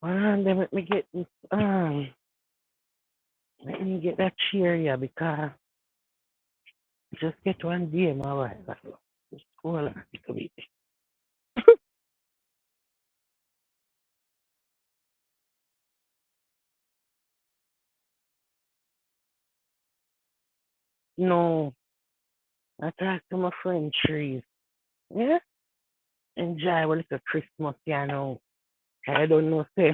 Then let me get this let me get that chair here because just get one day, my wife. Just hold on a little bit. No, I talked to my friend Trees. Yeah? Enjoy a little Christmas, you know. I don't know, say,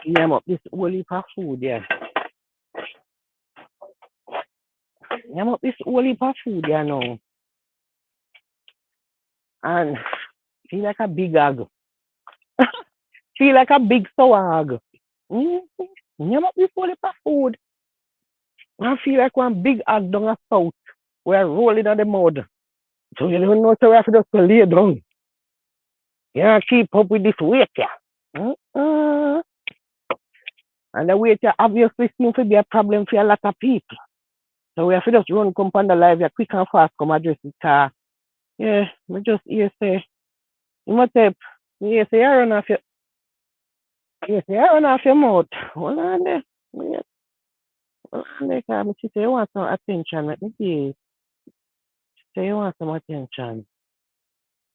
yam up this whole heap of food, yeah. Yam up this whole heap of food, you know. And feel like a big hog. Feel like a big sour hog. Yam up this whole heap of food. I feel like one big hog down the south. We're rolling on the mud. So you don't know, so we have to just lay down. You can't keep up with this weight, yeah. Uh-uh. And the weight, yeah, obviously seems to be a problem for a lot of people. So we have to just run come on the live, yeah, quick and fast, come address the car. Yeah, we just here say, you must say, you say, I run off your, you say, I run off your mouth. Hold on there. Yeah, hold on there, because she say, you want some attention. Let me see. She say, you want some attention.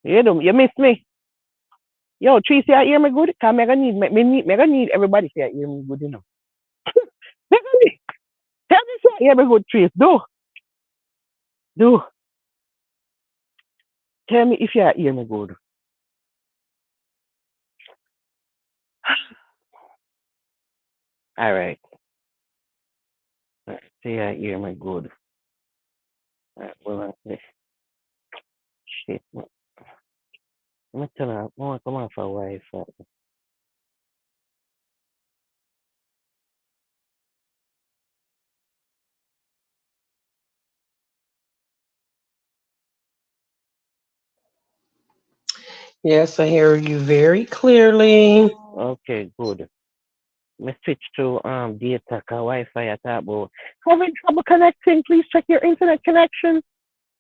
You miss me. Yo, Tracy, I hear me good? Because I'm going to need everybody to hear me good, you know. Me gonna need- Tell me if you hear me good, Trace. Do. Tell me if you hear me good. All right. Say I hear me good. All right, well, shit. I'm tell her, I want to come off a Wi-Fi. Yes, I hear you very clearly. Okay, good. Me switch to data Wi-Fi at about. Having trouble connecting, please check your internet connection.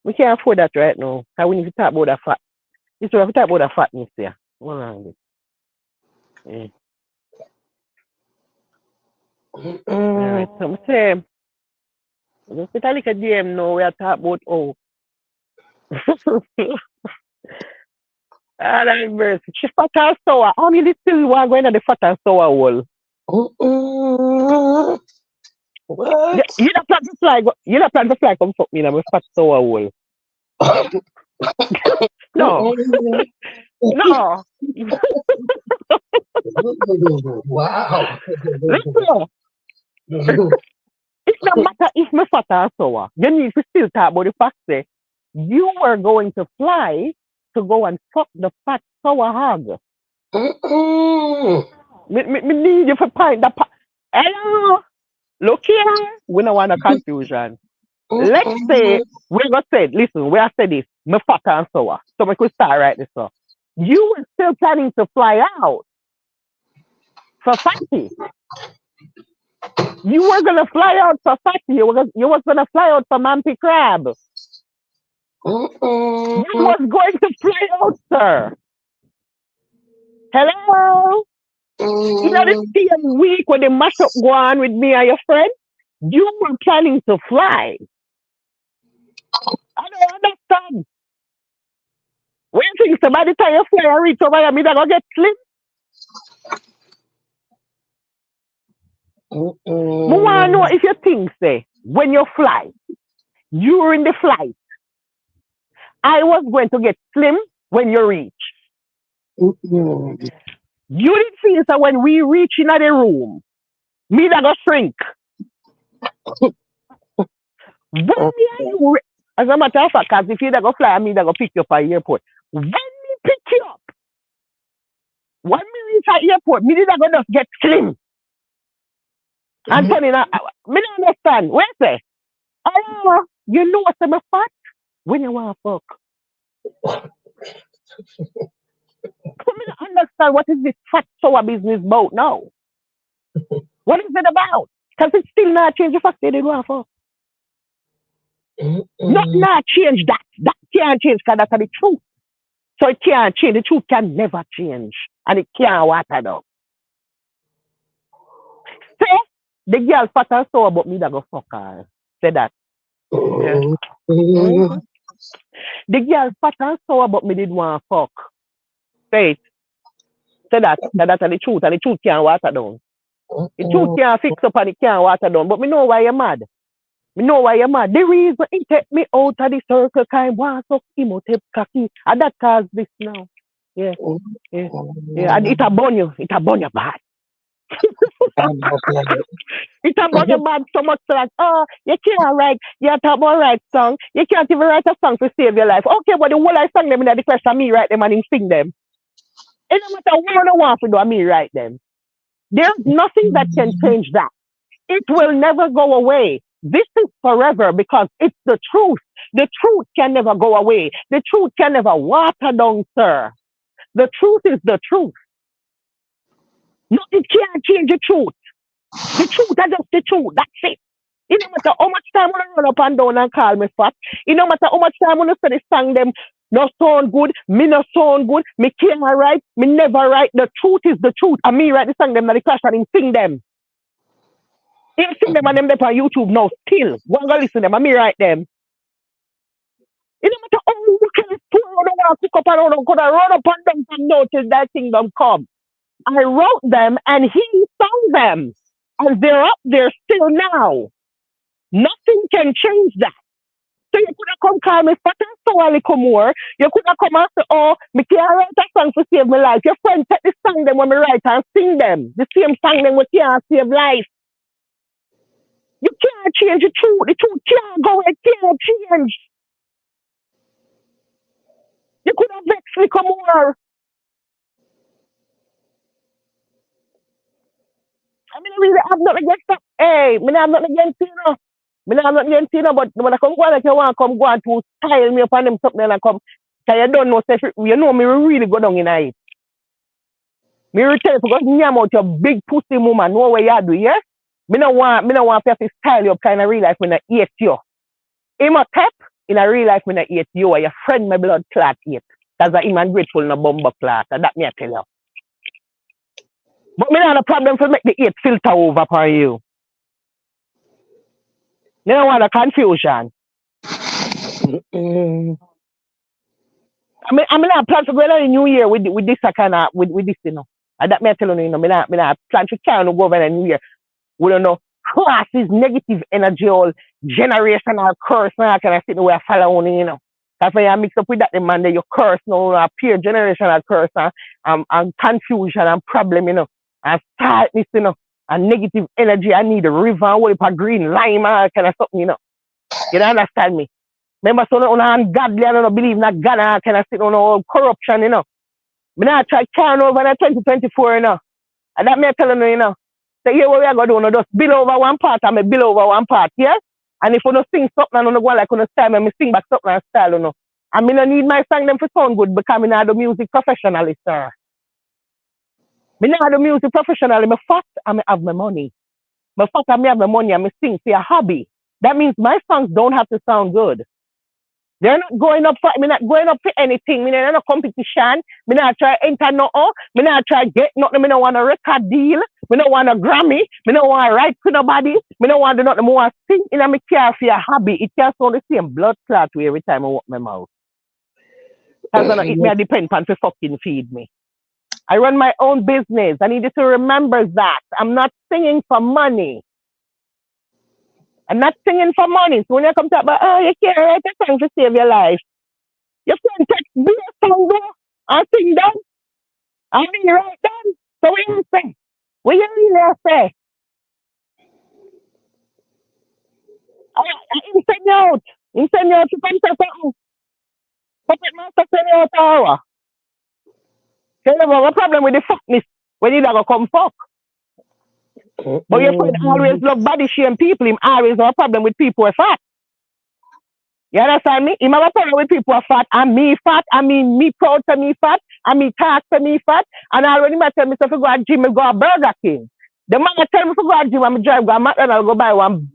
We can't afford that right now. Cause we need to talk about that fat. This we have to talk about that fatness there. Hold on. Yeah. All right. Mm-mm. So I'm saying, just a little DM now. We are talking about oh. Ah, that verse. She fat and sour. How many still want going to the fat and sour hole? Mm-mm. What? You not plan to fly. You not plan to fly. Come fuck me in my fat sour hole. No, Mm-mm. no. Wow. Listen, it no matter if my fat or sour. You need to still talk about the fact that you were going to fly to go and fuck the fat sour hog. Mm-mm. Me need you to find the Hello, look here. We don't want a confusion. Let's say Mm-mm. we're gonna say, listen, we have said this, me fat and sour. So we could start right this off. You were still planning to fly out for fatty. You were gonna fly out for fatty. You was gonna fly out for Mampy Crab. You Mm-mm. was going to fly out, sir. Hello? You know the Mm-mm. same week when the mash up go on with me and your friend? You were planning to fly. I don't understand. When you think so by the time you fly and reach over here, me that gonna get slim? Me wanna know Mm-mm. if you think say when you fly, you were in the flight. I was going to get slim when you reach. Mm-mm. You did feel so when we reach in the room, me that go shrink. When me and you, as a matter of fact, cause if you that go fly, me that go pick you up at airport. When me pick you up, when me reach at airport, me did that go just get slim. Anthony, me don't understand. Where say? Oh, you know what's my fat? When you want to fuck. Come me not understand what is this fat sour business about now. What is it about? Because it's still not change the fact that they don't want to fuck. Not Mm-mm. not change that. That can't change because that's the truth. So it can't change. The truth can never change. and it can't water down. Say, the girl fat and so about me that go fuck her. Say that. Yeah. Mm-hmm. The girl fat and so about me did want fuck. Say it. Say that. That's the truth, and the truth can't water down. The truth can't fix up and it can't water down. But me know why you're mad. Me know why you're mad. The reason he take me out of the circle kind want suck him out of cocky. And that cause this now. Yeah. Yeah. Yeah. And it a burn you. It a burn you bad. It a burn you bad so much like, oh, you can't write, you talk about write song. You can't even write a song to save your life. Okay, but the whole I sing them in the question, me write them and him sing them. It no matter what I want to do, me write them. There's nothing that can change that. It will never go away. This is forever because it's the truth. The truth can never go away. The truth can never water down, sir. The truth is the truth. No, it can't change the truth. The truth is just the truth. That's it. It no matter how much time I run up and down and call me fat. It no matter how much time I say the song them no sound good, me no sound good, me can't write, me never write. The truth is the truth. And me write the song them and the clash and him sing them. Him sing them and them there on YouTube now still. Go and go listen to them and me write them. It no matter how you can pour on the wall, cook up and on, could I run up on them and know till that kingdom come. I wrote them and he sung them. And they're up there still now. Nothing can change that. So you could have come call me fat and so a little more. You could have come and say, oh, me can't write a song to save my life. Your friend take the song them when me write and sing them. The same song them we can't save life. You can't change the truth. The truth can't go, it can't change. You could have vexed me come more. I mean, I really have nothing against that. Hey, me have nothing against you, know. Me have nothing against you, know, but when I come go on, like you want to come go on to style me up on them something and I come, so you don't know, you know me really go down in it. Me will tell you, because you out your big pussy woman, know what you do, yeah? Me no want to style you up, kind of real life, me not hate you. In a tap, in a real life, me not hate you, or your friend, my blood clot hate. Because I'm ungrateful in a bumper clot, and that me I tell you. But me not a problem for make the hate filter over upon you. Me don't want a confusion. I mean, I plan to go in the new year with this kind of with this, you know. And that me I tell you, you know, me not plan to carry no go over the new year. We don't know classes, negative energy, all generational curse. Now can I sit where I follow on, you know. That's why you mix up with that, man. Then you curse now, pure generational curse and confusion and problem, you know, and sadness, you know, and negative energy. I need a river and with a green lime, kind of something, you know. You don't understand me? Remember, so no ungodly, I don't believe in God, I can sit on all corruption, you know. Me not try turn over in 2024, you know. And that me telling you, you know. So here what we are going to do, no, just build over one part and me build over one part, yeah? And if you don't sing something and you go like on the style, me sing back something and style, you know. And me don't need my song them to sound good because me not do music professionally, sir. Me not do music professionally, me fat and me have my money. Me fat and me have my money and me sing for a hobby. That means my songs don't have to sound good. They're not going up for me not going up for anything. Me not no competition. Me not try enter no. Me not try get nothing. Me not want a record deal. Me not want a Grammy. Me not want to write to nobody. Me not want to do nothing. Me want to sing in my car for a hobby. It can sound the same blood clot way every time I walk my mouth. Because it may depend on to fucking feed me. I run my own business. I need you to remember that. I'm not singing for money. I'm not singing for money. So when you come to about, oh, you can't write a song to save your life. You can't take be a song and sing them. And be right then. So what you say? What you really say? I send you out. He send you out to come to something. Puppet master send you out to hour. You never have a problem with the fuckness when you don't come fuck. But your friend always love body shame people. Him always have a problem with people who are fat. You understand me? Him have a problem with people who are fat. And me fat. I mean me proud to me fat. And me talk to me fat. And already I tell me to go to gym and go to Burger King. The man tell me to go to gym and drive go to McDonald's go buy one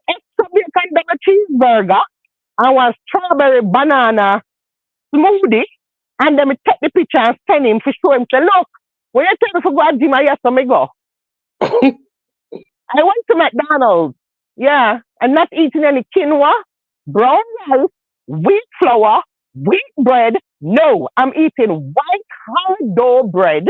extra bacon double cheeseburger and one strawberry banana smoothie. And then me take the picture and send him to show him, say, look, when you tell me to go to gym, I yes, so me go. I went to McDonald's. Yeah. And not eating any quinoa, brown rice, wheat flour, wheat bread. No, I'm eating white hard dough bread.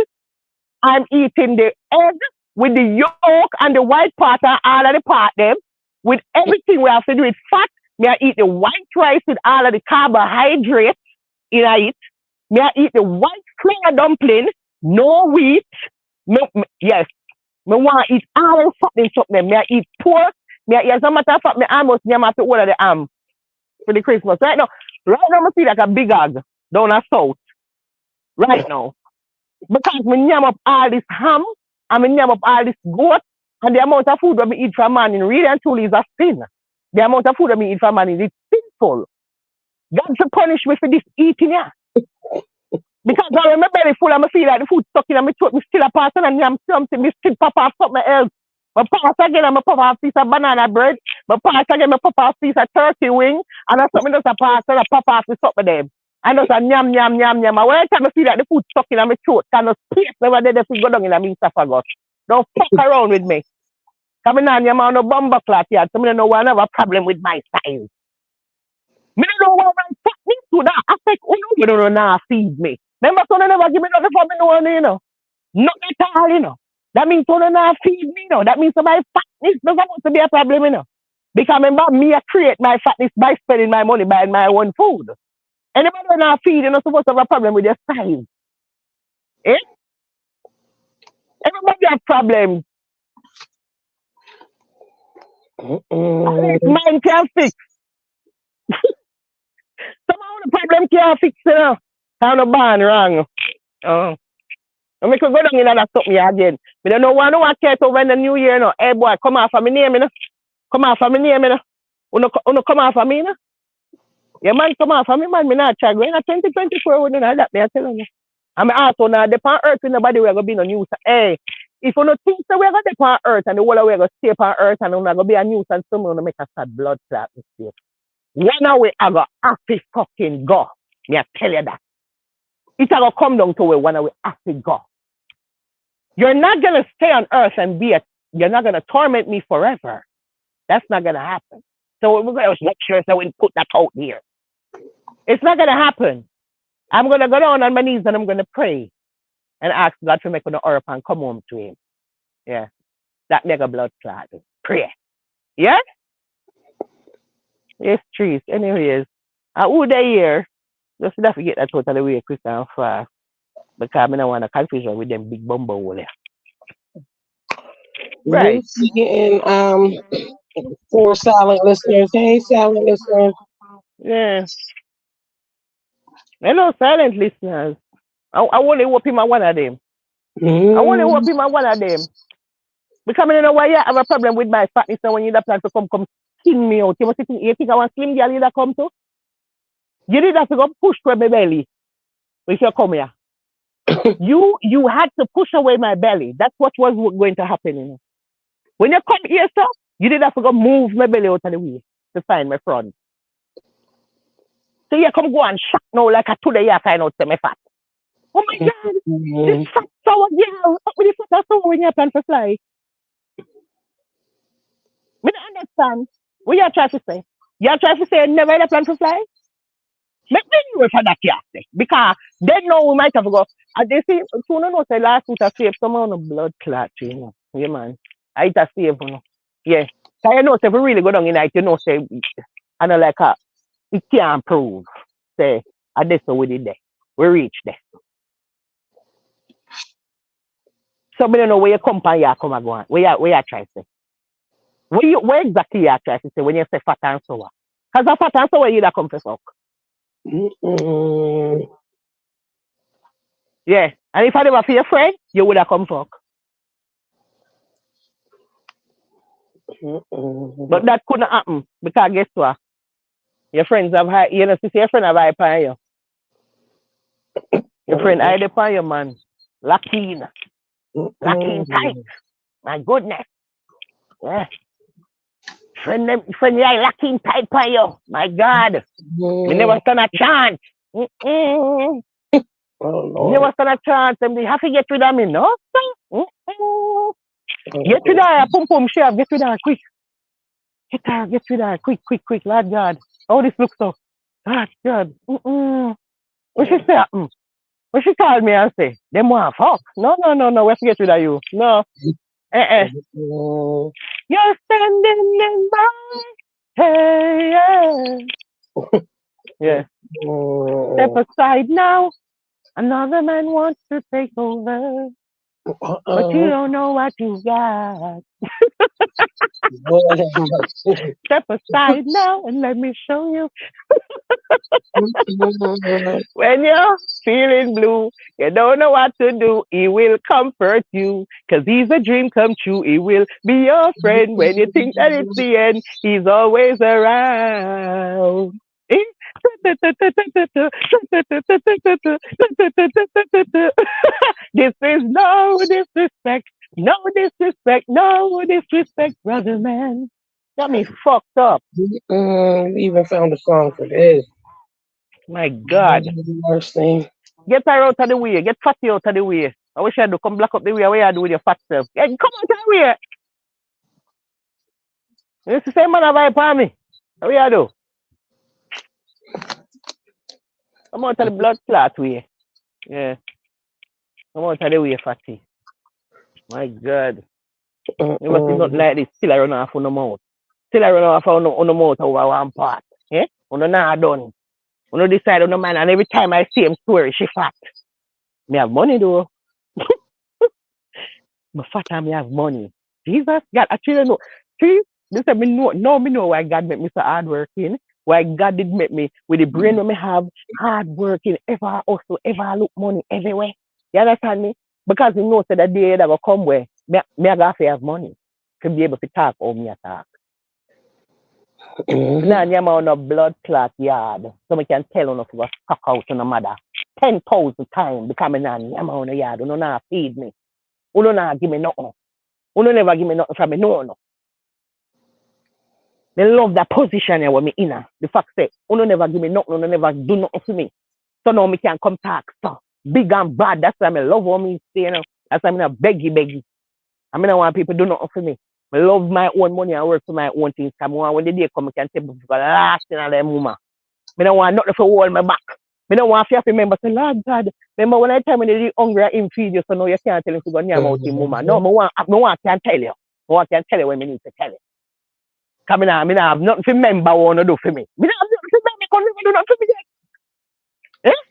I'm eating the egg with the yolk and the white part and all of the part them. With everything we have to do with fat. Me I eat the white rice with all of the carbohydrates in it. Me I eat the white flour dumpling, no wheat. Yes, me want to eat all something something. Me I eat pork. Me I, as a matter of fact, me almost near to order the for the Christmas. Right now, I feel like a big hog down the south. Right now. Because me yam up all this ham and me yam up all this goat and the amount of food that me eat for a man in really and truly is a sin. The amount of food that me eat for a man is sinful. God should punish me for this eating, yeah. Because now when my belly full and I feel like the food stuck in my throat, me still a pass and yam something, me still pop off something else. I pass again and I pop off a piece of banana bread. I pass again, I pop off a piece of turkey wing. And I something just a pass and I pop off with something them. And just a yam, yam, yam, yam. And when I feel like the food stuck in my throat, kind of space never did the food go down in my esophagus. Don't fuck around with me. Because I am on a bomber clot yet, so I don't know why I have a problem with my size. I don't know why my fatness to that affect you don't know feed me. Remember, so they never give me nothing for me, no. Not at all, That means so they not feed me, That means so my fatness doesn't want to be a problem, Because remember, me I create my fatness by spending my money buying my own food. Anybody who not feed, you're not supposed to have a problem with your size. Eh? Everybody has problems. Mine can't fix. Somehow the problem can't fix, Kind of born wrong. I make a go down in that stop me again. I don't know why no one cares over in the new year, no. Hey boy, come off of my name, Come off of my name, Uno come off of me, Yeah, man, come off of me, man. Me not try going at 2024 with that, me I telling you. I'm also now depend earth with nobody we're gonna be no news. Hey, if you don't think so we're gonna depend earth and the whole we're gonna stay upon earth and we're gonna be a news and someone gonna make a sad blood clot mistake. One away I go have to fucking go. Me I tell you that. It's gonna come down to where one away have to go. You're not gonna stay on earth and you're not gonna torment me forever. That's not gonna happen. So we're gonna make sure so we put that out here. It's not gonna happen. I'm gonna go down on my knees and I'm gonna pray and ask God to make an earth and come home to him. Yeah. That mega blood clot. Pray. Yeah? Yes, trees. Anyways. Who they here? Just don't forget that totally way Christian fast. Because I don't want to confusion with them big bumbo over there. Right. And 4 silent listeners. Hey, silent listeners. Yeah. Hello, silent listeners. I want to whoop him at one of them. I want to whoop him at one of them. Because I don't know why you have a problem with my fatness and when you plan to come skin me out. You think I want slim girl you that come to? You did have to go push through my belly if you come here. You had to push away my belly. That's what was going to happen, When you come here, sir, you did have to go move my belly out of the way to find my front. So you come go and shock now like a today you find out to my fat. Oh my God, this fat sour girl. What with the fat sour when you plan to fly? We don't understand. What you trying to say? You trying to say never had a plan to fly? Make me know for that you say. Because they know we might have to go. And they say, soon know say last week I saved some of the blood clot, Yeah, man. I just save, Yeah. So you know, say if we really go down in night, say, I know like it can't prove. Say, and that's what we did there. We reached there. So we don't know where you come and you come and go on. Where you try to say? Where exactly you try to say when you say fat and sour? Because the fat and sour you that come to fuck. Yeah. And if I never feel afraid, you would have come fuck. But that couldn't happen because guess what? Your friends have high, your friend have high upon you. Your friend high upon you, man. Locking tight. My goodness. Yeah. Friend yeah, locking tight upon you. My God. We never stand a chance. Oh Never Lord. stand a chance. Them they have to get rid of me, no? Mm-mm. Get rid Mm-mm. of her, pum pum shave. Get rid of her quick. Get rid of her quick, quick, quick. Lord God. How this looks so. Lord God. Mm-mm. What she say? What she called me and say? Them want fuck. No, no, no, no. We have to get rid of you. No. Eh. Mm. You're standing in my hey, yeah. Yeah. Step Mm. aside now. Another man wants to take over. But you Uh-oh. don't know what you got. Lord have mercy. Step aside now and let me show you. Mm. When you're feeling blue, you don't know what to do. He will comfort you because he's a dream come true. He will be your friend when you think that it's the end. He's always around. This is no disrespect, no disrespect, no disrespect, brother man. Got me fucked up. We even found a song for this. My Lord God. have mercy. Get her out of the way. Get Fatty out of the way. I wish I do come block up the way. What you do with your fat self? Hey, come out of the way. It's the same man have upon me. What you do? Come out of the blood clot way. Yeah. Come out of the way, Fatty. My God. Never see nothing Mm-mm. like this. Still I run off on the mouth. Still I run off on the mouth over one part. Yeah? On the not done. On the decide on the man. And every time I see him story, she fat. Me have money though. My fat and me have money. Jesus, God, actually know. See, this is me know. Now me know why God make me so hardworking. Why God did make me with the brain when me have hardworking, ever also ever look money everywhere. You understand me? Because he knows that the day that will come where me I got to have money to be able to talk or me talk. Now Mhm. I'm on a blood clot yard, so me can tell on to go suck out on a mother 10,000 times because I'm on a yard. You not feed me. You not give me nothing. You never give me nothing from me. No, no. They love that position here with me in. The fact that you never give me nothing, you never do nothing for me. So now me can come talk so big and bad. That's why I love what me say, you know. That's why I'm not beggy. I mean I want people to do nothing for me. I love my own money and work for my own things. Come on, when the day come, I can take people last in them woman. I don't want nothing for hold my back. I don't want to have to remember, say, Lord God, remember when I tell me the hungry and feed you, so now you can't tell him to go near mouth in woman. No, I want can tell you. I can tell you when I need to tell you. Because I have nothing to remember what to do for me. I don't have nothing to remember because never do nothing for me yet. Eh?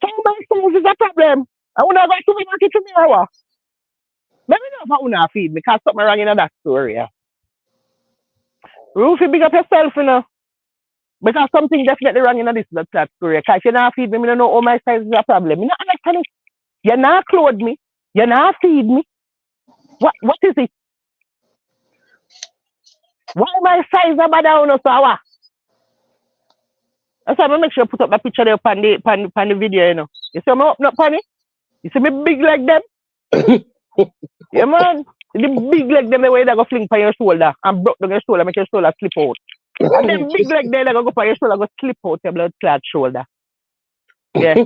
So my soul is a problem. I want to go to me market to me or what? Maybe not if I want to feed me because something wrong in that story. Yeah. Ruthie, big up yourself, you know. Because something definitely wrong in this that story. Because if you not feed me, I don't know how my size is a problem. I don't understand it. You not clothe me. You not feed me. What is it? Why my size is bad down so what? That's why I make sure I put up the picture there on the video, you know. You see me up not funny? You see me big like them? Yeah man. The big like them the way they go fling on your shoulder and broke down your shoulder, make your shoulder slip out. And them big like they go on your shoulder, go slip out your blood clot shoulder. Yeah.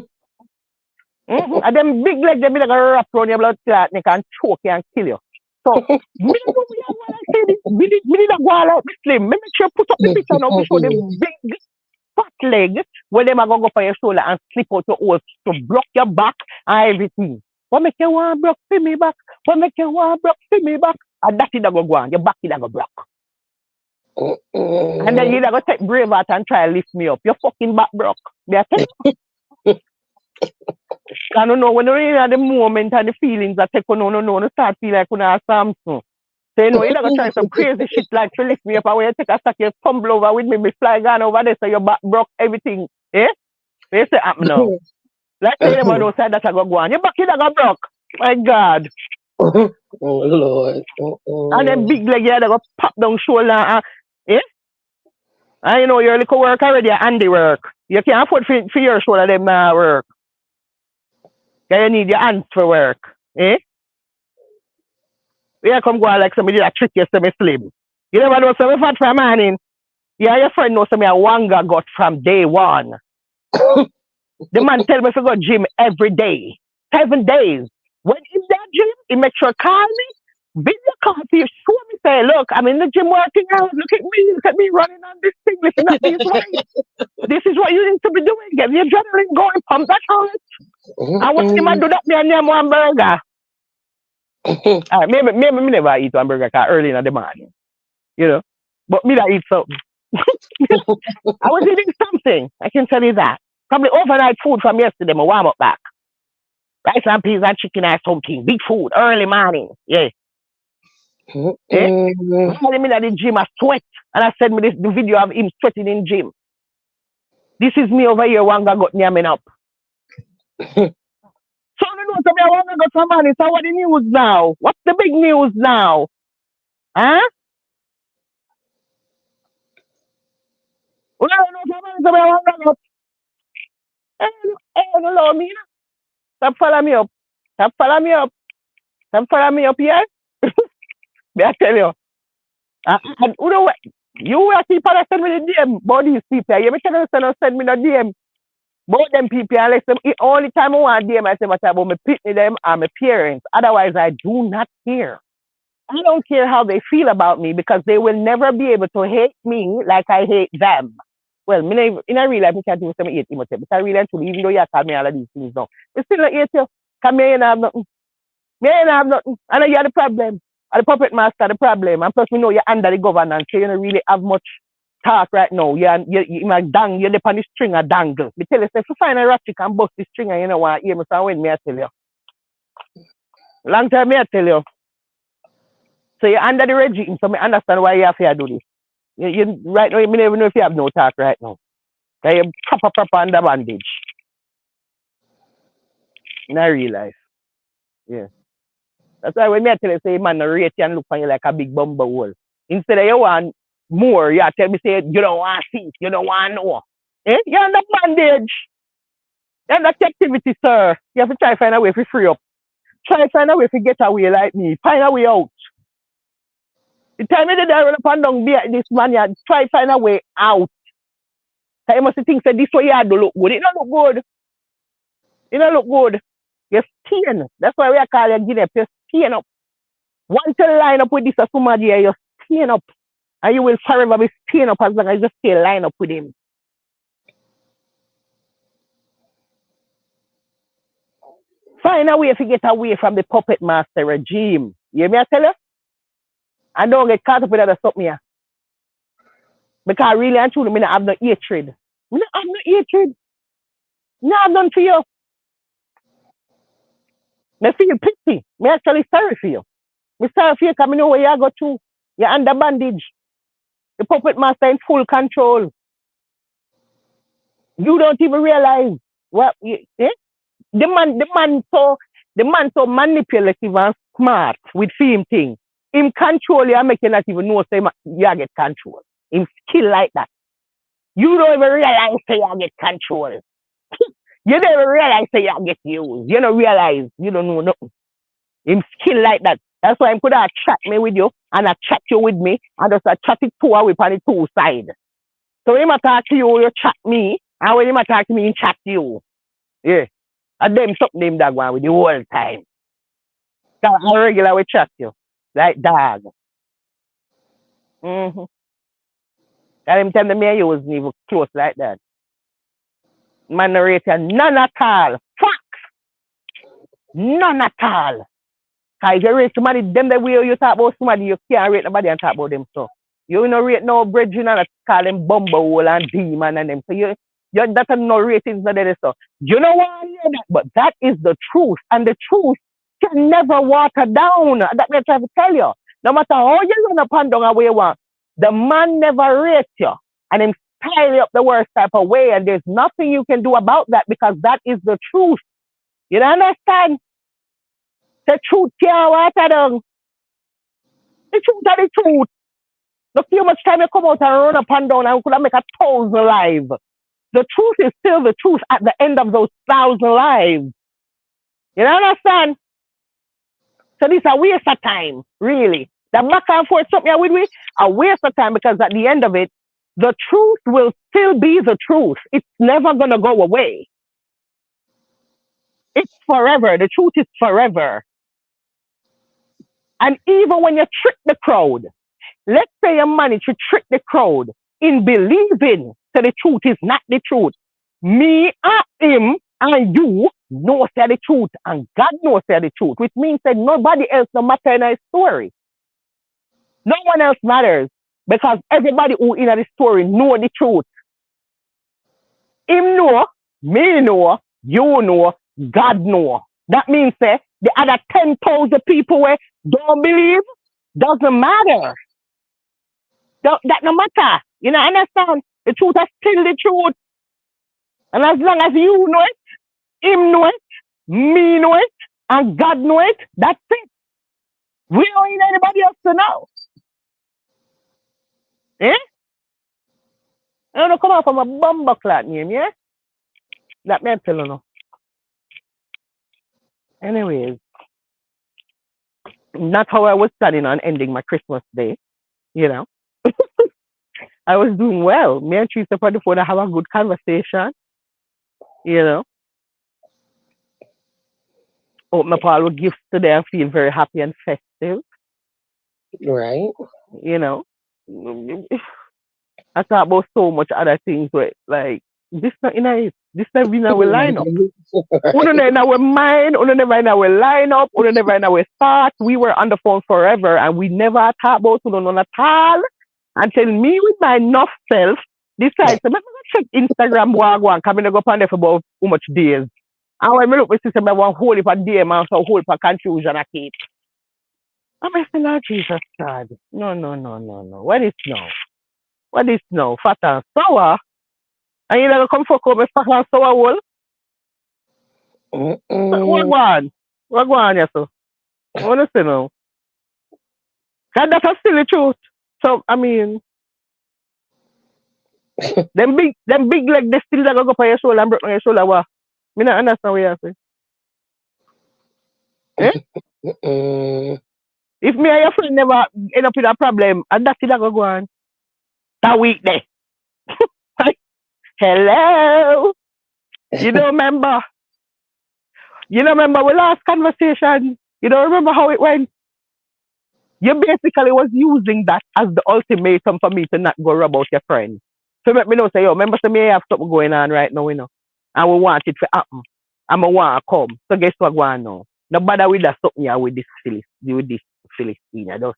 And them big like them, they go wrap around your blood clot neck and choke you and kill you. So, me don't know me a go like say this. Me need a go like this slim. Me make sure put up the picture now to show the big fat leg where them are going to go for your shoulder and slip out your hole to block your back and everything. What make you want block for me back? What make you want block for me back? And that is go on. Your back is go block. And then you go take brave out and try to lift me up. Your fucking back broke. Me I tell you. I don't know when you're in the moment and the feelings that take on no, start feel like when I Samsung. So you know, you gotta try some crazy shit like to lift me up and when you take a stack, you tumble over with me fly gone over there so your back broke everything. Eh? They say happen now. Like say them on those side that I go on. Your back is go broke. My God. Oh Lord. And then big leg you go pop down shoulder eh? And you know your little work already handy work. You can't afford for your shoulder them now work. You need your hands for work. Eh? You come go on like somebody that trick you semi slim. You never know some fat from morning. Yeah, your friend knows some a wanga got from day one. The man tell me to go gym every day, 7 days. When in that gym, he make sure call me, video call to you, show me, say, look, I'm in the gym working out. Look at me running on this thing. Listen at these weights. This is what you need to be doing. Get the adrenaline going, pump that heart. I want him to do that. Me and them one burger. Maybe me never eat one burger early in the morning, you know. But me that eat something. I was eating something. I can tell you that. Probably overnight food from yesterday. My warm up back. Rice and peas and chicken and something. Big food. Early morning. Yeah. Eh? Normally me at the gym, I sweat. And I send me the video of him sweating in gym. This is me over here, one guy got me up. So you know, so me one guy got some money. So what the news now? What's the big news now? Huh? Well, I know some money, so me one guy got. Hey, hello, me. Stop follow me up. Stop follow me up. Stop follow me up here. Me I tell you. And you know what? You will keep on send me the DM about these people. You make sure send me the DM about them people unless them only time I want DM I say much about my pitney them and my parents. Otherwise I do not care. I don't care how they feel about me because they will never be able to hate me like I hate them. Well, in a real life, I can't do some hate him, but I really truly, even though you call me all of these things now, it's still not hate you. Because me ain't have nothing. Me ain't have nothing. I know you're the problem. And the puppet master the problem. And plus, we know you're under the governance, so you don't really have much talk right now. You're dip on the string a dangle. Me tell you, if you find a ratchet and bust the string and you know what, hear me, so when me I tell you. Long time me I tell you. So you're under the regime, so I understand why you have to do this. You right now, you never know if you have no talk right now. So you're proper under bandage. In a real life. Yeah. That's why when me I tell you, say, man, rate you and look on you like a big bumble hole. Instead of you want more, you tell me, say, you don't want to see, you don't want to know. Eh? You're under bandage. You're under captivity, sir. You have to try to find a way to free up. Try to find a way to get away like me. Find a way out. The time you did that run up and down this man, you try to find a way out. So you must think that this way you have to look good. It don't look good. It don't look good. You're stain. That's why we are calling you Guinea. You're stain up. Once you line up with this somebody, you're stain up. And you will forever be stain up as long as you stay line up with him. Find a way to get away from the puppet master regime. You hear me I tell you? And don't get caught up with that something here. Because really and truly, I have no hatred. I don't have no hatred. No, I've done for you. I feel pity. I actually sorry for you. I sorry for you because I know where you go to. You're under bandage. The puppet master in full control. You don't even realize what the man so manipulative and smart with film thing. Him control you and make you not even know say you get control. Him skill like that. You don't even realize say you get control. You don't even realize say you get used. You don't realize you don't know nothing. Him skill like that. That's why him could have chat me with you and I chat you with me and just chat it two away on the two side. So when him talk to you, you chat me, and when him talk to me, he chat you. Yeah. And them something them dog one with the whole time. So I regular we chat you. Like dog. Mm-hmm. And him tell me and you wasn't even close like that. Man rate you none at all. Facts. None at all. Cause if you rate somebody them the way you talk about somebody, you can't rate nobody and talk about them so. You no rate no brethren and call them bumble and demon and them. So you that's no ratings not there so. You know why I hear that? But that is the truth. And the truth can never water down. That me try to tell you. No matter how you run up and down away one, the man never rates you. And him style you up the worst type of way. And there's nothing you can do about that because that is the truth. You understand? The truth can't water down. The truth are the truth. Look how much time you come out and run up and down and could make 1,000 live. The truth is still the truth at the end of those 1,000 lives. You understand? So this is a waste of time, really. The back and forth something with me, a waste of time because at the end of it, the truth will still be the truth. It's never gonna go away. It's forever. The truth is forever. And even when you trick the crowd, let's say you manage to trick the crowd in believing that the truth is not the truth. Me and him and you know say the truth, and God knows say the truth, which means that nobody else no matter in a story. No one else matters because everybody who in the story know the truth. Him know, me know, you know, God know. That means the other 10,000 people where don't believe doesn't matter. That no matter. You know, understand? The truth is still the truth. And as long as you know it, him know it, me know it, and God know it, that's it. We don't need anybody else to know. Eh? I don't come out from a bumper clat name, yeah? That me tell you no. Anyways, that's how I was planning on ending my Christmas day, you know. I was doing well. Me and Teresa on the phone, I have a good conversation, you know. Open up all the gifts today and feel very happy and festive, Right. you know. I thought about so much other things where like this not in it. This not in our lineup. Uno Right. never in our mind, uno never in our lineup, uno never in our thoughts. We were on the phone forever and we never thought about uno none at all. Until me with my enough self decides to make me check Instagram wagwan coming to go on there for about how much days. And when I look at system, I want whole heap of DM and so whole heap of confusion I keep. I'm saying, Lord Jesus God. No, no, no, no, no. What is no? What is no? Fat and sour? And you never come for come fat and sour whole? What Mm-mm. go on? What go on, yes, sir? I want to say no. And that's still the truth. So, I mean, them big leg, they still go up on your shoulder and break on your shoulder. What? Me not understand what you say. Eh? Mm-mm. If me and your friend never end up with a problem, and that's still go on. That week there. Hello. You don't remember? You don't remember our last conversation? You don't remember how it went? You basically was using that as the ultimatum for me to not go rub out your friend. So let me know, say, yo, remember, say, me have something going on right now, you know, and we want it to happen. And I want to come. So guess what going on now? No bother with that something here with this Philistine. I just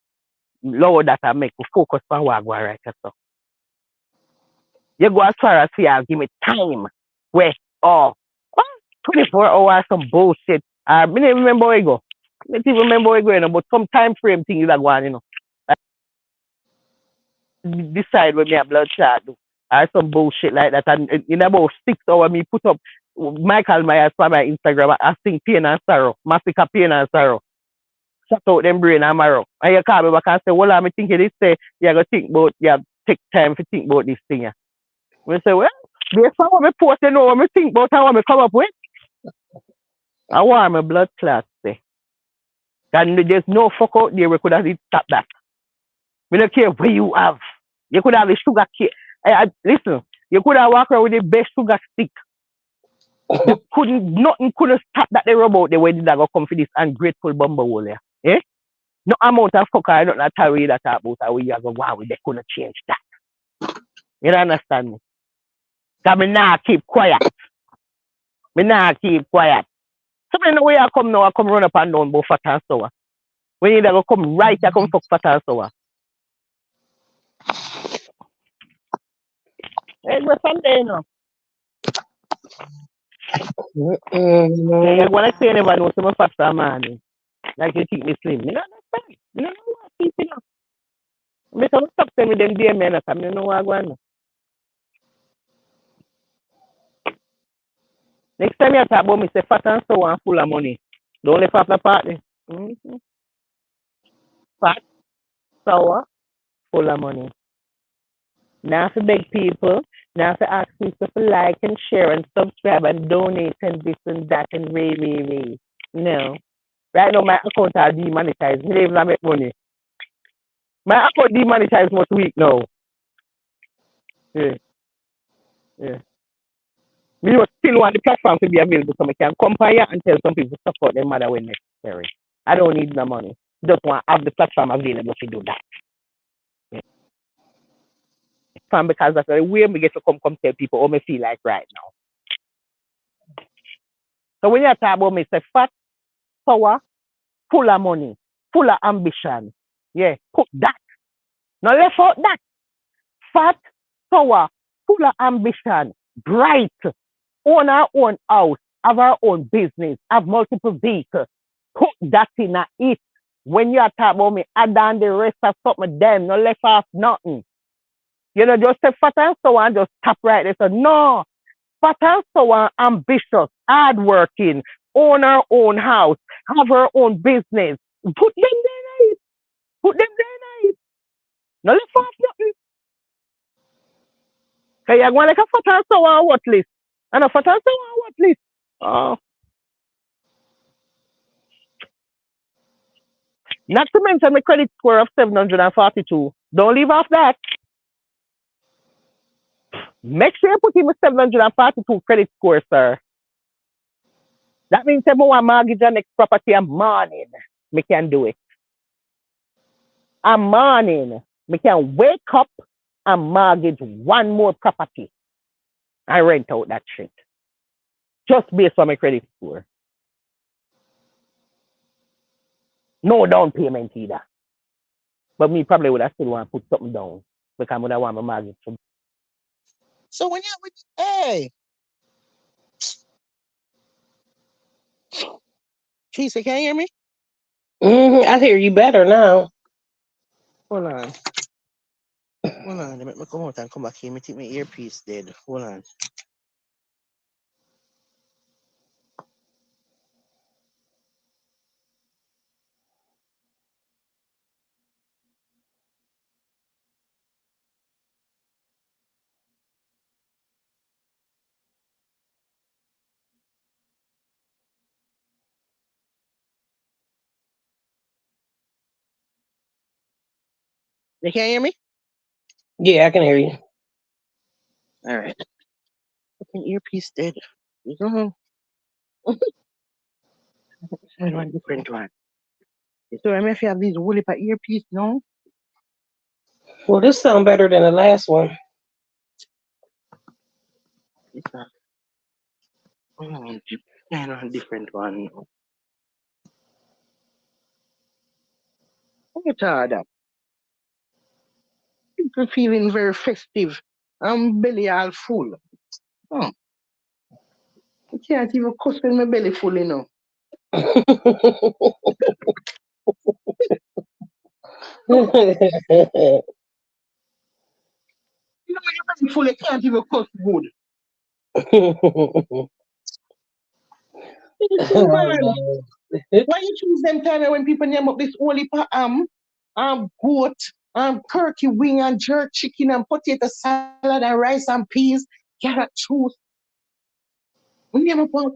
lower that I make we focus on what going right now. So you go as far as here, give me time. Where, oh, 24 hours, some bullshit. I don't remember where I go. I don't even remember where I go, you know, but some time frame thing is that one, you know. Decide when me a blood clot do. Or some bullshit like that. And in about 6 hours, me put up Michael Myers for my Instagram. I sing Pain and Sorrow. Massacre Pain and Sorrow. Shut out them brain and marrow. And you call me back and say, well, I'm thinking this say, you got to think about, you take time to think about this thing. Yeah. We say, well, based on what me post, you know what me think about and what me come up with. I want my blood clot say. And there's no fuck out there we could have stop that. We don't care where you have. You could have a sugar cake. Listen, you could have walked around with the best sugar stick. Nothing couldn't stop that they rub out the way did I go come for this ungrateful bumble here. Eh? No amount of fucker I don't know tell you that about how we go wow they couldn't change that. You don't understand me? Cause me nah keep quiet. Me nah keep quiet. So me know where I come now, I come run up and down both fat and sour. When you go come right, I come fuck fat and sour. Hey, go Sunday, you know. Yeah, Mm-mm. you want to say you never know some fat and man. Like you think me slim. You don't understand. You don't know what people know. Me come stop saying with them dear men, I know what I'm going on. Next time you talk about me, say fat and sour and full of money. Don't let after party. Mm-hmm. Fat, sour, full of money. Now for big people, now for ask people to like and share and subscribe and donate and this and that and way. No. Right now my account are demonetized. Me don't even make money. My account demonetized most week now. Yeah, yeah. Me just still want the platform to be available so I can come here and tell some people to support their mother when necessary. I don't need no money. Just want to have the platform available to do that. Because that's the way we get to come tell people how me feel like right now. So when you talk about me, say fat, power, full of money, full of ambition. Yeah, put that. Now left out that. Fat, power, full of ambition, bright, own our own house, have our own business, have multiple vehicles. Put that in a it. When you talk about me, add on the rest of something them, no left off nothing. You know, just say fat and so on, just tap right there. So no, fat and so on, ambitious, hardworking, own our own house, have our own business. Put them there, in it. Put them there, in it. No left off nothing. So you're going like a fat and so on what list? And a fat and so on what list? Oh. Not to mention my credit score of 742. Don't leave off that. Make sure you put in my 742 credit score, sir. That means if I want mortgage on next property, I'm morning. Me can do it. I'm morning. Me can wake up and mortgage one more property. I rent out that shit. Just based on my credit score. No down payment either. But me probably would have still want to put something down because I would have want my mortgage to. So when you're with, hey, Teresa, can you hear me? I hear you better now. Hold on. Hold on. Let me come out and come back here. Me think my earpiece dead. Hold on. You can hear me? Yeah, I can hear you. All right. Fucking earpiece dead. You know, I want different one. So I mean, if you have these woolly earpiece, no? Well, this sound better than the last one. It's not. I want different one. What are that? People feeling very festive. I'm belly all full. Oh, I can't even cuss when my belly full, you know. You know, when your belly full, you can't even cuss good. It's too Oh, bad. no. Why you choose them time when people name up this holy goat, turkey wing and jerk chicken and potato salad and rice and peas, carrot juice. We name up one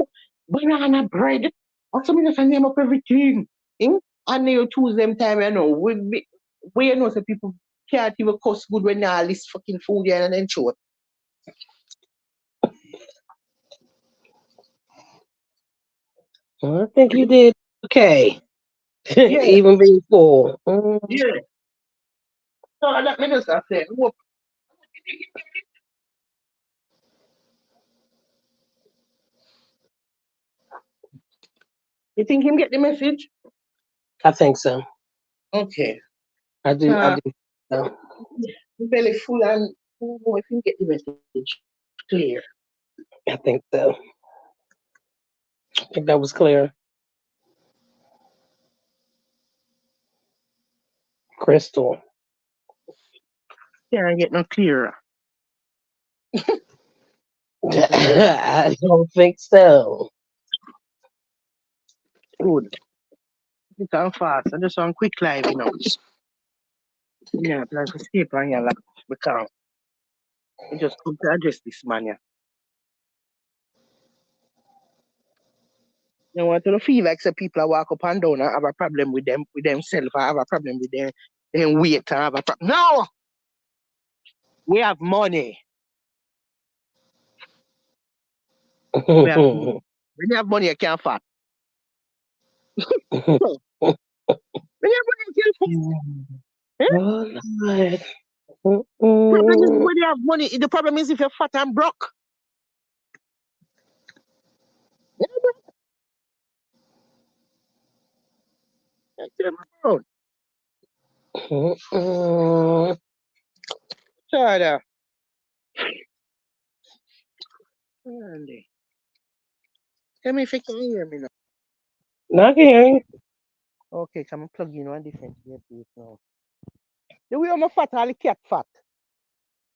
banana bread. Or something just name up everything. Eh? And you choose them time, you know. We you know some people can't even cost good when they all this fucking food here and then short. I think you did okay. Yeah, Even being full. Mm. yeah. So that me just say, look, you think him get the message? I think so. Okay. I do. I Uh, do. So, belly full and oh, I think get the message clear. I think so. I think that was clear. Crystal. Can't get no clearer. I don't think so. Good. It's on fast. I just on quick live, you know. Yeah, plan to skip on your lap because I just come to address this man, yeah. You know what? I don't feel like some people are walk up and down and have a problem with themselves or have a problem with them weight and have a problem. No! We have money. Me ask you. When you have money, you can't fat. So, when you have money, you can't fat. Eh? Oh, Lord. Problem is Mm-mm. when you have money. The problem is if you're fat and broke. You know, that's it, bro. Mm-mm. China. Tell me if you can hear me now. Not hearing. Okay, so I'm plugging in one different earpiece now. The way I'm fat, all the cat fat.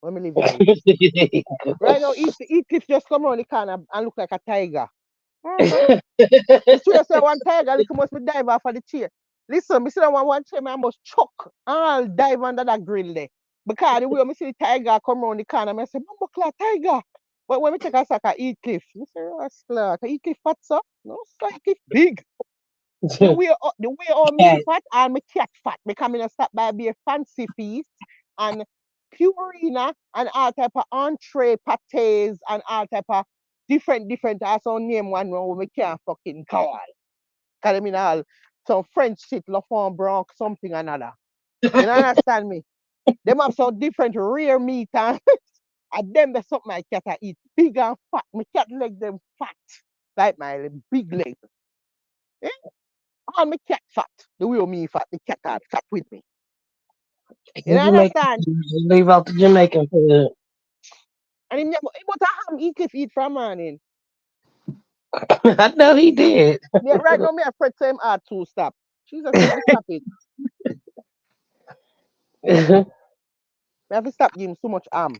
When me live in it. Right now, eat cliff just come around the corner and look like a tiger. Uh-huh. Me swear say one tiger, like must be dive off of the chair. Listen, me see that one chair, me almost choke. I'll dive under that grill there. Because the way me see the tiger come around the corner, I say, Mumbo Clock, tiger. But when me take a sack of eat cliff, me say, Rascal, eat cliff fat, sir? No, sir, eat cliff big. The way all me Cat. fat and me cat fat. Me come in and stop by be a fancy feast and purina and all type of entree pates and all type of different I saw name one where we can't fucking call. Cause I mean all some French shit, La Fond Blanc, something another. You know, understand me? Them have some different rare meat and, and them there's something my cat I eat. Big and fat. My cat leg them fat. Like my big leg. Eh? All my cat fat. The way me fat, the cat are fat with me. You know, Jamaican understand? food. Leave out the Jamaican food. And him but I ham eat if eat from morning. I know he did. Me, right now, me afraid to him hard to stop. Jesus, me have to stop it. Me have to stop giving so much ham.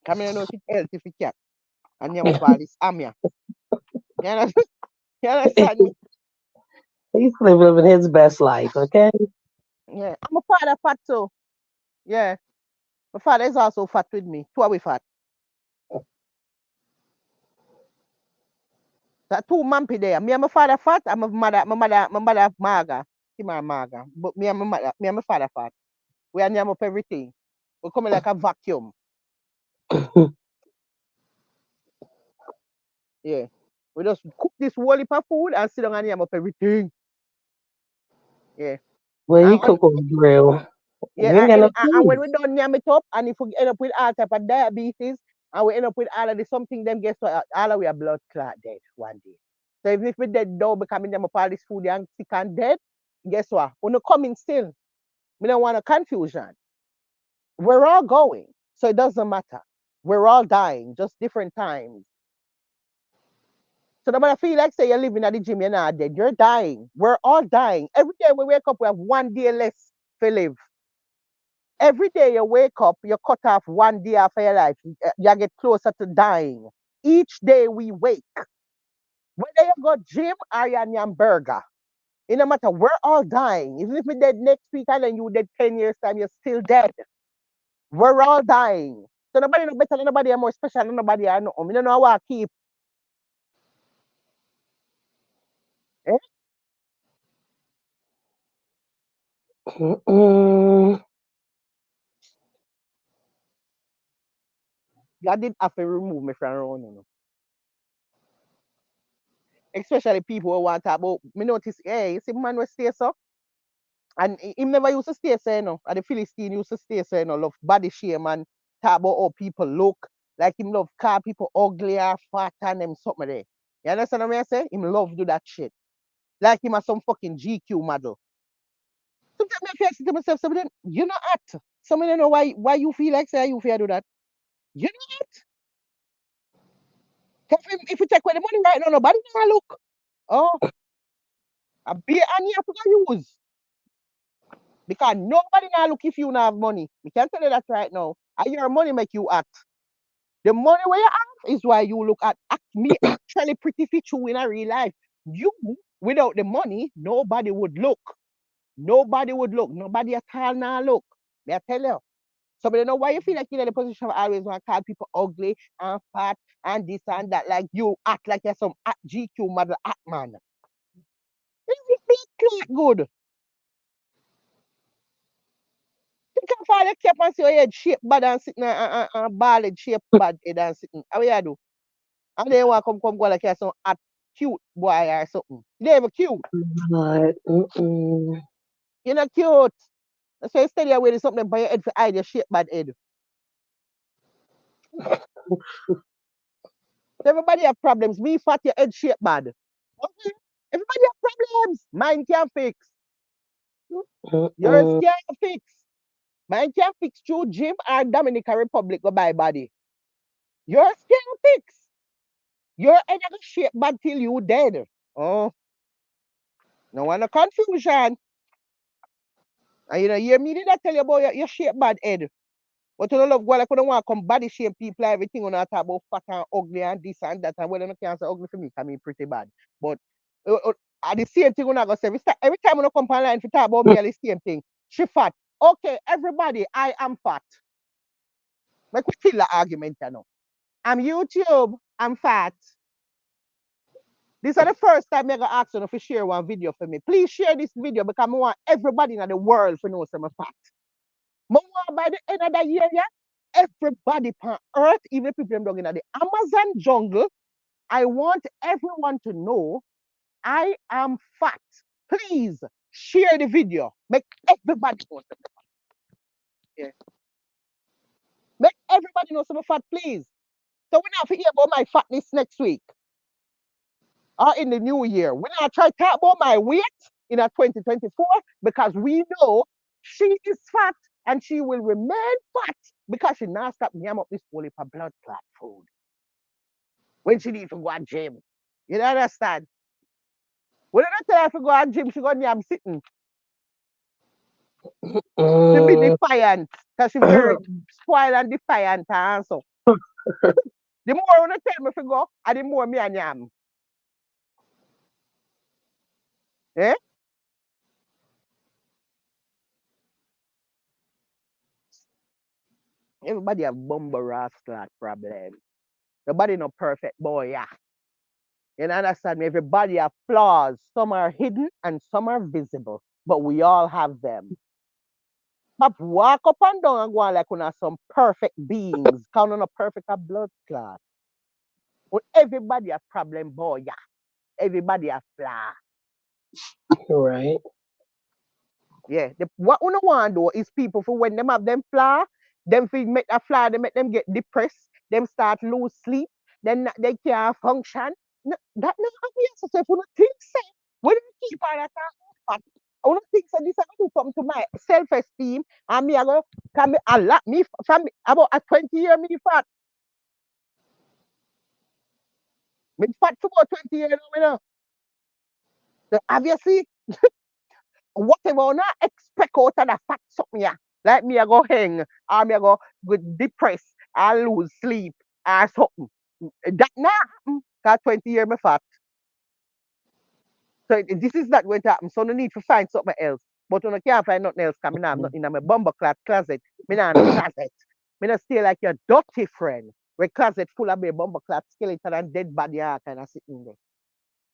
Come here, know if it's healthy for cat. And you have all this ham here. You understand? You understand me? He's living his best life, okay? Yeah. I'm a father fat too. Yeah. My father is also fat with me. Two are we fat. That two mampy there. Me and my father fat and my mother maga. She my maga. But me and my father fat. We are name up everything. We come like a vacuum. Yeah. We just cook this whole heap of food and sit down and name up everything. Yeah. Well, he And when cook on the grill. You yeah, ain't got no and when food. we don't yam it up and if we end up with all type of diabetes and we end up with all of the something them guess what all of we are blood clot dead one day. So even if we dead now becoming them up all this food and sick and dead, guess what? We're not coming still. We don't want a confusion. We're all going. So it doesn't matter. We're all dying, just different times. So nobody feel like say you're living at the gym, you're not dead. You're dying. We're all dying. Every day we wake up, we have 1 day less to live. Every day you wake up, you cut off 1 day of your life. You get closer to dying. Each day we wake. Whether you go gym or you on burger, it no matter, we're all dying. Even if we dead next week and then you dead 10 years time, you're still dead. We're all dying. So nobody no better than nobody are more special than nobody I know. We don't know how to keep. Eh? Mm-mm. God did have to remove me from around, you know. Especially people who want to talk about me notice, hey, you see man will stay so. And him never used to stay say no. And the Philistine used to stay say no, love body shame and talk about how people look. Like him love call people ugly or fat and them something there. You understand what I say? Him love do that shit. Like him as some fucking GQ model. Sometimes I feel say to myself, so then you not act. Some of them know why you feel like say you feel do that. You know act. 'Cause if you take away the money right now, nobody gonna look. Oh, a beer and you have to go use. Because nobody now look if you not have money. We can tell you that right now. And your money make you act. The money where you have is why you look at me actually pretty fit you in a real life. You without the money, nobody would look. Nobody would look. Nobody at all now look. May I tell you? So but you know why you feel like you're in the position of always want to call people ugly and fat and this and that. Like you act like you're some GQ model act man. It good. Think of all you keep and see your head shape bad and sitting and bald head shape bad head and sitting. How you do? And they want come go like some at cute boy or something. They ever cute. But, mm-mm. You're not cute. So you steady away with something by your head for hide your shape bad head. Everybody have problems. Me fat, your head shape bad. Okay? Everybody have problems. Mine can't fix. Yours Mm-mm. can't fix. Mine can't fix through gym or Dominican Republic go buy body. Yours can't fix. Your head gonna shape bad till you dead. Oh, no one no confusion. And you know, hear me did I tell you about your shape bad head. But you don't love go like you don't want to come body shame people everything on talk about fat and ugly and this and that and well you can't say ugly for me can mean pretty bad. But at the same thing when I go say every time when I come online to talk about me the same thing. She fat. Okay, everybody, I am fat. Like we kill the argument you know. I'm YouTube, I'm fat. This is the first time I gonna ask you to share one video for me. Please share this video because I want everybody in the world to know some fat. I want by the end of the year, yeah, everybody on earth, even people down in the Amazon jungle, I want everyone to know I am fat. Please share the video. Make everybody know some fat. Yeah. Make everybody know some fat, please. So we not hear about my fatness next week or in the new year. We're not try to talk about my weight in a 2024 because we know she is fat and she will remain fat because she not stop yam up this whole heap of blood clot food when she need to go to gym. You don't understand? When I tell her to go to gym, she go yam sitting to be Mm. defiant because she very spoiled and defiant and so. The more when I tell me to go, and the more me and yam. Eh? Everybody have bumble rascal problem. Nobody no perfect boy, yeah. You understand me? Everybody have flaws. Some are hidden and some are visible, but we all have them. But walk up and down and go on like una some perfect beings. Count on a perfect a blood clot. But everybody have problem, boy, yeah. Everybody have flaw. Right. Yeah. What we don't want to do is people for when them have them flaw, them feel make a flaw, they make them get depressed, them start lose sleep, then they can't function. No, that not obvious. So if you don't think so, when you keep on that but I don't think so this is going to come to my self-esteem and me I go can me a lot me from about a 20 year me fat. Me fat for about 20 years now, you know. So obviously whatever I not expect out of the fat something yeah. Like me I go hang, or me I go depressed, I lose sleep, or something. That not happen. Cause 20 years me fat. So this is not going to happen. So no need to find something else. But when I can't find nothing else, because I'm not in my bumper closet. Me not in a closet. Me not stay like your dirty friend. Where closet full of me bumper closet, skeleton and dead body kind of sitting there.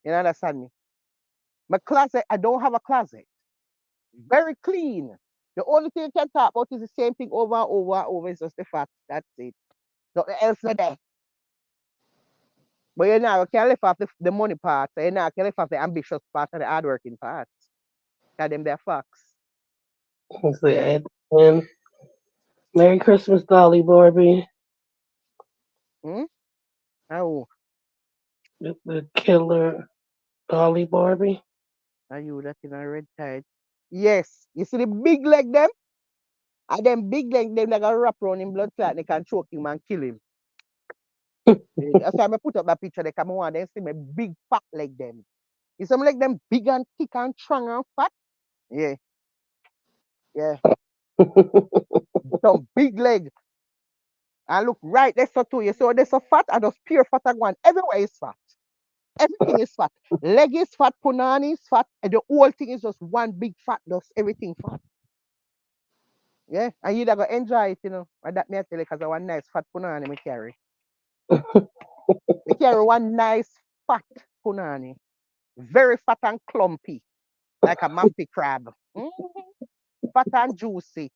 You understand me? My closet, I don't have a closet. Very clean. The only thing you can talk about is the same thing over and over and over. It's just the fact. That's it. Nothing else not there. But you know, you can lift off the money part. So you know, you can lift off the ambitious part and the hardworking part. Because them they're facts. Sad. And Merry Christmas, Dolly Barbie. Hmm? Oh, The killer Dolly Barbie. are you that in a red tide? Yes. You see the big leg them? And them big leg them like a wrap around him blood clot, they can choke him and kill him. That's why I put up that picture, they come on, they see my big fat leg them. You see me like them big and thick and strong and fat? Yeah, yeah. Some big leg. And look right there so too. You see how they so fat and just pure fat and one. Everywhere is fat. Everything is fat. Leg is fat, punani is fat, and the whole thing is just one big fat, just everything fat. Yeah, and you that go enjoy it, you know. And that me I tell you because I want nice fat punani me carry. Me carry one nice fat punani. Very fat and clumpy, like a mampy crab. Mhm. Fat and juicy.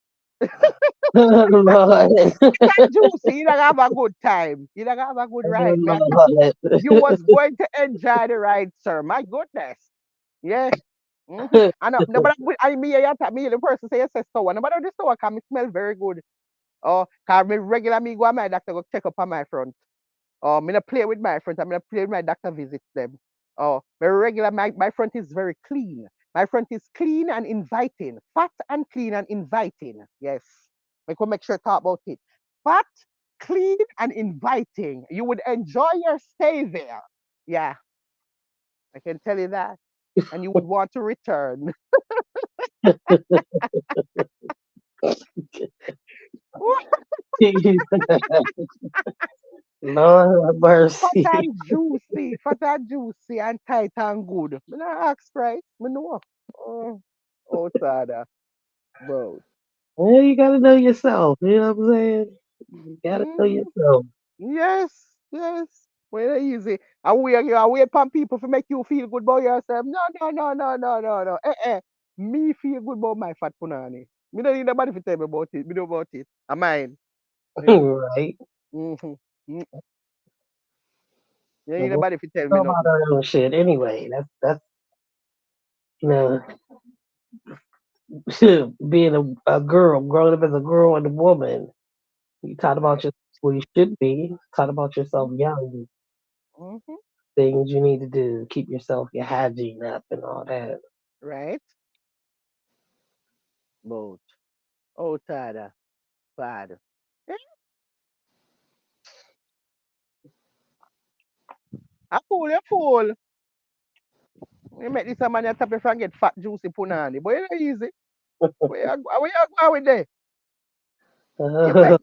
Lord. And juicy, you don't have a good time. You don't have a good ride. Me, I tell you, Lord. you was going to enjoy the ride, sir. My goodness. Yeah. I know. No, but I me, me, the person say yes, so one. But this store can smell very good. Oh, cause me regular me go and my doctor go check up on my front. Oh, me not play with my front. I'm gonna play with my doctor visits them. Oh, very regular. My front is very clean. My front is clean and inviting. Fat and clean and inviting. Yes. We could make sure to talk about it. Fat, clean, and inviting. You would enjoy your stay there. Yeah, I can tell you that. And you would want to return. Lord have Fat mercy. and juicy, fat and juicy and tight and good. Me not ask price. Me know. Oh, oh, sada, bro. Well, you gotta know yourself. You know what I'm saying? You gotta know Mm, yourself. yes, yes. Well, easy. I wait upon people to make you feel good about yourself. No, no, no, no, no, no, no. Me feel good about my fat punani. Me don't need nobody to tell me about it. Me know about it. I mine. Yeah. Right. Mm-hmm. Mm. You don't The need woman nobody to tell me know about nothing. her own shit anyway. That's you know being a girl, growing up as a girl and a woman. You talk about Right. yourself where you should be. Talk about yourself Mm-hmm. young. Mm-hmm. Things you need to do. Keep yourself your hygiene up and all that. Right. Both. Oh, tada. Bad. Eh, I fool, you fool. You make this a man you tap your and get fat juicy punani. But it ain't easy. Where you go with there?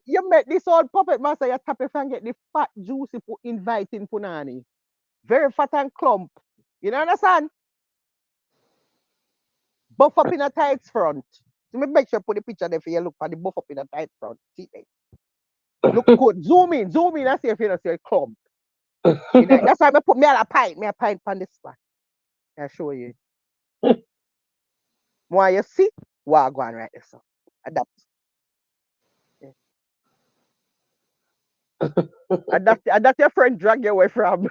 You make this old puppet master, you tap your and get the fat juicy inviting punani. Very fat and clump. You know understand? Buff up in a tight front. So me make sure put the picture there for you look for the buff up in a tight front. See there. Look good. Zoom in and see if you don't see a clump. You know, that's why I put me a pint on this spot. I'll show you. Why you see? What I go on right there, so. Adapt. Yeah. Adapt your friend drag you away from.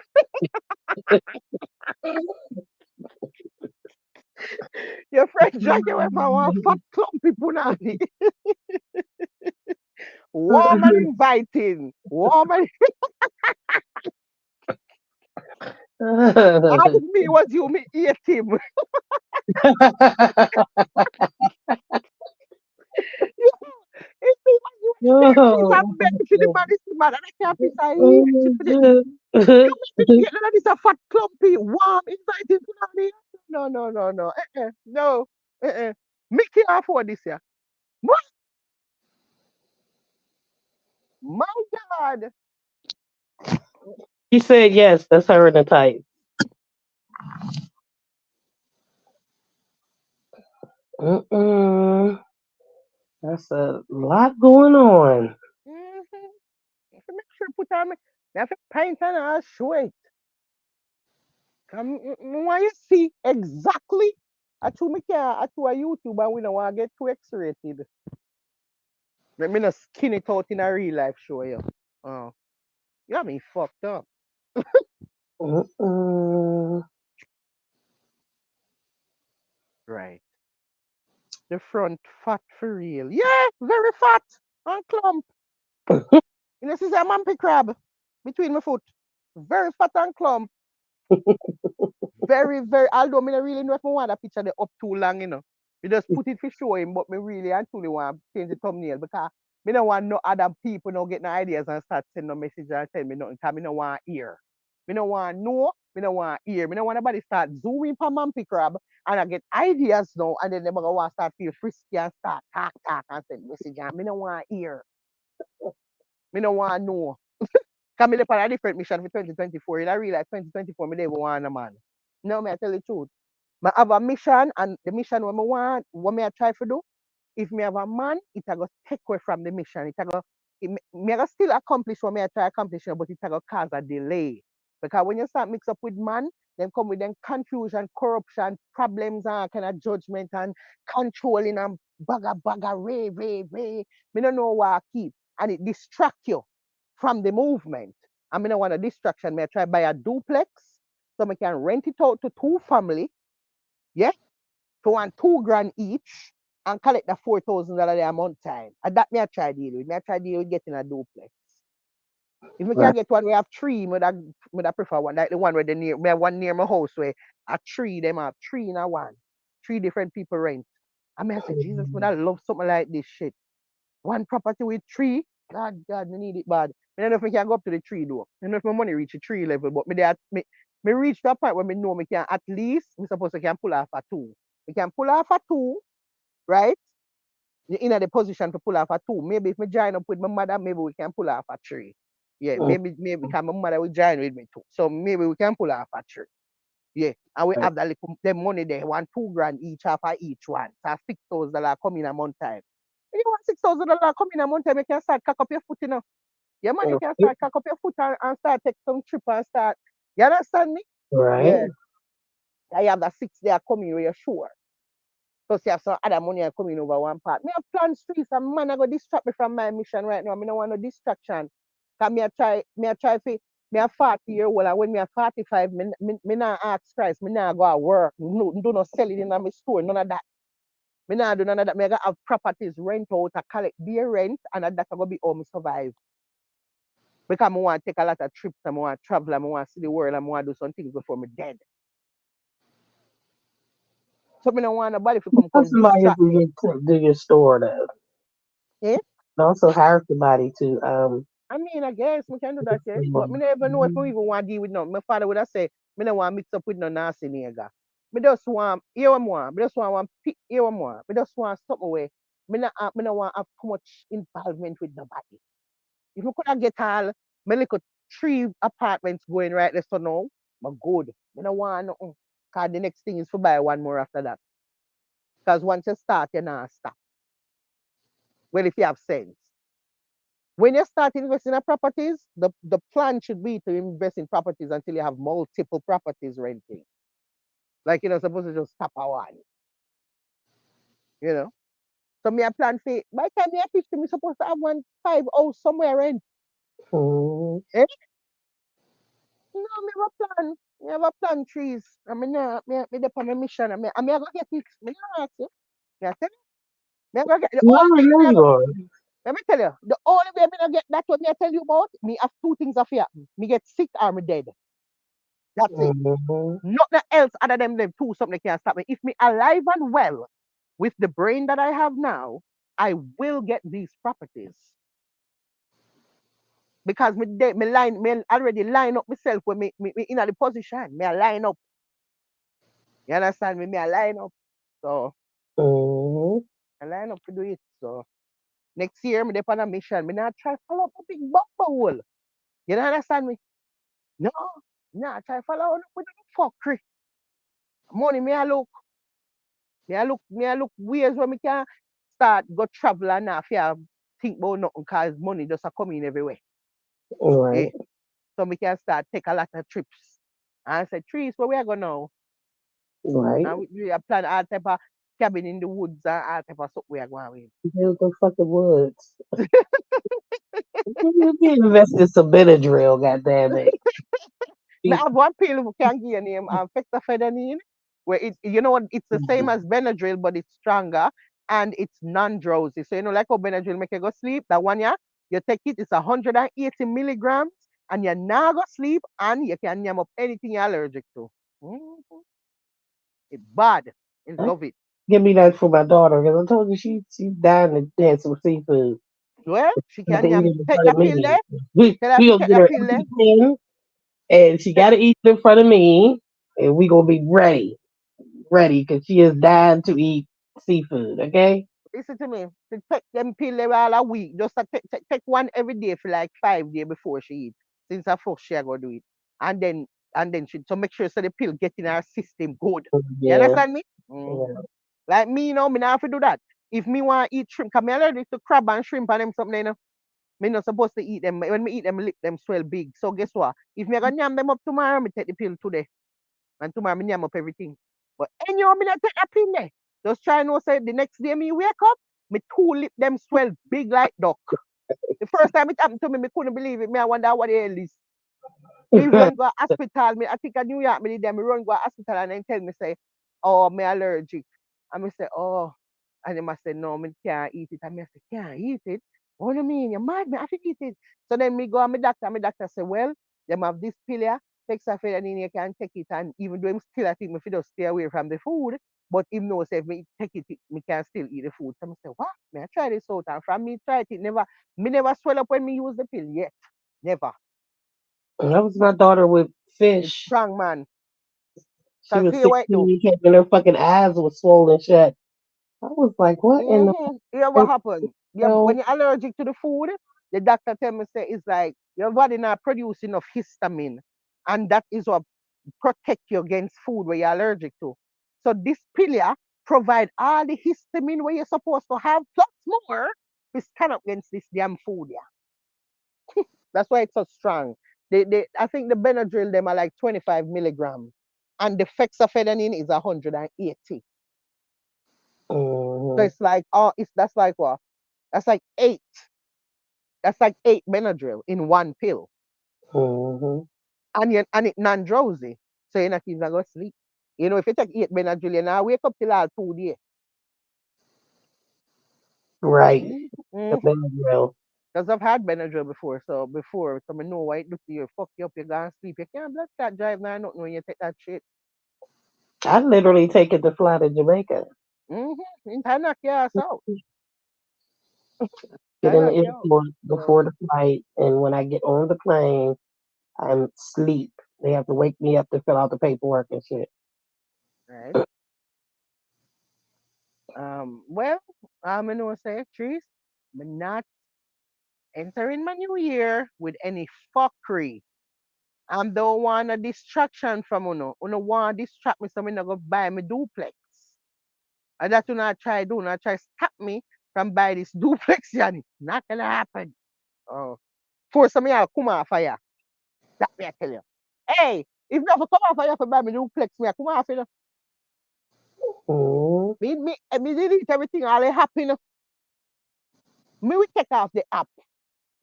Your friend drag you away from one fat clumpy punani. Warm and inviting. Warm and ask me what you me eat him. It's me what you piece Oh, and make me the man is the man and I can't piece I eat it. You make me eat none of this a fat clumpy, warm, inviting punani. No, no, no, no. No. Mickey afford this year. What? My God. He said yes. That's her in the tight. Mm-mm. That's a lot going on. Mm-hmm. If you make sure put on me, I have to paint and I'll show it. Come, why you see exactly? I told me I to a YouTube and we don't want to get too X-rated. Let me not skin it out in a real life show you. Oh, you got me fucked up. Mm-mm. Right. The front fat for real. Yeah, very fat and clump. You know, this is a mampy crab between my foot. Very fat and clump. Very, very. Although me not really know if I want that picture they up too long, you know. We just put it for show him, but me really and truly want to change the thumbnail because me don't want no other people no get no ideas and start sending no message and tell me nothing because me don't want hear. Me don't want know, me don't want hear. Me don't want nobody start zooming for Mampy Crab and I get ideas now and then they're gonna want to start feel frisky and start talk and send message and me don't want hear. Me don't want know. Cause me live on a different mission for 2024. And I realize 2024 me never want a man. No, me I tell you the truth. I have a mission and the mission what I want, what me I try to do, if me have a man, it a go take away from the mission. It a go me a go still accomplish what me I try accomplish, but it a go cause a delay. Because when you start mix up with man, Them come with them confusion, corruption, problems, and kind of judgment and controlling and bagga, ray. Me don't know what I keep. And it distract you from the movement. I mean, I want a distraction. Me I try buy a duplex so I can rent it out to two family. Yeah, for one 2 grand each and collect the $4,000 a month time. And that me I try deal with. Me I try deal with getting a duplex. If we can Right. get one, we have three. Me I prefer one like the one where the near me have one near my house where a three them have three in a one. Three different people rent. I mean I say, Jesus, man, I love something like this shit. One property with three. God, me need it bad. I don't know if we can go up to the tree though. I don't know if my money reach the tree level, but me reach that point where me know me can at least we supposed to can pull off a two. We can pull off a two, right? You're in the position to pull off a two. Maybe if me join up with my mother, maybe we can pull off a three. Yeah, maybe because my mother will join with me too. So maybe we can pull off a three. Yeah. And we Right. have that little the money there, 1 2 grand each half of each one. So $6,000 coming a month time. If you want $6,000 coming a month time, you can start cock up your foot, you know. Yeah, man, you can start cock up your foot and start take some trip and start. You understand me? Right. Yeah. I have that 6 day coming where you're sure. Plus, you have some other money coming over one part. Me have plans streets and man, I go distract me from my mission right now. I don't want no distraction. Cause me I try for me a 40-year-old and when me a 45, me not ask Christ, me not go to work. No, do not sell it in my store, none of that. Me not do none of that. Me I got have properties rent out, I collect their rent, and that I go be how me survive. Because I want to take a lot of trips, I want to travel, I want to see the world, I want to do some things before me dead. So me don't want nobody to come Have come somebody distract who me. can do your store though. Eh? And also hire somebody to I mean, I guess we can do that, yeah. But me never know if we even want to deal with no. My father would have said, me don't want to mix up with no nasty nigga. Me just want, here one more. Me just want one pick, here one more. Me just want something away. Me not want to have too much involvement with nobody. If we could have get all, me little 3 apartments going right there, so now, but good. Me don't want nothing. Because the next thing is to buy one more after that. Because once you start, you not stop. Well, if you have sense. When you start investing in properties, the plan should be to invest in properties until you have multiple properties renting. Like you're not supposed to just stop at one, you know. So me a plan for by the time me a 50, me supposed to have one five house somewhere rent. mm, Eh? No, me have a plan. Me have a plan trees. I mean, me dep on my mission. I go get it. Me not ask you. Me I tell you. Me I go get the no, only I thing know me I you go. are. Let me tell you, the only way me I get that what me I tell you about, me have two things of fear. Me get sick or me dead. That's it. Mm-hmm. Nothing else other than them two, something can stop me. If me alive and well with the brain that I have now, I will get these properties. Because me already line up myself when me in the position. Me I line up. You understand me? Me I line up. So Mm-hmm. I line up to do it. So next year me dep on a mission. Me not try follow up a big bumper hole. You know understand me? No, nah, try follow up with the fuckery. Money me I look. Me I look ways where me can start go travel and not fear think about nothing cause money just a come in everywhere. Right. Yeah. So me can start take a lot of trips. And I said, Trees, where we are going now? Right. And we are plan all type of cabin in the woods and all type of stuff we are going with. Here's the fucking woods. You be investing some Benadryl, goddamn it. Me have one pill who can give you name fexofenadine, where you know what it's the same as Benadryl, but it's stronger and it's non-drowsy. So you know, like how Benadryl make you go sleep, that one yeah, you take it, it's 180 milligrams, and you now go sleep and you can name up anything you're allergic to. Mhm. It's bad. I love it. Give me that for my daughter because I told you she's dying to have some seafood. Well, she Got can to eat it in take front of that pill me. there. Tell her We to gonna take get that her pill there. empty pan, and she got to eat it in front of me, and we gonna be ready, because she is dying to eat seafood. Okay. Listen to me. To take them pill every all a week. Just to take one every day for like 5 days before she eat. Since her first she a go do it. And then she to make sure so the pill get in her system good. You Yeah. understand me? Yeah. Like me, you know, me not have to do that. If me want to eat shrimp, cause me allergic to crab and shrimp and them something, you know. Me not supposed to eat them. When me eat them, my lip them swell big. So guess what? If me gonna yam them up tomorrow, me take the pill today. And tomorrow me name up everything. But anyhow, me not take that pin there. Just try no say the next day me wake up, me two lip them swell big like duck. The first time it happened to me, me couldn't believe it. Me I wonder what the hell is. Me run go hospital. Me I think I New York. Me did them. Me run go hospital and then tell me say, oh, me allergic. And me say, oh, and then I say, no, me can't eat it. And me I say, can't eat it. What do you mean? You're mad? Me I have to eat it. So then me go and my doctor. My doctor say, well, them have this pill here. Hexafenadine, you can take it. And even though I'm still, I think me fi just stay away from the food. But him know say if me take it, me can still eat the food. So I say, what? Me I try this out. And from me try it, me never swell up when me use the pill yet. Never. That was my daughter with It's fish. strong man. She Cause was here what it do. 16, came in her fucking eyes was swollen shut. I was like, what in the Here what fucking happen? Yeah, when hell? you're allergic to the food, the doctor tell me say it's like your body not producing enough histamine, and that is what protect you against food where you're allergic to. So this pill here provide all the histamine where you're supposed to have plus more to stand up against this damn food. Yeah, that's why it's so strong. I think the Benadryl them are like 25 milligrams, and the fexofenadine is 180. So Mm-hmm. it's like it's that's like what? That's like eight. That's like eight Benadryl in one pill, Mm-hmm. and it non-drowsy, so you're not even gonna sleep. You know, if you take eight Benadryl, you now wake up till all 2 days. Right. The Mm-hmm. Benadryl. Because I've had Benadryl before, so I know why it do to you. Fuck you up, you gonna sleep. You can't blood clot drive now, nothing when you take that shit. I literally take it to fly to Jamaica. Mm-hmm. In time knock your ass out. Get Time in knock the you out. airport before So, the flight, and when I get on the plane, I'm sleep. They have to wake me up to fill out the paperwork and shit. right. Well, I'm gonna say, Trees, but not entering my new year with any fuckery. I don't want a distraction from Uno. Uno want to distract me so I not go buy me duplex. And that's what I try do. I try stop me from buy this duplex, Yanni. Not gonna happen. Oh. Force me out come off fire. That me I tell you. Hey, if you have to come off fire for buy me duplex, me I come off you. Mm-hmm. Me delete everything all they happen. Me we take off the app.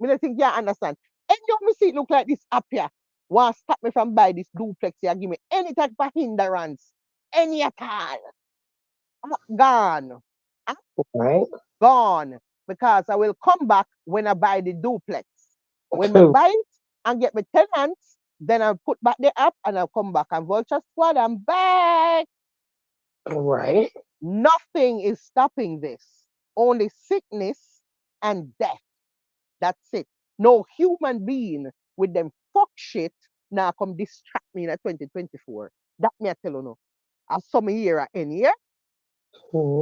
Me don't think you understand. And you me see it look like this app here. Want stop me from buy this duplex here, give me any type of hindrance. Any at all. Gone. I'm Right. gone. Because I will come back when I buy the duplex. When I buy it and get my tenants, then I'll put back the app and I'll come back and Vulture Squad, I'm back. Right. Nothing is stopping this. Only sickness and death. That's it. No human being with them fuck shit now come distract me in a 2024. That me I tell you no. I saw me here at any year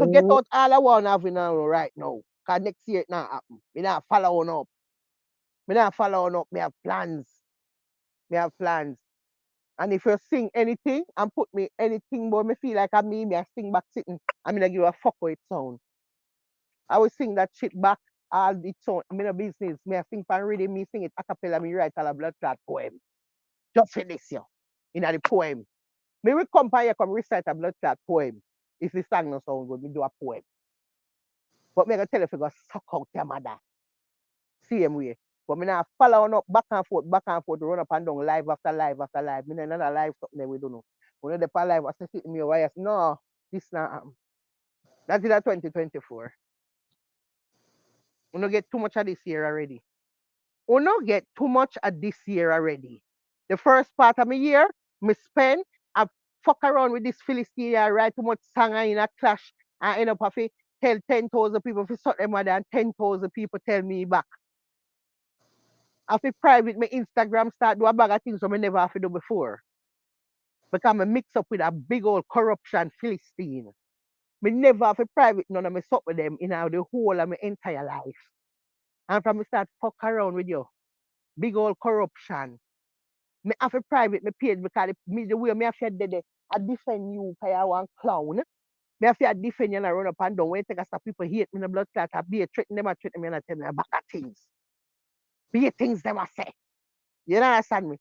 to get Mm-hmm. out all I want to have in right now. Cause next year it not happen. Me not follow on up. Me not follow on up. Me have plans. Me have plans. And if you sing anything and put me anything but me feel like I'm me I sing back sitting. I'm gonna give a fuck with it sound. I will sing that shit back all the sound. I'm in a business. Me I sing for reading, me sing it a cappella, me write all a blood clot poem. Just for this year. In the poem. Me will come here come recite a blood clot poem. If the song no sound good, me do a poem. But me gonna tell you if you go suck out your mother. Same way. But me not follow on up back and forth, run up and down, live after live after live. Me not another live something there we don't know. When the live, I say sit me over here. No, this not happen. That is a 2024. We don't get too much of this year already. We don't get too much of this year already. The first part of my year, me spend, I fuck around with this Philistine, I write too much song in a clash, I end up having tell 10,000 people to suck them mother and 10,000 people tell me back. I feel private my Instagram start do a bag of things that I never have to do before. Because I mix up with a big old corruption Philistine. Me never have a private none of me suck with them in the whole of my entire life. And from me start fuck around with you. Big old corruption. Me have a private me page because the way me have to do I defend you for you one clown. Me have to defend you and run up and down. When you take a stop people hate me in the blood clot, I be a threaten them, I threaten me and I tell me about things. Be things them I say. You know understand me?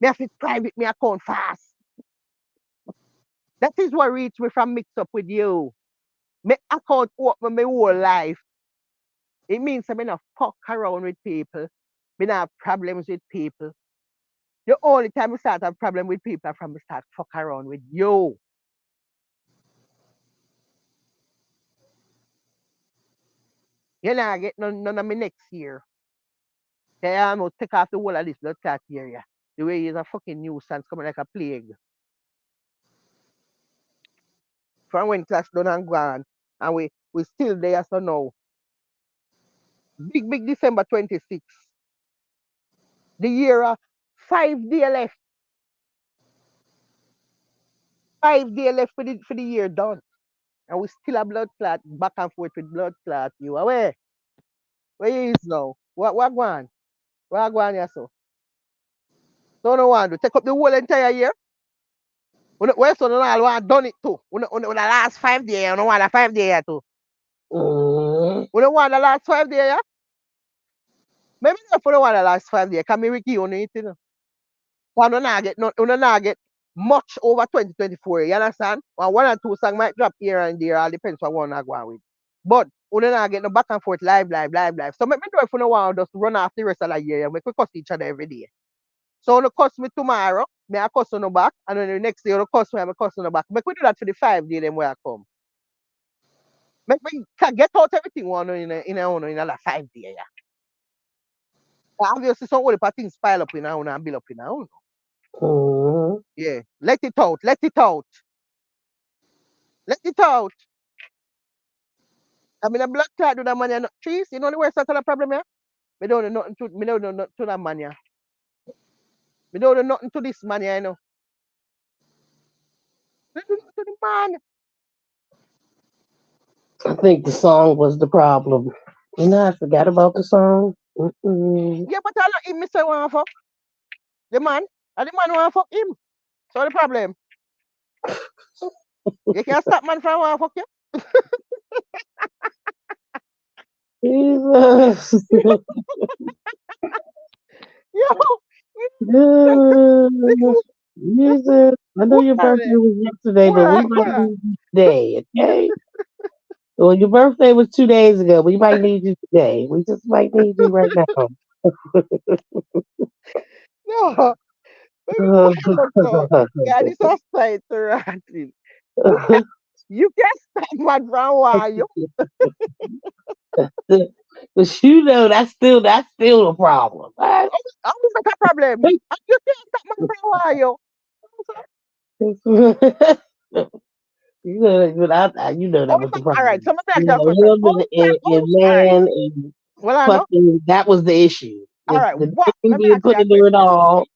Me have to private me account fast. That is what reached me from mix up with you. Me account open my whole life. It means I'm not fuck around with people. Me not have problems with people. The only time I start have problem with people is from me start fuck around with you. You not get none of me next year. Okay, I'm gonna take off the whole of this blood clot area. The way is a fucking nuisance coming like a plague. From when class done and gone. And we still there so now. Big December 26th. The year 5 day left. 5 day left for the year done. And we still have blood clot back and forth with blood clot. You aware? Where you is now? What going? What going here so? So no one to take up the whole entire year. Where so no all want done it too. The last 5 days, you don't want the 5 days here too. Mm. We don't want the last 5 days, yeah? Maybe not for the one the last 5 days. Can me Ricky on it, you know? One not get much over 2024, you understand? One or two songs might drop here and there, all depends on what I go on with. But we not get no back and forth live. So make me do it for no one just run off the rest of the year and make we cuss each other every day. So you cuss me tomorrow, me I cuss on the back, and then the next day you cuss me, I cuss on the back. Make we do that for the 5 days then where I come. Make me can get out everything one in a 5 days, yeah. Obviously some other things pile up in a and build up in a. Mm. Yeah. Let it out. Let it out. Let it out. I mean, a blood clot do that man, not trees. You know the worst of the problem here? Me don't know nothing to that man, yeah. Me don't know nothing to this man, yeah, you know. Me don't know nothing to the man. I think the song was the problem. You know, I forgot about the song. Mm-mm. Yeah, but I not him, Mr. Wanna fuck. The man. And the man wanna fuck him. So the problem. You can't stop man from wanna fuck you. Jesus. Yo, Jesus. I know your birthday what? was yesterday, but we might What? need you today, okay? Well, your birthday was 2 days ago. We might need you today. We just might need you right now. No. Baby, quiet up. Yeah, this is side to ranting. You can't stop man from why you. But you know that's still a problem. Right? How is that a problem? You can't stop man from why you. You know, but you know Oh, that was the all right. problem. So I'm You gonna ask you a know, question. him and All right. man and Well, I know. fucking that was the issue. All right. The What? name Let me did ask you put a into it question. all,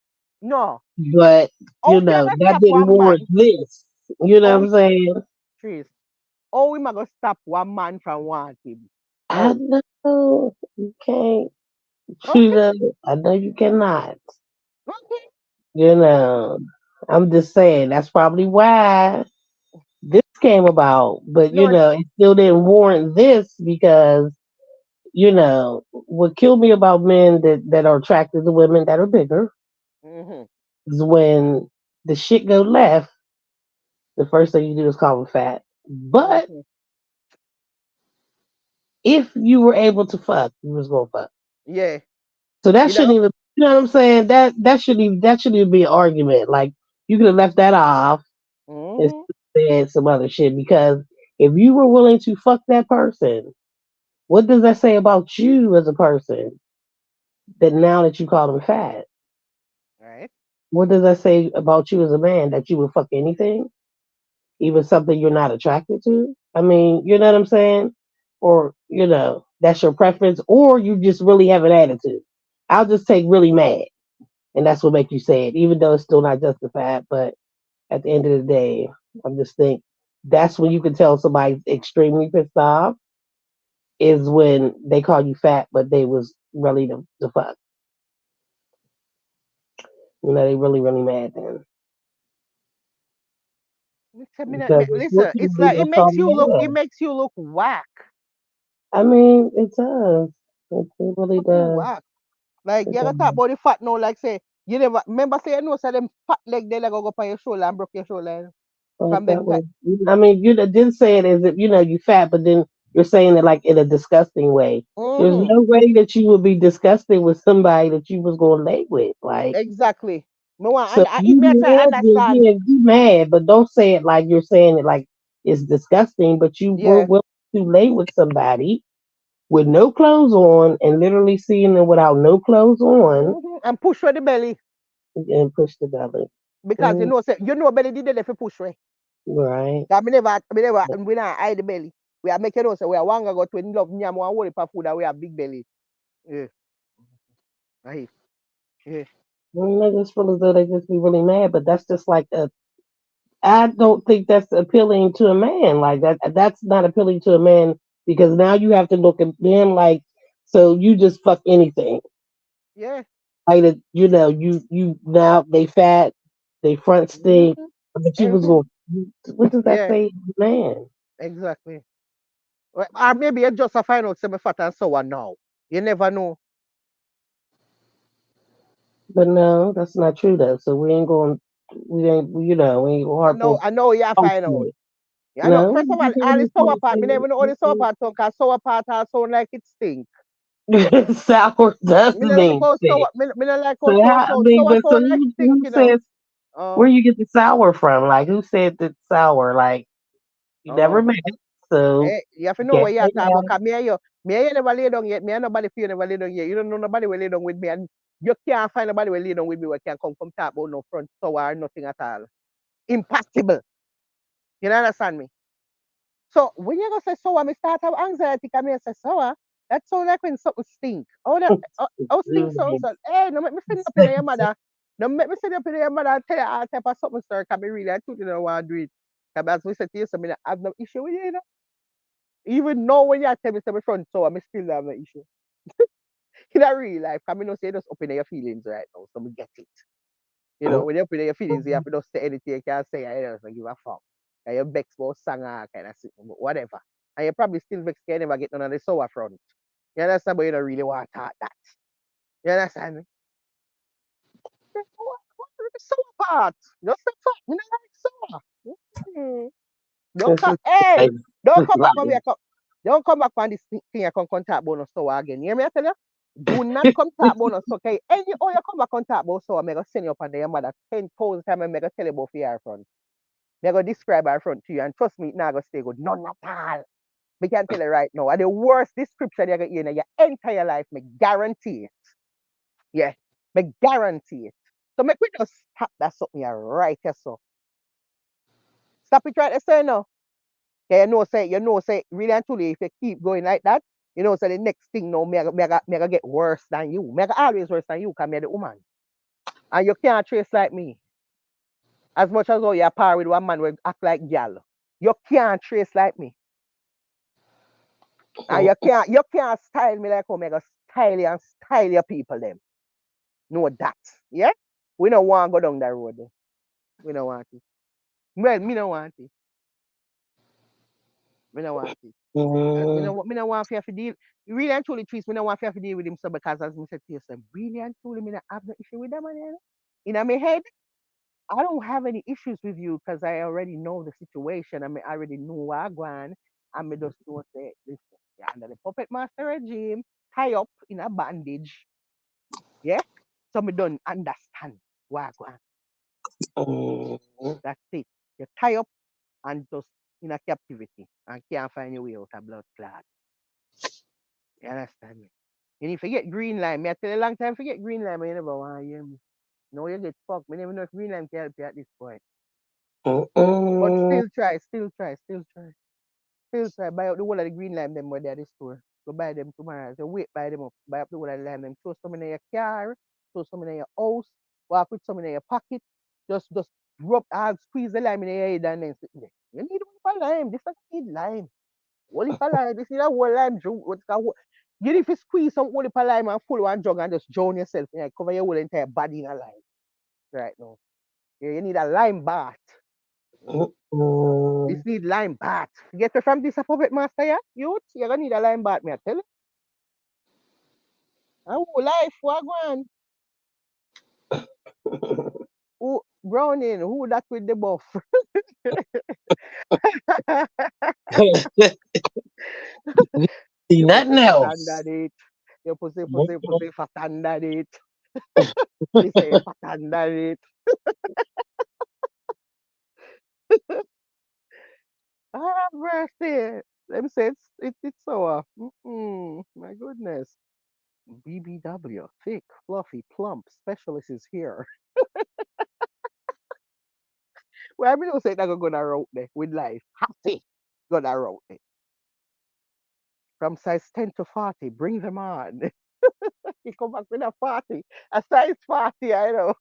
No. but How you gonna that stop didn't one warrant man? this. You know Oh, what I'm saying? trees. How we gonna stop one man from wanting? I Oh, know you can't. You okay, know, I know you cannot. okay. You know, I'm just saying that's probably why this came about. But No. it still didn't warrant this because what killed me about men that are attracted to women that are bigger Mhm. is when the shit go left. The first thing you do is call them fat. But Mhm. if you were able to fuck, you was gonna fuck. Yeah. So that You know. shouldn't even, you know what I'm saying? That shouldn't even be an argument. Like you could have left that off and Mhm. said some other shit because if you were willing to fuck that person, what does that say about you as a person? That now that you call them fat, Right. what does that say about you as a man that you would fuck anything, even something you're not attracted to? I mean, you know what I'm saying? Or that's your preference, or you just really have an attitude. I'll just take really mad, and that's what make you say it, even though it's still not justified. But at the end of the day, I'm just think that's when you can tell somebody's extremely pissed off is when they call you fat, but they was really the fuck. They really really mad then because Listen, it's unfortunately like that's all they it have. makes you look whack. I mean, it does. It really Look you does. whack. Like It you does. gotta talk about the fat now, like say you never remember say you know say them fat leg they like go up on your shoulder and broke your shoulder. Like from that them way. I mean, you didn't say it as if you fat, but then you're saying it like in a disgusting way. There's Mm-hmm. no way that you would be disgusted with somebody that you was going to lay with. Like, Exactly. Me want, so and I, it you me try mad, understand. you mad, but don't say it like you're saying it like it's disgusting. But you were Yeah. willing to lay with somebody with no clothes on and literally seeing them without no clothes on And push for the belly and push the belly. because Mm, you know belly did it for push way. right. That we not hide the belly. We are making us we are one go to love nyam one worry for food that we have big belly. Yeah. Right. Yeah. They just feel as though they just be really mad, but that's just like a. I don't think that's appealing to a man. Like that, that's not appealing to a man because now you have to look at them like, so you just fuck anything. Yeah. Like that, you now they fat, they front stink, Mm-hmm. but you was Mm-hmm. going. What does that Yeah. say, man? Exactly. Or maybe you just a find out some fat and so on now. You never know. But no, that's not true though. So we ain't going. We ain't going hardcore. I know you find out. Yeah, I know. No, First of all the sour part, me never know all the sour part because sour part all sound like it stink. sour does Me not like mean how sick. sour, me not like how So sour how, I sound. mean, Sour but so sound like stink, who says where Oh, you get the sour from? Like who said that sour? Like you never oh. met, so You have to you know can't what you're say talking about. Cause me and you never lay down yet. Me and nobody feel never lay down yet. You don't know nobody will lay down with me, and you can't find nobody will lay down with me who can come from talk about no front sour or nothing at all. Impossible. You understand me? So when you go say sour, me start have anxiety. Cause me say sour. That sound like when something stink. How stink sounds. that. So, hey, no make me send up in your mother. No make me send up in your mother and tell you all type of something, sir. Cause me really, I truly don't want to do it. Cause as we said to you, so me I have no issue with you. Even now when you tell me to my front so I still have no issue. In a real life, I mean no say just open your feelings right now, so we get it. When you open your feelings, you have to just say anything you can say, I don't give a fuck. And you vex about song or kind of whatever. And you probably still vex can never get none of the sour front. You understand? But you don't really want to talk that. You understand me? What is the sour part? Just the fuck, me not like sour. Mm. Don't This come, is hey, life. don't This is come back life. on me. Don't come back on this thing you can talk about no sour again. You hear me? I tell you? Do not come talk about no sour. Okay? Any oh you come back and talk about sour, I'm gonna send you up on your mother 10,000 times. I'm gonna tell you about your front. I'm gonna describe our front to you, and trust me, it's not gonna stay good. None at all. We can tell you right now. And the worst description you're gonna hear in your entire life, me guarantee it. Yeah, me guarantee it. So make we just stop that something you right here, so. Stop it right there, say no. Okay, say, really and truly, if you keep going like that, say the next thing now, me I get worse than you. Me I always worse than you because me the woman. And you can't trace like me. As much as how you're par with one man will act like gal. You can't trace like me. And you can't style me like how me go style you and style your people them. Know that. Yeah? We don't want to go down that road. Though. We don't want it. Well, me don't want it. Me don't want it. Mm, Me no want to have to deal. Really and truly, Trees, me no want to have to deal with him so because as I said to you, so really and truly, me no have no issue with that man. In my head, I don't have any issues with you because I already know the situation. I mean, I already know what I want. And me just know say, listen, you're under the puppet master regime, tie up in a bandage. Yeah? So me don't understand what I want. mm, That's it. You tie up and just in a captivity and can't find your way out of blood clot. You understand me? And if you get green line, me I tell you a long time forget green line, but you never want to hear me. No, you get fucked. Me never know if green line can help you at this point. But mm, still try, still try, still try. Still try. Buy up the whole of the green lime them where they're at the store. Go buy them tomorrow. So wait, buy them up. Buy up the whole of the lime them. Throw some in your car. Throw some in your house. Walk with some in your pocket. Just rub squeeze the lime in your head and then sit there. You need one for lime. This doesn't need lime. Only for lime. This is a whole lime juice. You need to squeeze some only for lime and full one jug and just drown yourself. Yeah, cover your whole entire body in a lime. Right now. Yeah, you need a lime bath. This mm. need lime bath. Get it from this puppet master, yeah? Youth, you're gonna need a lime bath, me I tell you. Oh, life, what going? Oh, Browning, who that with the buff? See, Your nothing pussy fat else. under it. Your pussy fat under it. Me say fat under it. Ah, mercy. Let me say it's sour. My goodness. BBW, thick, fluffy, plump, specialist is here. Well, I mean, don't say that go down route there with life. Happy. Go down route there. From size 10 to 40, bring them on. He come back with a 40. A size 40, I know.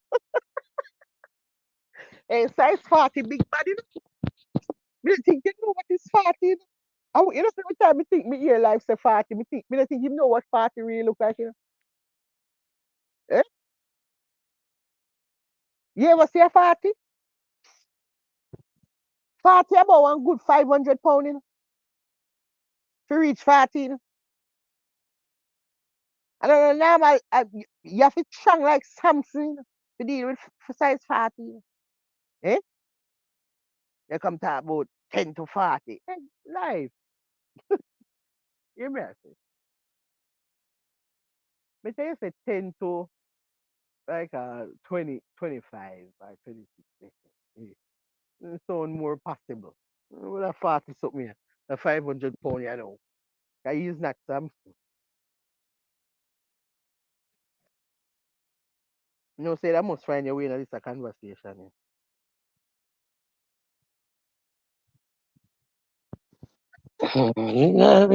A size 40, big body. Me think you know what is 40. You know, every time I think me hear life say 40, me don't think you know what 40 really look like, you know. Eh? You ever see a 40? 40 about one good 500 pound, you know, to reach 40. You know. I don't know, now you have to strong like Samson, you know, to deal with size 40. You know. Eh? You come talk about 10 to 40. Eh, life. You me I say. Me tell you say 10 to like 20, 25 or 26. Eh. It sound more possible. With a 40 something, yeah. A 500 pound, you know. I use not some. You know, say that must find your way in this a conversation. Yeah.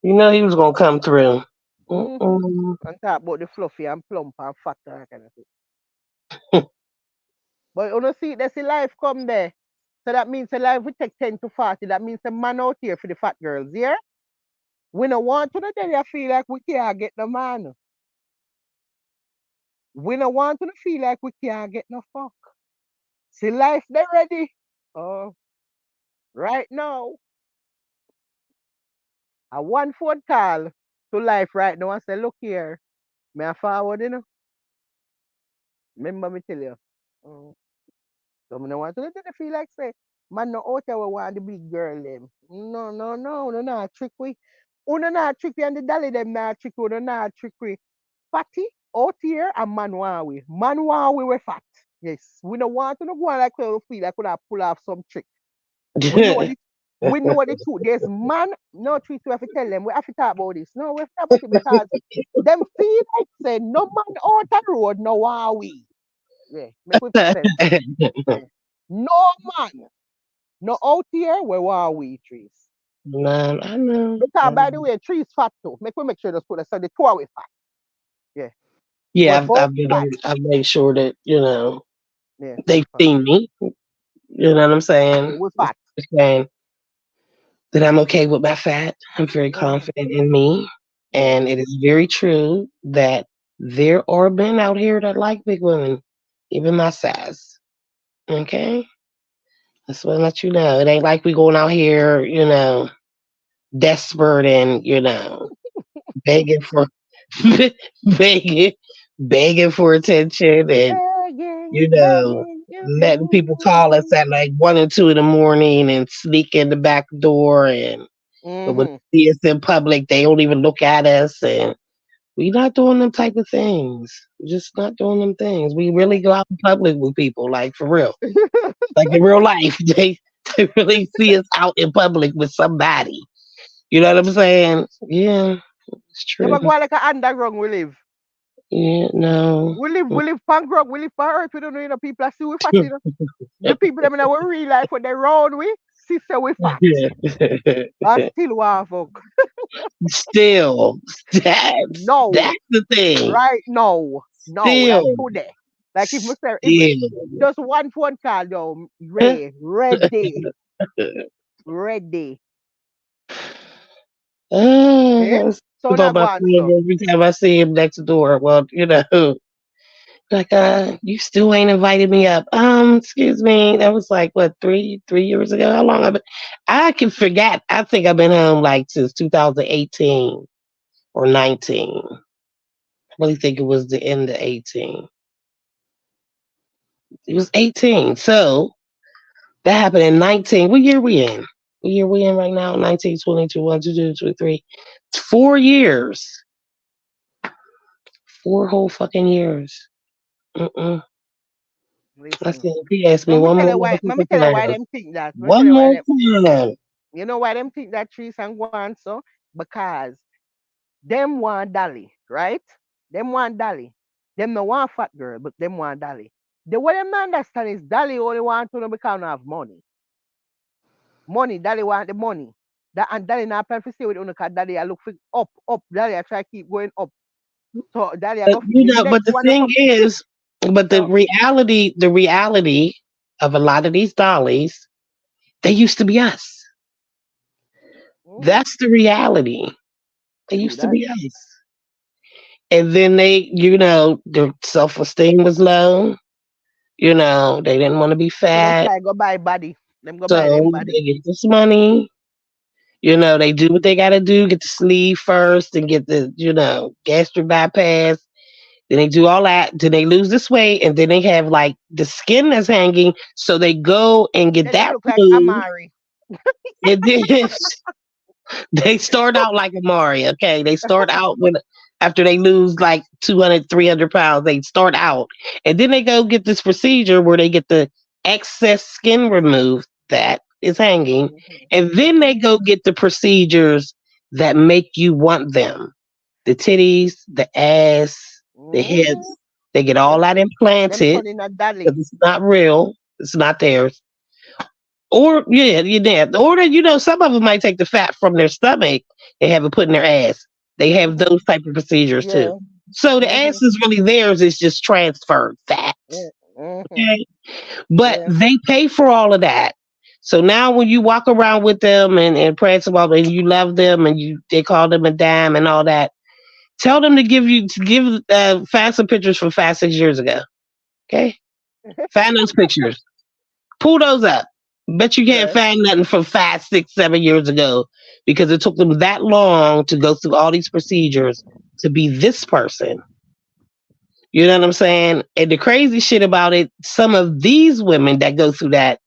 You know, he was gonna come through. Mm-hmm. Mm-mm. And talk about the fluffy and plump and fat and that kind of thing. But you know, see, there's a life come there. So that means the life we take 10 to 40. That means the man out here for the fat girls, yeah? We don't want to tell you feel like we can't get the man. We don't want to feel like we can't get no fuck. See, life they ready. Oh, right now, a one phone call to life right now and say, look here, may I forward, you know? Remember me tell you. Oh. So I don't want to let you feel like say, man no out here we want the big girl them. No, no, no, no, no, trick we. Uno not trick we and the dolly them not trick we, uno not trick we. Fatty out here and man want we. Man want we fat. Yes. We don't want to go on like we feel like we have pull off some trick. We know the we know the truth. There's man, no truth we have to tell them. We have to talk about this. No, we have to talk about it because them feel like say no man out the road, no want we. Yeah, make we put sense. Yeah. No man, no out here, where are we trees? Man, I know. Because by the way, trees fat too. Make sure just put it so the two away fat. Yeah. Yeah, But both fat. I've made sure that Yeah, they've fat. seen me. You know what I'm Yeah, saying? we fat. Saying that I'm okay with my fat. I'm very Mm-hmm. confident in me, Yeah. and it is very true that there are men out here that like big women, even my size. Okay, that's what I let you know. It ain't like we going out here, desperate and begging for begging begging for attention and Begging, you know begging letting people call us you. at like 1 and 2 in the morning and sneak in the back door but when Mm-hmm. they see us in public they don't even look at us and we not doing them type of things. Just not doing them things. We really go out in public with people, like for real. Like in real life. They really see us out in public with somebody. You know what I'm saying? Yeah, it's Never true. go like a underground we live. Yeah, no. We live punk rock, we live for earth. We don't know, people are see we fat, you know. The people them in our real life when they round we, sister we fat. I still want fuck. Still, that's No. the thing. Right now. No, like Still, today. Like if still. just one phone call though, ready, ready. Eh? It's So now about go my on, friend so. every time I see him next door. Well, like, you still ain't invited me up. Excuse me. That was like what, 3 years ago? How long I've been? I can forget. I think I've been home like since 2018 or 19. I really think it was the end of 18. He was 18. So that happened in 19. What year we in? What year we in right now? 19, 20, 21, 22, 23. 4 years. 4 whole fucking years. Mm-mm. I Listen. said, if he asked me Let me one tell more you why. Let me motherfucking tell you why time. them think that. Let me tell One you why more them. time. You know why them think that trees and go on so? Because them want Dolly, right? Them want Dolly. Them no want fat girl, but them want Dolly. The way them not understand is Dolly only want to know because of money. Money, Dolly want the money. That and Dolly not plan to stay with you because Dolly I look for up, up. Daddy I try keep going up. So Daddy I But go you the know, but next the one to thing come. is, but So the reality of a lot of these dollies, they used to be us. mm-hmm, That's the reality. They true used to that. be us. And then they, their self esteem was low. They didn't want to be So they fat. try go buy body. Them go buy them So body. they get this money. They do what they got to do, get the sleeve first and get the, gastric bypass. Then they do all that. Then they lose this weight. And then they have like the skin that's hanging. So they go and get Then them that look like removed. Amari. And then they start out like Amari, okay? They start out with, after they lose like 200, 300 pounds, they start out. And then they go get this procedure where they get the excess skin removed that is hanging. Mm-hmm, And then they mm-hmm, go get the procedures that make you want them. The titties, the ass, the mm-hmm. hips. They get all Them, that them implanted turn in a dolly. because it's not real. It's not theirs. Or yeah, you did. Or some of them might take the fat from their stomach and have it put in their ass. They have Mm-hmm. those type of procedures too. Yeah. So the Mm-hmm. ass is really theirs. It's just transferred fat. Yeah. Mm-hmm. Okay, but Yeah. they pay for all of that. So now when you walk around with them and prance about and you love them and they call them a dime and all that, tell them to give find some pictures from 5, 6 years ago. Okay, find those pictures. Pull those up. Bet you can't Yeah. find nothing from 5, 6, 7 years ago because it took them that long to go through all these procedures to be this person. You know what I'm saying? And the crazy shit about it, some of these women that go through that,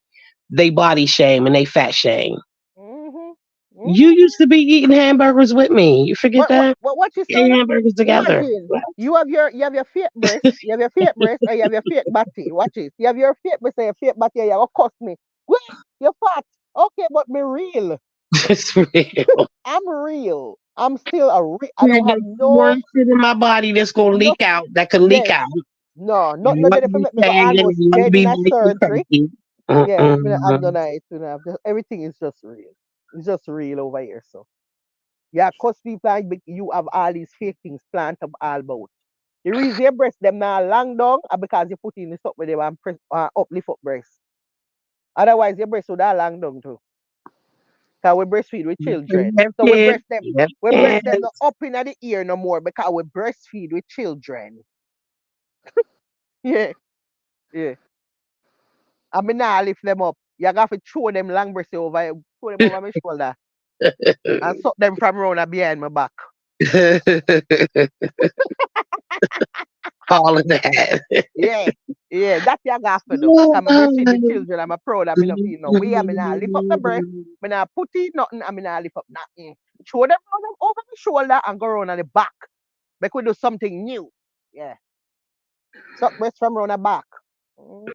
they body shame and they fat shame. Mm-hmm. You used Mm-hmm. to be eating hamburgers with me. You forget that? What you Eating son? hamburgers together. Imagine you have your fake breast, you have your fake breast, and you have your fake body. Watch it. You have your fake breast and your fake body, and you have cost me. Wait, you're fat. Okay, but me real. It's real. I'm real. I'm still I There's don't no have no foreign shit in my body that's gonna no leak out. That could leak yes. out. No, You not that want to if be make me go sagging almost and you want to dead be in a nice and surgery. cranky. Yeah, me not have Mm-mm. none of it. Me not have everything is just real. It's just real over here. So yeah, cause people like you have all these fake things planned up all about. The reason your breast them now long down are because you put in the stuff with them and press uplift up breast. Otherwise your breast would have long down too. Cause we breastfeed with You children. have So kids. You have we breast them not kids. up in the ear no more because we breastfeed with children. Yeah, yeah. I mean now lift them up. You have to throw them long breast throw them over my shoulder and suck them from round behind my back. All of that. Yeah. Yeah, that you have to do. Cause I'm breastfeed with children. I'm a proud of me not feel no way. I mean I lift up the breast. I mean I put it nothing. I mean I lift up nothing. Throw them round them over my shoulder and go around on the back. Make we do something new. Yeah. Suck breast from round the back. Mhm.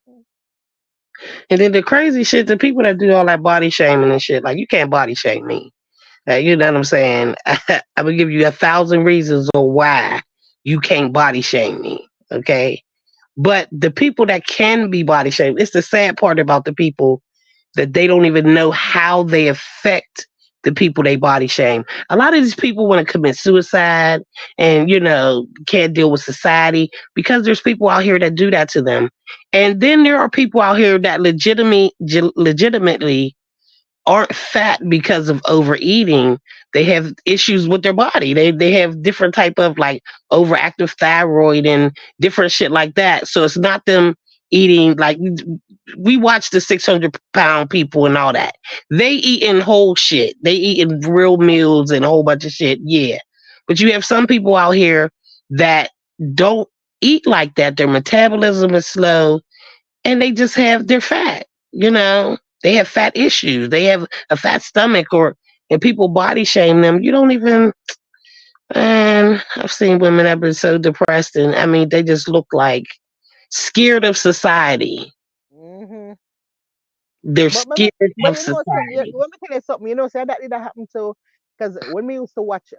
And then the crazy shit, the people that do all that body shaming and shit, like you can't body shame me. You know what I'm saying? I'm gonna give you 1,000 reasons on why you can't body shame me. Okay. But the people that can be body shamed, it's the sad part about the people that they don't even know how they affect the people they body shame. A lot of these people want to commit suicide and, can't deal with society because there's people out here that do that to them. And then there are people out here that legitimately aren't fat because of overeating. They have issues with their body. They have different type of like overactive thyroid and different shit like that. So it's not them eating like we watch the 600-pound people and all that. They eating whole shit. They eating real meals and a whole bunch of shit. Yeah. But you have some people out here that don't eat like that. Their metabolism is slow and they just have they're fat. They have fat issues. They have a fat stomach, or and people body shame them. You don't even. And I've seen women that have been so depressed, and I mean, they just look like scared of society. Mm-hmm. They're But scared but of you know, say, society. let me tell you something. You know, say that did happen to, because when we used to watch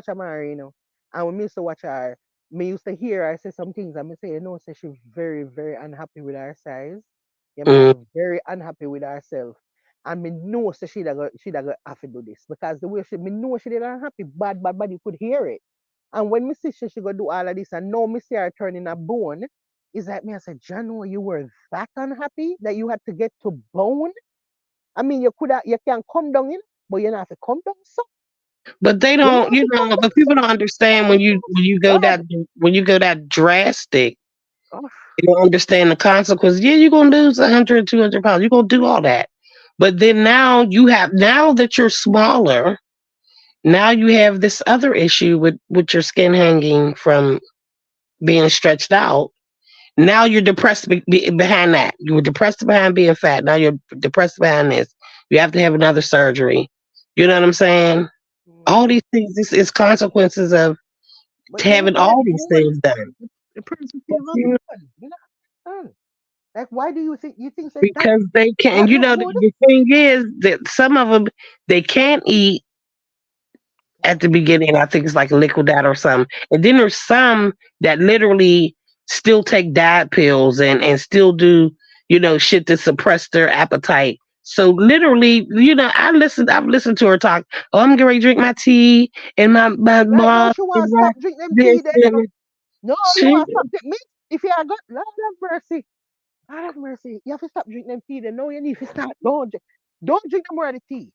Amari, and when we used to watch her, me used to hear her say some things, and me say, say she's very, very unhappy with her size. Yeah, me Mm, say very unhappy with herself. And me know say she da go have to do this because the way me know she did unhappy, bad, you could hear it. And when me see she go do all of this, and now me see her turning a bone, is that me I said, Jano, you were that unhappy that you had to get to bone? I mean, you can come down in, but you don't have to come down so. but they You don't don't, have to come but down so. people don't understand when you go God, that drastic. oh, You don't understand the consequences. Yeah, you're gonna lose 100, 200 pounds. You're gonna do all that, but then now that you're smaller, now you have this other issue with your skin hanging from being stretched out. Now you're depressed behind that. You were depressed behind being fat. Now you're depressed behind this. You have to have another surgery. You know what I'm saying? All mhm. these things, this is consequences of But you having look like all these bone. things done. The person feel like bone. You know, understand? Like, why do you think that Because they can. that look good? The thing is that some of them they can't eat at the beginning. I think it's like liquid diet or something. And then there's some that literally still take diet pills and still do, shit to suppress their appetite. So literally, I've listened to her talk. Oh, I'm going to drink my tea and my Right now, mom she want and to my stop drinking them this tea. Then and no, you she want to stop drinking me? If you are got Lord have mercy, Lord have mercy. You have to stop drinking them tea. Then no, you need to start. Don't drink no more of the tea.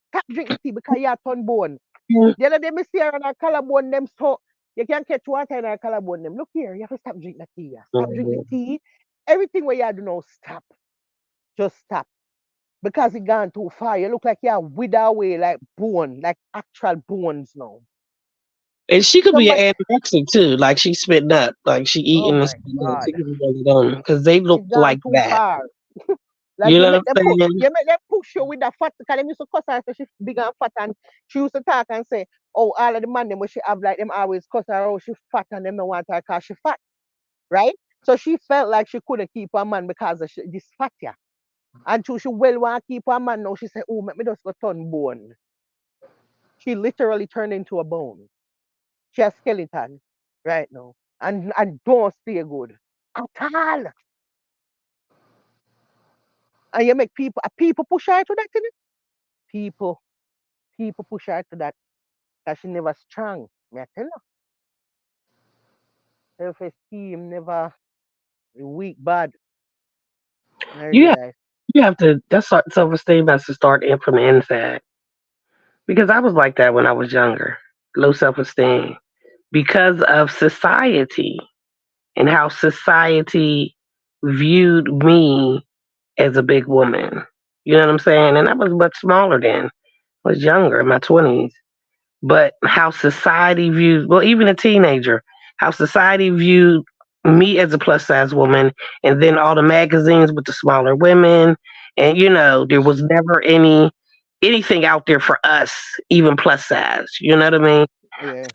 Stop drinking the tea because you are turn bone. The other day, me see her on her collarbone them so you can't catch water in her collarbone them. Look here, you have to stop drinking the tea. Yeah. Stop drinking the tea. Everything where you do now, stop. Just stop. Because it gone too far. You look like you're wither away like bone, like actual bones now. and she could be Somebody, an anorexic too. Like she spitting up, like she oh eating and my spitting up. God, She could be really on because they look it gone like too that. far. Like You know what I'm saying? you make them push you with that fat. Because them used to cuss her, so she big and fat, and she used to talk and say, "Oh, all of the man them where she have like them always cuss her, oh she fat, and them no want her cause she fat." Right? So she felt like she couldn't keep her man because of this fat yeah. And she well want to keep her man now. She said, "Oh, make me just go turn bone." She literally turned into a bone. She a skeleton right now, and don't stay good at all. And you make people push her to that thing. People people push her to that because she never strong. Me I tell her, self esteem never weak bad. I You have, realize. that's self esteem has to start in from the inside. Because I was like that when I was younger, low self esteem, because of society and how society viewed me as a big woman. You know what I'm saying? And I was much smaller then. I was younger, in my 20s. But how society views, well, even a teenager, how society viewed me as a plus size woman, and then all the magazines with the smaller women, and there was never anything out there for us, even plus size. You know what I mean? Yeah.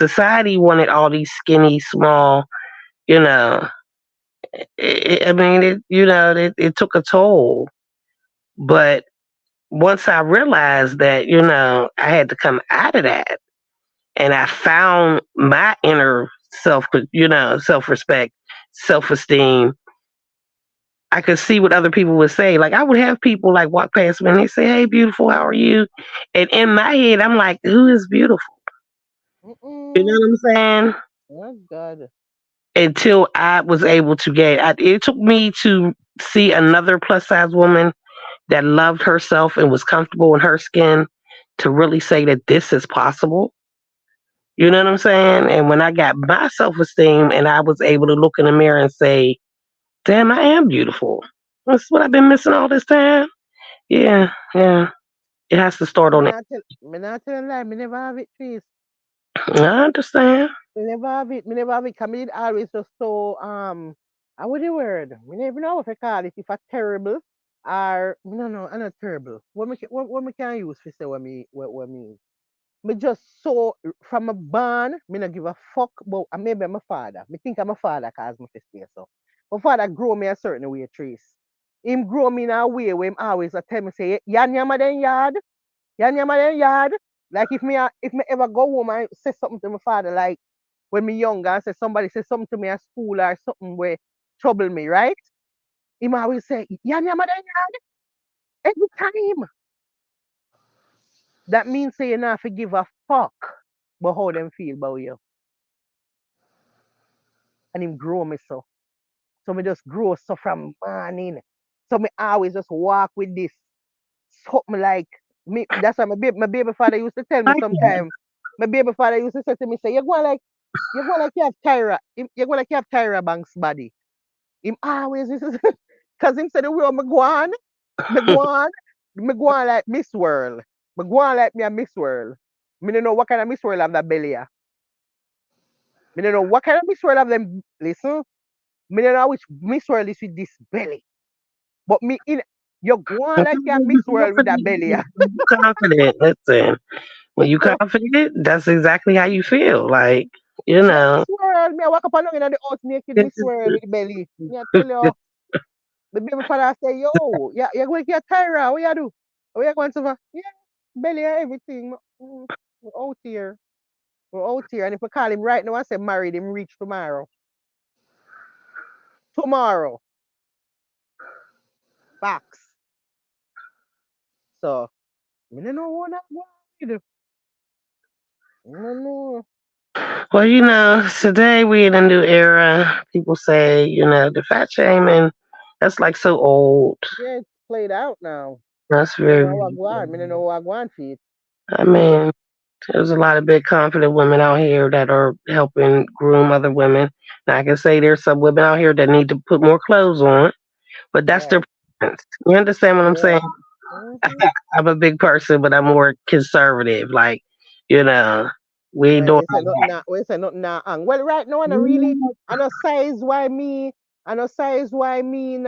Society wanted all these skinny, small. You know, I mean, it took a toll. But once I realized that, I had to come out of that and I found my inner self respect, self esteem. I could see what other people would say. Like I would have people like walk past me and they say, "Hey, beautiful, how are you?" And in my head, I'm like, "Who is beautiful?" You know Mm-mm. what I'm saying? Oh God. Until I was able to it took me to see another plus size woman that loved herself and was comfortable in her skin to really say that this is possible. You know what I'm saying? And when I got my self esteem and I was able to look in the mirror and say, damn, I am beautiful. That's what I've been missing all this time. Yeah, yeah. It has to start on it. Me not tell lie, me never have it, please. I understand. Me never have it. Me never have it. 'Cause me did always just so I would the word. Me never know if I call it if a terrible or no, I'm not terrible. What me can use to say what me me just so from a born, me not give a fuck about and maybe my father. Me think I'm a father cause me fi stay so. My father grow me a certain way, Trace. Him grow me in a way where him always a tell me say, yan yama den yard, yan yama den yard. Like if me ever go home and say something to my father, like when me younger and say somebody say something to me at school or something where trouble me, right? Him always say, yan yama den yard every time. That means say you not forgive a fuck but how them feel about you. And him grow me so. So me just grow so from morning. So me always just walk with this something like me. That's why my baby father used to tell me Like that. sometime. My baby father used to say to me, say, you go like you have you go like you have Tyra Banks body. Him always used to cause him said the way me go on, me go on like Miss World. Me go on like me a Miss World. Me don't know what kind of Miss World have that belly. Me don't know what kind of Miss World have them. Listen, me don't know which Miss World is with this belly. But me in you go on like you Miss World with that belly. You confident. Listen, when you confident, that's exactly how you feel. Like, you Yeah, know, Miss World. Me I walk up and down in the house naked Miss World with the belly. Me I tell you, the baby father say, yo, yeah, you're going to get Tyra. What you do? What you going to do? Yeah, belly and everything. We're out here. We're out here. And if we call him right now I say married him reach tomorrow. Tomorrow. Facts. So, me don't know what I want. I don't know. well, today we in a new era. People say, the fat shaming, that's like so old. Yeah, it's played out now. That's Me don't very, know what I very want. Me don't know old. what I want for it. I mean, there's a lot of big confident women out here that are helping groom other women. And I can say there's some women out here that need to put more clothes on, but that's their Right. preference. You understand what I'm saying? Yeah. Mm-hmm. I'm a big person, but I'm more conservative. Like, you know, we ain't Right. doing We say all nothing now. We say nothing now. Well, right now, I really, I know size why me, I know size why me,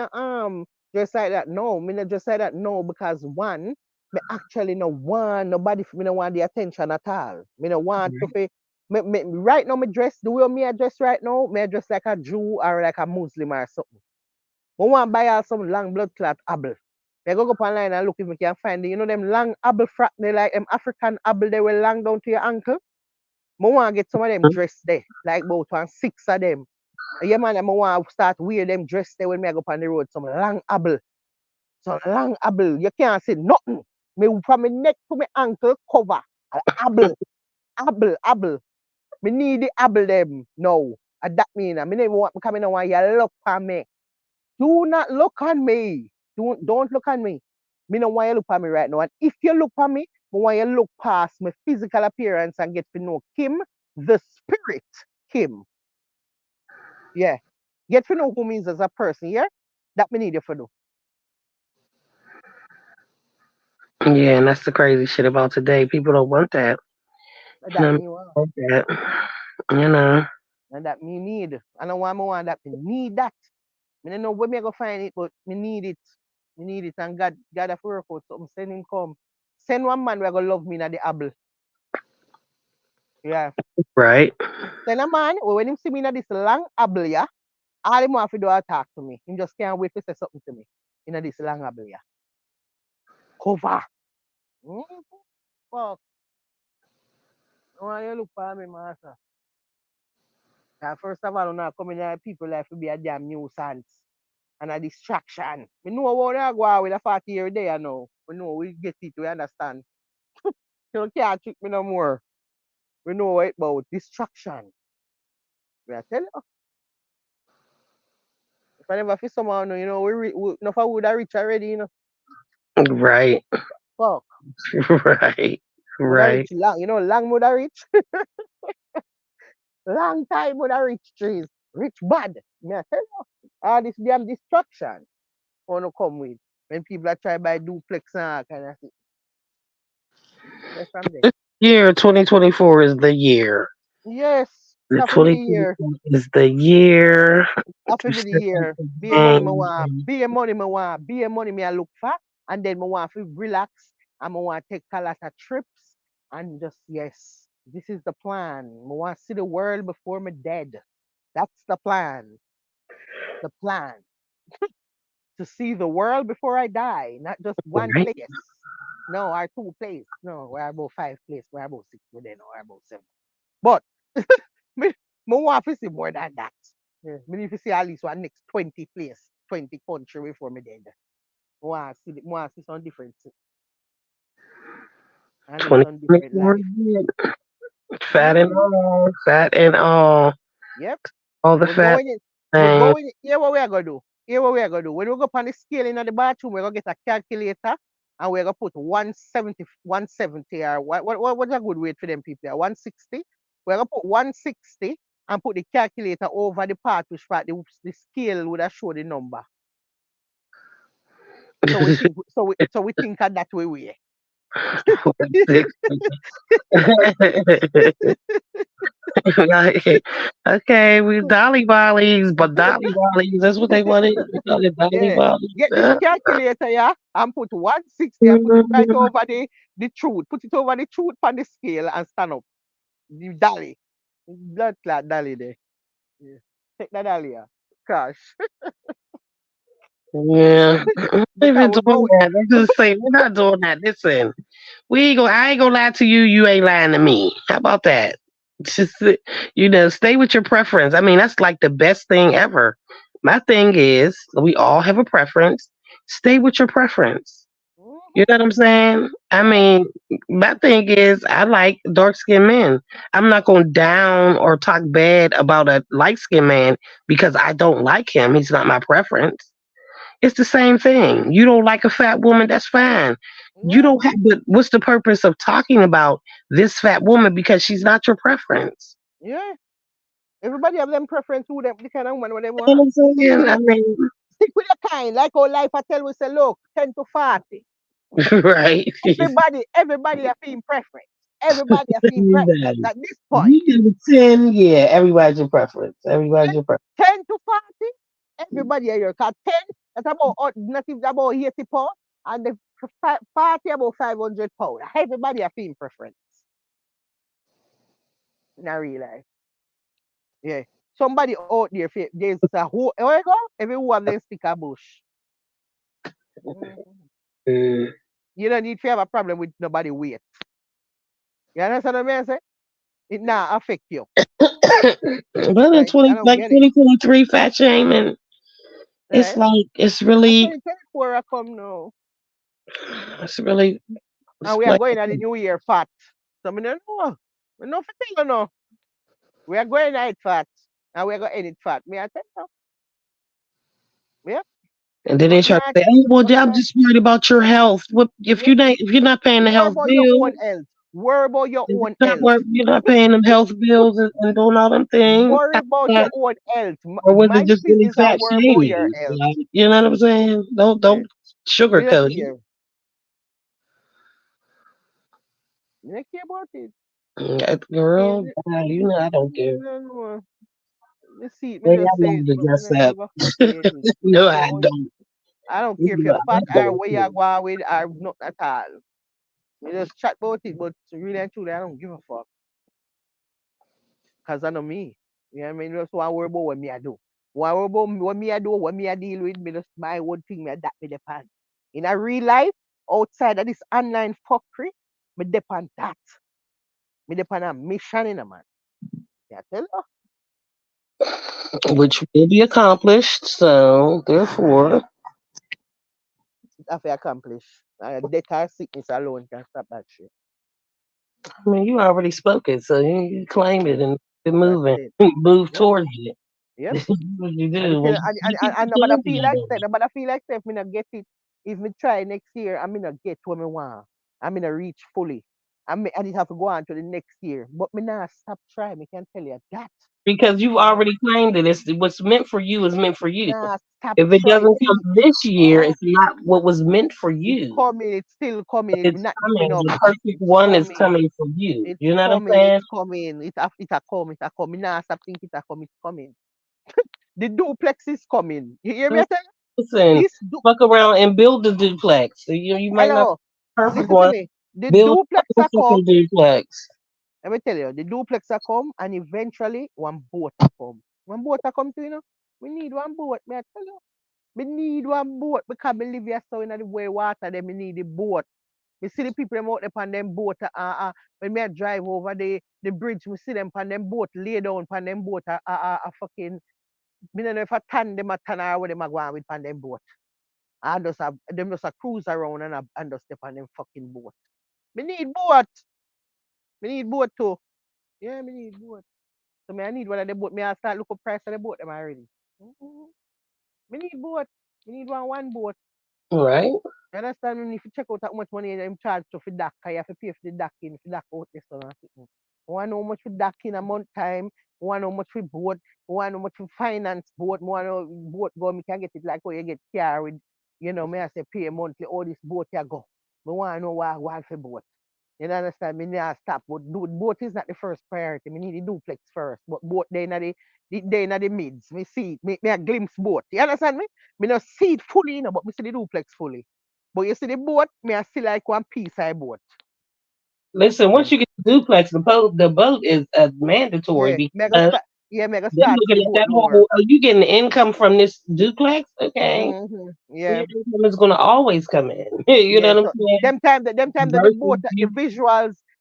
just like that. No, me not just like that. No, because one, me actually no want nobody. Me no want the attention at all. Me no want to that. be. Right now, me dress the way me I dress right now. Me I dress like a Jew or like a Muslim or something. I want buy out some long blood clot apple. I go up online and look if we can find it. You know them long apple frat, they like them African apple they will long down to your ankle. I want to get some of them dressed there, like about one six of them. And yeah, man, I want to start wear them dressed there when I go up on the road. Some long apple, some long apple. You can't see nothing. Me from my neck to my ankle cover. Apple, apple. Me need the apple them now. And that mean, I never want to come in and want you look for me. Do not look on me. Don't look on me. Me no want you look at me right now. And if you look at me, I want you look past my physical appearance and get to know Kim, the spirit Kim. Yeah. Get to know who me is as a person, yeah? That me need you for do. Yeah, and that's the crazy shit about today. People don't want that. You That know, me want. want that. You know, And that me need. I don't want me want that. Me need that. Me don't know where me go find it, but me need it. Me need it. And God have to work out something. Send him come. Send one man where go love me in the apple. Yeah. right? Send a man, when him see me in this long able, yeah, all him want to do is talk to me. Him just can't wait to say something to me in this long able, yeah. Cover. Mm-hmm. Fuck. Why you look for me, master? First of all, now coming here, people like to be a damn nuisance and a distraction. We know what they go on with a 40-year day, I know. We know, we get it, we understand. You can't trick me no more. We know what it's about. Distraction. We are tell you. If I never feel someone, enough of would have rich already, Right. Fuck. Right. Would have Right. reach long, long would have reach. Long time would have reach trees. Rich bad. Me I tell you. All this damn destruction wanna come with. When people are trying to buy duplex and all kind of thing. That's from there. This year 2024 is the year. Yes. The That will be the 2024 year. is the year That will to be the step up year. the Be a money me game. want. Be a money me want. Be a money me I look for. And then me want to relax. And me want to take a lot of trips. And just yes. This is the plan. Me want to see the world before me dead. That's the plan. The plan. To see the world before I die, not just one Right? place. No, or two place. No, we're about five place. We're about six within or about seven. But me, me want to see more than that. Yeah. Me need to see at least one next 20 place, 20 country before me dead. Want to see some different and live some different 2024 is life. it. Fat and Mm-hmm. all. Fat and Yep. all the We're fat going in. We're things. going. Here what we are gonna do. Here what we are gonna do. When we go up on the scale in the bathroom, we're gonna get a calculator and we're gonna put 170, 170 or what's a good weight for them people? 160. We're gonna put 160 and put the calculator over the part which part the scale would have show the number. So we think of that way. 160. Like, okay, we Dolly Volleys, but Dolly Volleys, that's what they wanted. We call it Dolly Yeah. Volleys. Get the calculator, yeah, and put 160 and put it right over the truth. Put it over the truth on the scale and stand up. The dolly. Blood clot dolly there. Yeah. Take that dolly, yeah. Crash. Yeah, we're not Because even we doing go that. Let's just say we're not doing that. Listen, we ain't gonna. I ain't gonna lie to you. You ain't lying to me. How about that? Just stay with your preference. I mean, that's like the best thing ever. My thing is, we all have a preference. Stay with your preference. You Mhm. know what I'm saying? I Yeah. mean, my thing is, I like dark skinned men. I'm not going down or talk bad about a light skinned man because I don't like him. He's not my preference. It's the same thing. You don't like a fat woman, that's fine. You Yeah. don't have, but what's the purpose of talking about this fat woman because she's not your preference? Yeah. Everybody have them preference who them the kind of woman what they You want. know what I'm saying? I mean, Stick with your kind. Like our life I tell we say, look, 10 to 40. right? Everybody have been preference. Everybody have been preference Everybody. at this point. You give it 10, yeah, everybody's your preference. Everybody's your preference. 10 to 40, everybody here. Cause 10, that's about not even about 80 pounds, and the 40 about 500 pounds. Everybody have been preference. In a real life. Yeah. Somebody out there, there's a whole, where you go? Everyone then stick a bush. Mhm. Mm. You don't need to have a problem with nobody weight. You understand what I'm saying? It now affect you. But in Right? I 20, don't like get it. 2023 fat shaming, it's Right? like, it's And really, 2024 I come now. it's really, And it's we are like, going at the new year fat. So I don't know. We know for tell you no. We are going at it fat. And we are going to end it fat. Me I tell you. Yeah. and then they But try to not say, "Oh, well, but I'm not just worried about your health. What yeah. if you're not paying the Worry health about your own bills? health. Worry about your If own health. you're not paying them health bills and doing all them things. Worry about your That, own health. or was it Mind just really business and fat worry about your shaming? health. Like, you know what I'm saying? Yeah. Don't Me not sugarcoat it. care. Me not care about it. That Me, girl, me, you know I don't me care. don't know. Me see it, me Maybe just I'm say it, allowed to but me dress not up. give a fuck with it. No, Your I own, don't. I don't care if No, you're I fat or don't where care. you're going with or not at all. We just chat about it, but really and truly, I don't give a fuck. Because I know me. You know what I mean? That's why I worry about what me I do. Why worry about what me I do, what me I deal with, me just my own thing, me that me depend. In a real life, outside of this online fuckery, me depend that. Me depend a mission in a man. Yeah, tell you. Yeah. Which will be accomplished. So therefore, Have to accomplish. Death or sickness alone can stop that shit. I mean, you already spoke it, so you claim it Yeah, and keep that's moving, it. move Yep, towards it. yep. This is what you And do if when you you speak it, and you nobody feel like champion that, nobody feel like that if me not get it, if me try next year, I me not get what me want. I me not reach fully. I just have to go on to the next year. But me not stop trying, me can tell you that. because you've No, already claimed it. It's what's meant for you is meant for you. Nah, stop If it trying. doesn't See, come this year, oh, it's not what was meant for it's you. coming. It's still coming. It's It's not giving coming. up. The perfect It's one is coming. coming for you. It's You know what I'm coming. saying? It's coming. It a come. It a come. Nah, stop thinking it a come. It's coming. The duplex is coming. You hear me? I tell you? Listen, This fuck around and build the duplex. So you might not hello. be the perfect Listen to one. me. The Build duplex a a fucking come. duplex. Let me tell you, the duplex a come, and eventually one boat a come. One boat a come to you know. We need one boat. Me I tell you. Me need one boat because me live here so in the way water. Then me need the boat. Me see the people them out there on them boat. When me a drive over the bridge, me see them on them boat lay down on them boat. Fucking. Me don't know if I tan them a tan or what them a go on with on them boat. I just have them just a cruise around and just step on them fucking boat. Me need boat. Me need boat too. Yeah, me need boat. So me I need one of the boat. Me I start look up price of the boat them already. Mhm. Me need boat. Me need one boat. Right? You understand me? If you check out how much money them charge to for dock, you have to pay for the docking, for dock out this one and something. Want how much for docking a month time, want how much for boat, want how much for finance boat, want how boat go, me can get it like how you get car with, me I say pay monthly, all this boat you go. Me want to know what for boat. You know, understand? Me not stop, but boat is not the first priority. Me need the duplex first, but boat they in the mids. Me see it, me a glimpse boat. You understand me? Me not see it fully, but me see the duplex fully. But you see the boat, me I see like one piece of boat. Listen, Yeah. once you get the duplex, the boat is mandatory Yeah. Mega because start mega they're start see the looking at boat that more. whole. Are you getting income from this duplex? Okay, Yeah. your income is going to always come in. You know Yeah. what I'm So saying? them time that the Versus boat, you,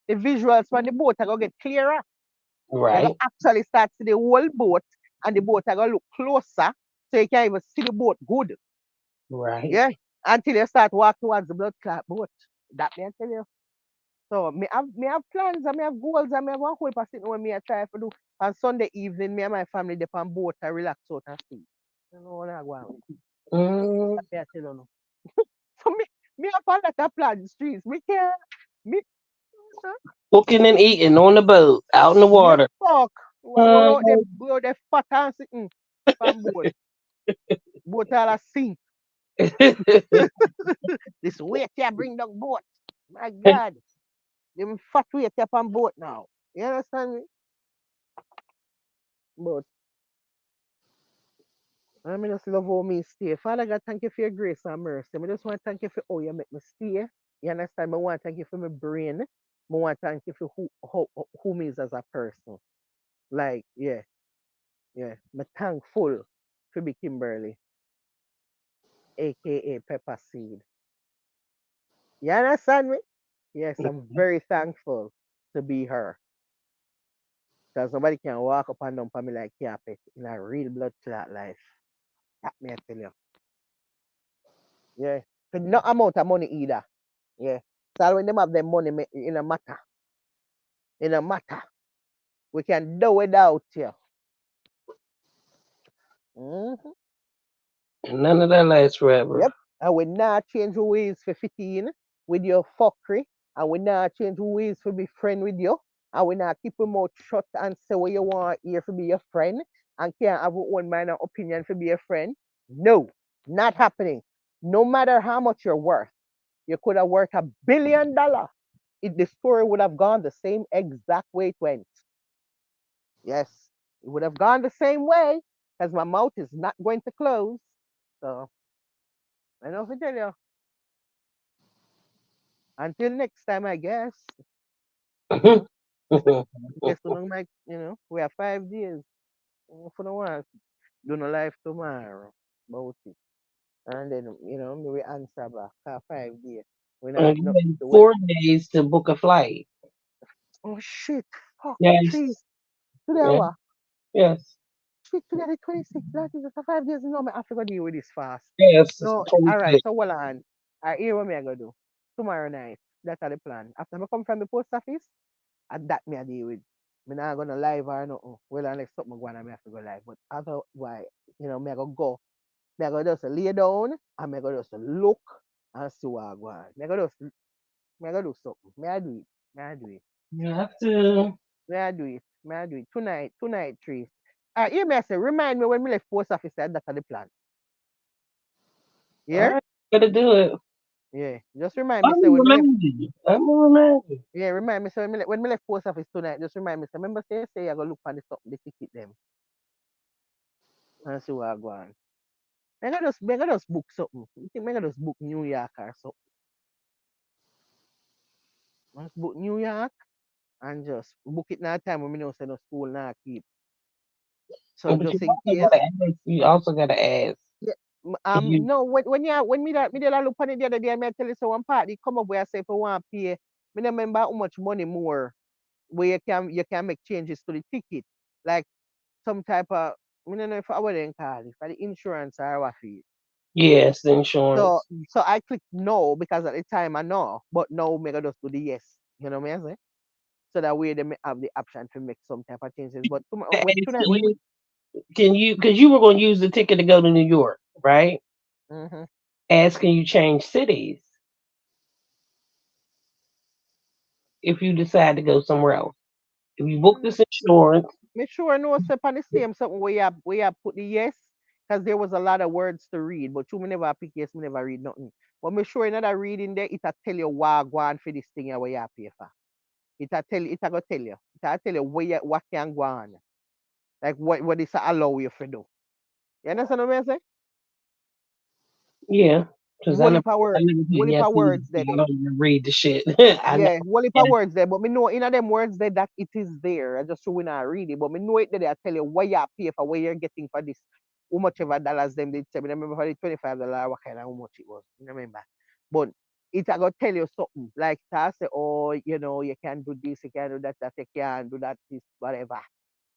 the visuals from the boat are gonna get clearer. You're gonna right, actually start to see the whole boat and the boat are gonna look closer so you can even see the boat good. right. Yeah. Until you start walk towards the blood clot boat. That me I tell you. So me have plans and me have goals and me have one whole person when me I try to do on Sunday evening, me and my family dip on boat and relax out and sleep. You know what I go on with. Mm, That me I tell you no. So me have all that a plan streets. Me can me cooking and eating on the boat, out in the yes water. fuck. Mm. We out there fat and sitting on boat. Boat all a sink. This weight here bring down boat. My God. Them fat weight up on boat now. You understand me? But I mean, just love how me stay. Father God, thank you for your grace and mercy. I just want to thank you for how you make me stay. You understand? I want to thank you for my brain. I want to thank you for who me is as a person. Like, yeah, yeah. I'm thankful for be Kimberly, aka Pepper Seed. You understand me? Yes, I'm very thankful to be her. Because nobody can walk up and down for me like carpet in a real blood clot life. That me I tell you. Yeah. For no amount of money either. Yeah. So when them have them money in a matter. In a matter. We can do without you. Mm-hmm. None of that lasts forever. Yep. And we not change who we is for 15 with your fuckery. And we not change who we is for be friend with you. And we not keep your mouth shut and say what you want here for be your friend. And can't have your own mind and opinion for be your friend. No. Not happening. No matter how much you're worth. You could have worth $1 billion. The story would have gone the same exact way it went. Yes, it would have gone the same way because my mouth is not going to close. So I know if I tell you. Until next time, I guess. You know, in case you don't like, we have 5 days. For the one, do no life tomorrow about it. And then, me we answer back for 5 days. We not You nothing had to wait. 4 days to book a flight. Oh shit. Fuck. Three. Yes. Today Yeah. hour. Yes. Shit, today the 26th. That is for 5 days. No, I have to go deal with this fast. Yes. No, all right. 26. So hold on. I hear what me I gonna do tomorrow night. That's the plan. After I come from the post office, and that me I deal with. Me not gonna live or nothing. Well, unless something going on, me have to go live. But otherwise, me I go go. Me I go just lay down and me I go just look and see what I go on. Me I go do something. Me I do it. Me I do it. You have to. Me I do it. May I do it tonight, tonight, Trees. Here me I say, remind me when me left post office that's the plan. All Yeah? right, gotta do it. Yeah. Just remind me I'm say gonna when me left remind you. I'm gonna remind you. yeah, remind me say when me left post office tonight, just remind me say remember say I go look for the something, the ticket them and see what I go on. Make I just book something. You think make I just book New York or something? Just book New York and just book it now time when me know say no school now keep. So But just in case. you also gotta ask. Yeah. If you, No when me did I look on it the other day, me tell you so one party come up where I say for one pay. Me don't remember how much money more where you can make changes to the ticket. Like some type of I don't know if I would call it for the insurance or what fee. yes, the So insurance. so I click no because at the time I know, but now me go just do the yes. You know what I say? So that way they may have the option to make some type of changes. But when Ask tonight when can you, because you were gonna use the ticket to go to New York, right? mm-hmm. Ask, can you change cities if you decide to go somewhere else? If you book this insurance, Make sure no step on the same something where you put the yes, because there was a lot of words to read, but you me never pick yes, me never read nothing. But make sure another reading there, it'll tell you what go on for this thing where you pay for. It'll go tell you. It'll tell you what can go on. Like what is allow you to do. You understand what I'm saying? yeah, because Whole heap of I word, never whole put heap yes of in, words there. I don't even read the shit. I know. Yeah, whole heap Yeah, of words there, but me know in them words there that it is there. I just so we not read it, but me know it there. I tell you what you pay for, what you're getting for this, how much ever dollars them did say. Me remember for the $25 what kind of how much it was. Me remember, but it I go tell you something like I say, oh, you can do this, you can do that, you can do that, this, whatever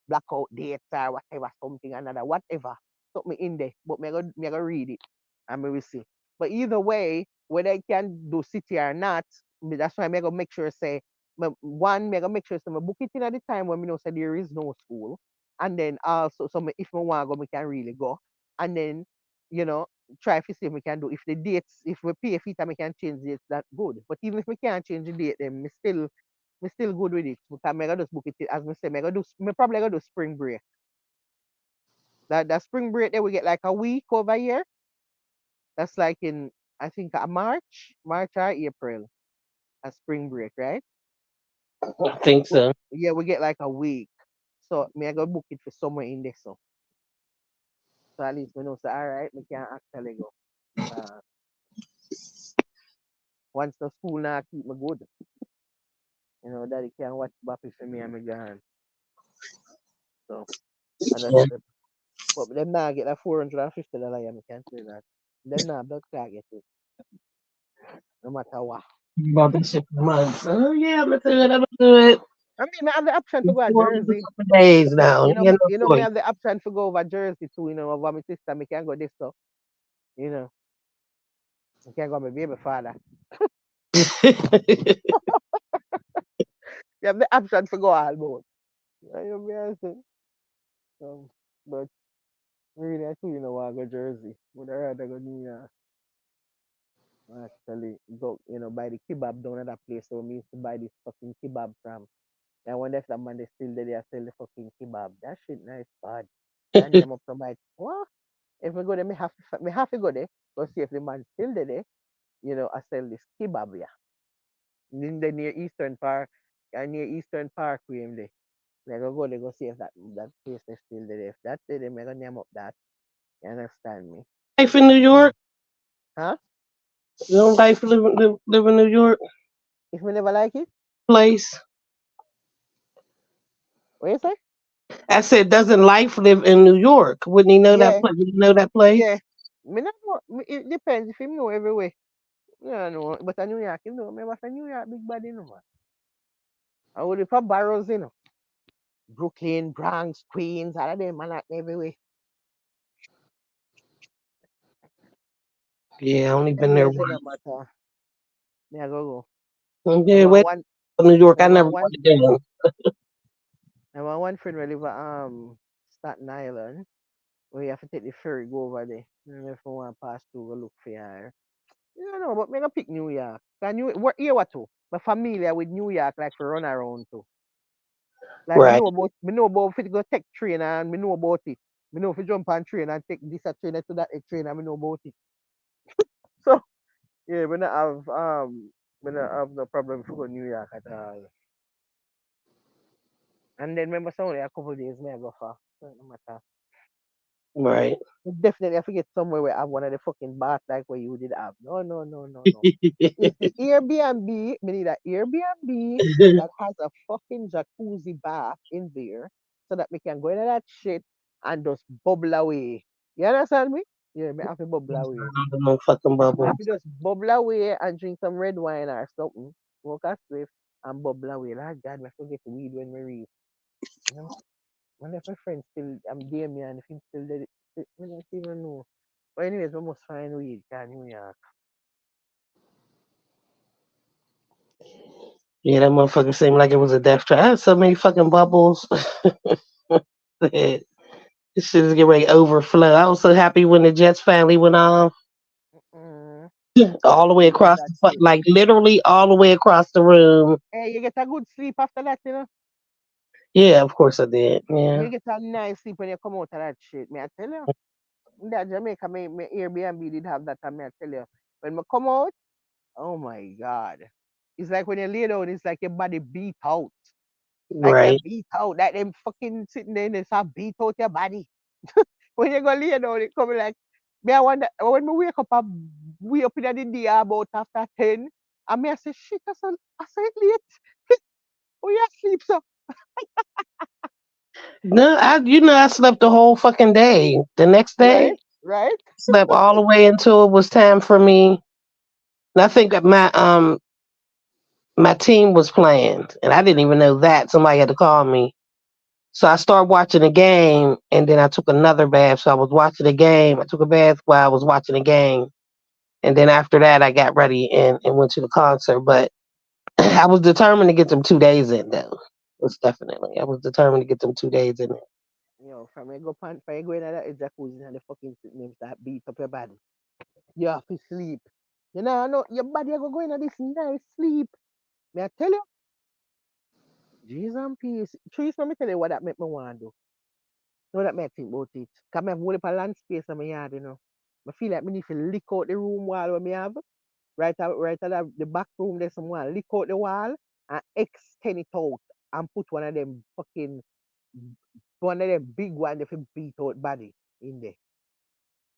blackout dates or whatever, something another, whatever. Something in there. But me go read it and me will see. But either way, whether I can do city or not, that's why I go make sure say one, me go make sure say me book it in at the time when me know say there is no school. And then also so if me want to go, me can really go. And then, you know, try to see if we can do if the dates, if we pay for it and we can change the dates, that good. But even if we can't change the date, then me still good with it because I gonna just book it as me say. Me probably gonna do spring break. That spring break there we get like a week over here. That's like in I think March or April. A spring break, right? I think But so. yeah, we get like a week. So me I gonna book it for somewhere in there so at least we know say all right, we can actually go. Uh, once the school now keep me good, daddy can watch Bappy for me and me gone. So and that's Yeah. but them now get that $450 and me can't say that. Them now blood clot get it. No matter what. About this shit for months. Oh yeah, I'm gonna do it. I'm gonna do it. I mean, I have the option to go to For a Jersey. couple days now. You You know, got you know, no me choice. have the option to go over Jersey too. Over my sister, me can go this stuff. You know, me can go with my baby father. You have the option to go all both. You know what I'm saying? But really, I too, want to go Jersey. But I rather go New York. Actually, go, buy the kebab down at that place. So me used to buy this fucking kebab from. And when that man they still there, they sell the fucking kebab. That shit nice, bad. And them up to my what? If we go there, me have to go there. Go see if the man still there. I sell this kebab yeah. In the near Eastern Park, near Eastern Parkway there. They go they go see if that place is still there. If that's there, then I go name up that. You understand me? Life in New Mm. York. Huh? You don't life live in New York If we never like it, place. what you say? I said, doesn't life live in New York? Wouldn't he know that Yeah, place? You know that place? yeah. Me not know. It depends if you know every way. Yeah, no. But a New York, me was a New York big body, man. I would for barrows, Brooklyn, Bronx, Queens, all of them, man, like everywhere. Yeah, I only been there Anyways, no once. matter. Me I go. I Yeah, want wait, one. New York. I I never want went one. to them. I want one friend who live at Staten Island. We have to take the ferry go over there. And if we want to pass through, go look for her. You know, but me go pick New York. Can you what here what too? I'm familiar with New York, like for run around too. Like Right. me know about if it go take train and me know about it. Me know if you jump on train and take this a train to that a train and me know about it. So yeah, me not have no problem if we go New York at all. And then remember so only a couple of days me I go for. So it no matter. Right. Definitely I forget somewhere where I have one of the fucking bath like where you did have. No, no, no, no, no. It's the Airbnb. We need an Airbnb that has a fucking jacuzzi bath in there so that we can go into that shit and just bubble away. You understand me? Yeah, me have to bubble away. No fucking Me bubble. have to just bubble away and drink some red wine or something, smoke a spliff and bubble away. Like God, me forget weed when we reach. You know? One of my friends still, I'm Damien, if he's still dead, we don't even know. But anyways, we must find weed, can New York. Yeah, that motherfucker seemed like it was a death trap. I had so many fucking bubbles. This shit is getting ready to overflow. I was so happy when the Jets finally went off. Mm-mm. All the way I love across that the shit. like literally all the way across the room. Hey, you get a good sleep after that, you know? Yeah, of course I did. Yeah. You get a nice sleep when you come out of that shit, me I tell you. In that Jamaica, my Airbnb did have that, and me I tell you. When I come out, oh my God. It's like when you lay down, it's like your body beat out. Like you Right. beat out, like them fucking sitting there and they start beat out your body. When you go lay down, it come like, me I wonder, when me wake up, I wake up in the day about after 10, and me I say, shit, I said late. We asleep, so. No, I slept the whole fucking day. The next Right, day, right. slept all the way until it was time for me. And I think that my team was playing, and I didn't even know that. Somebody had to call me. So I started watching the game, and then I took another bath. So I was watching the game. I took a bath while I was watching the game, and then after that, I got ready and went to the concert. But I was determined to get them 2 days in, though. Was definitely. I was determined to get them 2 days in. From you go pan, from you go in that jacuzzi and the fucking name start beat up your body. You have to sleep. You know, I know your body go into this nice sleep. May I tell you? Jesus and peace. Trees, let me tell you what that make me want to do. Know that make I think about it. Cause me have whole heap of land space in my yard, you know. I feel like me need to lick out the room wall where me have. Right at the back room there's someone lick out the wall and extend it out and put one of them big one if you beat out body in there.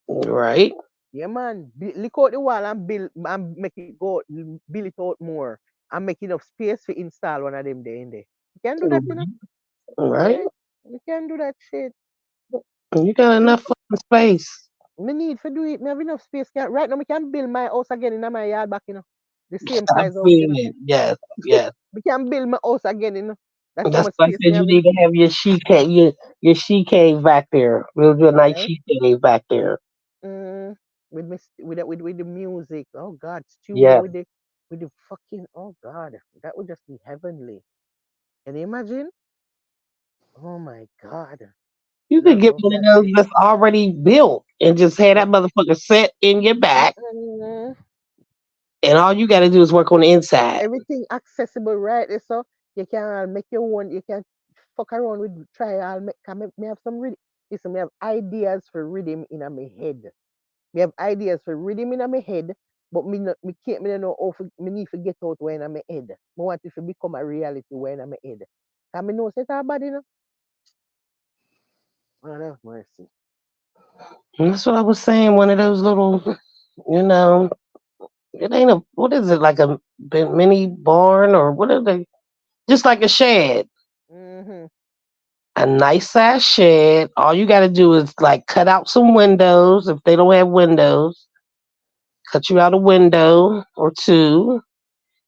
Right. Yeah man. Lick out the wall and build and make it go build it out more and make enough space to install one of them there in there. You can do that, you know? Right. Yeah. You can do that shit. You got Me, enough fucking space. me need to do it. Me have enough space. Right now, me can build my house again in my yard back, you know. The same I size house, you feel know. it. Yes. Yes. We can build my house again, you know. That's how That's much why I space me said you have in. need to have your she cave back there. We'll do a nice Right? she cave back there. Mm, with the music. Oh God, studio Yeah. with the fucking oh God, that would just be heavenly. Can you imagine? Oh my God, You could get love one of that those shit. that's already built and just have Yeah. that motherfucker set in your back, Mm-mm. and all you got to do is work on the inside. Everything accessible, right? So you can make your own. You can fuck around with try. Can me have some rhythm. Listen, me have ideas for rhythm in my head. Me have ideas for rhythm in my head, but me can't me don't know how me need to get out when in my head. Me want it to become a reality when in my head. Can me know set our body, you know? Oh, have mercy. And that's what I was saying. One of those little, you know, it ain't a what is it like a mini barn or what are they? Just like a shed, Mm-hmm. a nice size shed. All you got to do is like cut out some windows if they don't have windows. Cut you out a window or two,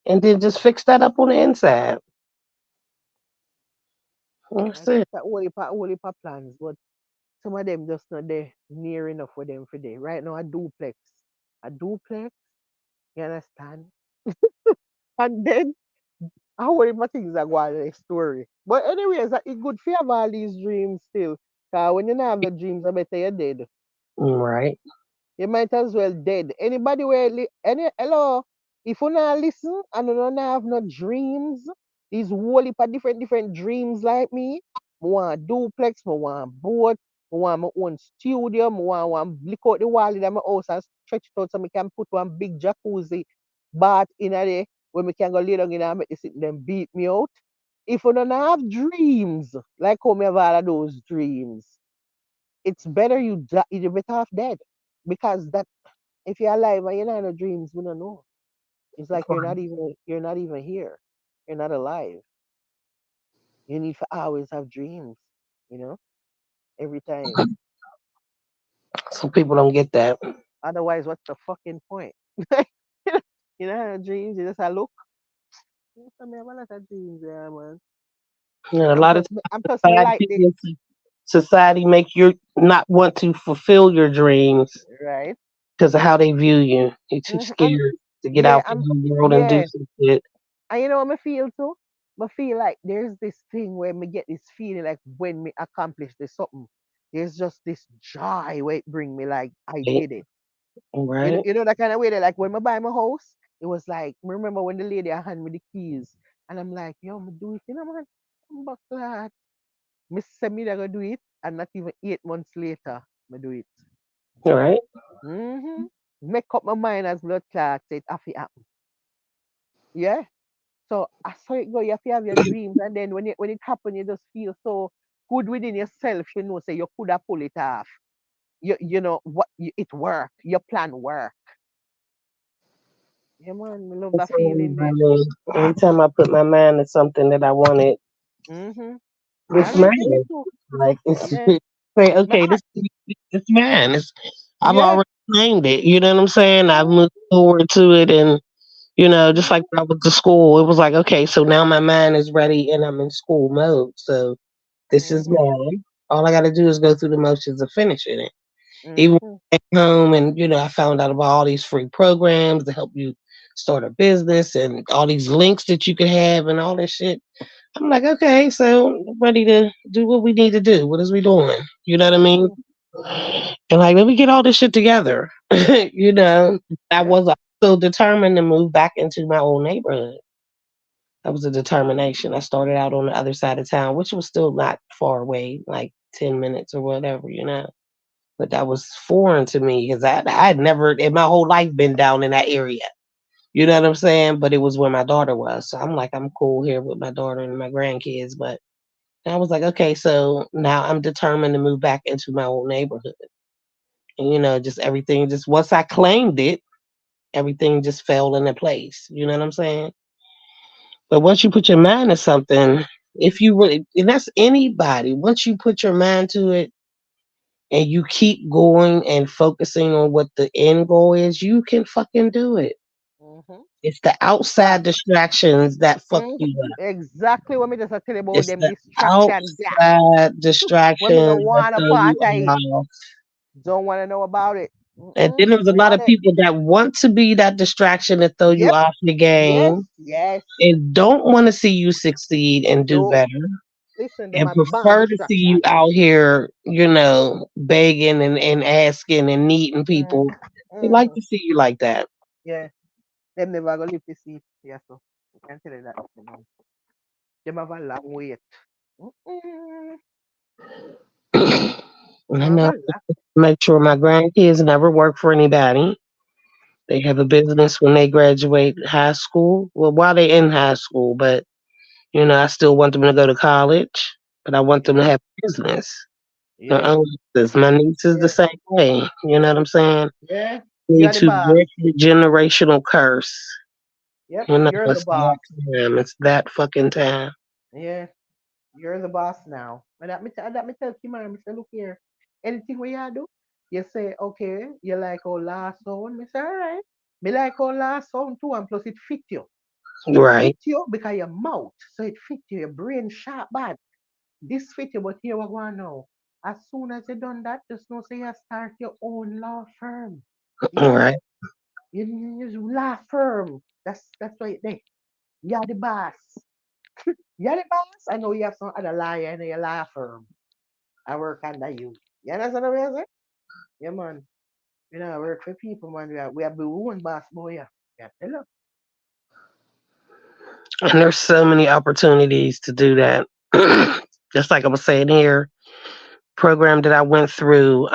and then just fix that up on the inside. I That's got it. a whole heap of plans, but some of them just not there near enough for them for day. Right now, a duplex. You understand? And then I whole heap of things are going in the story. But anyways, it's good for you have all these dreams still. Cause when you don't have the dreams, I better you're dead. Right. You might as well dead. Anybody where any hello, if you not listen and you don't have no dreams, These whole heap of different dreams like me. I want a duplex, I want a boat, I want my own studio, I want lick out the wall in my house and stretch it out so I can put one big jacuzzi bath in there where I can go lay down in and make the sit them beat me out. If you don't have dreams, like how me have all of those dreams, it's better you're better off dead. Because that if you're alive and you don't have no dreams, we don't know. It's like you're not even here. You're not alive. You need to always have dreams, you know, every time. Some people don't get that. Otherwise, what's the fucking point? You know, dreams, you just a look. Yes, I mean, I have a lot of dreams, yeah, man. You know, a I'm lot of just, I'm just me like this, society make you not want to fulfill your dreams right? because of how they view you. You're too And scared to get yeah, out in the world and do yeah. some shit. And you know what I feel too? I feel like there's this thing where me get this feeling like when me accomplish this something, there's just this joy where it bring me like I Right? did it. You know, Right? you know that kind of way that like when I buy my house, it was like remember when the lady hand me the keys and I'm like, yo, me do it, you know man. I'm back glad. Me say me that gonna do it and not even 8 months later, me do it. Right? Mm-hmm. Make up my mind as blood clot, say it have to happen. Yeah. So I saw it go, you have to have your dreams and then when it happen, you just feel so good within yourself, you know, say you could have pull it off. You know what it worked, your plan worked. Yeah man, we love It's that always feeling by there. me. Every time I put my mind to something that I wanted, Mm-hmm. it's And I get mine. it too. Like it's Yeah. say, My okay, heart, it's mine. I've yeah. already claimed it. You know what I'm saying? I've Mm-hmm. moved forward to it, and just like when I went to school, it was like, okay, so now my mind is ready and I'm in school mode. So this is Mm-hmm. mine. All I got to do is go through the motions of finishing it. Even Mm-hmm. at home, and I found out about all these free programs to help you start a business and all these links that you could have and all this shit. I'm like, okay, so I'm ready to do what we need to do. What is we doing? You know what I mean? Mm-hmm. And like, let me get all this shit together. I Yeah. was so determined to move back into my old neighborhood. That was a determination. I started out on the other side of town, which was still not far away, like 10 minutes or whatever. But that was foreign to me because I had never in my whole life been down in that area. You know what I'm saying? But it was where my daughter was. So I'm like, I'm cool here with my daughter and my grandkids. But I was like, okay, so now I'm determined to move back into my old neighborhood. And, just everything, just once I claimed it, everything just fell into place. You know what I'm saying? But once you put your mind to something, if you really, and that's anybody, once you put your mind to it and you keep going and focusing on what the end goal is, you can fucking do it. Mm-hmm. It's the outside distractions that fuck Mm-hmm. you up. Exactly what me just tell you about It's them the distraction there. outside When me distractions don't that want a throw you part of it. off. Don't want to know about it. And Mm-mm. then there's a Me lot on of it. people that want to be that distraction to throw you Yep. off the Yes. game Yes. and don't want to see you succeed and do No. better Listen, them and a bad prefer to see you distraction. out here, begging and asking and needing Mm. people. They like Mm. to see you like that. Yeah. Them never gonna live to see. Yeah, so I can tell you that. Them have a long wait. Mm-mm. And Them I have know a lot. make sure my grandkids never work for anybody. They have a business when they graduate high school. Well, while they're in high school, but I still want them to go to college, but I want them to Yeah. have a business. Their Yeah. own business. My niece is the Yeah. same way. You know what I'm saying? Yeah. Need You're the to boss. break the generational curse. Yep. You're the It's that boss. time. It's that fucking time. Yeah. You're the boss now. And that me tell Kimara, me say, look here, anything we you do, you say, okay, you like our last sound. Me say, all right. Me like our last sound too, and plus it fit you. It fit Right. you because your mouth, so it fit you, your brain sharp bad. This fit you, but here we go now. As soon as you done that, just know say you start your own law firm. Yeah, Right. you law firm. That's why it there. You're the boss. You're the boss. I know you have some other lawyer in your law firm. I work under you. You understand what I'm saying? Yeah, man. I work for people, man. We have the own boss, boy. Yeah, tell you. And there's so many opportunities to do that. Just like I was saying here, program that I went through,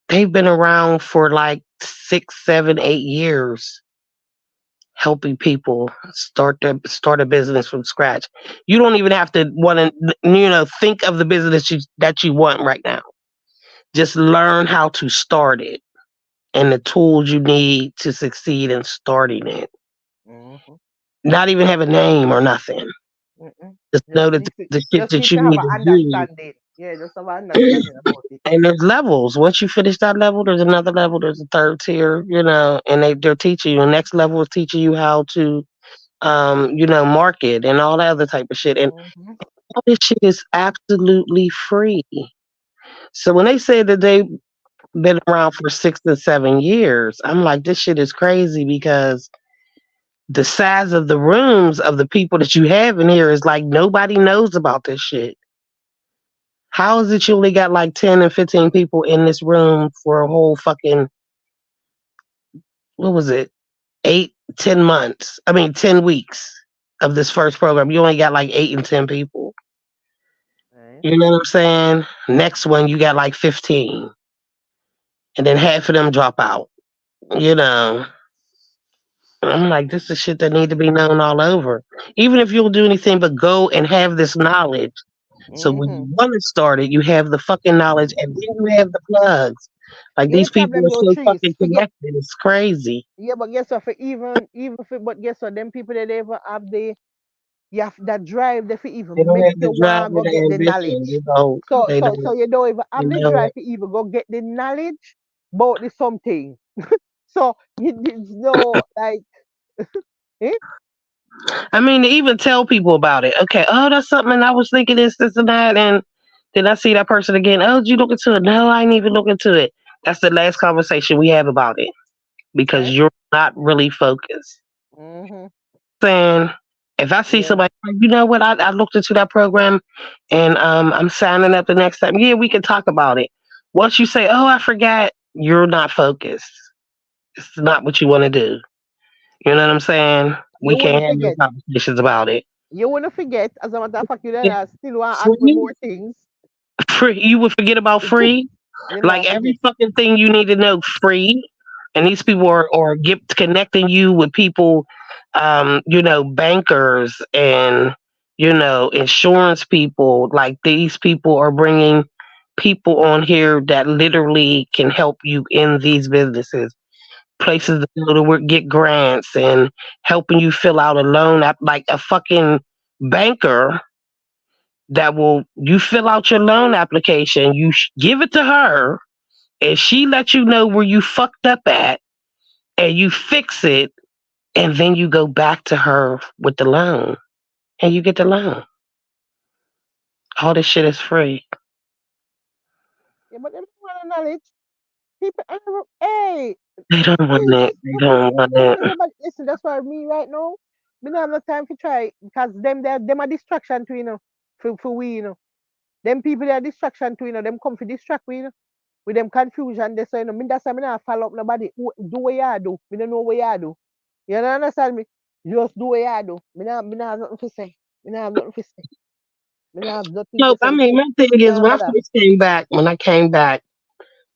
they've been around for like 6, 7, 8 years, helping people start a business from scratch. You don't even have to want to, think of the business that you want right now. Just learn how to start it and the tools you need to succeed in starting it. Mm-hmm. Not even have a name or nothing. Mm-mm. Just know that the shit Just that need you to have need an to do. understanding. Yeah, just have an understanding about it. And there's levels. Once you finish that level, there's another level. There's a third tier, and they're teaching you. The next level is teaching you how to, market and all that other type of shit. And Mm-hmm. all this shit is absolutely free. So when they say that they've been around for 6 to 7 years, I'm like, this shit is crazy because the size of the rooms of the people that you have in here is like nobody knows about this shit. How is it you only got like 10 and 15 people in this room for a whole fucking, what was it, 8, 10 months? I mean, 10 weeks of this first program. You only got like 8 and 10 people. Right. You know what I'm saying? Next one, you got like 15. And then half of them drop out. You know, I'm like, this is shit that need to be known all over. Even if you'll do anything but go and have this knowledge. So when Mm-hmm. you want to start it, you have the fucking knowledge and then you have the plugs. Like The only these people problem are you so trees fucking forget. connected. It's crazy. Yeah, but guess what? For even for but guess what? Them people that ever have you have that drive they for They even don't make have you the drive want or go get the the ambition. knowledge. They don't. So They so don't. so you don't even They have the know drive it. to even go get the knowledge about the something. So it's no like eh? I mean, to even tell people about it. Okay, oh, that's something I was thinking this, and that. And then I see that person again. Oh, did you look into it? No, I ain't even look into it. That's the last conversation we have about it because Right? you're not really focused. Mm-hmm. Saying, if I see Yeah. somebody, you know what, I looked into that program and I'm signing up the next time. Yeah, we can talk about it. Once you say, oh, I forgot, you're not focused. It's not what you want to do. You know what I'm saying? We You wanna can't have no forget. conversations about it. You wanna forget. As a matter of fact, you then It's still wanna ask me free. more things. Free. You would forget about free. You know, Like I forget. every fucking thing you need to know, free. And these people are connecting you with people, bankers and insurance people. Like these people are bringing people on here that literally can help you in these businesses. Places to go to work, get grants and helping you fill out a loan app like a fucking banker that will you fill out your loan application, give it to her, and she lets you know where you fucked up at, and you fix it, and then you go back to her with the loan, and you get the loan. All this shit is free. Yeah, but them want knowledge. People, hey, They don't want it. They don't want it. everybody, listen, that's why me right now, me don't have no time to try because them a distraction to for we them people they are distraction to them come for distract we with them confusion they say me that's why me not follow up nobody do what you do me don't know what you do you don't understand me just do what you do me not have nothing to say me not have nothing to say me not have nothing No, to I say mean, my thing me is, not when I bother first came back,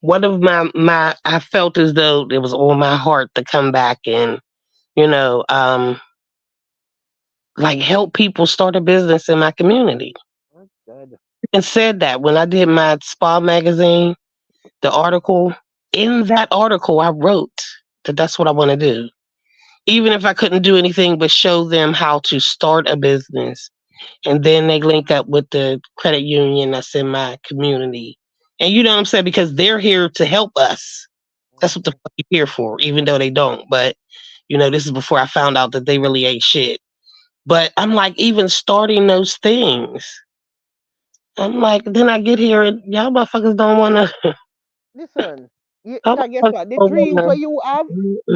one of my I felt as though it was on my heart to come back and you know, um, like help people start a business in my community. oh, God. And said that when I did my spa magazine, the article, in that article, I wrote that that's what I want to do. Even if I couldn't do anything but show them how to start a business. And then they link up with the credit union that's in my community. And you know what I'm saying? Because they're here to help us. That's what the Mhm. fuck you're here for, even though they don't. But, this is before I found out that they really ain't shit. But I'm like, even starting those things, I'm like, then I get here and y'all motherfuckers don't want to. Listen, Y'all cause guess motherfuckers what? The don't dreams want where you have,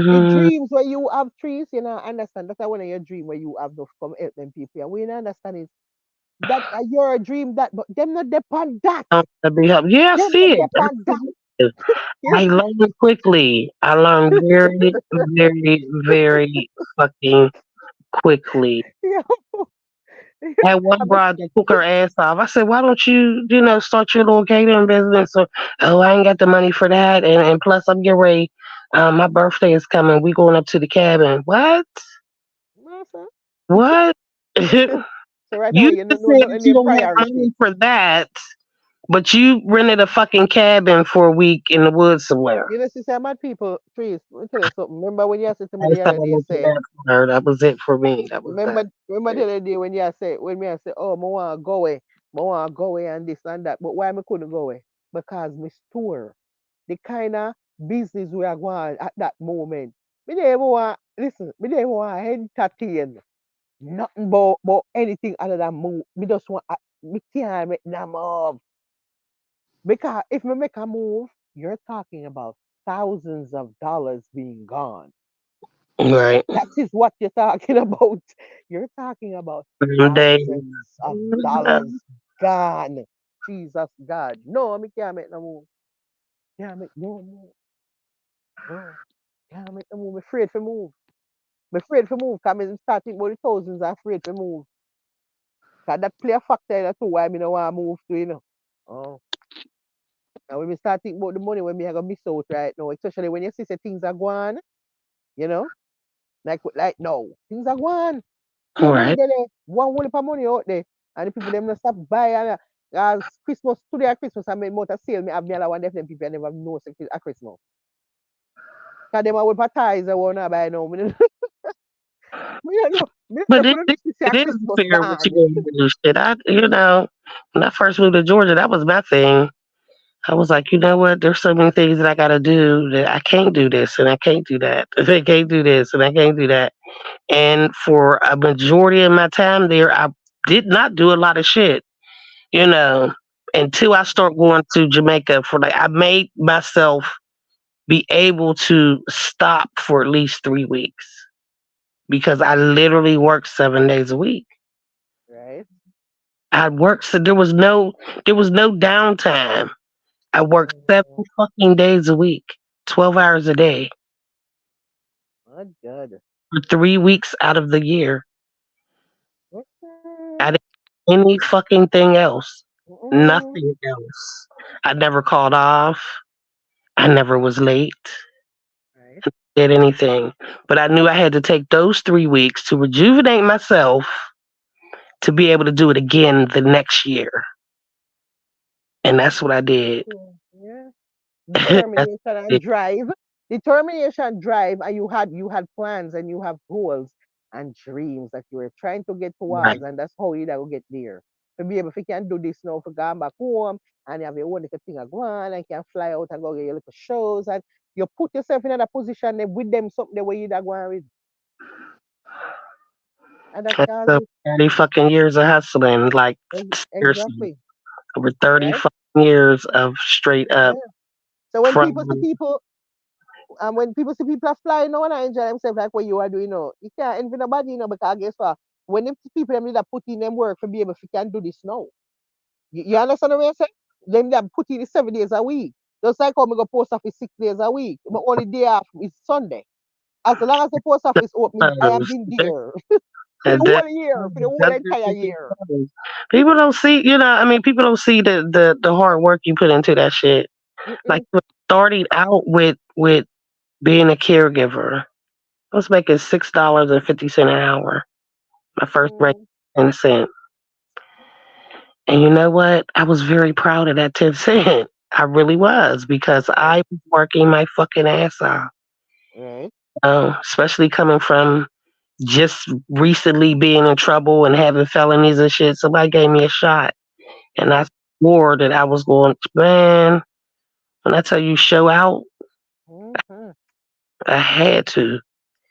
the to. dreams where you have trees, understand. That's one of your dream where you have to come help them people. And we don't understand is that your dream that, but them not depend that. To be helped. Yeah, I Them see not it. depend that. You I learned quickly. I learned very, very, very fucking quickly. Yeah. I had one I bet broad that took her ass off. I said, "Why don't you, start your little catering business?" Or, "Oh, I ain't got the money for that, and plus I'm getting ready. My birthday is coming. We going up to the cabin." What? no, sir. What? you So right away, just you know, said not that any you don't have money priority. for that, but you rented a fucking cabin for a week in the woods somewhere. You know, sister, mad people, trees. Let me tell you something. Remember when you said to me Last the time other I day, went to say, that for her, that was it for me. That was that. remember the other day when you say, when me I say, oh, I want to go away, I want to go away and this and that. But why me couldn't go away? Because my store, the kind of business we are going at that moment. Me never want, listen, me never want to entertain nothing about anything other than move. Me just want, me can't make no move. Because if me make a move, you're talking about thousands of dollars being gone. Right. That is what you're talking about. You're talking about Them days. thousands of dollars gone. Jesus God. No, I can't make no move. Can't make no move. No. Can't make no move. I'm afraid to move. I'm afraid to move. Because I'm starting about the thousands. I'm afraid to move. Because that play a factor in that too why I don't want to move to, you know. Oh. Now when we start thinking about the money when we are gonna miss out right now, especially when you see say things are going, you know, like no, things are going. All Pure money right. there, one whole heap of money out there. And the people them not stop buying as Christmas today at Christmas I made more sale me have me allow one different people I never know say at Christmas. Cause them are advertise I wanna buy now. Me don't know. Me But could have see it at is Christmas fair what you gone. gonna do. Shit, when I first moved to Georgia, that was my thing. I was like, you know what? There's so many things that I gotta do that I can't do this and I can't do that. I can't do this and I can't do that. And for a majority of my time there, I did not do a lot of shit, you know, until I start going to Jamaica for I made myself be able to stop for at least 3 weeks because I literally worked 7 days a week. Right? I worked so there was no downtime. I worked seven Mm-hmm. fucking days a week, 12 hours a day My God. for 3 weeks out of the year. Mm-hmm. I didn't do any fucking thing else. Mm-hmm. Nothing else. I never called off. I never was late. Right? Did anything. But I knew I had to take those 3 weeks to rejuvenate myself to be able to do it again the next year. And that's what I did. Yeah. That's what Determination I and did. drive. Determination, drive, and you had plans and you have goals and dreams that you were trying to get Right. towards, and that's how you will get there. To be able, if you can do this now, for going back home and you have your own little thing to go on and can fly out and go get your little shows, and you put yourself in a position there with them something the way you that going with, and that That's the causes 30 fucking years of hustling. Like, seriously, exactly over 30 right. fucking years of straight up Yeah. So from. when people see people are flying now and I enjoy themselves like what you are doing now, you can't envy nobody, because guess what? When them people them need to put in them work to be able to can do this now. You understand what I'm saying? Them that put in 7 days a week. Just like how me go post office 6 days a week. My only day off is Sunday. As long as the post office open, I am been there for the And that, whole year, for the whole that's entire year. people don't see, people don't see the hard work you put into that shit. Like Mm-mm, starting out with being a caregiver, I was making $6.50 an hour. My first rate mm, 10 cent. And you know what? I was very proud of that 10 cent. I really was because right, I was working my fucking ass off. right. Especially coming from just recently being in trouble and having felonies and shit. Somebody gave me a shot, and I Mm, swore that I was going. Man, when I tell you show out, mm. I had to.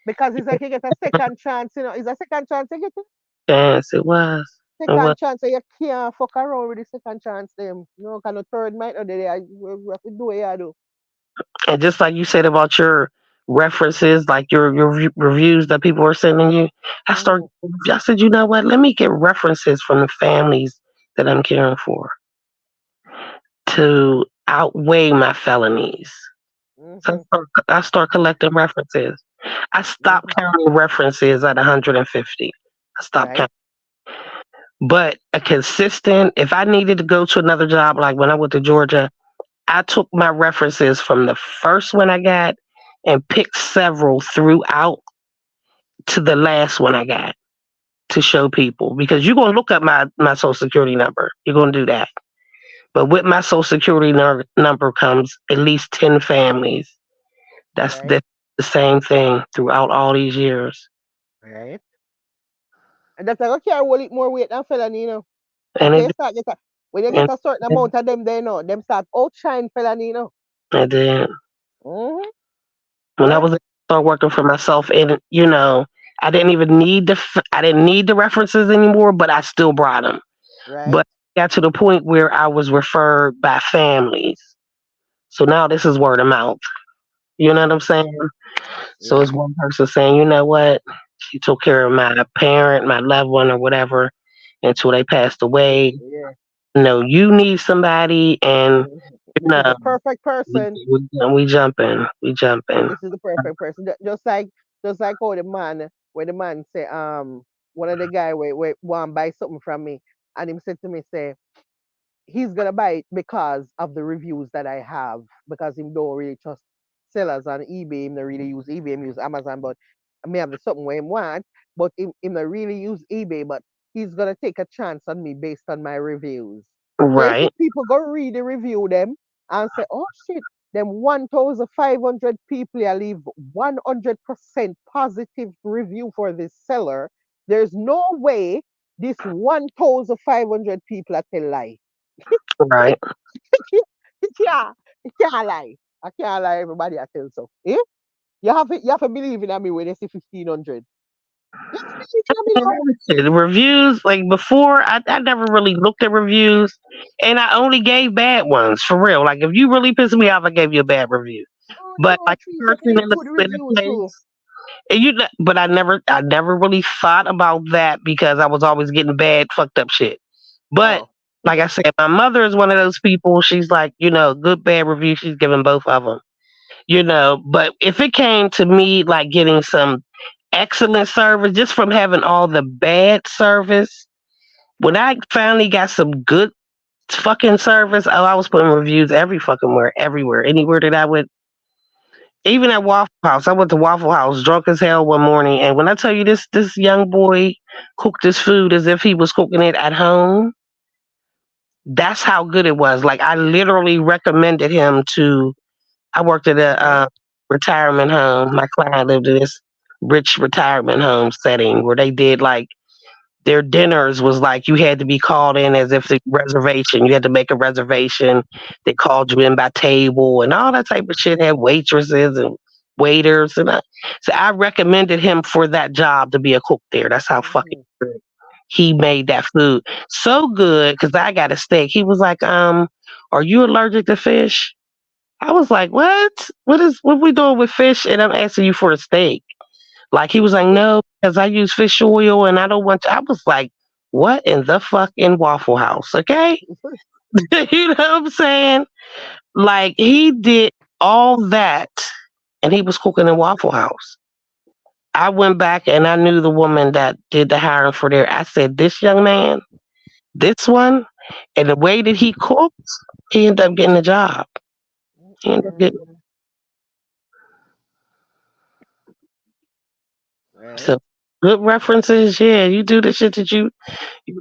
Because it's like you get a second chance, it's a second chance you get. Chance it was. It was. Second chance, so you can't fuck around with the second chance them. No, kind of third might not there. We have to do what you do. And just like you said about your references, like your reviews that people were sending you, I started. Mm, I said, you know what? Let me get references from the families that I'm caring for to outweigh my felonies. So mm-hmm, I start collecting references. I stopped Mhm. counting references at 150. I stopped Right. counting. But a consistent, if I needed to go to another job, like when I went to Georgia, I took my references from the first one I got and picked several throughout to the last one I got to show people because you're going to look up my social security number. You're going to do that. But with my social security number comes at least 10 families. Right. That's the same thing throughout all these years. Right. And that's like, okay, I will eat more weight than felony, And After it you start get a, when you get and, a certain amount of them, they know them start outshine felony, and then Mm-hmm. when I Yeah. was start working for myself, and I didn't even need I didn't need the references anymore, but I still brought them. Right. But got to the point where I was referred by families. So now this is word of mouth. You know what I'm saying? So Yeah. it's one person saying, you know what? She took care of my parent, my loved one, or whatever until they passed away. Yeah. No, you need somebody, and Mhm. you This is know, the perfect we, person. we jumping, we jumping. This is the perfect person. Just like how the man where the man say one of the guy where want buy something from me and him said to me say he's gonna buy it because of the reviews that I have because him don't really trust sellers on eBay. Him don't really use eBay. Him use Amazon, but I may have the something where him want, but him don't really use eBay. But he's gonna take a chance on me based on my reviews. So if Right, people go read the review them and say, oh shit, them 1,500 people I leave 100% positive review for this seller. There's no way this 1,500 people are tell lie. right. It can't, it can't lie. I can't lie. Everybody I tell so. Eh? You have to believe in me when they say 1,500. You have to believe in me now. The reviews, like before, I never really looked at reviews, and I only gave bad ones for real. Like if you really pissed me off, I gave you a bad review. Oh But no, like trees. a You person need in good in a reviews too. place, and but I never really thought about that because I was always getting bad, fucked up shit. But Oh. like I said, my mother is one of those people. She's like, good, bad review. She's giving both of them. But if it came to me like getting some excellent service just from having all the bad service, when I finally got some good fucking service, oh, I was putting reviews every fucking where, everywhere, anywhere that I would. Even at Waffle House, I went to Waffle House drunk as hell one morning, and when I tell you this young boy cooked this food as if he was cooking it at home. That's how good it was. Like I literally recommended him to. I worked at a retirement home. My client lived in this rich retirement home setting where they did like their dinners was like you had to be called in as if it's a reservation. You had to make a reservation. They called you in by table and all that type of shit. Had waitresses and waiters so I recommended him for that job to be a cook there. That's how fucking Mm-hmm. good he made that food. So good because I got a steak. He was like, are you allergic to fish? I was like, what? What we doing with fish? And I'm asking you for a steak. Like he was like, no, because I use fish oil and I don't want to. I was like, what in the fuck in Waffle House? Okay. You know what I'm saying? Like he did all that and he was cooking in Waffle House. I went back and I knew the woman that did the hiring for there. I said, this young man, this one, and the way that he cooks, he ended up getting a job. He ended up getting Mm-hmm. Right. so good references. Yeah, you do the shit that you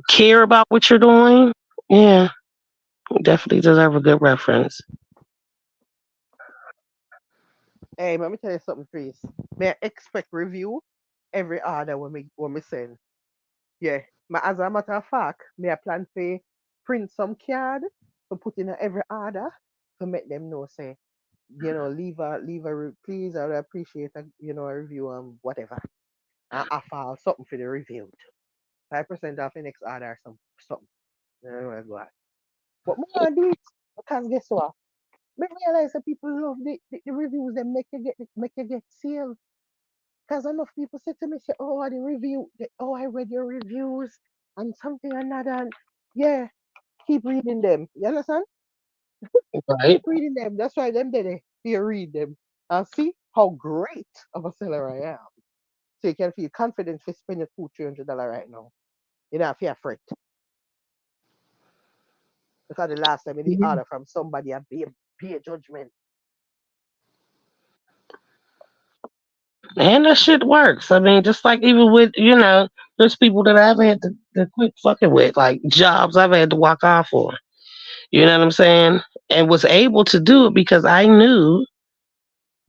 care about what you're doing. Yeah, you definitely deserve a good reference. Hey, let me tell you something, please. May I expect review every order when we send. Yeah. As a matter of fact, may I plan to print some card to put in every order to make them know say, please I would appreciate a review whatever. And offer something for the reviewed. 5% off the next order or something. I don't know where I go at. But more I do it because guess what? Me realize that people love the reviews that make you get sale. Because enough people say to me, say, oh, I read your reviews and something another. And yeah, keep reading them. You understand? Right? Keep reading them. That's why them did it. You read them. See? how great of a seller I am. So you can feel confident to spend your $200-300 right now. You don't feel afraid. Because the last time you did order from somebody and be a judgment. And that shit works. I mean, just like even with, there's people that I've had to quit fucking with, like jobs I've had to walk off for. You know what I'm saying? And was able to do it because I knew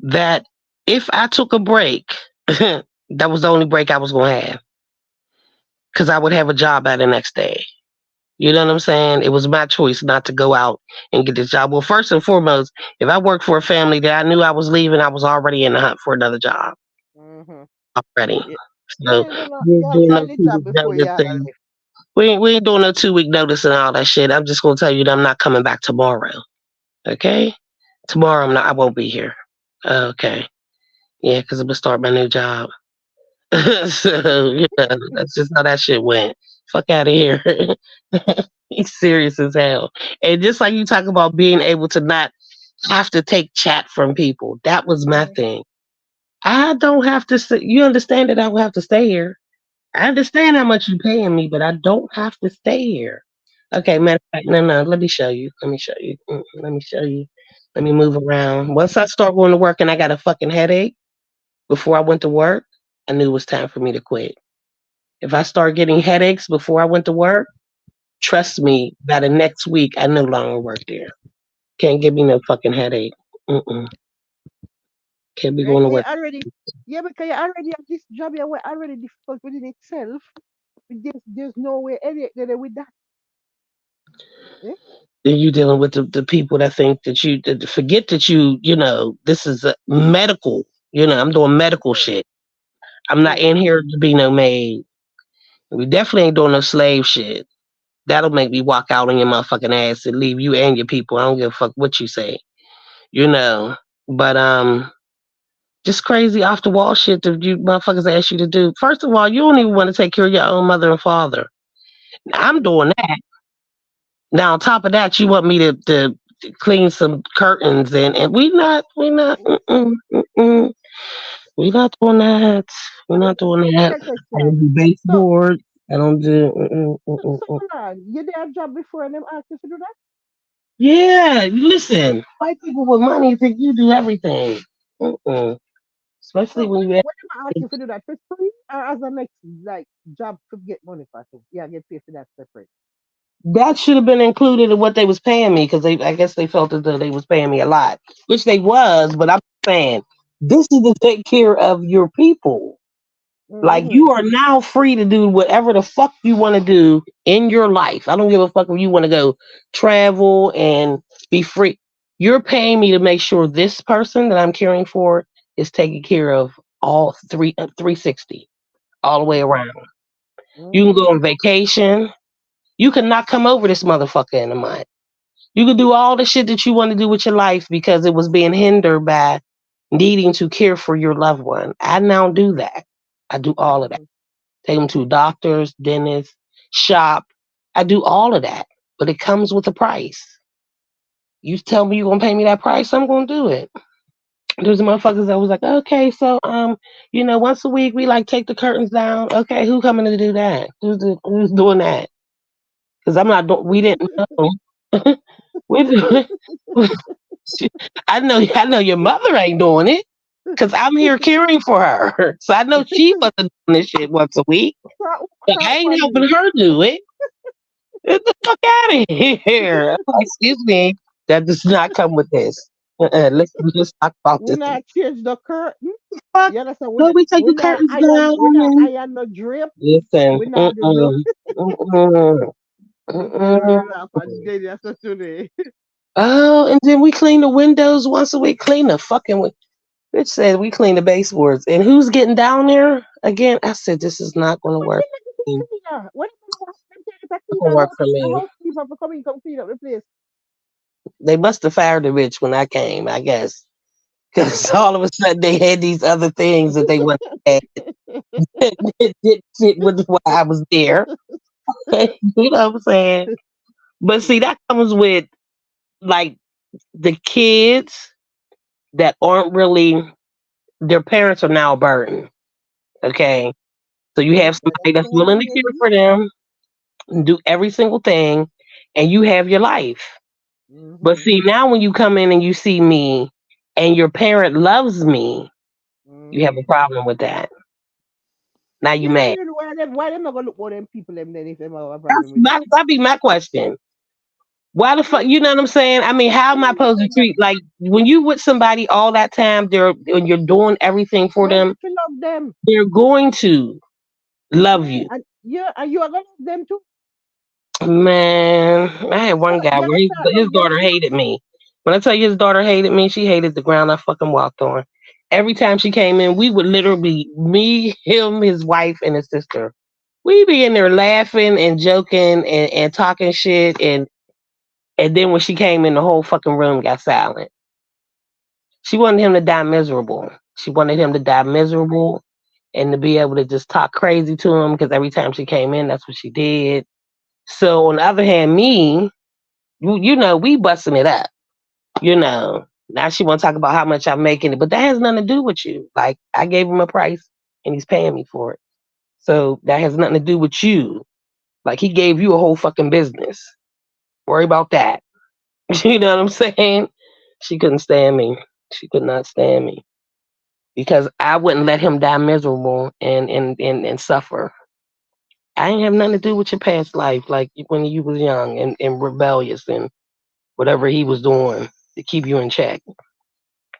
that if I took a break, that was the only break I was going to have because I would have a job by the next day. You know what I'm saying? It was my choice not to go out and get this job. Well, first and foremost, if I worked for a family that I knew I was leaving, I was already in the hunt for another job Mm-hmm. already. Yeah. You So ain't do no, we ain't doing you no had the job 2 week before you notice had a thing. lift. We ain't doing no 2 week notice and all that shit. I'm just gonna tell you that I'm not coming back tomorrow. Okay? Tomorrow I won't be here. Okay. Yeah, because I'm gonna start my new job. So that's just how that shit went. Fuck out of here. He's serious as hell. And just like you talk about being able to not have to take chat from people, that was my Mm-hmm. thing. I don't have to. You understand that I will have to stay here. I understand how much you're paying me, but I don't have to stay here. Okay, matter of fact, no. Let me show you. Let me show you. Let me show you. Let me move around. Once I start going to work and I got a fucking headache before I went to work, I knew it was time for me to quit. If I start getting headaches before I went to work, trust me, by the next week, I no longer work there. Can't give me no fucking headache. Mm-mm. Can't be Right? going to You work. already, yeah, because you already have this job, you are already difficult within itself. There's no way any there with that. Eh? And you dealing with the people that think that that forget that this is a medical. I'm doing medical Yes, shit. I'm not yes. in here to be no maid. We definitely ain't doing no slave shit. That'll make me walk out on your motherfucking ass and leave you and your people. I don't give a fuck what you say. You know. But just crazy off the wall shit that you motherfuckers ask you to do. First of all, you don't even want to take care of your own mother and father. I'm Mm-hmm. doing that. Now on top of that, you want me to clean some curtains and we not doing that. We're Let me not doing ask that. you a I don't question. do So, baseboard. I don't do. so hold on. You did a job before and them asked you to do that? Yeah, listen. White people with money think you do everything. Mm-mm. Especially So when you when them ask you to do that for free or as a next like job to get money for too? Yeah, get paid for that separate. that should have been included in what they was paying me because I guess they felt as though they was paying me a lot, which they was. But I'm saying this is to take care of your people. Like Mm-hmm. you are now free to do whatever the fuck you want to do in your life. I don't give a fuck if you want to go travel and be free. You're paying me to make sure this person that I'm caring for is taken care of all 360 all the way Mm-hmm. around. You can go Mm-hmm. on vacation. You can not come over this motherfucker in a month. You can do all the shit that you want to do with your life because it was being hindered by needing to care for your loved one. I now do that. I do all of that. Mm-hmm. Take them to doctors, dentists, shop. I do all of that, but it comes with a price. You tell me you're gonna pay me that price, I'm gonna do it. There's motherfuckers that was like, okay, so once a week we like take the curtains down. Okay, who coming to do that? Who's doing that? Because I'm not doing. We didn't know. we didn't. I know your mother ain't doing it. Cause I'm here caring for her, so I know she wasn't doing this shit once a week. But I ain't One helping week. her do it. Get the fuck out of here. Excuse me. That does not come with this. Let's talk about We this. not change the curtain. Fuck. You understand? So we take the curtains down We not and iron no drape. listen. We not do no. Mm-mm, mm-mm, Me tell mm-mm. her laugh and then yes today. Oh, and then we clean the windows once a week. Clean the fucking bitch said we clean the baseboards. And who's getting down there? Again, I said this is not gonna But work. then let me It's see cleaner. What if you have them take it a not gonna work for a me. housekeeper for coming come clean up the place? They must have fired the bitch when I came, I guess. Because Because all of a sudden they had these other things that they wanted to add. It didn't fit with why I was there. You know what I'm saying? But see, that comes with like the kids that aren't really. their parents are now a burden. Okay. So you Yes, have that's somebody that's what willing I'm to care saying. for them, and do every single thing, and you have your life. But Mm-hmm. see, now when you come in and you see me and your parent loves me, you have a Mm-hmm. problem with that. Now you Yeah, mad. then why them not gonna look for them people them then if them have a problem That's with that? that'd be my question. Why the fuck? Mm, You know what I'm saying? I mean, how am I yeah, supposed to said that. treat like when you with somebody all that time? They're when you're doing everything for You them. have to love them. They're going to love Yeah, you. and yeah, and you are gonna love them too. Man, I had one guy You where gotta start his love them daughter too. hated me. When I tell you his daughter hated me, she hated the ground I fucking walked on. Every time she came in, we would literally be me, him, his wife, and his sister. We be in there laughing and joking and talking shit, and then when she came in, the whole fucking room got silent. She wanted him to die miserable. She wanted him to die miserable and to be able to just talk crazy to him because every time she came in, that's what she did. So on the other hand, me, you know, we busting it up. You know, now she want to talk about how much I'm making it, but that has nothing to do with you. Like I gave him a price and he's paying me for it. So that has nothing to do with you. Like he gave you a whole fucking business. Worry about that. You know what I'm saying? She couldn't stand me. She could not stand me because I wouldn't let him die miserable and suffer. I ain't have nothing to do with your past life, like when you was young and rebellious and whatever he was doing to keep you in check.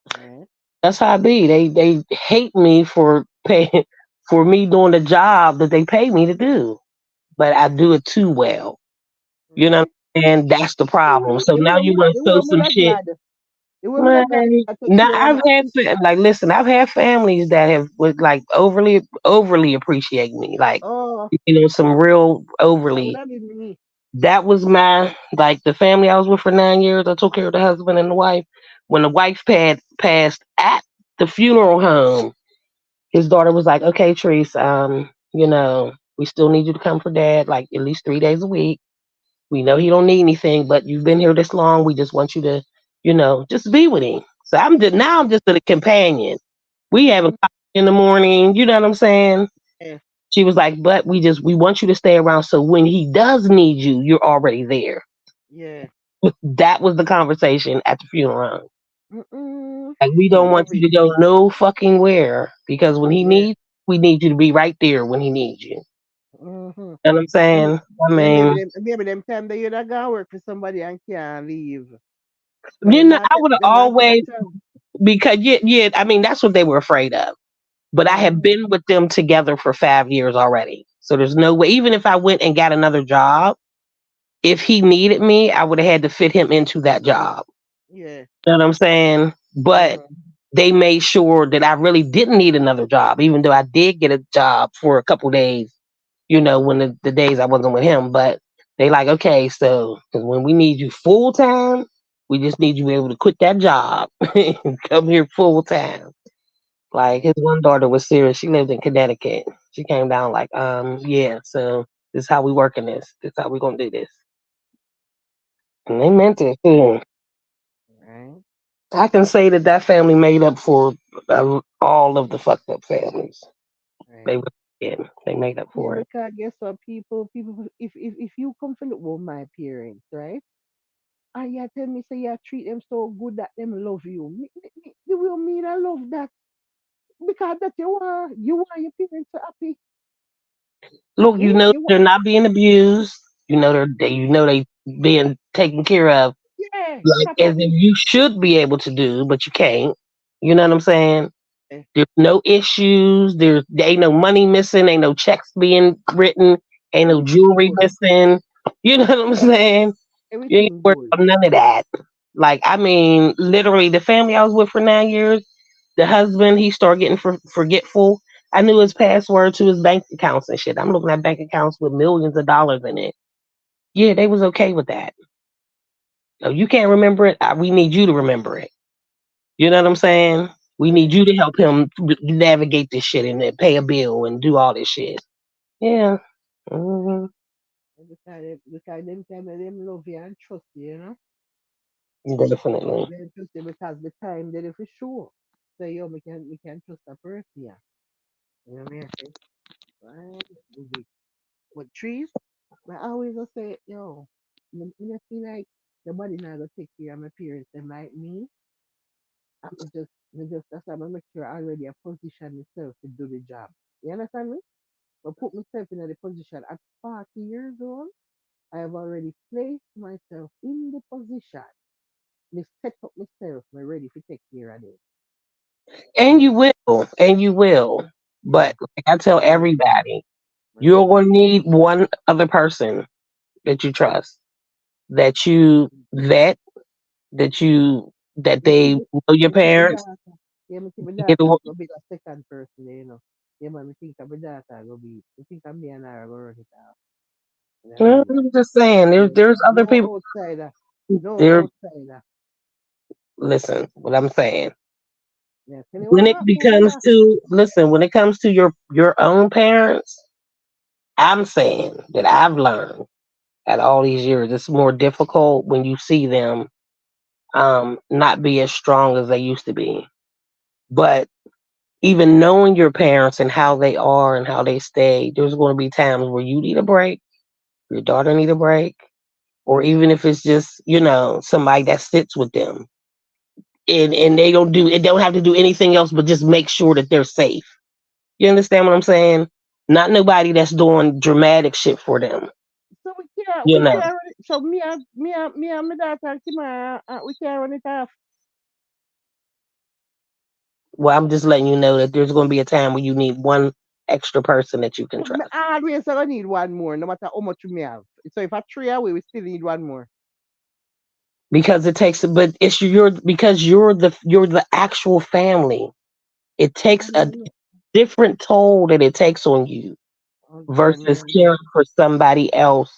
Yeah. That's how I be. They hate me for paying for me doing the job that they pay me to do, but I do it too well. You know, Yeah. and that's the problem. So The now you woman, want to the throw woman some are shit. glad. The women Man, are glad I take now care of I've my had kids. like listen, I've had families that have would like overly appreciate me, like Oh, some real that would overly. have been me. That was my like the family I was with for 9 years. I took care of the husband and the wife. When the wife passed at the funeral home, his daughter was like, "Okay, Treese, we still need you to come for dad, like at least 3 days a week. We know he don't need anything, but you've been here this long. We just want you to, just be with him." So I'm just a companion. We have a Mm-hmm. coffee in the morning. You know what I'm saying? Yeah. She was like, "But we want you to stay around so when he does need you, you're already there." Yeah. That was the conversation at the funeral. Mm-mm. Like we I don't want love it. you to go no fucking where because when he Yeah. needs, we need you to be right there when he needs you. Mm-hmm. You know what I'm Yeah, saying? I yeah, mean, maybe them time that you're gonna work for somebody and can't leave. But I would have them not take a always chance. because yeah. I mean, that's what they were afraid of. But I have Mm-hmm. been with them together for 5 years already. So there's no way. Even if I went and got another job, if he needed me, I would have had to fit him into that job. Yeah. You know what I'm saying? But Mm-hmm. they made sure that I really didn't need another job, even though I did get a job for a couple days, when the days I wasn't with him. But they like, okay, so 'cause when we need you full time, we just need you able to quit that job and come here full time. Like his one daughter was serious. She lived in Connecticut. She came down like, yeah, so this is how we working this. This is how we gonna do this. And they meant it too. Right. I can say that that family made up for all of the fucked up families. They Right. were, yeah, they made up Yeah, for it. because guess what, people, if you come to look with my parents, right? And you tell me say you treat them so good that them love you. You will mean I love that because that you want your parents to happy. Look, You want they're not being abused. They being taken care of, yeah like as if properly. you should be able to do, but you can't. You know what I'm saying? Yeah, There's no issues. There ain't no money missing. Ain't no checks being written. Ain't no everything jewelry good. missing. You know what I'm saying? You ain't Everything worried good. about none of that. Like, I mean, literally, the family I was with for 9 years, the husband, he started getting forgetful. I knew his password to his bank accounts and shit. I'm looking at bank accounts with millions of dollars in it. Yeah, they was okay with that. Oh, you can't remember it. We need you to remember it. You know what I'm saying? We need Yeah. you to help him navigate this shit and then pay a bill and do all this shit. Yeah. Hmm. Because them time them love you and trust you, you know. Love Definitely. you and trust you because the time they for sure. So yo, we can trust a person, yeah. You know what I mean? I say, right, do it. But trees, I always will say, yo, you feel like nobody not gonna take care of my parents them like me. I just that's why I make sure I already have position myself to do the job. You understand me? But put myself in the position at 40 years old. I have already placed myself in the position. Me set up myself. Me ready to take care of them. And you Yeah, will, and you will. yeah. But like I tell Me ready. everybody, Me you're ready. going to need one other person that you trust, that you vet, that Me they think, know your me think my parents. daughter. Yeah, me think my You get daughter the, go be the second person, Yeah, man, me think my daughter go be. Me think me and her go run it out. You know what I well, mean? I'm just saying, Yeah. there's other No people. outsider. No There, outsider. listen, what I'm saying. Yeah, tell you When what it happened, becomes brother. to listen, when it comes to your own parents, I'm saying that I've learned at all these years, it's more difficult when you see them not be as strong as they used to be. But even knowing your parents and how they are and how they stay, there's going to be times where you need a break, your daughter need a break, or even if it's just somebody that sits with them and they don't have to do anything else but just make sure that they're safe. You understand what I'm saying? Not nobody that's doing dramatic shit for them. So You we know. can't run it. So me and my daughter tomorrow, we can't run it off. Well, I'm just letting you know that there's going to be a time where you need one extra person that you can Me trust. always gonna need one more, no matter how much we have. So if I three away, we still need one more. Because it takes, but it's because you're the actual family. It takes I a know. different toll that it takes on you Oh God, versus man. caring for somebody else.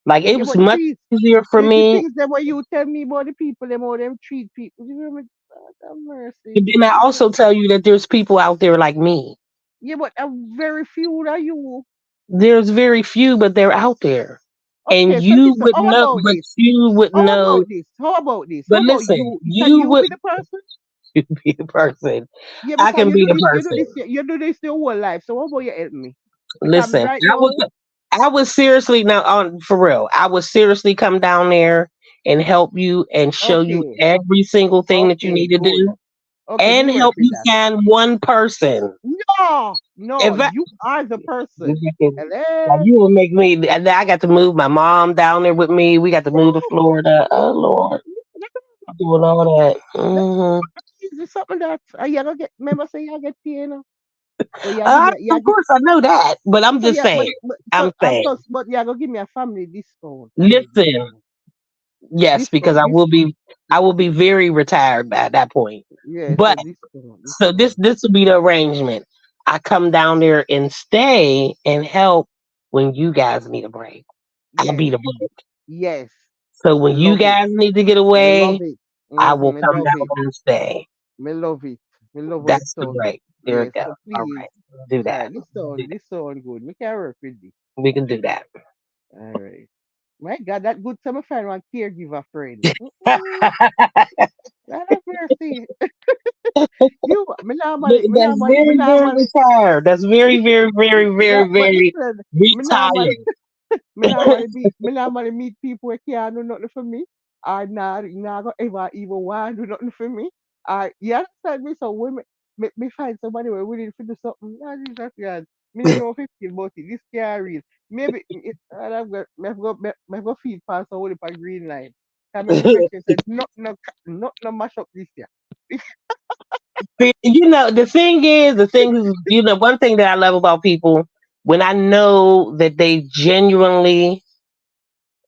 Like it Yeah, was but much easier for treat the me. things that what you tell me about the people, them how them treat people. You know me, God have mercy. But then I also tell you that there's people out there like me. Yeah, but a very few are you. There's very few, but they're out there. And Okay, so you listen, would know, but you would How know. about this? How about this? How But about listen, you? Can you you would be the person? be the person. Yeah, I because can be the person. you do this your whole life. So how about you help me? Because Listen, right I was now, I would seriously now on for real. I would seriously come down there and help you and show you okay, every single thing that you okay, need to good. do Okay, me and work help with you that. find one person. No, no, If I, you are the person. like Hello? you will make me. I got to move my mom down there with me. We got to move to Florida. Oh Lord, doing all that. It's something that you gonna get. Remember, say you get paid, so you give me, Of course, I know that, but I'm so just yeah, saying. I'm saying. but you gonna give me a family discount, family Listen, discount, yes, because discount. I will be very retired by that point. Yeah, But so discount, so this discount. this will be the arrangement. I come down there and stay and help when you guys need a break. I'll Yes, be the break. yes. So when you Love it. guys need to get Me love away, it. I will Me come love down it. there and stay. Me love it. Me love how it That's the sound. break. There Yes, it goes. so All please. right. Do that. Do This sound good. We can work with this. We can do that. All right. My God, that good time I find one caregiver friend. God have mercy. Me That's normally, me very, very normally, retired. That's very, listen, very, very, very, but very listen, me normally, retired. me normally meet people who can't do nothing for me. Or not go ever even want to do nothing for me. You understand me? So when me find somebody who willing to do something, Jesus God. Me don't know if it feel about it. This can't real. Maybe I've got feed past a whole a green line. Can me make sure said no mash up this year. See, the thing is, one thing that I love about people when I know that they genuinely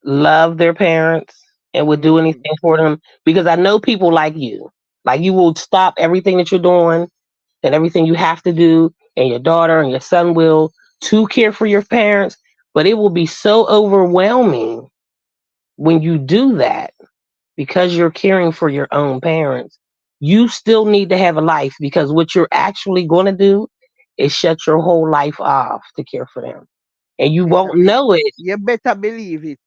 love their parents and would do Mm-hmm. anything for them, because I know people like you. Like you will stop everything that you're doing and everything you have to do, and your daughter and your son will to care for your parents. But it will be so overwhelming when you do that because you're caring for your own parents. You still need to have a life because what you're actually going to do is shut your whole life off to care for them. And you Better won't be, know it. you better believe it.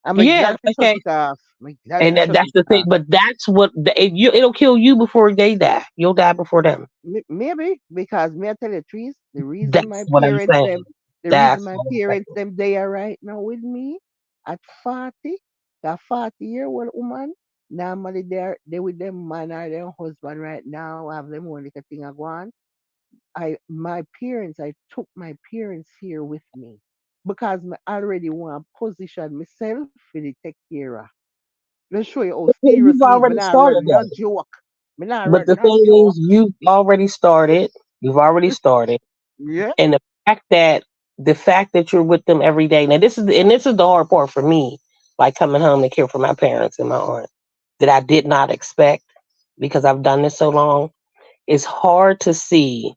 I'm Yeah, glad to shut okay. it off. I'm glad And to shut that's it the thing. off. But that's what it'll kill you before they die. You'll die before them. Maybe because me I tell you, trees. That's what I'm saying. The reason That's my what I'm parents saying. them they are right now with me at 40, that 40-year-old woman. Normally they with them man or their husband right now have them one little thing I go on. I took my parents here with me because I already want to position myself for the take care of. Let's show you how You've serious me is. Me already not run started no that. joke. Me not But run the no thing joke. is, you've already started. You've already started. Yeah. And the fact that you're with them every day. Now this is the hard part for me, like coming home to care for my parents and my aunt, that I did not expect because I've done this so long. It's hard to see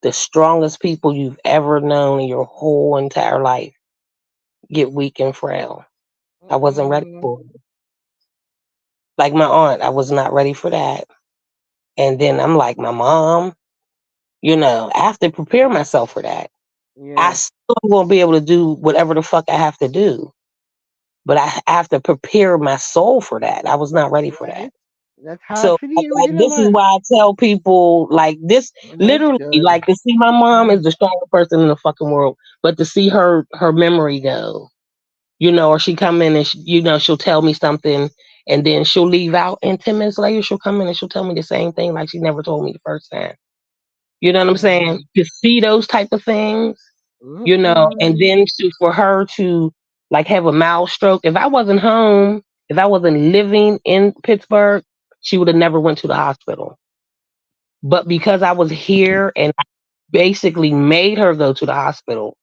the strongest people you've ever known in your whole entire life get weak and frail. I wasn't ready Mm-mm. for it. Like my aunt, I was not ready for that. And then I'm like, my mom, I have to prepare myself for that. I Yeah. still won't be able to do whatever the fuck I have to do, but I have to prepare my soul for that. I was not ready for that. Right. That's hard So for deal with it, this is man. why I tell people like this, Oh my literally, God. like to see my mom is the strongest person in the fucking world, but to see her memory go, or she come in and she'll tell me something and then she'll leave out, and 10 minutes later she'll come in and she'll tell me the same thing like she never told me the first time. You know what I'm saying? Mm-hmm. To see those type of things, and Mm-mm. then for her to like have a mild stroke. If I wasn't home, if I wasn't living in Pittsburgh, she would have never went to the hospital. But because I was here and I basically made her go to the hospital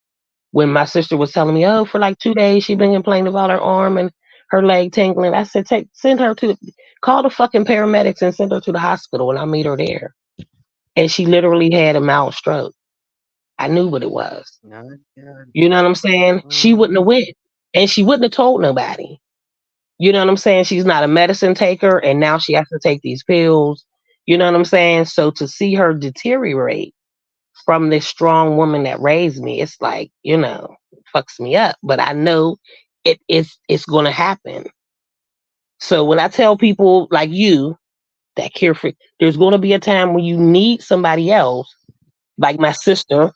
when my sister was telling me, oh, for like 2 days she been complaining about her arm and her leg tingling. I said, send her call the fucking paramedics and send her to the hospital, and I'll meet her there. And she literally had a mild stroke. I knew what it was. My God. You know what I'm saying? She wouldn't have Mm-hmm. went, and she wouldn't have told nobody. You know what I'm saying? She's not a medicine taker, and now she has to take these pills. You know what I'm saying? So to see her deteriorate from this strong woman that raised me, it's like, fucks me up. But I know it's gonna happen. So when I tell people like you that care for, there's gonna be a time when you need somebody else, like my sister.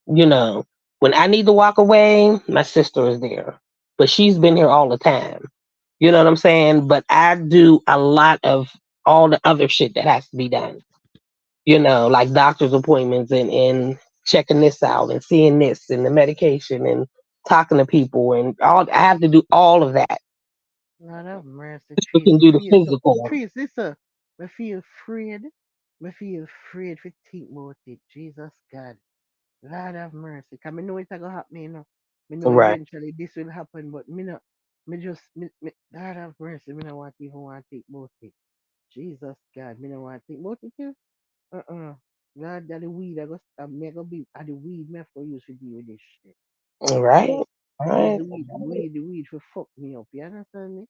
You know, when I need to walk away, my sister is there, but she's been here all the time. You know what I'm saying? But I do a lot of all the other shit that has to be done. Like doctor's appointments and checking this out and seeing this and the medication and talking to people and all. I have to do all of that. Lord have mercy, We trees. can Me do the feel so. physical. Trees, listen. Me feel afraid. Me feel afraid to think about it. Jesus God. Lord have mercy. Cause me know it's gonna happen, Me know Right. eventually this will happen, but me not. Me just, Lord have mercy. Me not want even want to think about it. Jesus God. Me not want to think about it. Too. Uh-uh. God, that the weed I go stop. Me I go be at the weed. Me have to use to deal with this shit. Right. Use, use Right. the weed for fuck me up. You understand me?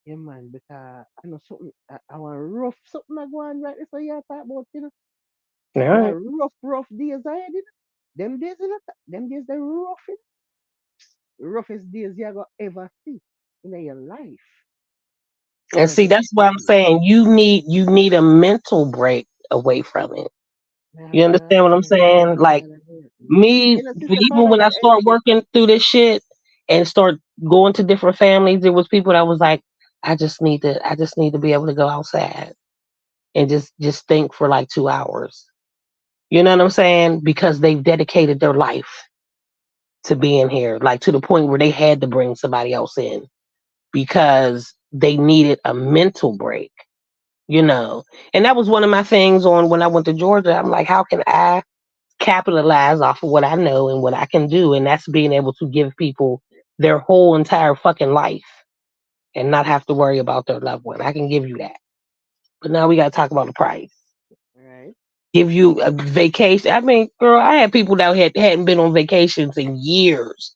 Yeah, man, because I know something, I want rough something I go on right so you talk about, Right. like rough days I had, Them days, them days, the roughest days you ever ever see in your life. And Cause see, you that's see, why I'm saying you need a mental break away from it. You man, understand what I'm saying? Like God, I hurt me. me, Sister even Father, when I start working through this shit and start going to different families, there was people that was like, I just need to be able to go outside and just think for like 2 hours. You know what I'm saying? Because they've dedicated their life to being here, like to the point where they had to bring somebody else in because they needed a mental break. You know, and that was one of my things on when I went to Georgia. I'm like, how can I capitalize off of what I know and what I can do, and that's being able to give people their whole entire fucking life and not have to worry about their loved one. I can give you that. But now we got to talk about the price. right? Give you a vacation. I mean, girl, I had people that hadn't been on vacations in years,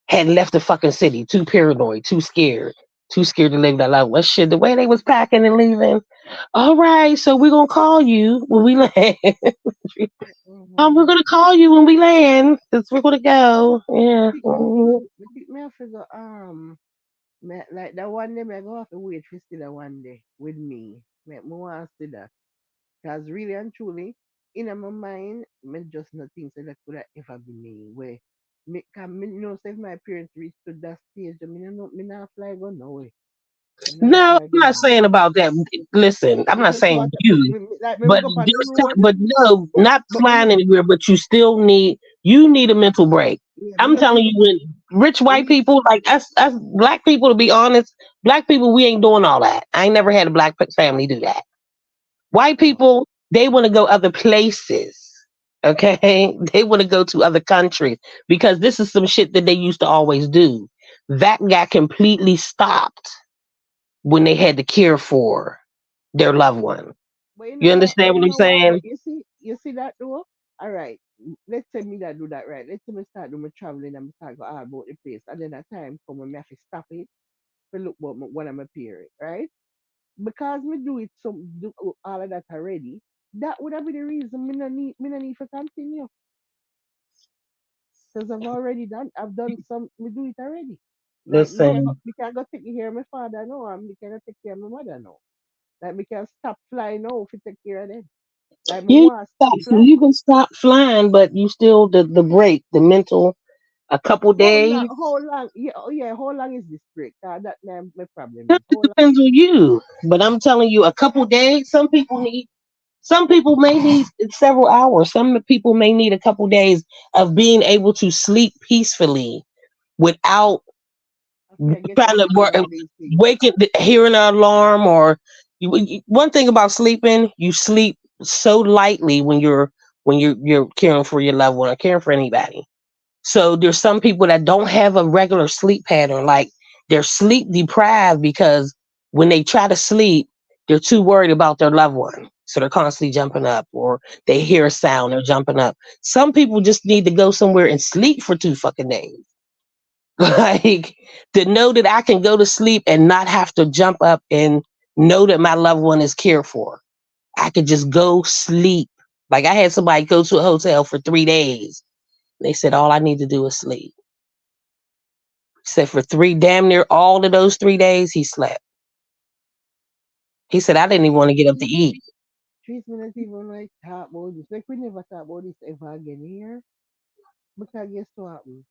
had left the fucking city, too paranoid, too scared to live that life. Well, shit, the way they was packing and leaving. All right, so we're gonna call you when we land. We're Mm-hmm. gonna call you when we land. Cause we're gonna go. Yeah. Me Mhm. me think me have to go. Like that one day, I go have to wait for see that one day with me. Me want to see that. Because really and truly, in my mind, me just not think so that could have ever be me. Where me, cause me know say if my parents reach to that stage, me not fly go no way. Me not No, fly I'm go not no way. saying about that. Listen, I'm not Because saying what you, like me but go on the there's road, but no, not but me flying anywhere. But you need a mental break. yeah, me I'm just telling need you, when rich white me people like us black people, to be honest, black people, we ain't doing all that. I ain't never had a black family do that. White people, they want to go other places. Okay, they want to go to other countries because this is some shit that they used to always do. That got completely stopped when they had to care for their loved one. but you You know what? understand But what you I'm know what? saying? But you see that though. All right, let's say me that do that right. Let's say me start doing my traveling and me start go all about the place, and then that time come when me have to stop it to look what when I'm appearing, right? Because me do it do all of that already. That would have been the reason me no need to continue because I've done some me do it already. Like Listen, me can go take care of my father now, and me can go take care of my mother now. Like me can stop flying now to take care of them. Like me you want to stop flying. you can stop flying, but you still the break, the mental, a couple days. How long? Yeah, oh yeah. How long is this break? That my problem It is how long. depends on you. But I'm telling you, a couple days. Some people may need several hours. Some people may need a couple days of being able to sleep peacefully without Okay, I get trying up to to do work, all these things. waking, hearing an alarm, or one thing about sleeping, you sleep so lightly when you're caring for your loved one or caring for anybody. So there's some people that don't have a regular sleep pattern, like they're sleep deprived because when they try to sleep, they're too worried about their loved one. So they're constantly jumping up, or they hear a sound, they're jumping up. Some people just need to go somewhere and sleep for 2 fucking days. Like, to know that I can go to sleep and not have to jump up and know that my loved one is cared for. I could just go sleep. Like, I had somebody go to a hotel for 3 days. They said all I need to do is sleep. He said for damn near all of those 3 days, he slept. He said I didn't even want to get up to eat. Trees me not even like talk about this. Like we never talk about this ever again here. Because guess what happen?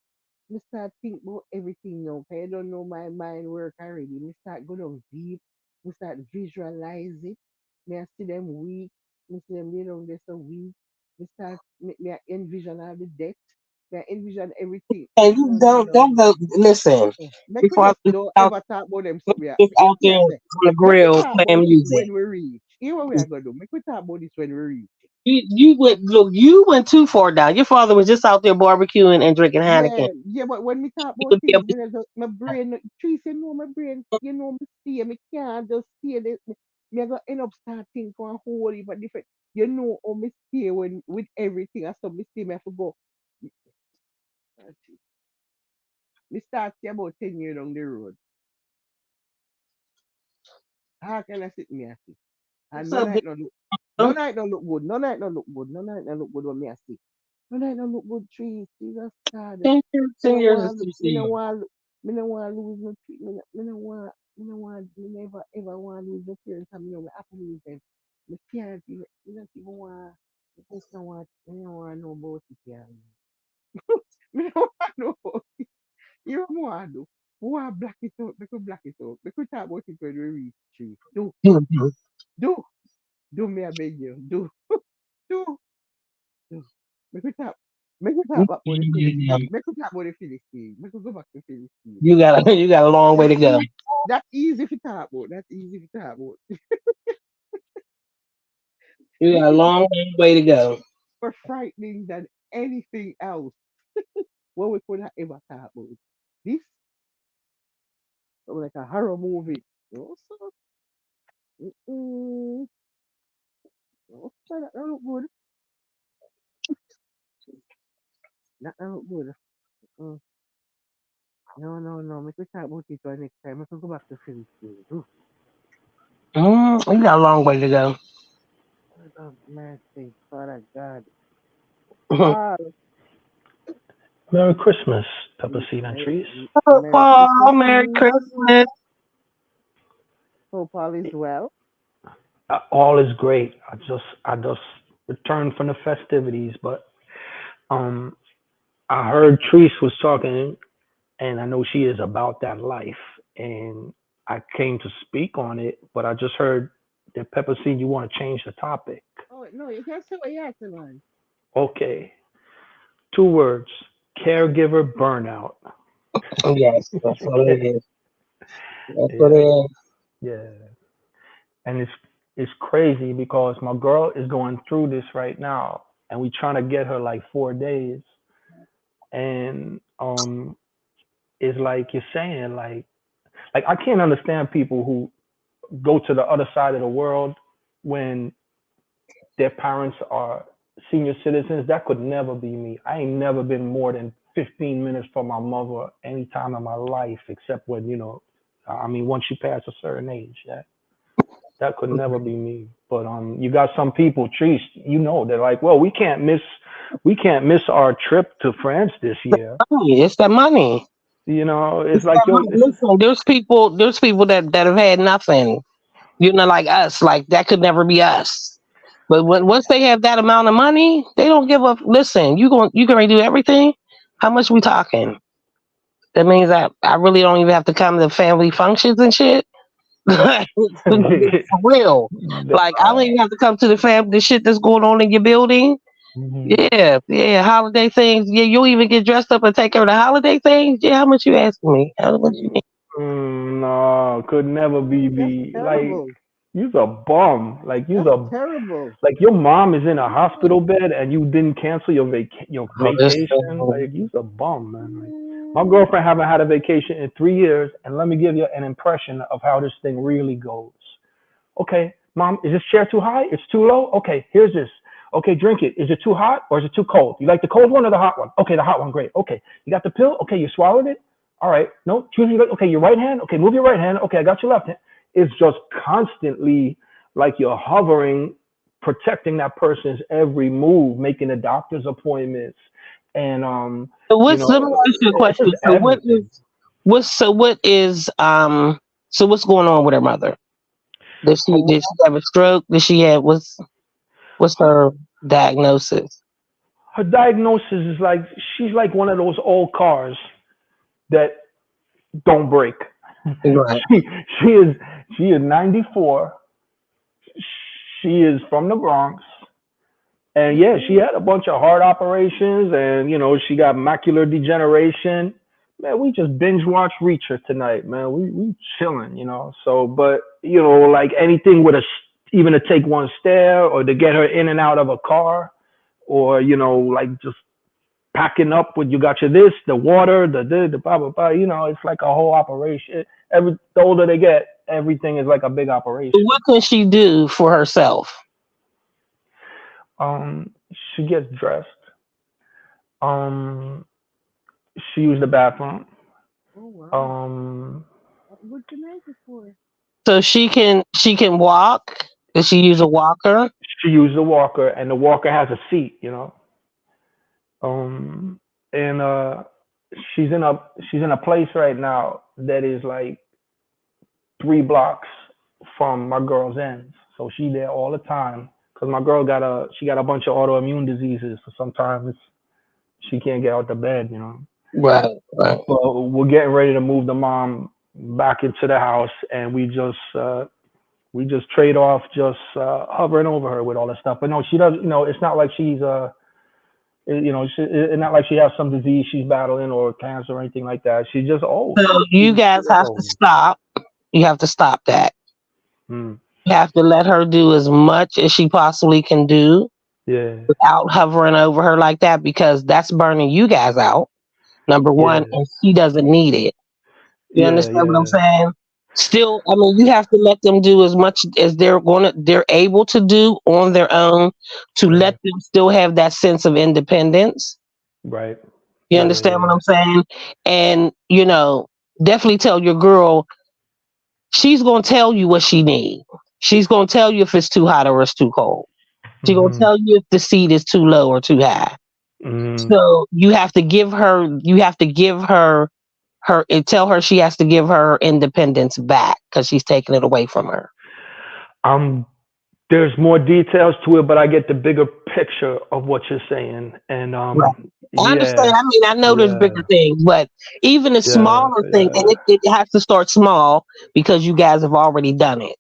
Me start think about everything now. 'Cause I don't know my mind work already. Me start go down deep. Me start visualize it. Me I see them weak. Me see them lay down there so weak. Me I envision all the death. Me I envision everything. And No, you no, no, don't no. go listen. Make we Before I just was don't out, ever talk about them something. out Me there I on say, the make we grill talk playing about this music. when we reach. Here what we are gonna do. Make we talk about this when we reach. You went look. You went too far down. Your father was just out there barbecuing and drinking Heineken. Yeah, yeah, but when we talk He about was things, able when I just, my brain, trees, my brain, me stay, me can't just stay there. Me I go end up starting for a whole heap of different, me stay when with everything, I so me stay, me have to go. Me start stay about 10 years down the road. How can I sit me a see? And What's up, big no bro? night no look good, no night no look good, no night no look good when me a see. No night no look good trees, Jesus God. 10 years, Me 10 no years is want, too me no soon. want, me no want lose no tree. Me no want, me never ever want lose no parents. And me know me have to lose them. Me can't even, me not even want. Me just don't want, me don't want know about it. Yeah. Me don't want know about it. You know what I do? We want black it out. We could black it out. We could talk about it when we reach tree. Mhm. Do, do me I beg you. Do, do. Make we talk. Make we talk about the Philistine. Make we talk about the Philistine. Make we go back to Philistine. You got a long way That to go. easy. That easy to talk about. That's easy to talk about. You This got a is long way to go. more frightening than anything else. What we could have ever talk about. This like a horror movie. No, sir. Mm-mm. No, sir. That don't look good. That don't look good. Mm. No, no, no. Make we talk about it for next time. Make we go back to Philistine. Ooh. You got a long way to go. Lord of mercy, Father God. Ah, Merry Christmas. Pepper Seed and Trees. Merry Oh, Christmas to Merry you. Christmas. Hope all is well. All is great. I just returned from the festivities, but um, I heard Treese was talking, and I know she is about that life, and I came to speak on it, but I just heard that Pepper Seed, you want to change the topic. Oh no, you can say what you have to learn. Okay, two words: caregiver burnout. Yes, that's what it is. That's what Yeah, it is. yeah, and it's crazy because my girl is going through this right now, and we trying to get her like 4 days, and it's like you're saying, like I can't understand people who go to the other side of the world when their parents are senior citizens. That could never be me. I ain't never been more than 15 minutes from my mother any time in my life, except when, I mean, once you pass a certain age, yeah, that could never be me. But you got some people, Trees, they're like, well, we can't miss our trip to France this year. It's the money. It's It's like, that yo, money. Listen, there's people that have had nothing. Like us, like that could never be us. But once they have that amount of money, they don't give up. Listen, you gonna do everything. How much we talking? That means that I really don't even have to come to family functions and shit. Like, for real. Like I don't even have to come to the shit that's going on in your building. Mhm. Yeah, yeah, holiday things. Yeah, you'll even get dressed up and take care of the holiday things. Yeah, how much you asking me? How much you need? No, could never be That's me. Like, terrible. you's a bum. Like, you's That's a terrible. like your mom is in a hospital bed and you didn't cancel your Oh, vacation. listen. Like, you's a bum, man. Like, my girlfriend haven't had a vacation in 3 years, and let me give you an impression of how this thing really goes. Okay, mom, is this chair too high? It's too low? Okay, here's this. Okay, drink it. Is it too hot or is it too cold? You like the cold one or the hot one? Okay, the hot one, great. Okay, you got the pill? Okay, you swallowed it? All right, no, choose your, okay, your right hand? Okay, move your right hand. Okay, I got your left hand. It's just constantly like you're hovering, protecting that person's every move, making the doctor's appointments. And, So let me ask you a it's just question. everything. So what's going on with her mother? Did she have a stroke? Did she have what's her diagnosis? Her diagnosis is like she's like one of those old cars that don't break. Right. she she is 94. She is from the Bronx, and yeah, she had a bunch of heart operations, and she got macular degeneration. Man, we just binge watch Reacher tonight, man. We chilling, So, but like anything with even to take one stair or to get her in and out of a car, or like just packing up what you got your this, the water, the blah blah blah. It's like a whole operation. The older they get, everything is like a big So operation. what can she do for herself? She gets dressed. Um, she used the bathroom. Oh wow. Um, What you make it for? So she can walk. Does she use a walker? she used the walker, and the walker has a seat. Um, and she's in a place right now that is like 3 blocks from my girl's ends. So she there all the time because my girl got a bunch of autoimmune diseases. So sometimes she can't get out the bed. Right, right. But we're getting ready to move the mom back into the house, and we just trade off just hovering over her with all this stuff. But no, she does. It's not like it's not like she has some disease she's battling or cancer or anything like that. She's just old. So She's you guys just have to old. stop. You have to stop that. Mm. You have to let her do as much as she possibly can do Yeah, without hovering over her like that because that's burning you guys out. Number one, yeah, and she doesn't need it. You yeah, understand what I'm yeah. saying? Still, I mean, you have to let them do as much as they're able to do on their own to let Right, them still have that sense of independence. right. You Yeah, understand what yeah, I'm saying? And definitely tell your girl she's gonna tell you what she needs. She's gonna tell you if it's too hot or it's too cold. She's gonna hmm tell you if the seat is too low or too high. Mm. So you have to give her her and tell her she has to give her independence back because she's taking it away from her. Um, there's more details to it, but I get the bigger picture of what you're saying. And Right. I understand. yeah, I mean, I know there's yeah, bigger things, but even a yeah, smaller thing, and yeah. it has to start small because you guys have already done it.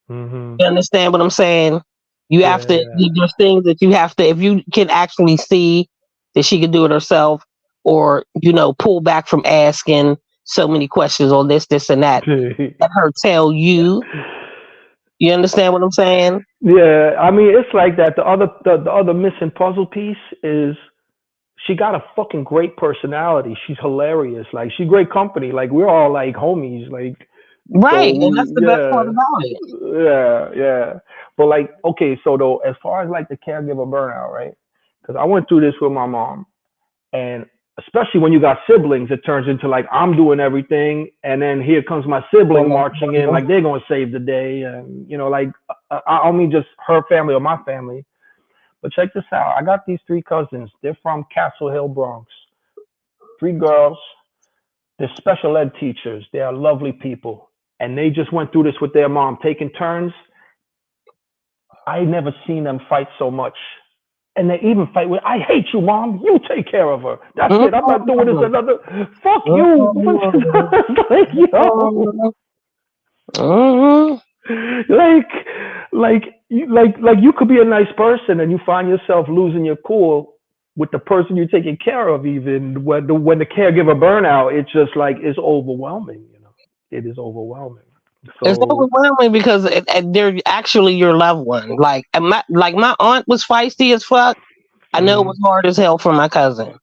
Mhm. You understand what I'm saying? You have Yeah, to, yeah. there's things that you have to, if you can actually see that she can do it herself, or, pull back from asking so many questions on this, and that, let her tell you. You understand what I'm saying? Yeah, I mean, it's like that. The other missing puzzle piece is she got a fucking great personality. She's hilarious. Like she's great company. Like we're all like homies. Like Right. so And that's the best part yeah, about it. yeah, yeah. But like okay, so though as far as like the caregiver burnout, right? Because I went through this with my mom, and especially when you got siblings, it turns into like I'm doing everything, and then here comes my sibling marching in like they're gonna save the day, and like I don't mean just her family or my family, but check this out. I got these three cousins. They're from Castle Hill, Bronx. Three girls. They're special ed teachers. They are lovely people, and they just went through this with their mom, taking turns. I never seen them fight so much. And they even fight with, I hate you, mom. You take care of her. That's it. I'm not doing this Mhm. another. Fuck you. Mhm. Like, yo. Mhm. Like, like you could be a nice person and you find yourself losing your cool with the person you're taking care of. Even when the caregiver burnout, it's just like it's overwhelming. It is overwhelming. It's So, overwhelming because they're actually your loved one. Like my aunt was feisty as fuck. I know it mm, was hard as hell for my cousin.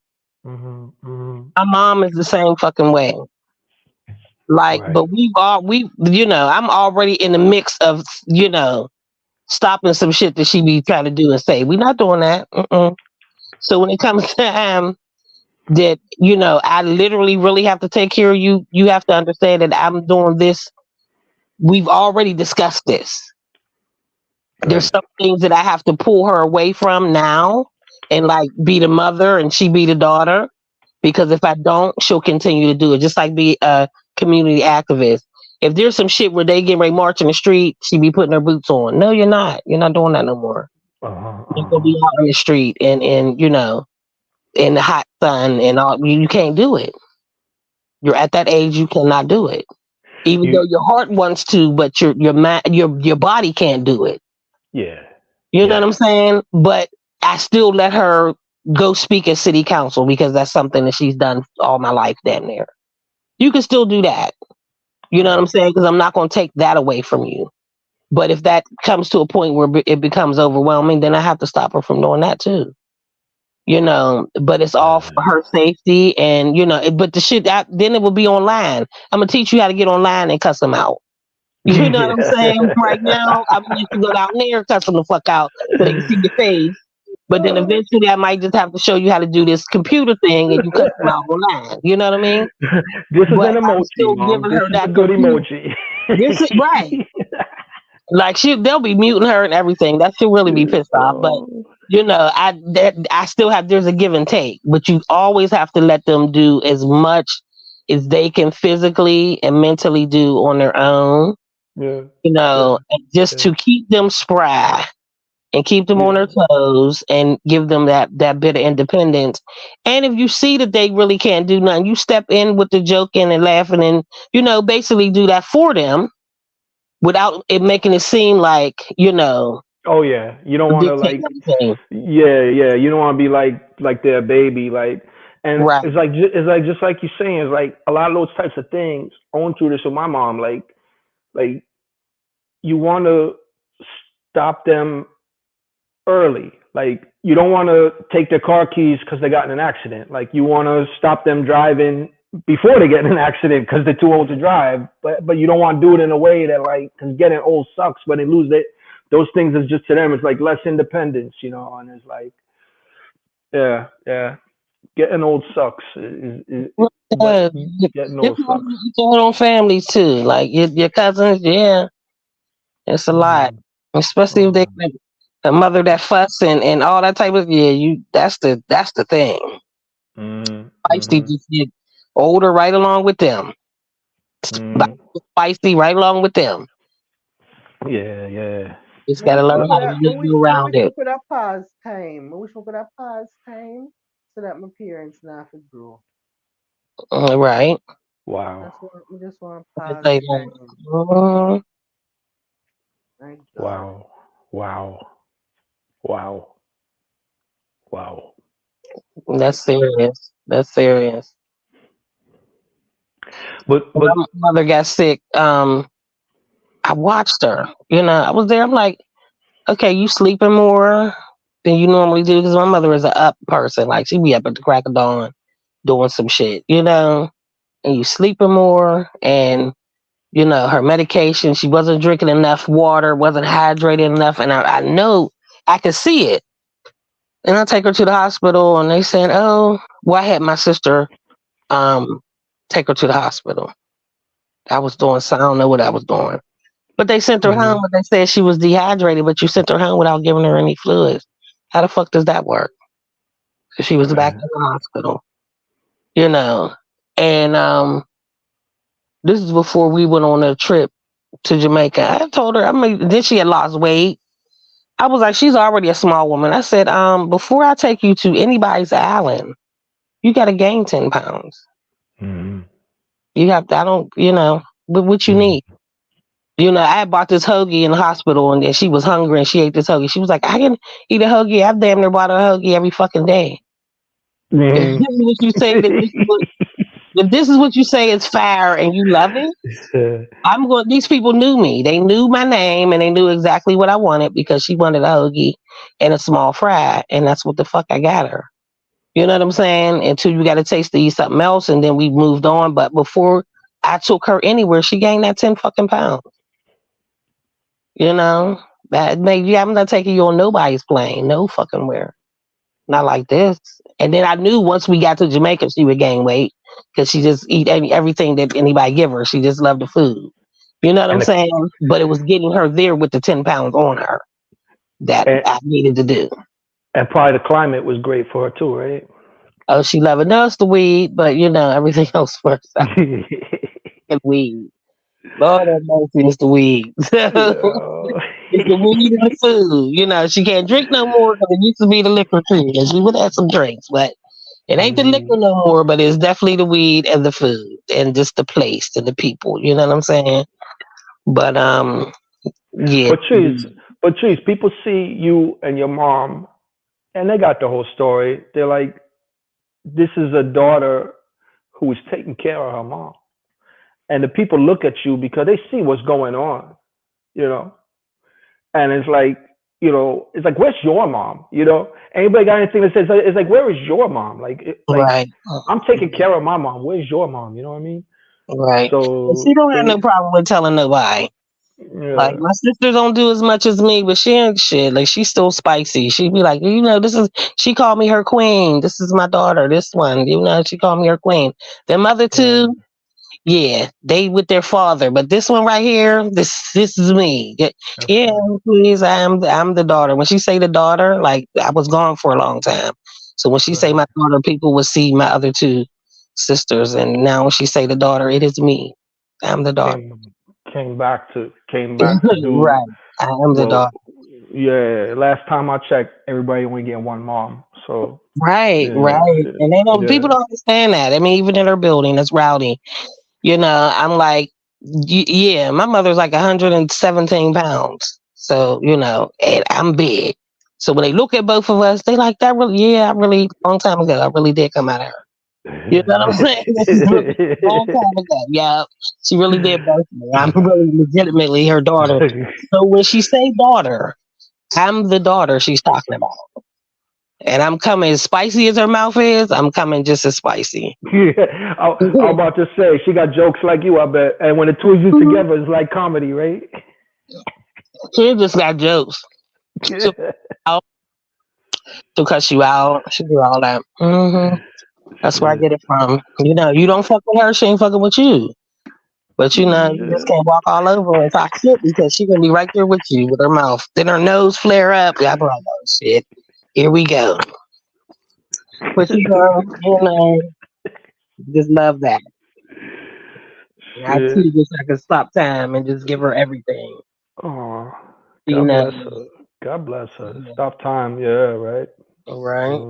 mm, My mom is the same fucking way. Like, right. but I'm already in the mix of, stopping some shit that she be trying to do and say, we're not doing that. Mm-mm. So when it comes to that, I literally really have to take care of you. You have to understand that I'm doing this. We've already discussed this. There's Right. some things that I have to pull her away from now and like be the mother and she be the daughter. Because if I don't, she'll continue to do it. Just like be a community activist. If there's some shit where they get ready march in the street, she be putting her boots on. No, you're not. You're not doing that no more. Uh-huh, You're gonna uh-huh. be out in the street and in the hot sun and all. You can't do it. You're at that age. You cannot do it. Even though You, your heart wants to, but your body can't do it. yeah, You know yeah. what I'm saying? But I still let her go speak at city council because that's something that she's done all my life damn near. You can still do that. You know what I'm Right. saying? Because I'm not going to take that away from you. But if that comes to a point where it becomes overwhelming, then I have to stop her from doing that too. But it's all for Yeah. her safety, and but the shit then it will be online. I'm gonna teach you how to get online and cuss them out. You know what I'm saying? Right now, I'm gonna let you go down there and cuss them the fuck out so they can see your face. But then eventually, I might just have to show you how to do this computer thing, and you cuss them out online. You know what I mean? This is But an I'm emoji, still mom. giving This her is a that good computer. emoji. This is right. Like they'll be muting her and everything. That should really be pissed off. But Oh, I still have. There's a give and take, but you always have to let them do as much as they can physically and mentally do on their own. yeah, yeah, And just yeah, to keep them spry and keep them on yeah, their toes and give them that bit of independence. And if you see that they really can't do nothing, you step in with the joking and laughing and basically do that for them without it making it seem like oh yeah. You don't want to dictate like, everything. yeah, yeah. You don't want to be like their baby, like. And Right. it's like just like you're saying. It's like a lot of those types of things. I went through this with my mom. Like you want to stop them early. Like you don't want to take their car keys because they got in an accident. Like you want to stop them driving before they get in an accident because they're too old to drive. But you don't want to do it in a way that like because getting old sucks. When they lose it, those things is just to them. It's like less independence. And it's like yeah, yeah. Getting old sucks. But Yeah, getting you old can sucks. do it on families too, like your cousins. Yeah, it's a lot, Mm-hmm. especially if they Mm-hmm. A mother that fuss and all that type of that's the thing. Feisty Mm-hmm. just get older right along with them. Mm-hmm. Feisty right along with them. Yeah, yeah. Just I gotta wish learn we But how could to have. maneuver I wish around we it. could have paused time. I wish we could have paused time so that my parents now could grow. Right. wow, We just want to Just pause say, time. My God. wow, wow, wow, wow. My that's serious. That's serious. When But my mother got sick, I watched her. I was there. I'm like, okay, you sleeping more than you normally do because my mother is a up person. Like she be up at the crack of dawn doing some shit, and you sleeping more and her medication. She wasn't drinking enough water, wasn't hydrated enough, and I know I could see it. And I take her to the hospital, and they said, "Oh, well, I had my sister um take her to the hospital. I was doing so I don't know what I was doing, but they sent her home. mm-hmm. But they said she was dehydrated, but you sent her home without giving her any fluids. How the fuck does that work? 'Cause she was back in the hospital, you know. And this is before we went on a trip to Jamaica. I told her, I mean, then she had lost weight. I was like, she's already a small woman. I said, before I take you to anybody's island, you got to gain 10 pounds. Mm-hmm. You have to, I don't, what you need. Mm-hmm. I had bought this hoagie in the hospital and then she was hungry and she ate this hoagie. She was like, I can eat a hoagie. I've damn near bought a hoagie every fucking day. If this is what you say that this is what, if this is what you say is fair and you love it, I'm going. These people knew me. They knew my name and they knew exactly what I wanted because she wanted a hoagie and a small fry, and that's what the fuck I got her. You know what I'm saying? Until you got a taste to eat something else, and then we moved on. But before I took her anywhere, she gained that 10 fucking pounds. You know that made you. I'm not taking you on nobody's plane, no fucking where. Not like this. And then I knew once we got to Jamaica, she would gain weight because she just eat everything that anybody give her. She just loved the food. You know what I'm and, the, saying? But it was getting her there with the 10 pounds on her that and I needed to do. and probably the climate was great for her too, right? Oh, she loving us the weed, but everything else first. I fucking weed. Lord have mercy, it's the weed. Yeah. It's the weed and the food. She can't drink no more because it used to be the liquor too. And she would have some drinks, but it ain't the liquor Mm. no more. But it's definitely the weed and the food and just the place and the people. You know what I'm saying? But yeah, But trees, but trees. People see you and your mom, and they got the whole story. They're like, this is a daughter who is taking care of her mom, and the people look at you because they see what's going on, you know. And it's like, it's like, where's your mom? Anybody got anything that says it's like, where is your mom? Like right, I'm taking care of my mom. Where's your mom? You know what I mean? right. And So she don't have no they, problem with telling nobody. Like yeah, my sister don't do as much as me, but she ain't shit. Like she's still spicy. She be like, this is. She called me her queen. This is my daughter. This one, she called me her queen. Them other yeah, two, yeah, they with their father. But this one right here, this is me. Yeah, that's yeah, right. please, I'm the daughter. When she say the daughter, like I was gone for a long time. So when she say Right. my daughter, people will see my other two sisters, and now when she say the daughter, it is me. I'm the daughter. Came back to do Right. I am the well. daughter. Yeah, last time I checked, everybody only getting one mom. So Right, yeah, right. And they don't yeah, people don't understand that. I mean, even in her building, it's rowdy. I'm like, yeah, my mother's like 117 pounds. So, and I'm big. So when they look at both of us, they like that really, yeah, I really long time ago, I really did come out of her. You know what I'm saying? This is really a long time ago. Yeah. She really did birth me. I'm really legitimately her daughter. So when she say daughter, I'm the daughter she's talking about. And I'm coming as spicy as her mouth is. I'm coming just as spicy. Yeah, I'm about to say she got jokes like you, I bet. And when the two of you together, it's like comedy, right? She just got jokes. She'll, out, she'll cuss you out. She'll do all that. That's where I Shit. get it from. You don't fuck with her, she ain't fucking with you. But you just Yeah. can't walk all over her and talk shit because she gonna be right there with you with her mouth. Then her nose flare up. I'm like, oh shit, here we go. But just love that. I Shit. too wish I could stop time and just give her everything. Oh, She God knows. bless her. God bless her. Stop time. Yeah, right. Right?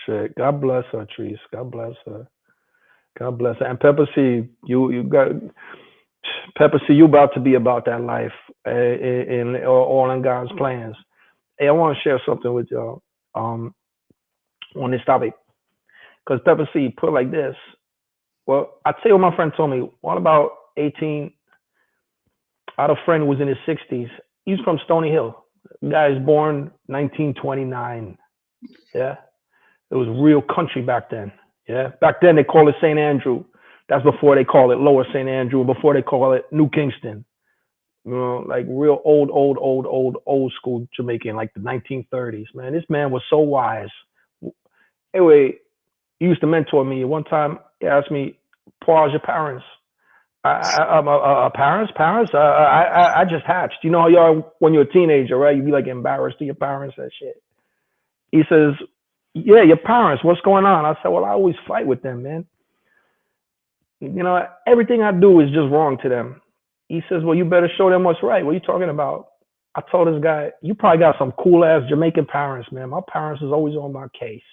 Shit. God bless her, Trees. God bless her. God bless her. And Pepper Seed, you got Pepper Seed. You about to be about that life in all in God's plans. Hey, I want to share something with y'all on this topic because Pepper Seed put it like this. Well, I tell you what my friend told me. What about 18? I had a friend who was in his 60s. He's from Stony Hill. The guy is born 1929. Yeah. It was real country back then. Yeah. Back then they called it St. Andrew. That's before they call it Lower St. Andrew, before they call it New Kingston. You know, like real old school Jamaican, like the 1930s. Man, this man was so wise. Anyway, he used to mentor me. One time he asked me, pause your parents. Parents. I just hatched. You know how you are when you're a teenager, right? You be like embarrassed to your parents and shit. He says, "Yeah, your parents. What's going on?" I said, "Well, I always fight with them, man. You know, everything I do is just wrong to them." He says, "Well, you better show them what's right. What are you talking about?" I told this guy, "You probably got some cool ass Jamaican parents, man. My parents is always on my case."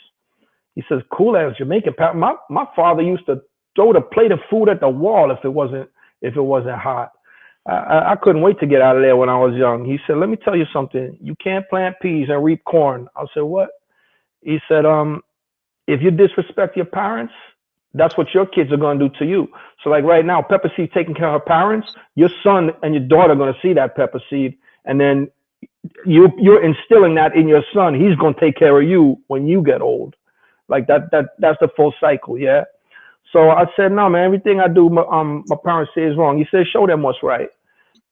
He says, "Cool ass Jamaican parents. My father used to throw the plate of food at the wall if it wasn't hot." I couldn't wait to get out of there when I was young. He said, "Let me tell you something. You can't plant peas and reap corn." I said, "What?" He said, if you disrespect your parents, that's what your kids are going to do to you. So like right now, Pepper Seed taking care of her parents, your son and your daughter are going to see that Pepper Seed, and then you're instilling that in your son. He's going to take care of you when you get old. Like that's the full cycle, yeah. So I said, no, man, everything I do, my parents say is wrong. He said, show them what's right.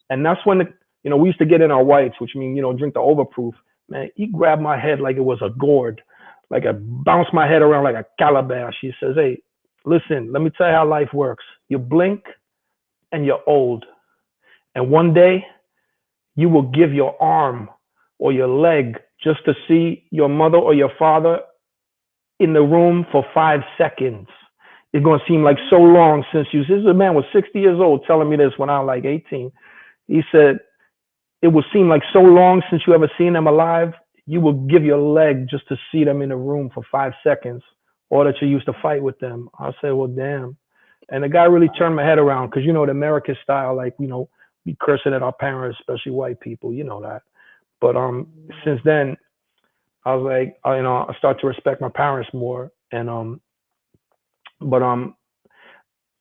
And that's when we used to get in our whites, which means drink the overproof. Man, he grabbed my head like it was a gourd, like I bounced my head around like a calabash. He says, "Hey, listen, let me tell you how life works. You blink and you're old, and one day you will give your arm or your leg just to see your mother or your father in the room for 5 seconds. It's gonna seem like so long since you." This is a man was 60 years old telling me this when I was like 18. He said, "It will seem like so long since you ever seen them alive. You will give your leg just to see them in the room for 5 seconds, or that you used to fight with them." I said, "Well, damn." And the guy really turned my head around because the American style, like we cursing at our parents, especially white people, you know that. But since then, I was like, I start to respect my parents more, and but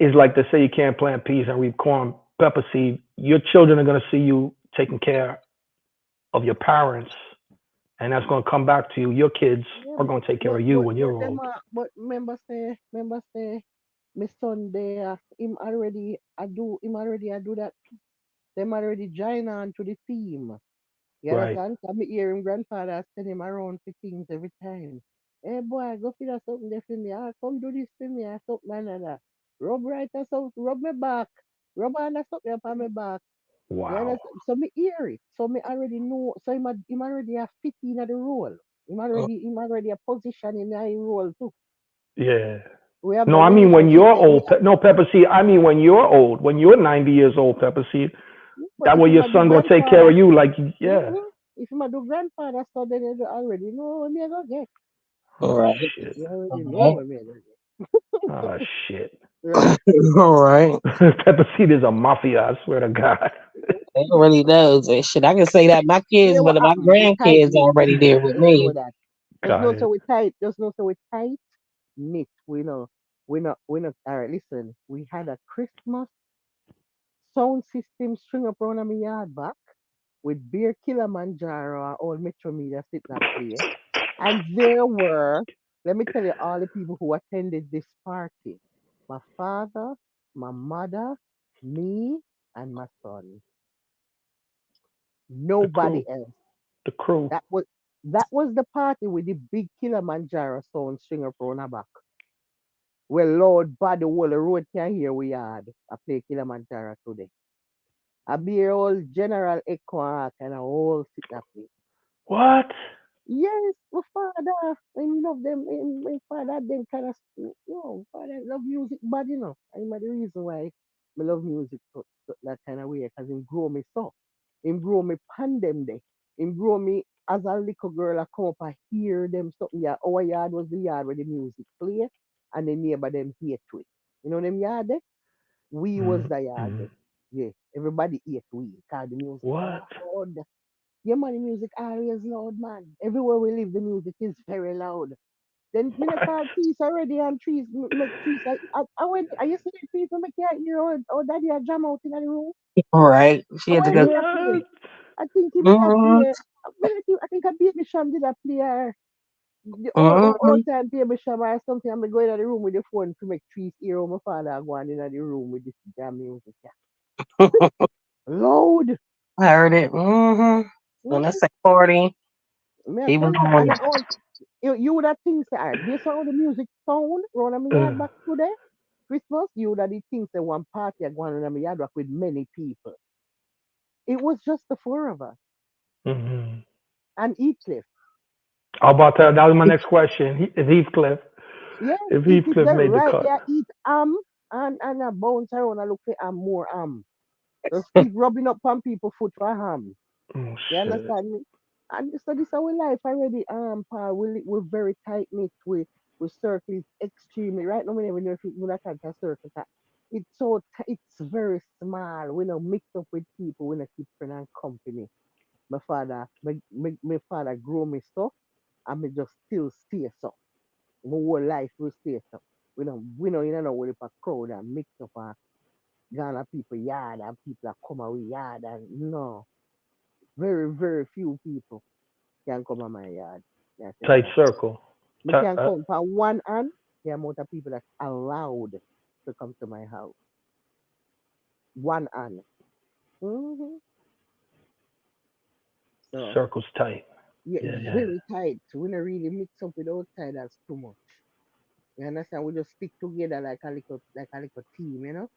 it's like they say you can't plant peas and reap corn. Pepper Seed, your children are gonna see you taking care of your parents, and that's going to come back to you. Your kids Yeah, are going to take care of you when you're them old. but remember say, my son there, him already I do that. Them already join on to the team. You Right. understand? Cause me hear him grandfather send him around for things every time. Hey boy, go feed us something there for me. Ah, come do this for me. Ah, something like that. Rub right or something. Rub me back. Rub on or something upon my back. You Wow. understand? So me hear it. So me already know. So him already a fit in the role. Him already a position in the role too. Yeah. We have No, the I mean when relationship you're there. old. No, Pepper Seed. I mean when you're old. When you're 90 years old, Pepper Seed. But That if way him your a do son going to take care grandfather, of you. Like, yeah. mm-hmm. If him a do grandfather, so then you already know what me I go get. All Oh right. shit. You already know All what me I go Oh shit. get. Right. All right. Pepper Seed is a mafia. I swear to God. They already knows it. Shit, I can say that my See kids, what but my happened? We tight grandkids knit. already there with Just know me. that. Just Got know so it. we tight. Just know so we tight knit. We know. All right, listen. We had a Christmas sound system string up around my yard back with Beer Kilimanjaro or old Metro Media sitting up there. And there were, let me tell you, all the people who attended this party. My father, my mother, me, and my son. The crew. Nobody else. The crew. That was that was the party with the big Kilimanjaro sound string up around her back. Well, Lord, bad the whole road can hear we had. I play Kilimanjaro today. I be all General Echo and a whole sit that place. What? Yes, my father, I love them. My father, them kind of, father love music bad enough. I'm the reason why I love music that kind of way, because him grow me so. Him grow me pan them there. Him grow me as a little girl, I come up and hear them something. Yeah, our yard was the yard where the music play, and the neighbor them hear to it. You know them yard there? We was the yard Mm-hmm. there. Yeah, everybody hear to we, because the music What? loud. Yeah, man, the music always loud, man. Everywhere we live, the music is very loud. Then me not What? call trees already and trees make trees. I went. I used to see people make can't hear or daddy a jam out in the room. All right. She I had to went go. did I play? What? I think he did a Mm-hmm. play. I think a baby sham did a play. The all Mm-hmm. time baby sham or something. I'm going in the room with the phone to make trees hear how my father going in the room with this jam music. Yeah. Loud. I heard it. Mm-hmm. When I Mm, say party, me I he was tell you, going. and it all you would have things say, alright, based on how the music sound around my Uh, yard back today, Christmas, you would have the things that one party are going on in my yard back with many people. It was just the four of us mm-hmm. and Heathcliff. How about that? That was my next question. Is Heathcliff? Yeah, If Heathcliff Heathcliff there made the right cut. there eat and a bounce around and look for more Just keep rubbing up on people foot for ham. Oh You shit. understand me? And so this our life already, Paul. We're very tight knit. We circle is extremely right now. We never know if it would have a circle. It's it's very small. We don't mix up with people. We don't keep friend and company. My father grow me so, and me just still stay so. My whole life will stay so. We don't you know with a crowd and mix up and Ghana people yard and people that come away yard and no, very few people can come on my yard. That's it. Tight circle. We can count on one hand the amount of people that's allowed to come to my house. One hand. hmm So Circle's tight. yeah, Yeah, yeah. very tight. We don't really mix up with outside. That's too much. You understand? We just stick together like a little team, you know.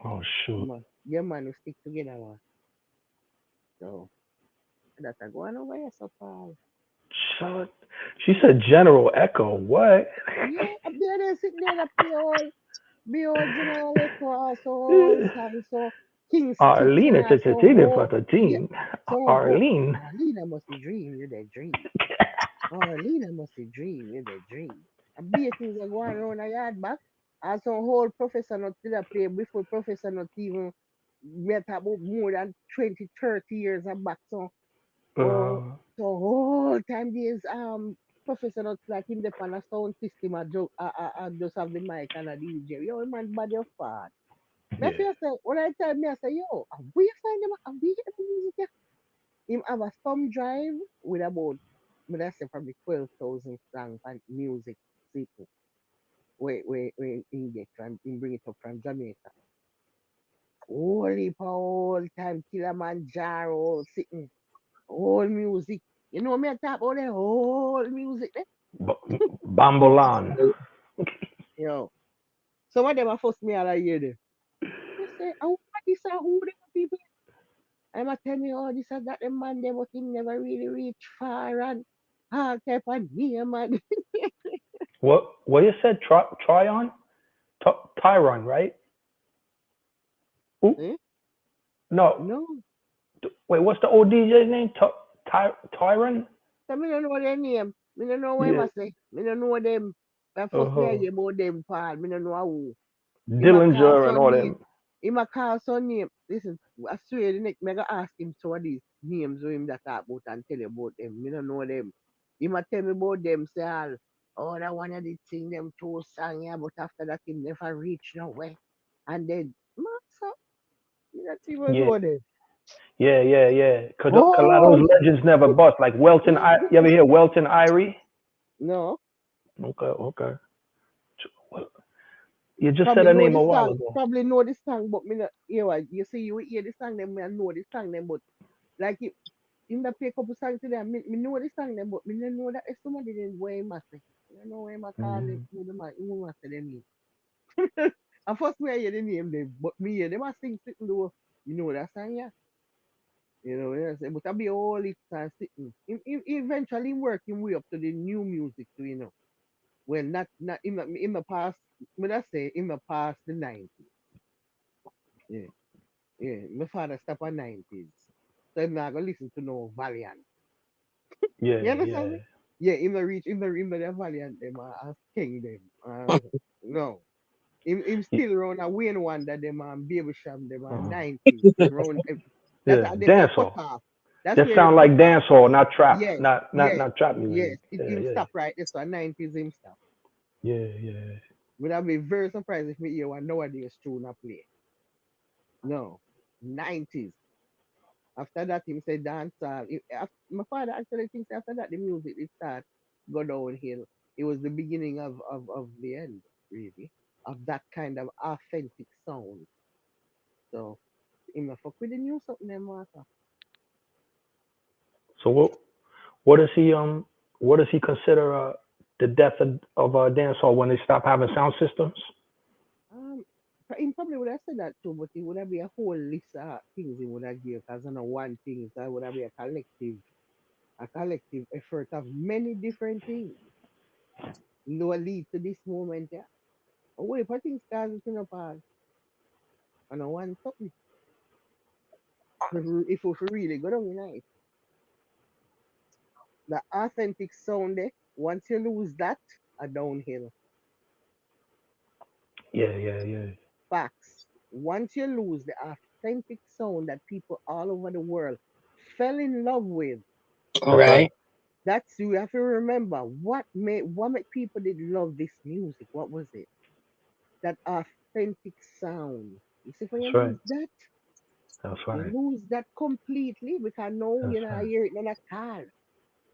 Oh shoot. Yeah, man, we stick together. Man. So that's a going over here, so far. Shut. She said General Echo. What? Yeah, up there, they sitting there, up there, all be all general echo, also all songs, so King's Kitchen, Arlene, so it's whole, for the yeah, team. so whole. Arlene. Arlena must be dream, you that dream. Arlena must be dream, you that dream. And be things are going around a yard back. And some whole professor not did a play before professor not even met about more than 20, 30 years back. Oh, Uh, so whole time there's professor not like him the on a sound system a joke just have the mic and a DJ. Yo, man, body of fart. Me I yeah. feel say when I tell me I say, yo, have we find them have we get the music here? Him have a thumb drive with about me I say probably 12,000 songs and music sitting. Where in get from in bring it up from Jamaica. Holy whole time Kilimanjaro sitting. Whole music. You know me I talk about the whole music there. Bambolan. Yo. Some of them are first me all I hear them. I say, oh, what this are who them people? I'm a tell me, oh, this and that, the man, them, but him never really reach far and all type of name, man. What you said? Tryon? Tyron, right? Ooh, eh? no. No. Wait, what's the old DJ's name? Tyron? So me don't know their name. Me don't know what I Yeah. must say. Me don't know them. That Uh first me I huh. hear about them, Paul. Me don't know who. Him a call Dillinger and son all name. them. Him a call son name. Listen, I swear the next me I go ask him some of these names who him that talk about and tell you about them. Me don't know them. Him a tell me about them, say all. Oh, that one of the thing them two song yeah, but after that him never reach nowhere. And then, master, me not even Yeah, know them. yeah. Cause a lot of Oh, those legends never bust. Like Welton. You ever hear Welton Irie? no. Okay, okay. Well, you just said Probably a know name the a while song. ago. Probably know the song, but me not hear what you see you hear the song them, me I know the song them, but like it in the play a couple songs today, me know the song them, but me don't know that if somebody didn't wear him say. I don't know where my call it, Mm. who the man, who must say them name. At first me I hear the name them, but me hear them a sing sitting though. You know that song, yeah. Yes, but I be all it time sitting. Eventually work him way up to the new music too, Well, not in the past. When I say in the past, the 90s. Yeah, yeah. My father stopped at 90s, so I'm not gonna listen to no Valiant. Yeah, You understand yeah, me? Yeah, in the reach, in the Valiant, them as king them. No, him Y- still around a Wayne Wonder, them Baby Sham, them uh, 90s. Around that's yeah. them the cut Dancehall. off. That's That where the sound cut like off. dancehall, not trap, Yes, not yes, trap yes. music. Yeah, Him yeah, stop right there, so 90s him stop. yeah, yeah. Would I be very surprised if me hear one nowadays tune a play? No, 90s. After that, him say dance. My father actually thinks after that the music it start go downhill. It was the beginning of the end, really, of that kind of authentic sound. So him a fuck with the new something them matter. So what does what does he consider the death of dancehall when they stop having sound systems? Um, him probably would have said that too, but it would have been a whole list of things he would have given. Because I know one thing is that would have been a collective effort of many different things. No lead to this moment, yeah. But what if I think stars within a past and I want something? If we really go down in it, the authentic sound there, once you lose that, a downhill. Yeah, yeah, yeah. Facts. Once you lose the authentic sound that people all over the world fell in love with, That's right. Right. that's you have to remember what made people did love this music. What was it? That authentic sound. You see, when That's you right. lose that, That's you right. lose that completely because no, That's I right. hear it in a car.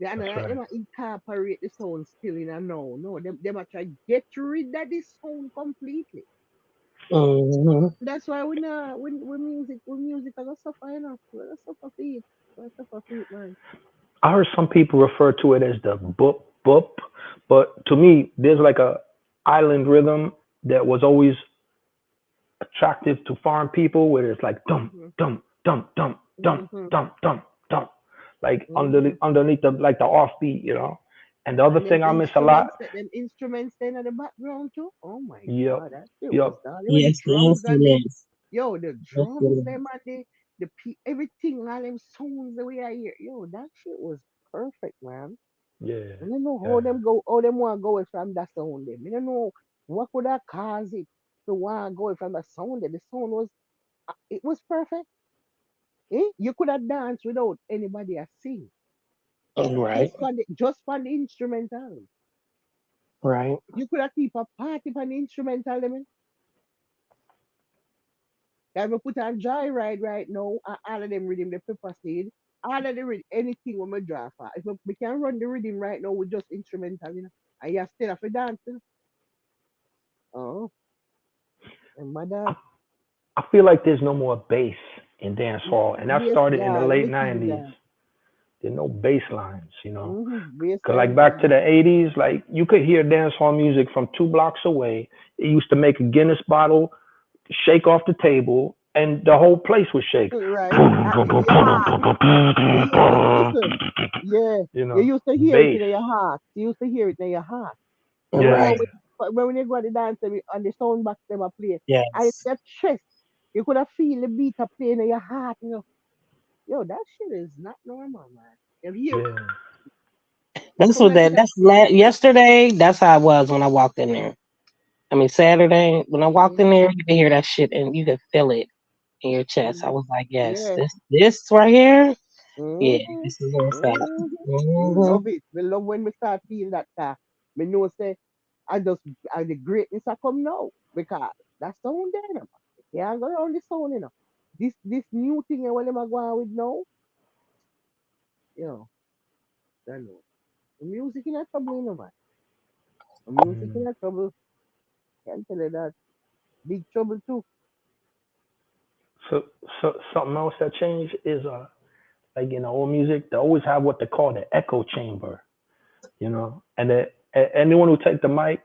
They are That's not right. them a incorporate the sound still in a no. Them a try get rid of this sound completely. Hmm. That's why when music are gonna suffer, we're gonna suffer for it. We're gonna suffer for it, man. I heard some people refer to it as the boop boop, but to me, there's like a island rhythm that was always attractive to foreign people, where it's like dum Mhm. dum dum dum dum Mhm. dum dum dum, like Mhm. underneath the like the offbeat. And the other And them thing I miss a lot, instruments then at the background too. Oh my yep, god, that shit was yep, darling. When the Yes, the drums and the instruments. yo, the drums Instruments. them and everything, all them sounds the way I hear. Yo, that shit was perfect, man. yeah, I don't know yeah, how them want to go away from that sound them. I don't know what could have caused it to want to go away from that sound them. The sound was it was perfect. You could have danced without anybody a sing. Right. Just for the instrumental. Right. You could have keep a party for the instrumental them. Like we put on Joyride right now, and all of them rhythm, the pepper seed, all of the rhythm, anything we draw for. If we can run the rhythm right now with just instrumental. And you still have to dance. Oh, and my I, dad, I feel like there's no more bass in dance hall, and that bass started in the gone, late everything '90s. gone. There's no bass lines. Bass Cause like line back to gone. the '80s, like you could hear dance hall music from 2 blocks away. It used to make a Guinness bottle shake off the table, and the whole place would shake. Right? In your heart. Listen, yeah. You used to hear it Bass. in your heart. You used to hear it in your heart. But now, Right. Yeah, when you go to the dance and the sound box them a play, and it's Yes. that chest, you could have feel the beat of playing in your heart. Yo, that shit is not normal, man. You hear it. yeah. It That's come what like that. it. That's yesterday. That's how I was when I walked in there. I mean Saturday when I walked in Mm, there, you could hear that shit and you could feel it in your chest. I mm, was like, yes, yeah. this right here, yeah, Mm-hmm. this is what's up. Mm-hmm. We Hmm. love it. We love when we start feeling that. Me know say I just the greatness I come now because that sound there, man. You can't go around the sound. This new thing what them are going with now, you know, I know. The music in a trouble, man. The music Mm. in a trouble. Can't tell you that. Big trouble too. So, something else that changed is like in old music, they always have what they call the echo chamber. And anyone who take the mic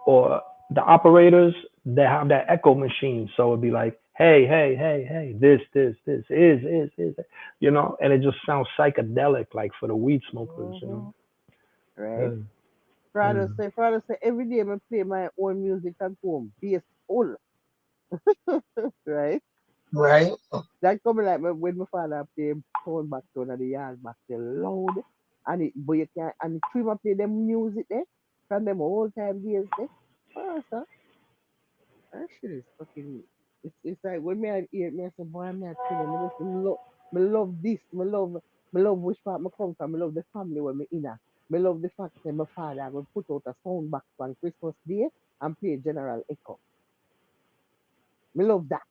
or the operators, they have that echo machine, so it'd be like, hey, hey, hey, hey, this is, you know, and it just sounds psychedelic, like for the weed smokers, you know. Mm-hmm. Right. Yeah. Father Mm. say, Father say, every day I play my own music at home, bass full, right? Right. That coming like when my father play tone back tone at the yard back there loud, and it but you can and the three play them music there from them old time days there. Oh, so that shit is fucking. It's like when me I hear it, me I say, boy, I'm not telling me just love this, me love which part me come from, me love the family where me in. Me love the fact that my father will put out a sound box on Christmas Day and play General Echo. Me love that.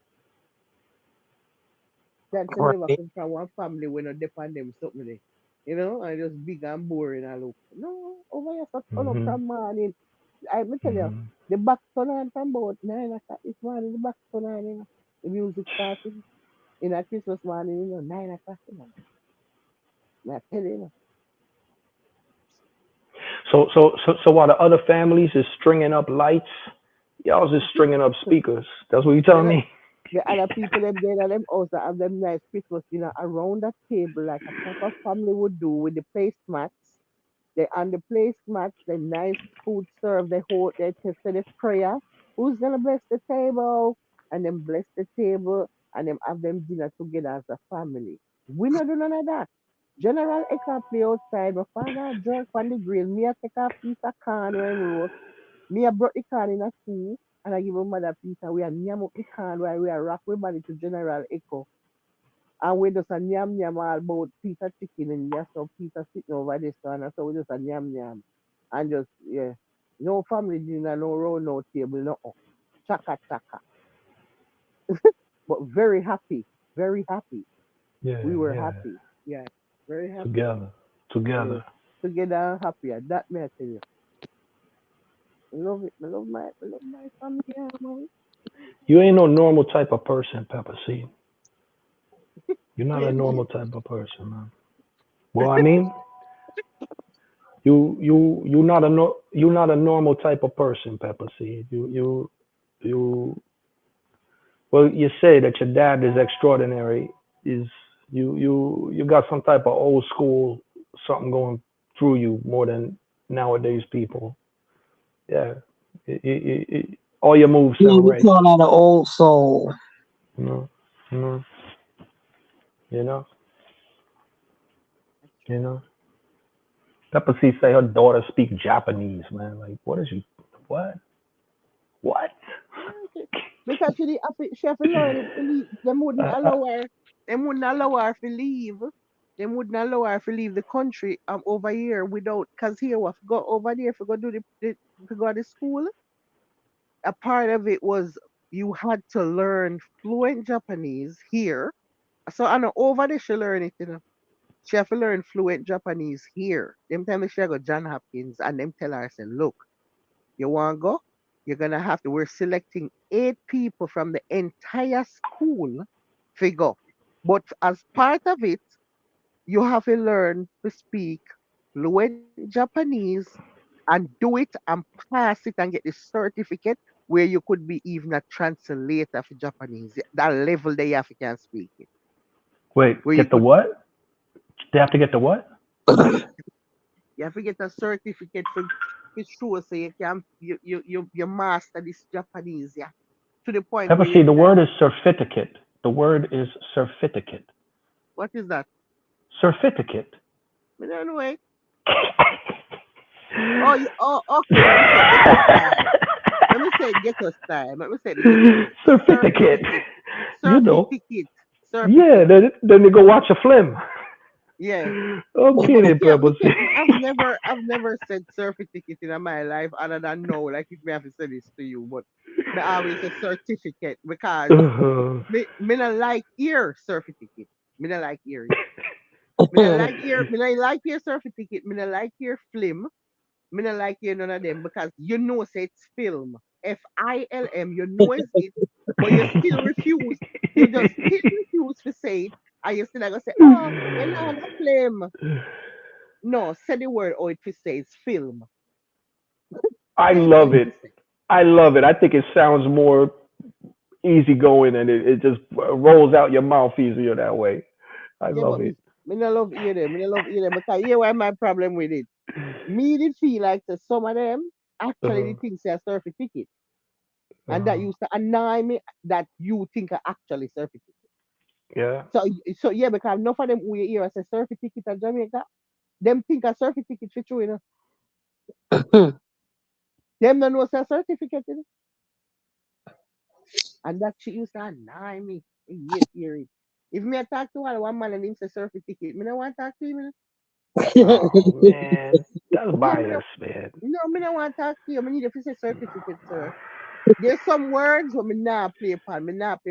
That me never Right. come from one family when I depend them something there. You know, I just big and boring and look. No, over here so turn up Mhm. from morning. I me tell you, Mhm. the back turn on from about 9 o'clock this morning, the back turn on, you know. The music started in a Christmas morning, 9 o'clock, I tell you, So while the other families is stringing up lights, y'all just stringing up speakers. That's what you you telling know, me? the other people them there them also have them nice Christmas dinner around that table like a proper family would do with the placemats. They on the placemats, the nice food served, they hold they say the prayer. Who's gonna bless the table? And then bless the table and then have them dinner together as a family. We not do none of that. General Eka play outside, my father jerk on the grill. Me I take a piece of corn when roast. Me I brought the corn in a tea and I give my mother a piece and we are yam up the corn while we are rock with body to General Echo. And we just a yam yam all about piece of chicken and yes, some piece of sitting over this one. And so we just a yam yam. And just, yeah. No family dinner, no round, no table, no. Chaka chaka. But very happy. Very happy. Yeah, We were yeah. happy. Yeah. Very happy. Together, Yeah. together. Together and happy. And that may I tell you. I love it. I love my family. Yeah, man. You ain't no normal type of person, Pepper Seed. You're not a Really? normal type of person, man. Well, I mean, you not a no, you not a normal type of person, Pepper Seed. You. Well, you say that your dad is extraordinary. Is you got some type of old school something going through you more than nowadays people. Yeah, all your moves Yeah, sound we right. call that an old soul. You know, you know, you know, That's you true. know. Pepper C say her daughter speak Japanese, man. Like, what is you? What? What? Yeah, because she have to learn it to leave. Them wouldn't allow her to leave. Them wouldn't allow her to leave the country over here without, cause here we have to go over there if we go do to go to school. A part of it was you had to learn fluent Japanese here. So I know over there she learn it, you know. She have to learn fluent Japanese here. Them tell me she go John Hopkins and them tell her, say, look, you want to go? You're going to have to, we're selecting 8 people from the entire school to go. But as part of it, you have to learn to speak fluent Japanese and do it and pass it and get the certificate where you could be even a translator for Japanese. That level they have to can speak it. Wait, Where you get the could what? They have to get the what? you have to get a certificate for sure so you master this Japanese, yeah. To the point Pepper where you C, the can. word is certificate. The word is certificate. What is that? Certificate. I don't know. Oh, okay. Let me say ghetto style. Let me say ghetto style. Let me say the ghetto way. Certificate. Certificate. You know. Certificate. Yeah, Certificate. then they go watch a film. Yeah. Okay, But then, we Pepper C. can't. I've never said certificate in my life other than no. Like if me have to say this to you, but me always say certificate because Uh-huh. me not like ear certificate. Me not like ear. Me not like ear. Me not like ear certificate. Me not like ear film. Me not like you none of them because you know say it's film. Film. You know it's it, but you still refuse. You just still refuse to say it. And you still like say, oh, you know the film. No, say the word or it to say it's film. I Say it how love it it. to say. I love it. I think it sounds more easygoing and it just rolls out your mouth easier that way. I Yeah, love but it. me no love hear them. Me no love hear them because here why my problem with it. Me did feel like that some of them actually Uh, the things say a surfeit ticket. And that uh, used to annoy me that you think are actually surfeit ticket. yeah. So yeah, because enough of them who you hear as a surfeit ticket in Jamaica, them think a surfeit ticket for true, you know. Them don't know it's a certificate, you know. And that shit used to annoy me. I hate hearing. If me a talk to one man and him say surfeit ticket, me no want to talk to him, you know. Oh man, that's Yeah, me no, bias, man. no, me no want to talk to you. Me need to say certificate, sir. There's some words where me not play upon. Me not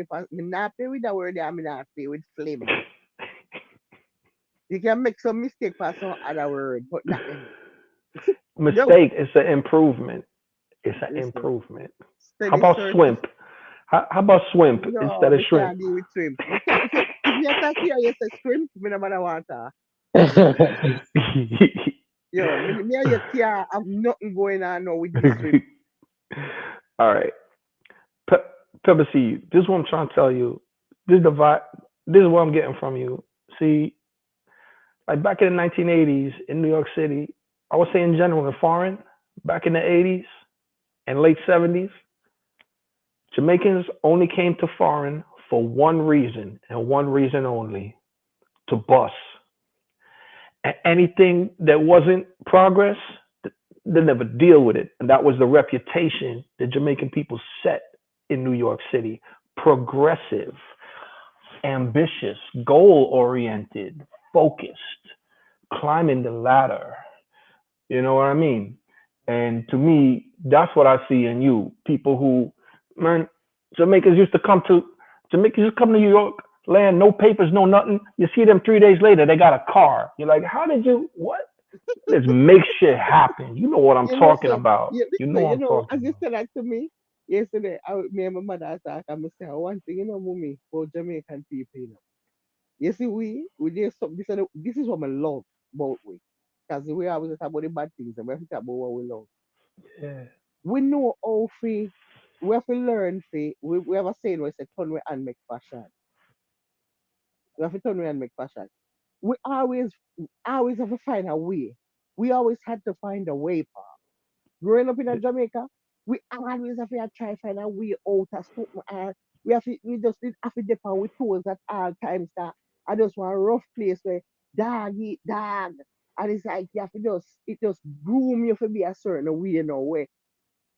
play with the word that me not play with flame. You can make some mistake for some other word, but not them. Yo, Mistake is an improvement. It's an listen, improvement. How steady about search. swimp? How about swimp No, instead of me shrimp? can't deal with shrimp. Me can't, if me attack you, you say shrimp, me no matter what. Yo, me and you can't have nothing going on now with this shrimp. All right. Pe- Pepper seed. This is what I'm trying to tell you. This is the vibe. This is what I'm getting from you. See, like back in the 1980s in New York City, I would say in general in foreign, back in the 80s and late 70s, Jamaicans only came to foreign for one reason and one reason only, to bust. Anything that wasn't progress, they never deal with it. And that was the reputation the Jamaican people set in New York City. Progressive, ambitious, goal oriented, focused, climbing the ladder. You know what I mean? And to me, that's what I see in you. People who, man, Jamaicans used to come to Jamaicans used to come to New York, land, no papers, no nothing. You see them 3 days later, they got a car. You're like, how did you what? Let's make shit happen. You know what I'm You know, talking so about. yeah, You know listen, what I'm talking as you about. said that to me yesterday, me and my mother talk, and I say one thing, mommy, for Jamaican people, You see, we did some this is what I love about we. Because we always talk about the bad things and we have to talk about what we love. Yeah. We know how we have to learn we have a saying where say turn we and make fashion. We have to turn we and make fashion. We always have to find a way. We always had to find a way. Growing up in Jamaica, we always have to try find a way out of something. We just need have to depend with tools at all times that I just want a rough place where dog eat dog. And it's like you have to just groom you to be a certain way, way.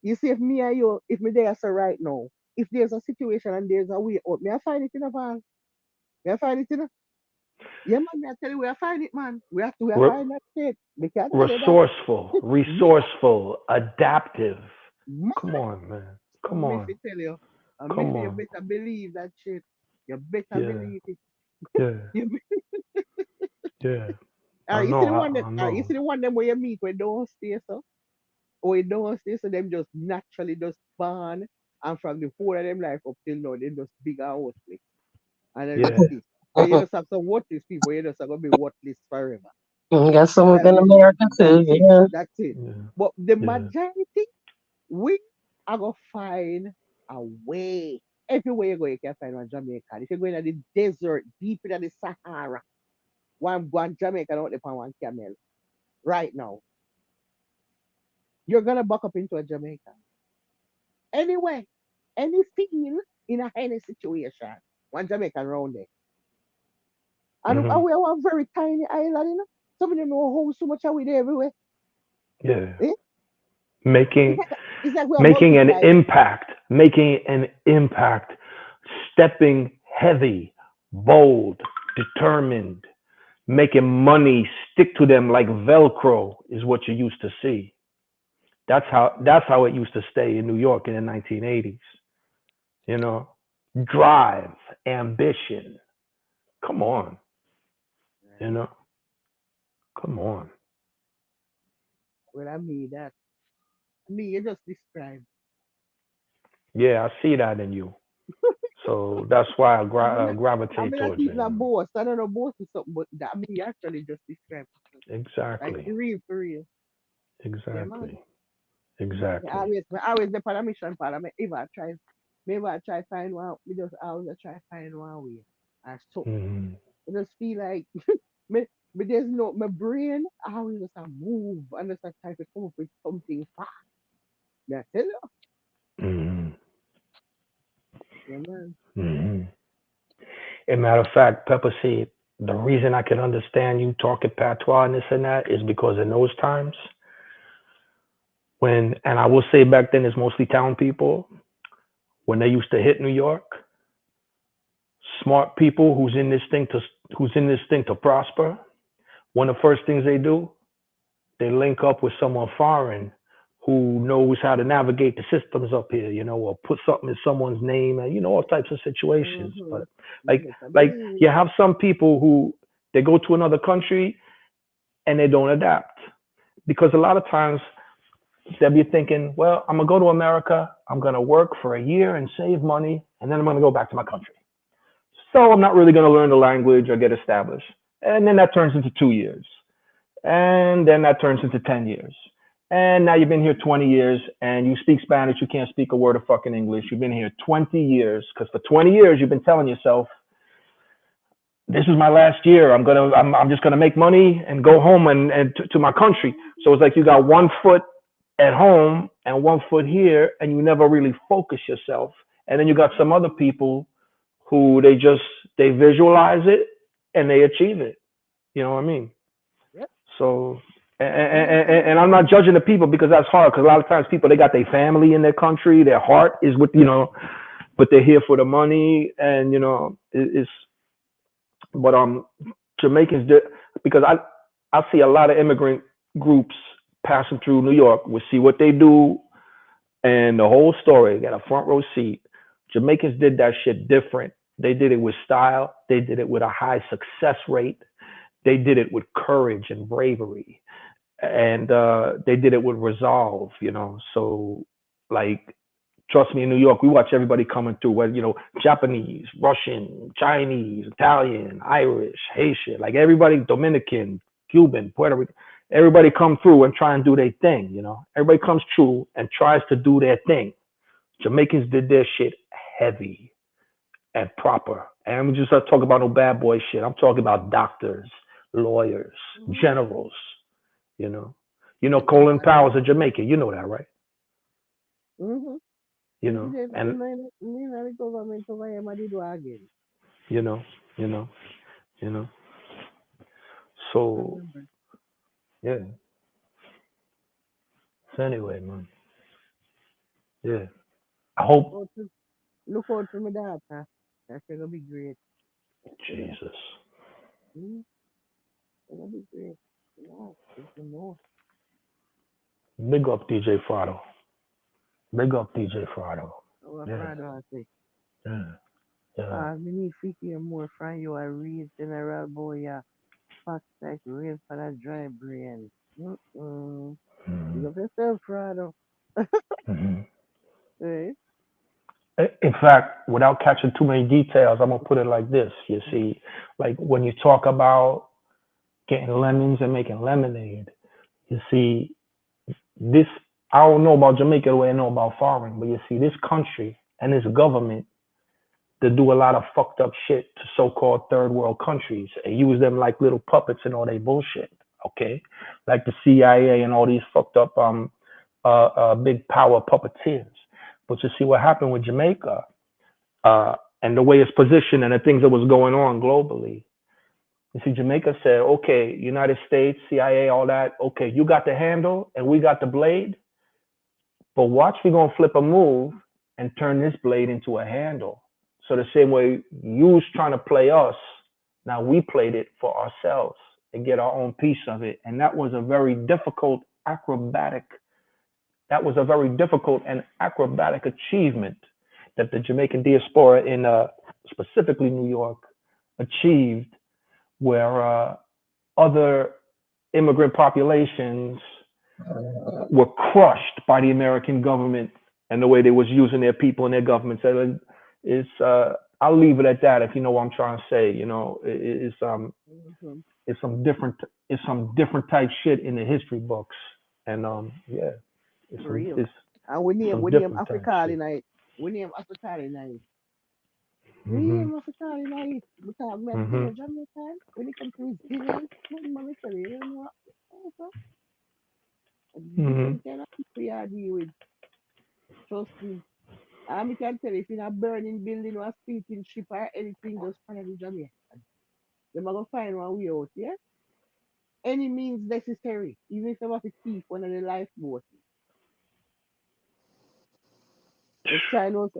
You see, if me and you, if me there so right now, if there's a situation and there's a way out, me I find it in a van. Me I find it in a yeah man, me I tell you we I find it, man. We have to Re- find that shit. Me can tell you that. resourceful, Yeah, resourceful, adaptive. man. Come on, man. I Come me on. fi tell you. I me Come fi you on. better believe that shit. You better Yeah. believe it. Yeah. You Yeah. Alright, you see the one them I alright, you know. see the one them where you meet where don't stay so? Or you don't stay so them just naturally just born and from the whole of them life up till now they just big and worthless. And they just Yeah. stay. Where you just have some worthless people, you just are gonna be worthless forever. Got some That, within America that's too. it. Yeah. That's it. Yeah. But the Yeah. majority, we are gonna find a way. Everywhere you go, you can find one Jamaican. If you go in the desert, deep in the Sahara, one Jamaican out there on one camel right now, you're gonna buck up into a Jamaican. Anyway, anything in any situation, one Jamaican around there. And Hmm. we are one very tiny island, Some of them know how so much are we there everywhere. Yeah. Eh? It's Making like it's like we are making an multiplying. impact, making an impact, stepping heavy, bold, determined, making money stick to them like Velcro is what you used to see. That's how it used to stay in New York in the 1980s. You know, drive, ambition. Come on, you know, come on. Well, I mean that. You just described. Yeah, I see that in you. So that's why I I gravitate mean, not towards it. even a boss. I don't know boss is something, but that you actually just described. Like Exactly, for real. Yeah, man. exactly. Exactly. I always dep on a mission, Paul. Maybe I try find one. Me just always try find one way or something. Hmm. I just feel like me, there's no my brain. I always just a move and just a try to come up with something fast. That's it. Hmm. Yeah, man. Hmm. As a matter of fact, Pepper said, the reason I can understand you talking patois and this and that is because in those times, when, and I will say back then it's mostly town people, when they used to hit New York, smart people who's in this thing to prosper, one of the first things they do, they link up with someone foreign who knows how to navigate the systems up here, or put something in someone's name and all types of situations. Mm-hmm. But You like better like believe. you have some people who they go to another country and they don't adapt because a lot of times they'll be thinking, well, I'm gonna go to America, I'm gonna work for a year and save money, and then I'm gonna go back to my country. So I'm not really gonna learn the language or get established. And then that turns into 2 years. And then that turns into 10 years. And now you've been here 20 years and you speak Spanish, you can't speak a word of fucking English. You've been here 20 years because for 20 years you've been telling yourself, this is my last year. I'm just gonna make money and go home and to my country. So it's like you got one foot at home and one foot here, and you never really focus yourself. And then you got some other people who they visualize it and they achieve it. You know what I mean? Yep. So, and, Mm-hmm. and I'm not judging the people because that's hard. Because a lot of times people they got their family in their country, their heart is with but they're here for the money, and it's. But Jamaicans did because I see a lot of immigrant groups passing through New York. We see what they do and the whole story. Got a front row seat. Jamaicans did that shit different. They did it with style. They did it with a high success rate. They did it with courage and bravery, and they did it with resolve. So like trust me, in New York, we watch everybody coming through, whether, Japanese, Russian, Chinese, Italian, Irish, Haitian, like everybody, Dominican, Cuban, Puerto Rican, everybody come through and try and do their thing. Everybody comes through and tries to do their thing. Jamaicans did their shit heavy and proper. And I'm just not talking about no bad boy shit. I'm talking about doctors, lawyers, Mm-hmm. generals, you know. Yeah, Colin man. Powell's a Jamaican. You know that, right? Mm-hmm. You If you know, did, and the government over here, I did do again. you know, you know, you know. I So remember. yeah. So anyway, man. Yeah. I Look hope out to, look out for my daughter. That's gonna be great. You know? Jesus. Mm-hmm. Gonna be great. Yeah, if you know. Big up DJ Frado. Big up DJ Frado. Our Yeah. father has say, Yeah. Yeah. me need to hear more from you. I read general boy, yeah. Facts like rain for a dry brain. Mm-mm. Hmm. You got yourself, Prado. Hmm. Right? In fact, without catching too many details, I'm gonna put it like this. You see, like when you talk about getting lemons and making lemonade, you see, this I don't know about Jamaica the way I know about foreign, but you see, this country and this government to do a lot of fucked up shit to so-called third world countries and use them like little puppets and all they bullshit. Okay, like the CIA and all these fucked up big power puppeteers. But you see what happened with Jamaica and the way it's positioned and the things that was going on globally. You see, Jamaica said, okay, United States, CIA, all that. Okay, you got the handle and we got the blade, but watch, we're gonna flip a move and turn this blade into a handle. So the same way you was trying to play us, now we played it for ourselves and get our own piece of it. And that was a very difficult and acrobatic achievement that the Jamaican diaspora in specifically New York achieved, where other immigrant populations were crushed by the American government and the way they was using their people and their government. So it's I'll leave it at that. If you know what I'm trying to say, Mm-hmm. it's some different type shit in the history books, and yeah, It's For some real. it's And we some name different type Africa shit. in it. We name Africa in it. We Mhm. name Africa in it. Because we tell Mhm. you Jamaican, when it comes to resilience, man, tell you, you know, also a Mhm. different kind of people you are deal with. Trust me. And I can tell you, if in a burning building or a speeding ship or anything, just follow the Jamaican. They're going to find one way out, yeah? Any means necessary, even if they have to keep one of the lifeboats. Just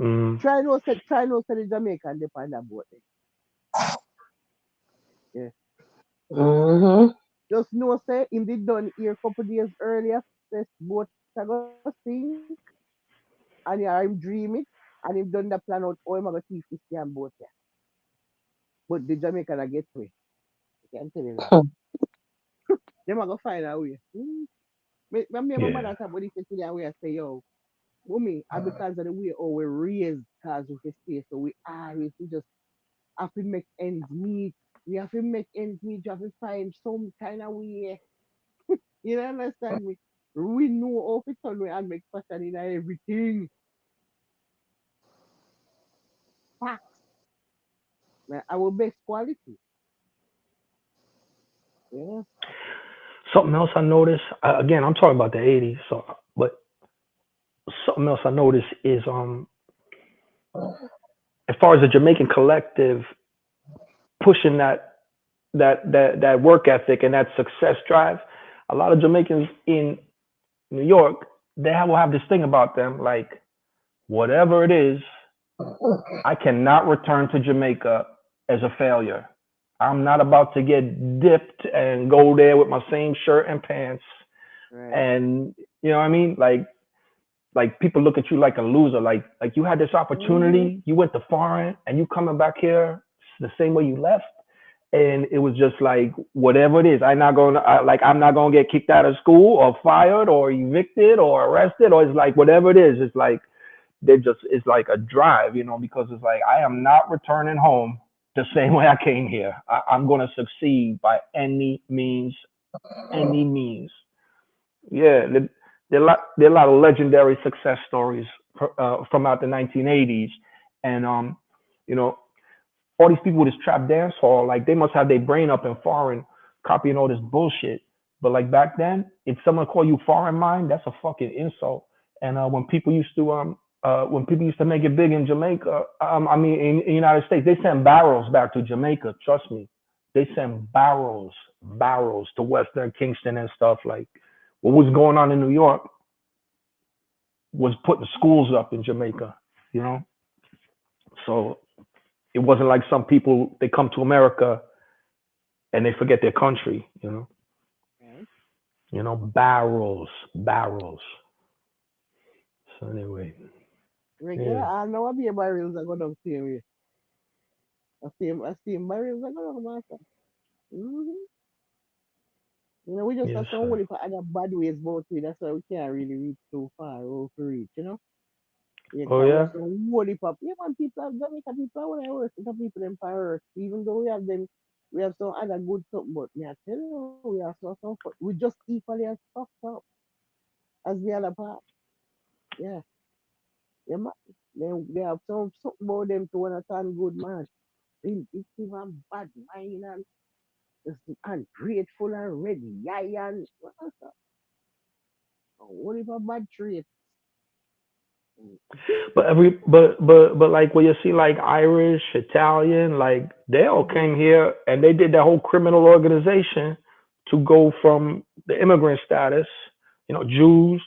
Mhm. try no say the Jamaican depend on that boat. Yeah. Mm-hmm. Just know say him did done here a couple days earlier, this boat I go sing, and yeah, him dream it, and him done the plan out how him a go teach this damn boat yeah. But the Jamaican I get away. I can tell you that. Them a go find a way. Me and my Yeah. mother talk about this yesterday and we a say, yo, mommy, and because of the way how we raised cause we stay, so we just have to make ends meet. We have to make ends meet. You have to find some kind of way. You know, understand me? We know how to turn we and make fashion in everything. Facts. Like, our best quality. Yeah. Something else I noticed. Again, I'm talking about the '80s. So, but something else I noticed is as far as the Jamaican collective pushing that work ethic and that success drive. A lot of Jamaicans in New York, will have this thing about them, like whatever it is, I cannot return to Jamaica as a failure. I'm not about to get dipped and go there with my same shirt and pants. Right. And you know what I mean? Like people look at you like a loser. Like you had this Mm-hmm. opportunity, you went to foreign, and you coming back here the same way you left. And it was just like whatever it is, I'm not gonna get kicked out of school or fired or evicted or arrested or it's like whatever it is. It's like it's like a drive, because it's like I am not returning home the same way I came here. I'm gonna succeed by any means. Yeah, there are a lot of legendary success stories from out the 1980s, and you know, all these people with this trap dance hall, like they must have their brain up in foreign, copying all this bullshit. But like back then, if someone called you foreign mind, that's a fucking insult. And when people used to make it big in Jamaica, I mean in the United States, they send barrels back to Jamaica. Trust me, they send barrels to Western Kingston and stuff. Like what was going on in New York was putting schools up in Jamaica. You know, so it wasn't like some people they come to America and they forget their country. Right. Barrels. So anyway, Regular, yeah, I know I be a barrels are gonna same way. I see barrels are gonna master. Mm-hmm. You know, we just yes, have some sir. only for other bad ways about it. That's why we can't really reach so far or to reach, you know? Yeah, Oh because we yeah. have some holy pop. Yeah, man, people have Jamaica people are one of the worst of people in power. Even though we have them, we have some other good something, but me, I tell you, we have some we just equally as fucked up as the other part. Yeah, yeah, man. They have something about them to want to turn good, man. It's even bad mind and just ungrateful and ready. Yeah, and what else? What if a bad trait? But like when you see like Irish, Italian, like they all Mm-hmm. came here and they did that whole criminal organization to go from the immigrant status, Jews.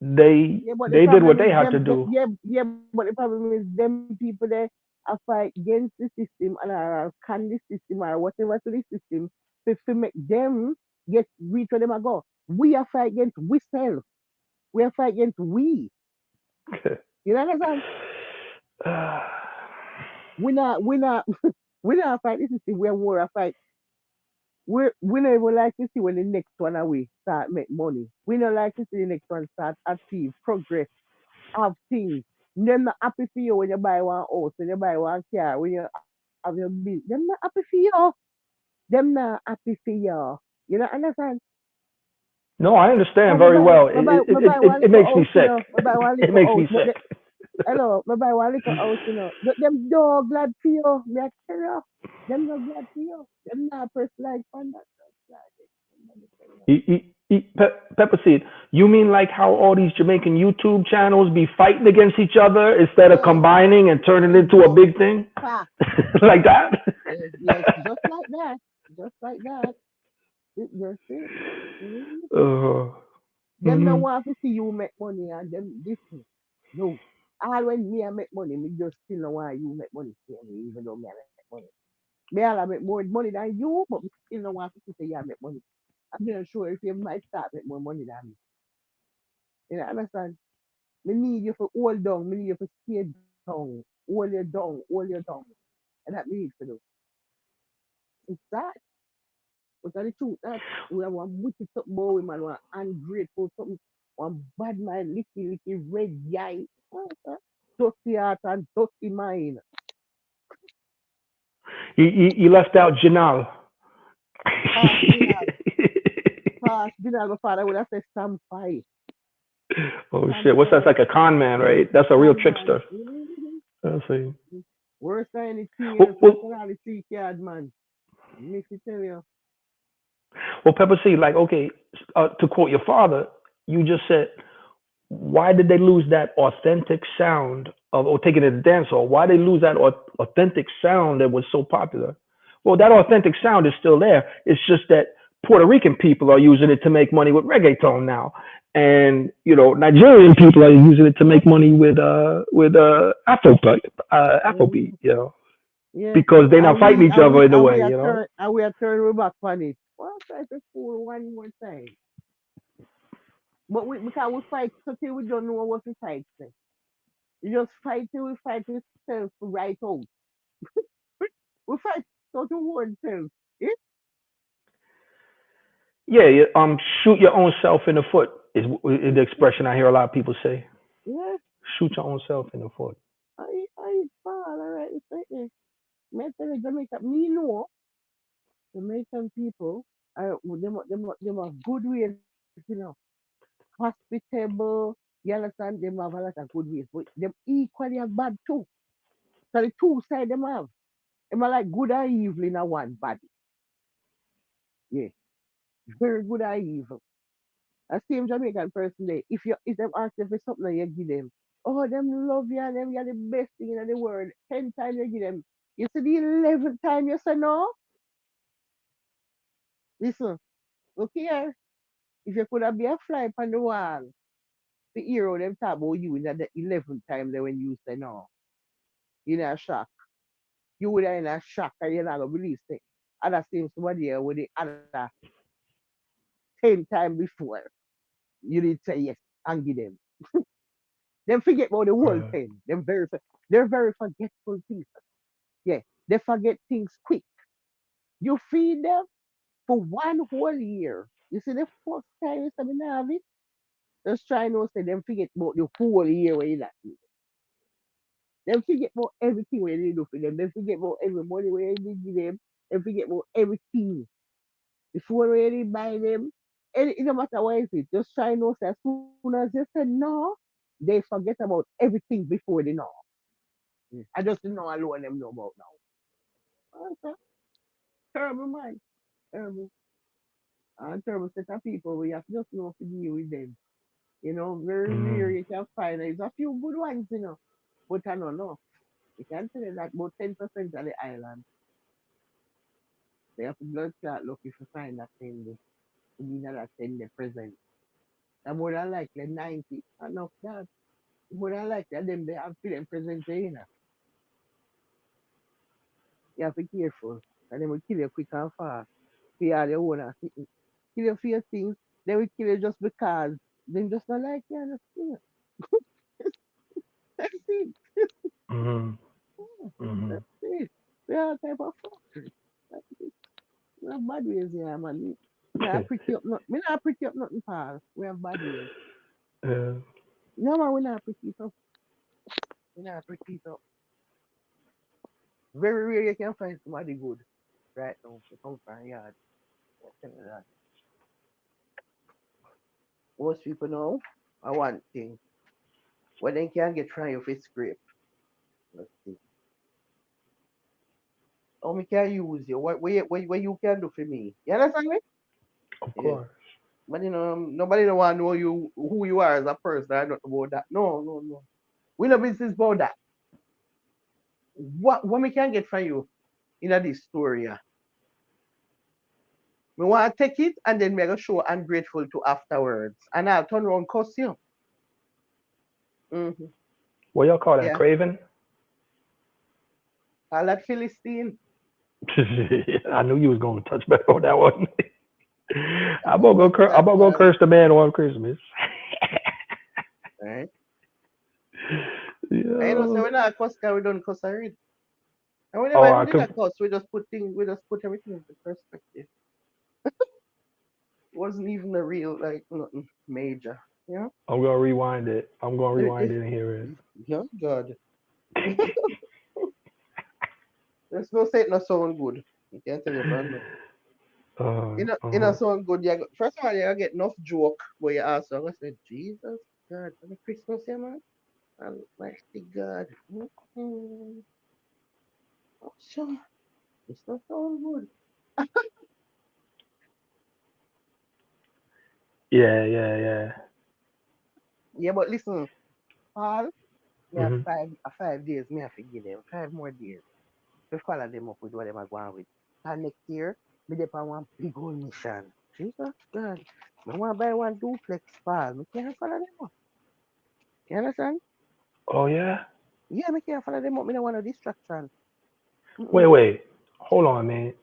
They Yeah, but the they did what problem they is had to do. yeah, but the problem is them people there are fight against the system and are can the system or whatever to the system to make them get reach where them a go. We are fight against we self. We are fight against we. You know what I'm saying? We not we not fight the system. We are more a fight. We not even like to see when the next one away start make money. We not like to see the next one start achieve progress have things. Them not happy for you when you buy one house, when you buy one car, when you have your bill. Them not happy for you. Them not happy for you. You know, understand? No, I understand So very well. me buy one It little makes me house, sick. me buy one It little makes house, me but sick. hello, me buy one little house, them dog glad for you. Me I tell you, them no glad for you. Them not press like on that. Let me tell you. Pepper seed. You mean like how all these Jamaican YouTube channels be fighting against each other instead of Yes, combining and turning it into a yes, big thing? fact. Like that? Yes, yes, just like that. Just like that. Just it. Mhm. uh, Them no hmm want to see you make money and them this. No. All when me I make money, me just still no want you make money for me, even though me I make money. Me all I make more money than you, but me still no want to say you make money. I'm not sure if you might start make more money than me. You know, understand? Me need you for hold down, me need you for stay down, hold you down. And that me need to do. It's that. But the truth that we have one wicked something boy, man, one ungrateful something, one bad mind, licky, red guy. Dusty heart and dusty mind. you left out Janal. Past Binal. Past Binal, my father would have said Sam 5. Oh Sam shit! What's that? 5. Like a con man, right? That's a real Con man. trickster. I see. Worse than anything else. Well, Worse well, than all the 3 card, man. Make me tell you. well, Pepper C, like, okay, to quote your father, you just said, why did they lose that authentic sound of, or taking it to dance hall? Why they lose that authentic sound that was so popular? Well, that authentic sound is still there. It's just that Puerto Rican people are using it to make money with reggaeton now, and Nigerian people are using it to make money with Mm, Afrobeat, yeah. because they're not And fighting we each and other we in a and way, we are turn we back on it. Well, try to fool one more time. But because we fight so till we don't know what to fight. Say. We just fight till we fight ourselves right out. We fight so to oneself. Eh? Yeah, shoot your own self in the foot is the expression I hear a lot of people say. Yeah. Shoot your own self in the foot. I fall alright. It's like this. Me tell you, Jamaica, me know Jamaican people them have good ways, hospitable. You understand? Them have a lot of good ways, but them equally are bad too. So the two side them have. Them are like good and evil in a one body. Yeah. Very good and evil. A same Jamaican person there. If them ask you for something you give them. Oh, them love you and them you're the best thing in the world. 10 times you give them. You see the 11th time you say no? Listen, look here. If you could have been a fly on the wall, the hero them talk about you in the 11th time there when you say no. You're in a shock. You would have in a shock and you're not gonna believe it. And that same somebody here with the other 10 times before. You did say yes and give them. Them forget about the whole Uh, thing. They're very forgetful people. Yeah. They forget things quick. You feed them for 1 whole year. You see the first time you say me nah have it, just try to say them forget about the whole year where you not eat. Them forget about everything where you do for them. They forget about every money where you did give them. They forget about everything. The phone where you buy them. And it no matter what it is, just try to say as soon as you say no, they forget about everything before they know. I just don't know alone them know about now. Okay. Terrible man. Terrible. Terrible set of people. We have to just know to deal with them. Very rare mm, you can find. There's a few good ones. But I don't know. You can tell you that about 10% of the island. They have to blood clot lucky to find that thing there. To be that 10 the present. And more than likely 90. Enough that. More than likely them they have to them present there. You have to be careful. And they will kill you quick and fast. For all your own and sitting. Kill you for your things. They will kill you just because they just not like you. That's it. mm, That's mm. it. We are type of fuckers. That's it. We have bad ways here, man. Me not pretty up nothing. Me not pretty up nothing, pal. We have bad ways. Yeah. No man, we not pretty it up. We not pretty it up. Very rare you can find somebody good right now to come from yard. I tell you that. Most people know I want thing. What they can get from you for scrape. Let's see. How me can use you? What you can do for me? You understand me? Of Yeah. course. But nobody don't want to know you who you are as a person. I don't know about that. No, no, no. We no business about that. What me can get from you in this story? Me want to take it and then me go show ungrateful to afterwards. And I'll turn around cuss you. Mm-hmm. What y'all call that? Yeah. Craven? All that Philistine. I knew you was going to touch back on that one. I'm That's gonna go. what me I'm that gonna go call it. curse the man on Christmas. Right? I know say Yo. we not cuss cause we don't cuss already. And whenever Oh, we I did could. a cuss, we just put everything into perspective. It wasn't even a real like nothing major. Yeah? I'm gonna rewind it. I'm gonna rewind it and hear it. Yeah, God. There's no say it not sound good. I can't tell you from now. In a Uh-huh. sound good, first of all, you get enough joke where you ask, I say, Jesus, God, for the Christmas, yeah, man. Almighty God. Mm-hmm. Oh, sure. It's not sound good. Yeah, yeah, yeah. Yeah, but listen, Paul, me have Hmm. 5 days, me have to give them 5 more days to follow them up with what them are going with. And next year, me dey on one big old mission. Jesus God. Me want to buy one duplex, Paul. Me can't follow them up. You understand? Oh yeah. Yeah, me can't follow them up. Me don't want no distraction. Wait, Mm-mm. wait. Hold on, man.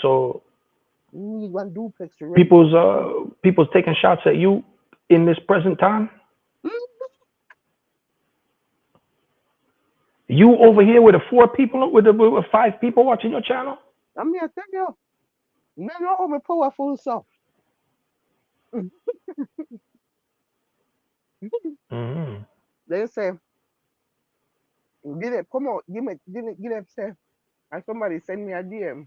So Me need one duplex to rent out. people's taking shots at you in this present time. Mm. You over here with the four people, with 5 people watching your channel. I'm here to tell you. Me know how me powerful so. Hmm. They say, give it, come out, give them, say, and somebody send me a DM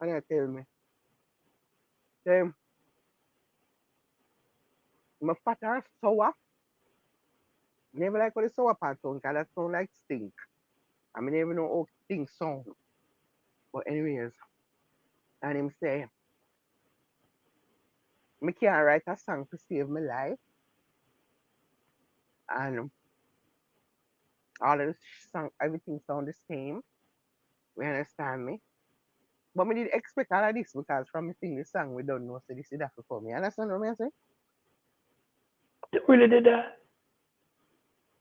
and they tell me, say, my fat and sour. Never like how the sour part sound, because that sound like stink. I mean, never know how stink sound. But anyways, and him say, me can't write a song to save my life. And all of the song, everything sound the same. We understand me. But me did expect all of this because from me sing the song, we don't know, so this is that for me. You understand what I say? They really did that.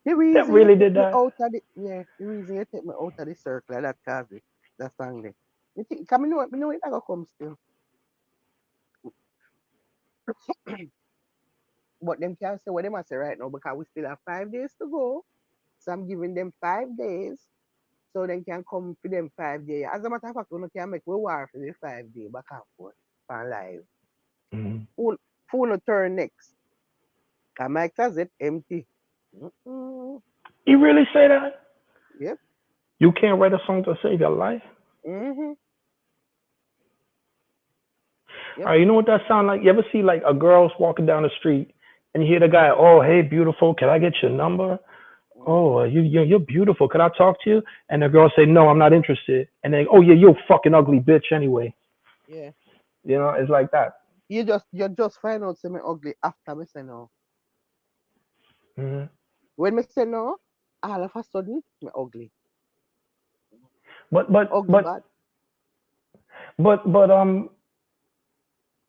The That reason you really take did me that. out of the reason you take me out of the circle, that cause it, that song there. Me think, cause me know it not gonna come still. But them can't say what they must say right now because we still have 5 days to go. So I'm giving them 5 days so they can come for them 5 days. As a matter of fact, we can make we war for the 5 day back and forth on live. Hmm. Phone no turn next. Cause my closet empty. Mm-mm. You really say that? Yep. You can't write a song to save your life? Mm-hmm. All Yep. right, you know what that sound like? You ever see like a girl's walking down the street and you hear the guy, "Oh, hey, beautiful, can I get your number? Mm-hmm. Oh, you're beautiful. Can I talk to you?" And the girl say, "No, I'm not interested." And then, "Oh yeah, you're a fucking ugly bitch anyway." Yeah. You know, it's like that. You just find out say me ugly after me say no. Hmm. When me say no, all of a sudden me ugly. But but Ugly but bad. but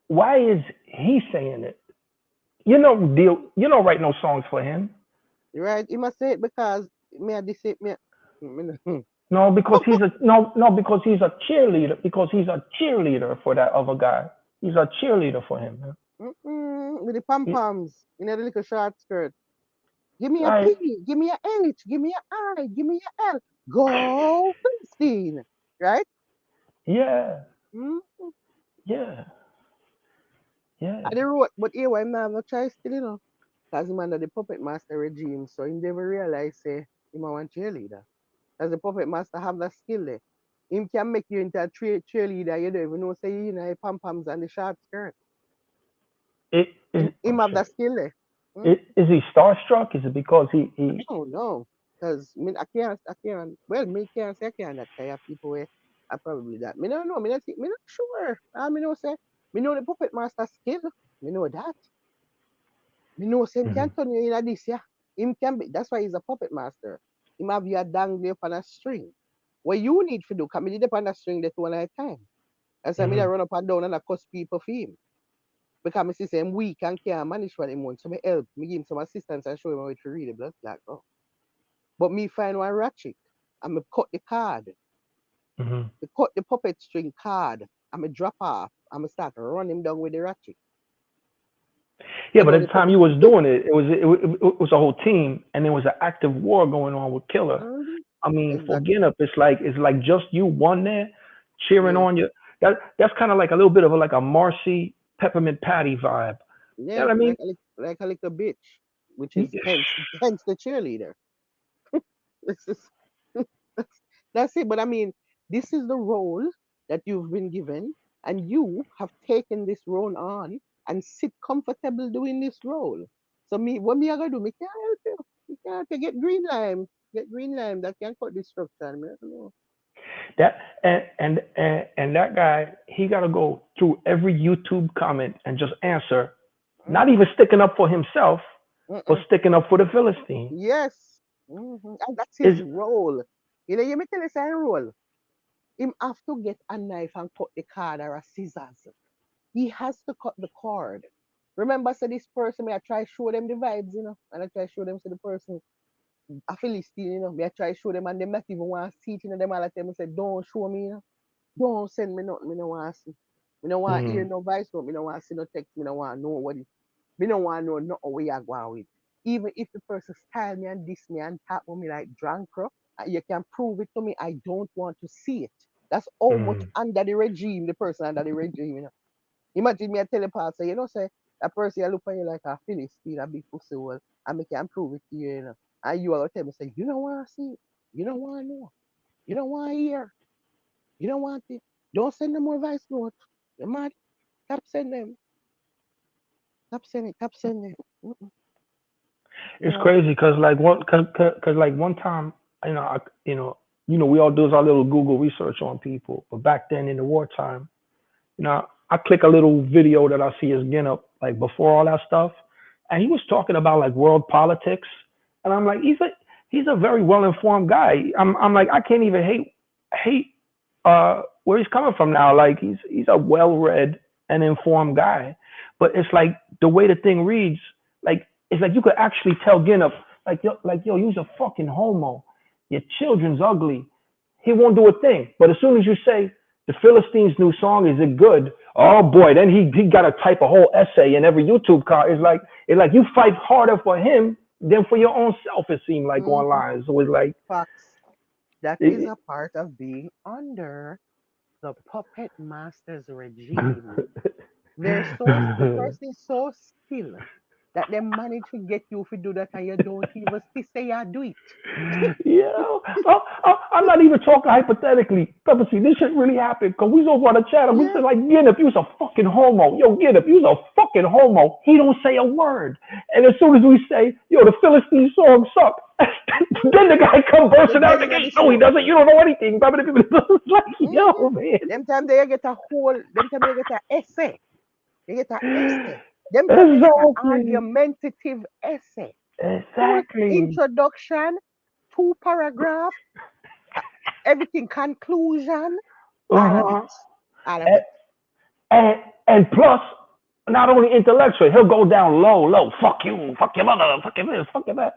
why is he saying it? You know, write no songs for him. Right? You must say it because me a this it me. No, because he's a no because he's a cheerleader because he's a cheerleader for that other guy. He's a cheerleader for him. Man. With the pom He- poms in a little short skirt. Give me a Like P, give me a H, give me a I, give me a L. Go Philistine. Right? yeah, Mm? yeah, I yeah. the road, but here why man no try still, Cause him under the puppet master regime, so he never realize say him a one cheerleader. Cause the puppet master have that skill there. Him can make you into a cheerleader, you don't even know say you know pom poms and the short skirt. It is. Him Oh have that shit. skill there. Hmm? Is he starstruck? Is it because I he? don't know. Because I can't, well, me can't say I can't that kind of people where I probably that. Me don't know. Me not sure. Me know say, me know the puppet master skill. Me know that. Me know say him can Mhm. turn you in this, yeah. Him can be, that's why he's a puppet master. Him have you a dangle up on a string. What you need to do, come me did up on a string that one at a time. I say me Mhm. da run up and down and I cuss people for him. Because me see say him weak and can't manage what him want. So me help, me give him some assistance and show him how to read the blood clot. Oh. But me find one ratchet. I'm going cut the card, Mhm. me cut the puppet string card, I'm going drop off, I'm going start run him down with the ratchet. Yeah, So but now at the the time puppet. you was doing it, it was a whole team, and there was an active war going on with Killer. Mhm. I mean, for Exactly. Ginup, it's like just you one there, cheering Yeah. on you. That's kind of like a little bit of like a Marcy Peppermint Patty vibe. You know Yeah, what I mean? like a little bitch, which Y- is hence the cheerleader. This is that's, that's it. But I mean, this is the role that you've been given, and you have taken this role on and sit comfortable doing this role. So me, what me I gonna do? Me can't help you. Me can't help you. Get green lime that can cut destruction. Me, I don't know. That and that guy, he got to go through every YouTube comment and just answer, not Mm-mm, even sticking up for himself, but mm-mm. sticking up for the Philistine. Yes, and that's his Is role. You know, you me tell you say role. Him have to get a knife and cut the card or a scissors. He has to cut the cord. Remember, so this person, may I try show them the vibes, and I try show them to the person, a Philistine, may I try show them, and them not even want to see it, them all at them, say, don't show me, don't send me nothing, me no want to see. Me no want to hear mm, no voice note, me no want to see no text, me no want to know what it, me no want to know nothing where you going with. Even if the person style me and diss me and tap on me like drunk, you can prove it to me, I don't want to see it. That's how much mm. under the regime, the person under the regime, Imagine me a telepathy, say, a person you look on you like a Philistine, a big pussy hole, and me can prove it to you, And you are gonna tell me, say, you don't want to see it. You don't want to know. You don't want to hear. You don't want it. Don't send them more voice note. You mad? Stop send them. Stop sending. Stop sending. Mm-mm. It's No. crazy because like cause like one time, we all do our little Google research on people, but back then in the wartime, I click a little video that I see as Ginup, like before all that stuff, and he was talking about like world politics, and I'm like, he's a very well informed guy. I'm like, I can't even hate where he's coming from now. Like he's a well read and informed guy, but it's like the way the thing reads, like it's like you could actually tell Ginup, like yo, you's a fucking homo. Your children's ugly. He won't do a thing. But as soon as you say the Philistines' new song, is it good? Oh boy, then he got to type a whole essay in every YouTube car. It's like you fight harder for him than for your own self. It seemed like Mm-hmm. online. So it's like, Facts. That is it, a part of being under the puppet master's regime. The person is so skilled that they manage to get you to do that and you don't even say you do it. I'm not even talking hypothetically. Pepper, see, this shit really happened because we was over on the chat and we Yeah. said like, get up, you was a fucking homo. Yo, get up, you was a fucking homo. He don't say a word. And as soon as we say, yo, the Philistine song suck, then the guy come You bursting out get the in the gate. No, he show. doesn't. You don't know anything. Pepper, it's like, Hmm. yo, man. Them time they get a essay. They get a essay. Them time they get an Exactly. argumentative essay. Full Exactly. introduction, two paragraph, uh, everything conclusion, all of it. Uh-huh. All of it. And and plus, not only intellectual, he'll go down low, low. Fuck you, fuck your mother, fuck your this, fuck your that.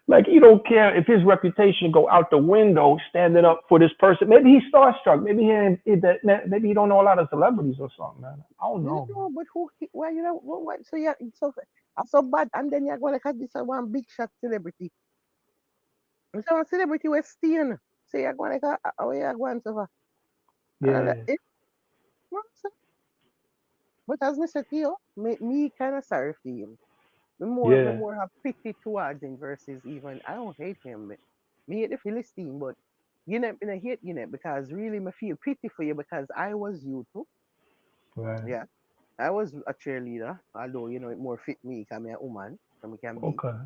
Like he don't care if his reputation go out the window standing up for this person. Maybe he's starstruck. Maybe he don't know a lot of celebrities or something, man. I don't You know, man. know, but why what, so yeah, it's so bad, and then you're going to catch this one big shot celebrity. And so one celebrity was staying. So you're going to oh yeah, going so far. And I'm like, Yeah, but as I said to you, me kind of sorry for him. Me yeah, more have pity towards him versus even I don't hate him. Me hate the Philistine, but me hate because really me feel pity for you because I was you too. right. Yeah. I was a cheerleader, although it more fit me because I'm a woman, so I can be, Okay.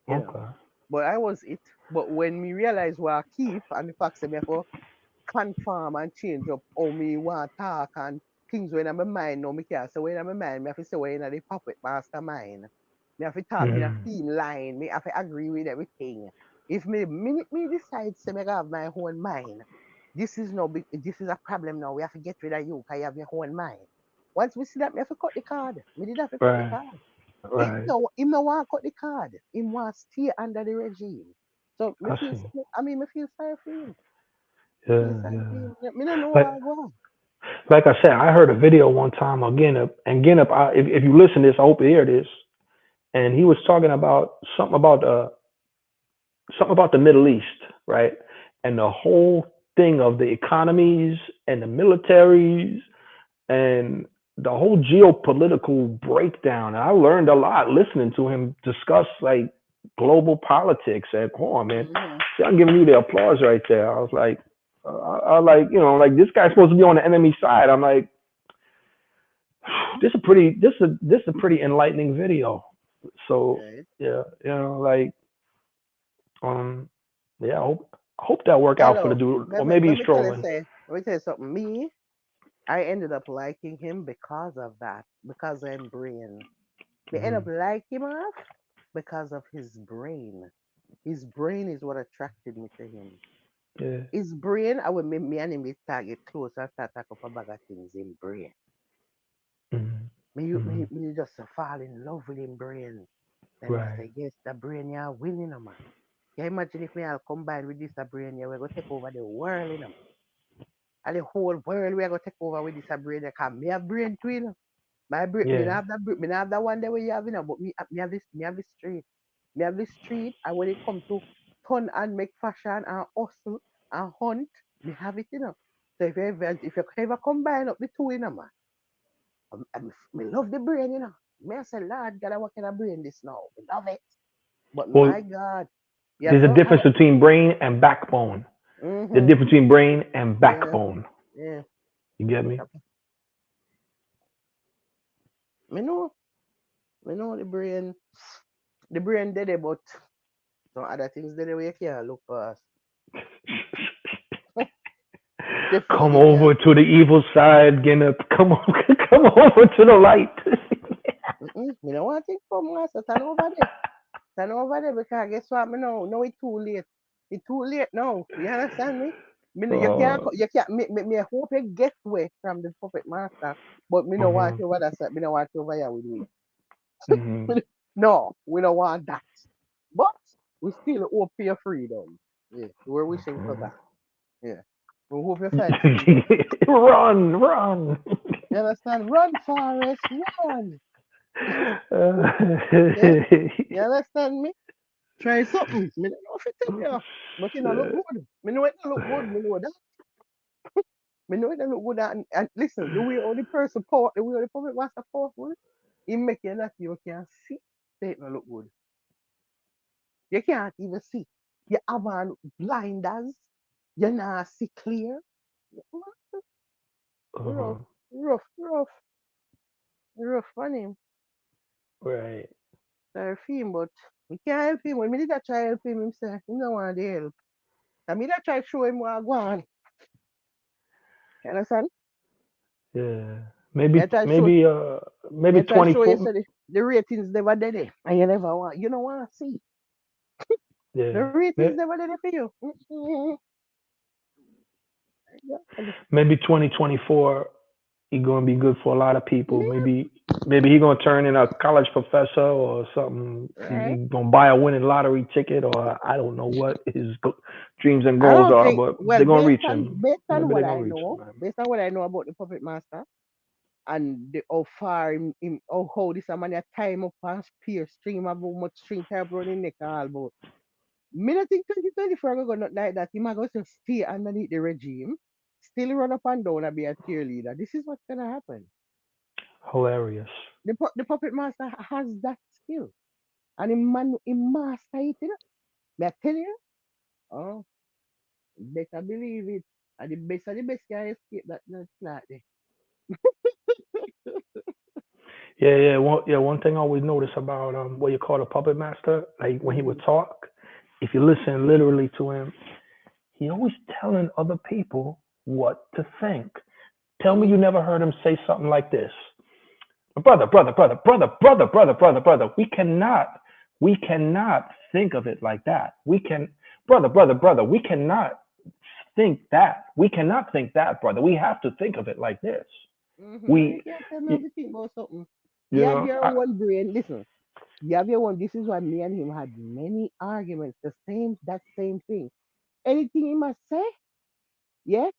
you know. Okay. But I was it. But when me realize what I keep and the fact that me have to conform and change up how me want to talk and things when I'm in my mind, no, me can't say when I'm in my mind, me have to say when in the puppet master mind. Me have to talk in a Mm-hmm. theme line, me have to agree with everything. If me minute me decide to me have my own mind, this is a problem now. We have to get rid of you because you have your own mind. Once we see that, me have to cut the card. Me did have to cut the Right. card. Right. Him no want cut the card. Him want stay under the regime. So me I feel, see. me feel sorry for him. Me feel Yeah. sorry for Yeah. him. Me don't know Like what I want. like I said, I heard a video one time again up and again up. If you listen to this, I hope you hear this. And he was talking about something about the Middle East, right? And the whole thing of the economies and the militaries and the whole geopolitical breakdown. And I learned a lot listening to him discuss like global politics at home, man. Mm-hmm. See, I'm giving you the applause right there. I was like, I like, like this guy's supposed to be on the enemy side. I'm like, this is a pretty enlightening video. So Right. yeah, like um, yeah, I hope that work out for the Hello. dude, or Let me maybe let he's me tell you trolling. say let me tell you something. Me, I ended up liking him because of that, because of his brain. Me end up Hmm. liking him off because of his brain. His brain is what attracted me to him. Yeah. His brain, I would me and him get close and start talk up a bag of things in brain. Hmm. Hmm. Me just fall in love with him brain. And I Right. say, yes, the brain you are winning, man. Can you imagine if me all combine with this brain, we're going to take over the world, And the whole world we're going to take over with this brain. Because me have brain too, My brain, me Yeah. not have that, me not have that one that we have, but me have this street. Me have this street, and when it come to turn and make fashion and hustle and hunt, me have it, So if you ever combine up the two, man, me love the brain, Me I say, Lord God, what kind of brain this now? Me love it. But Well, my God, you there's a don't have difference between brain and backbone. The mm-hmm. difference between brain and Yeah, backbone. yeah. You get me? Me know, me know the brain dead, but some other things dead where you can't look past. Come Definitely you over can't. to the evil side, Gennep. Come on, come over to the light. Me don't want to come master stand over there. Stand over there because guess what me know? No, it's too late. It's too late now. You understand me? You can't uh, you can't me hope you get away from the puppet master. But me no want mhm, you over that side. Me no want you over here with me. mhm. No, we don't want that. But we still hope for your freedom. Yeah. We're wishing for that. Yeah. We hope you find freedom. Run, run. You understand? Run, Forest, run. Uh, Yeah? You understand me? Try something. Me don't know if it tell you. But it don't look good. Me know it don't look good. Me know that. Me know it don't look good. And listen, the way all the person power, the way all the public master powerful, it make you that you can see. Say it don't look good. You can't even see. You have on blinders. You not see clear. uh-huh. Rough, rough, rough, rough on him. Right. Sorry for him, but we can't help him. When me did I try help him, he say, he don't want the help. I mean, I try show him what I want. You understand? Yeah. Me I try show, Maybe me I try show you 24. so the ratings never dead there. And you never want, you don't want to see. The Yeah. ratings never dead there for you. Mm-mm. Yeah. Maybe 2024 he gonna be good for a lot of people. Yeah, Maybe he gonna turn in a college professor or something. He right. gonna buy a winning lottery ticket or I don't know what his dreams and I goals don't are, think, but well, they're gonna reach him. based on Maybe what they're gonna I reach him, know, man. based on what I know about the puppet master and how far how this a man a time up and spear stream about how much string type running neck and all about. Me not think 2024 go not like that. He might go to stay underneath the regime, still run up and down and be a cheerleader. This is what's gonna happen. Hilarious. The puppet master has that skill. And he master it, Me I tell you, oh, better believe it. And the best of the best can escape that not like that. Yeah, yeah. One thing I always notice about what you call a puppet master, like when he would Mm-hmm. talk, if you listen literally to him, he always telling other people what to think. Tell me you Mm-hmm. never heard him say something like this. Brother, brother, brother, brother, brother, brother, brother, brother. We cannot think of it like that. We can, brother, brother, brother. We cannot think that. We cannot think that, brother. We have to think of it like this. Mm-hmm. You We, can't tell me how you, to think about something. You you have know, your own brain. Listen, you have your own. This is why me and him had many arguments. That same thing. Anything he must say, yeah.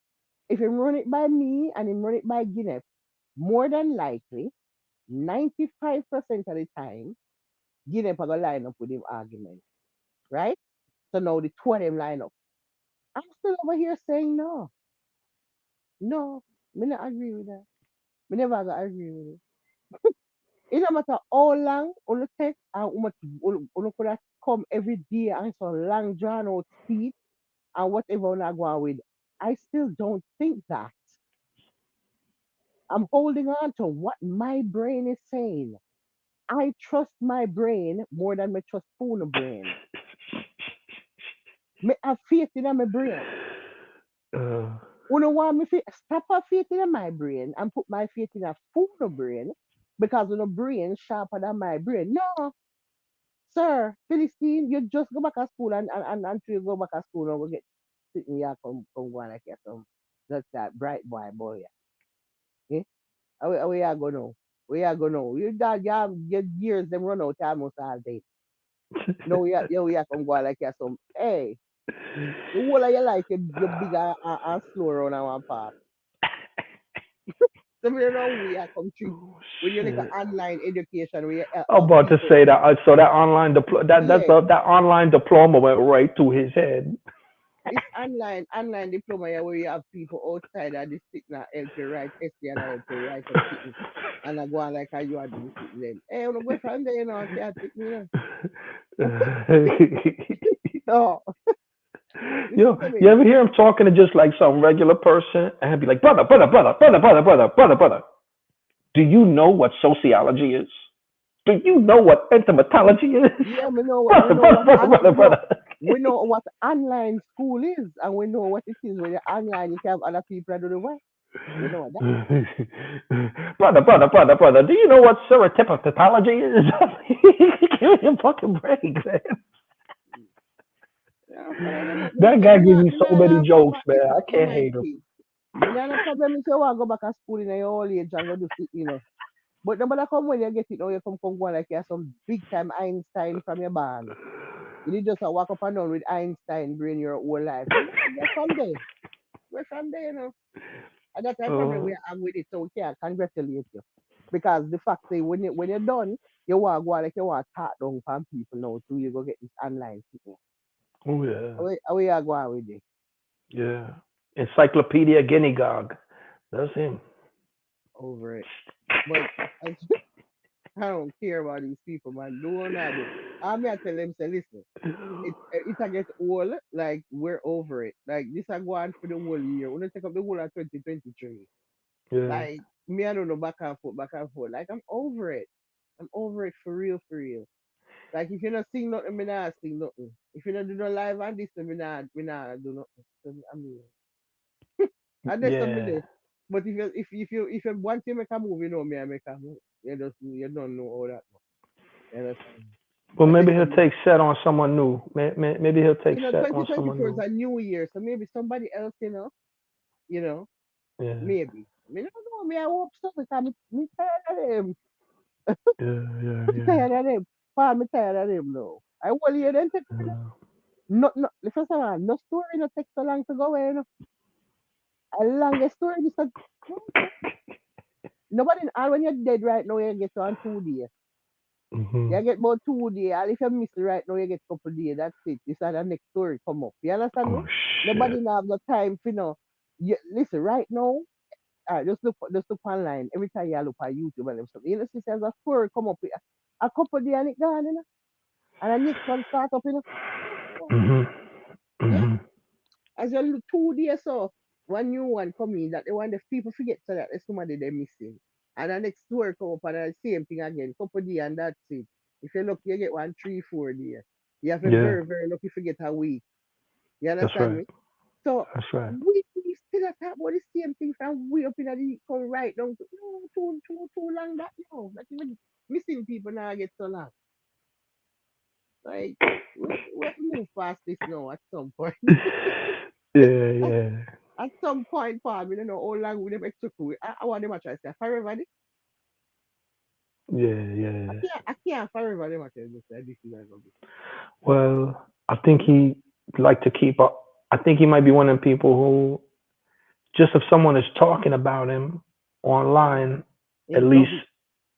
If him run it by me and him run it by Guinness, more than likely, 95% of the time, Guinness are gonna line up with him argument, right? So now the two of them line up. I'm still over here saying no, no. Me not agree with that. Me never gonna agree with it. It no matter how long you take and how much you could have come every day and so long drawn out speed and whatever you go on with. I still don't think that. I'm holding on to what my brain is saying. I trust my brain more than me trust phone brain. Me have faith in my brain. uh, Uno want me stop have faith in my brain and put my faith in a phone brain because the brain sharper than my brain. No, sir, Philistine, you just go back to school and until you go back to school and we get sitting here come go like that that's that bright boy. Yeah? How we are going now? We are going now. You that your years them run out almost all day. No, we are come go like that some hey. The whole of your life you bigger and slow around our path. So we don't know we are come treat oh when you like shit. online education where you I'm help about to people. say that. So that online Yeah, that online diploma went right to his head. this online diploma here where you have people outside of the stick now help you write essay and I help you write up sitting. And I go on like how you are doing sitting them. Hey, I'm go from there, can't take me now. No, listen to You me. ever hear him talking to just like some regular person and he'd be like, brother, brother, brother, brother, brother, brother, brother, brother. Do you know what sociology is? Do you know what entomology is? Yeah, we know what we Brother, know brother, what brother, brother, brother. we know what online school is and we know what it is when you're online you can have other people that do the work. We know that. Brother, brother, brother, brother. Do you know what serotypology is? Give me a fucking break, man. Yeah, follow them up. That guy gives me so many jokes, man. I You can't might hate him. see. Me not no problem if you want to go back to school in your old age and go do sit. But no matter come when you get it now, you come go like you have some big time Einstein from your band. You need just walk up and down with Einstein brain your whole life. You know, get from there. We're from there. And that's the problem we Uh, have with it, so we can't congratulate you. Because the fact that when you're done, you want to go like you want to talk down from people now too, you go get this online thing. oh yeah, How we are going with it? yeah. Encyclopedia Guinea Gog. That's him. Over it. But I, I don't care about these people, man. Do what I do. I'm going to tell them, say, listen, it I get old, like we're over it. Like this I go on for the whole year. When I take up the whole of 2023. Yeah. Like me, I don't know back and forth, back and forth. Like I'm over it. I'm over it for real, for real. Like if you not sing nothing, me not sing nothing. If you not do no live and this, me not do nothing. So, I mean, and that's something Yeah. there. But if you want to make a move, you know me, I make a move. You don't know all that. You understand? Well, And maybe that's he'll something. take set on someone new. Maybe he'll take set on someone 2024 is new. a new year, so maybe somebody else, you know, Yeah. maybe. Me don't know. Me, I hope so because me tired of them. Yeah. Yeah. Me Yeah. tired of them. Paul, me tired of them now. I will hear them take me. Yeah. The first of all, no story no take so long to go away. A longest story is a nobody all when you're dead right now you get on 2 days. Mhm. You get about 2 days. And if you miss it right now you get couple days. That's it. This is the next story come up. You understand me? Oh Nobody shit. now have the time for you listen right now. Just look online. Every time you look at YouTube and everything, see there's a story come up with a couple days and it gone. And the next one start up. Mhm. Yeah. Mhm. As you look 2 days so one new one come in that the one the people forget so that there's somebody they missing. And the next story come up and the same thing again. Couple day and that's it. If you're lucky, you get 1, 3, 4 day. You have to be Yeah, very, very lucky if you get a week. You that's understand right. me? So That's right. we still talk about the same thing from way up in the come right down to no, too long that no. That even missing people now get so long. Like we have to move past this now at some point. Yeah, at, yeah, at some point, Paul, we don't know how long we them extra cool. I want them to try to say forever. yeah, yeah. I can't forever them to say this is gonna be. Well, I think Hmm? he like to keep up. I think he might be one of the people who, just if someone is talking about him online, They at least love it.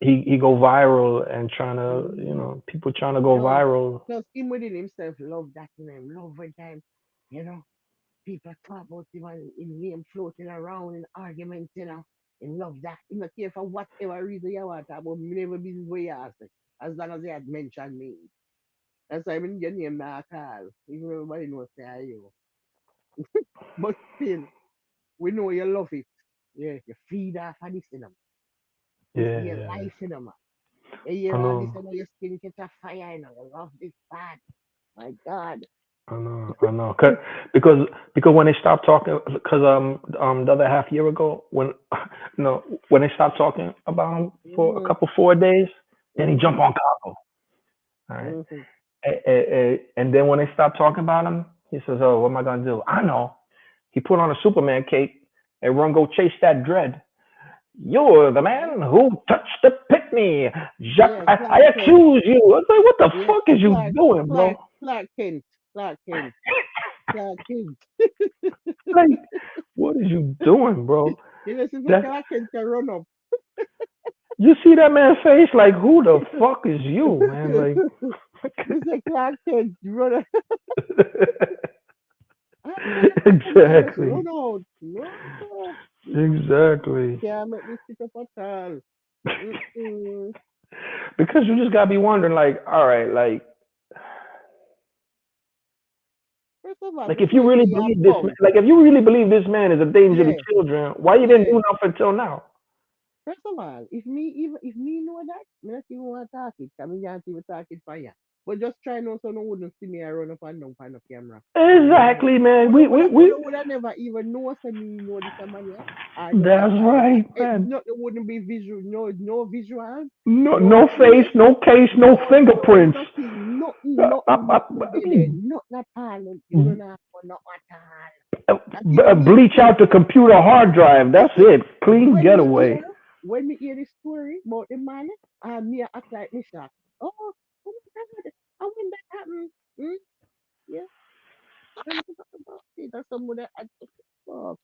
he go viral and trying to, Mm. people trying to go No, viral. plus him within himself love that name, love when time, you know, people talk about him and in name floating around in arguments, in love that. He not care for whatever reason you want to talk about, me never business where you ask it, as long as he had mentioned me. That's why when your name now call, even everybody knows say are you. But still, we know you love it. Yeah, you feed off of this, This Yeah, is your yeah. life, man. You hear I all this, know, your skin catch a fire, you love this bad. My God. I know. Because when they stopped talking, because the other half year ago, when when they stopped talking about him for a Mm-hmm. couple 4 days, then he Mm-hmm. jumped on Cabo. All right. Mm-hmm. And then when they stopped talking about him, he says, "Oh, what am I gonna do? I know." He put on a Superman cape and run go chase that dread. You're the Yeah. man who touched the pitney. Jacques, Yeah, I Clark Kent. accuse you. I was like, what the Yeah, fuck is you Clark, doing, Clark, bro? Clark Kent. Clark Kent. Clark Kent. Like, what is you doing, bro? Since a That Clark Kent can run up. you see that man's face? Like, who the fuck is you, man? Like, Mr. Clark Kent run up. I run up and can just exactly, run out. No, you exactly. can't make me sit up at all. Mm-mm. Because you just gotta be wondering, like, all right, First of all, like me if tell you you really say you're believe this, bum. like if you really believe this man is a danger to Yeah, children, why you didn't yeah. do nothing until now? First of all, if me know that, me not even want to talk it, cause me can't even talk it for ya. But just try now so no wouldn't see me I run up and down on the camera. You know. Exactly, man. Would I never even know say me know this a man, yeah? I know That's right, it man. not it wouldn't be visual, no visuals, No, no no face, face, no case, no no fingerprints. nothing, I, nothing there, nothing at all. You don't know not at all. Not even me bleach out the computer hard drive. you That's see, it. Clean when me getaway. hear when me hear the story about the man, me a act like me shock. Oh, oh my God, and when that happened, yeah, I'm talking about it. That's someone that I took fuck.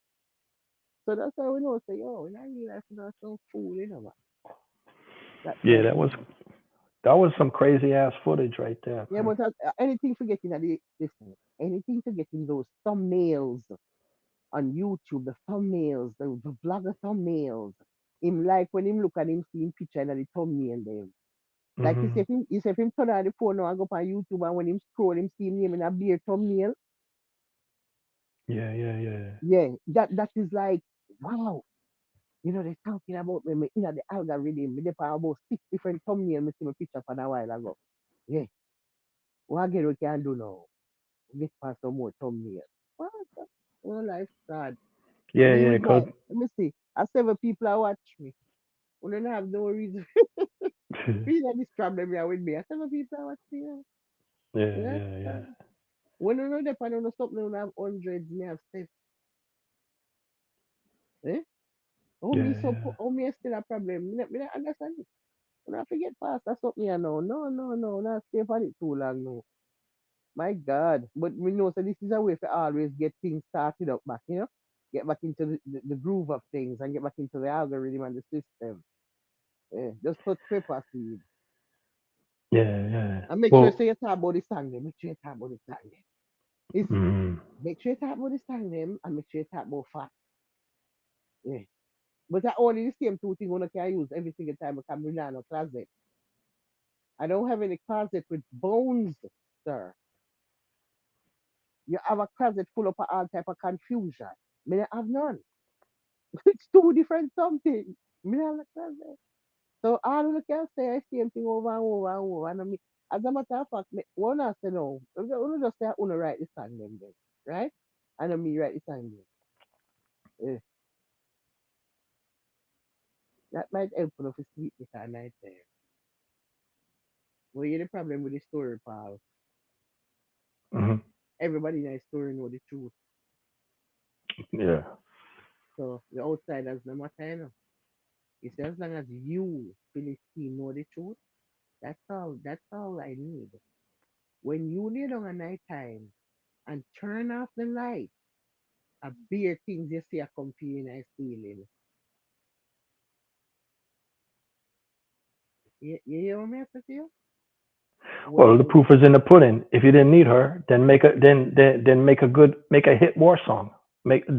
So that's how we know. Say, yo, in our real life, not some fool, man. That Yeah, type of thing. that was some crazy ass footage right there, Yeah, man. but anything for getting at this thing, anything for getting those thumbnails on YouTube, the thumbnails, the blogger thumbnails. Him like when him look at him, see him picture and the thumbnail there. Like Hmm. he say if him turn on the phone now and go on YouTube and when him scroll him see him name in a beer thumbnail. Yeah, yeah, yeah, Yeah, that is like wow. They're talking about me in the algorithm. Me dey for about 6 different thumbnails me see my picture for a while ago. Yeah. What again we can do now? Get for some more thumbnails. What? Well, life sad. yeah, And yeah. even Cause my let me see. I several people are watch me. We don't have no reason. Feel like this problem here with me. I several people are watch me. yeah, Yeah. yeah, yeah, When you know depend on something we have hundreds, me have stuff. Eh? yeah, yeah. How me still a problem? Me not understand it. When I forget past that's something I know. No, not stay for it too long no. My God. But we know so this is a way to always get things started up back. Get back into the groove of things and get back into the algorithm and the system. Yeah. Just touch paper seed. Yeah, yeah. And make sure you Well, say you talk about the song them. Make sure you talk about the song them. Listen. mm, Make sure you talk about the song them and make sure you talk about fact. Yeah. But I only the same two things one can use every single time I come in a closet. I don't have any closet with bones, sir. You have a closet full of all type of confusion. Me I have none. It's two different something. Me not like that. So all of the can say I same thing over and over and over. And I mean, as a matter of fact, one has to know. We just say I write the song them then, right? And then me write the song then. That might help enough to sleep this at night there. Well, you the problem with the story, pal. Hmm. Everybody in the story know the truth. Yeah. So the outsiders no matter, you know. You see, as long as you, Philistine, know the truth, that's all I need. When you lay down at night time and turn off the light, a bare things you see a come to you in a ceiling. You hear what I say to you? Well, the When proof is in the pudding. If you didn't need her, then make a hit war song.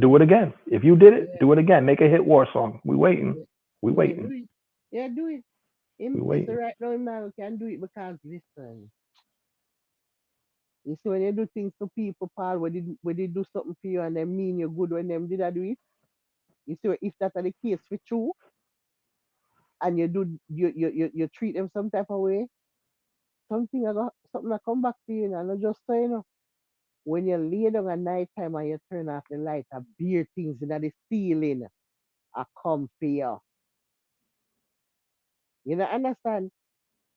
Do it again. If you did it, yeah, do it again. Make a hit war song. We waiting. yeah, We yeah, do waiting. it. Yeah, do it. We Him, it's waiting. right now, man, can do it because listen. You see, when you do things to people, Paul, when they do something for you and they mean you good when them did I do it, you see, if that's the case for true, and you treat them some type of way, something that come back to you, and I just say, you know, when you lay down at night time and you turn off the light, a beer things in the ceiling, I come for you. You know, understand?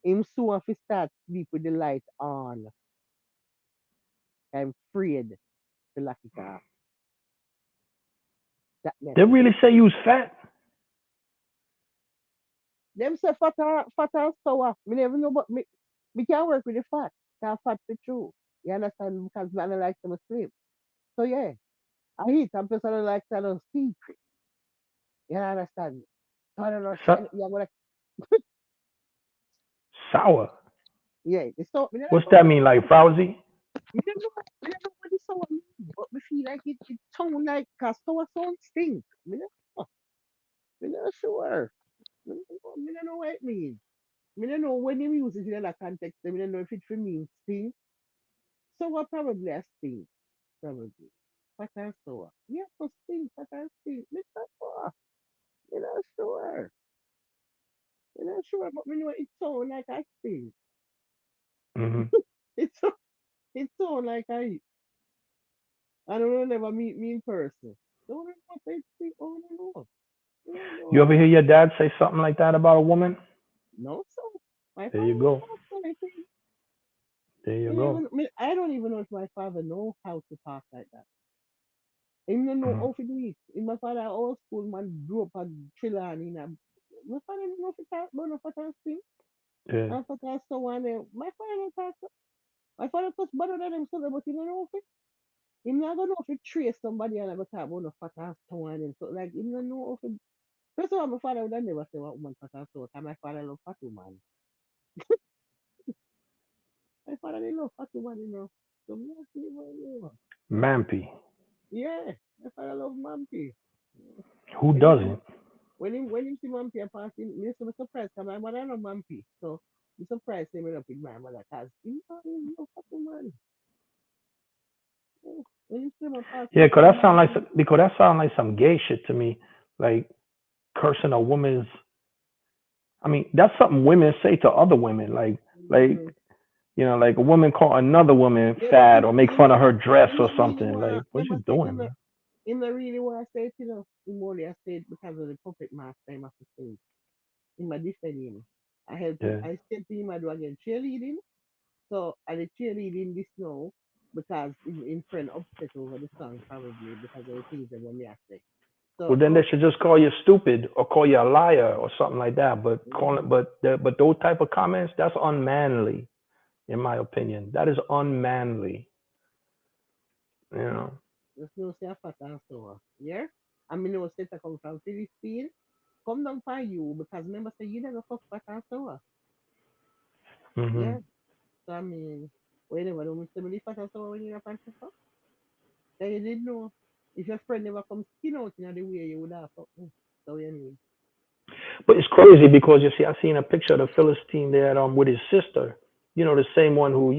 Him soon if he start sleep with the light on, I'm afraid to lock it off. That They message. really say you was fat. Them say fat and sour. Me never know, but me can't work with the fat. Can't fat the true. You understand? Because me I don't like to sleep. So yeah, I eat and plus I don't like to know secret. You understand? So I don't know. So, Yeah, but sour. yeah, it's so me don't What's know. that mean? Like frowsy? Me don't know what the sour mean. But me feel like it sound like cause sour sound stink. Me don't know. Me not sure. Me don't know what it means. Me don't know when you use it in that context. Me don't know if it for mean stink. Sour probably a stink. Probably. What I saw. Yeah, for stink, what I see. Mr. Four. You're not sure. You're not sure, but we know it sound like I stink. Hmm. It so it sound like I I don't know never meet me in person. Don't know what they think. Oh no. No, You no. ever hear your dad say something like that about a woman? No, so my There father you don't go. talk so anything. There you go. I don't even know if my father know how to talk like that. He don't know Hmm. how to do it. In my father old school man grew up at Trelawney. My father didn't know how to talk about no fucking thing. Yeah. And for that so one my father talk my father touch better than him so but he don't know if it him not gonna know if it trace somebody and I go talk about no fat ass so and him. So like him don't know if it first of all my father would have never say what woman fat ass so and my father love fat woman. My father didn't love fat woman, you know. So me not see him anymore. Mampy. Yeah, my father love Mampy. Who When him see doesn't? when him see Mampy a party, me so surprised because my mother love Mampy. So I'm surprised him up with my mother because he love fat woman. Yeah. When you see my pass Yeah, me cause from that sound like Mampy. some gay shit to me. Like cursing a woman's. I mean, that's something women say to other women. Mm-hmm. Like a woman call another woman Yeah, but fat or make fun of her dress him or not really something. want. Like, what Let me you say doing, man? him not really want to say it, you know. Him only I said because of the puppet master him have to say it. Him a defend him. I help him. Yeah. I said to him I do again cheerleading. So I did cheerleading this now because him friend upset over the song probably because of the things that when me I say. So Well, then they should just call you stupid or call you a liar or something like that. But mm-hmm. but those type of comments, that's unmanly, in my opinion. That is unmanly. You know. Just know say a fat and so yeah. I mean no say to come from Philistine. Come down for you because remember say you never fuck fat and so Hmm. yeah. So I mean, whenever do Mr. Billy fat and so when you're a panther fuck, then you didn't know. If your friend never come skin out in the way you would have fuck. So you mean. But it's crazy because you see, I seen a picture of the Philistine there with his sister. The same one who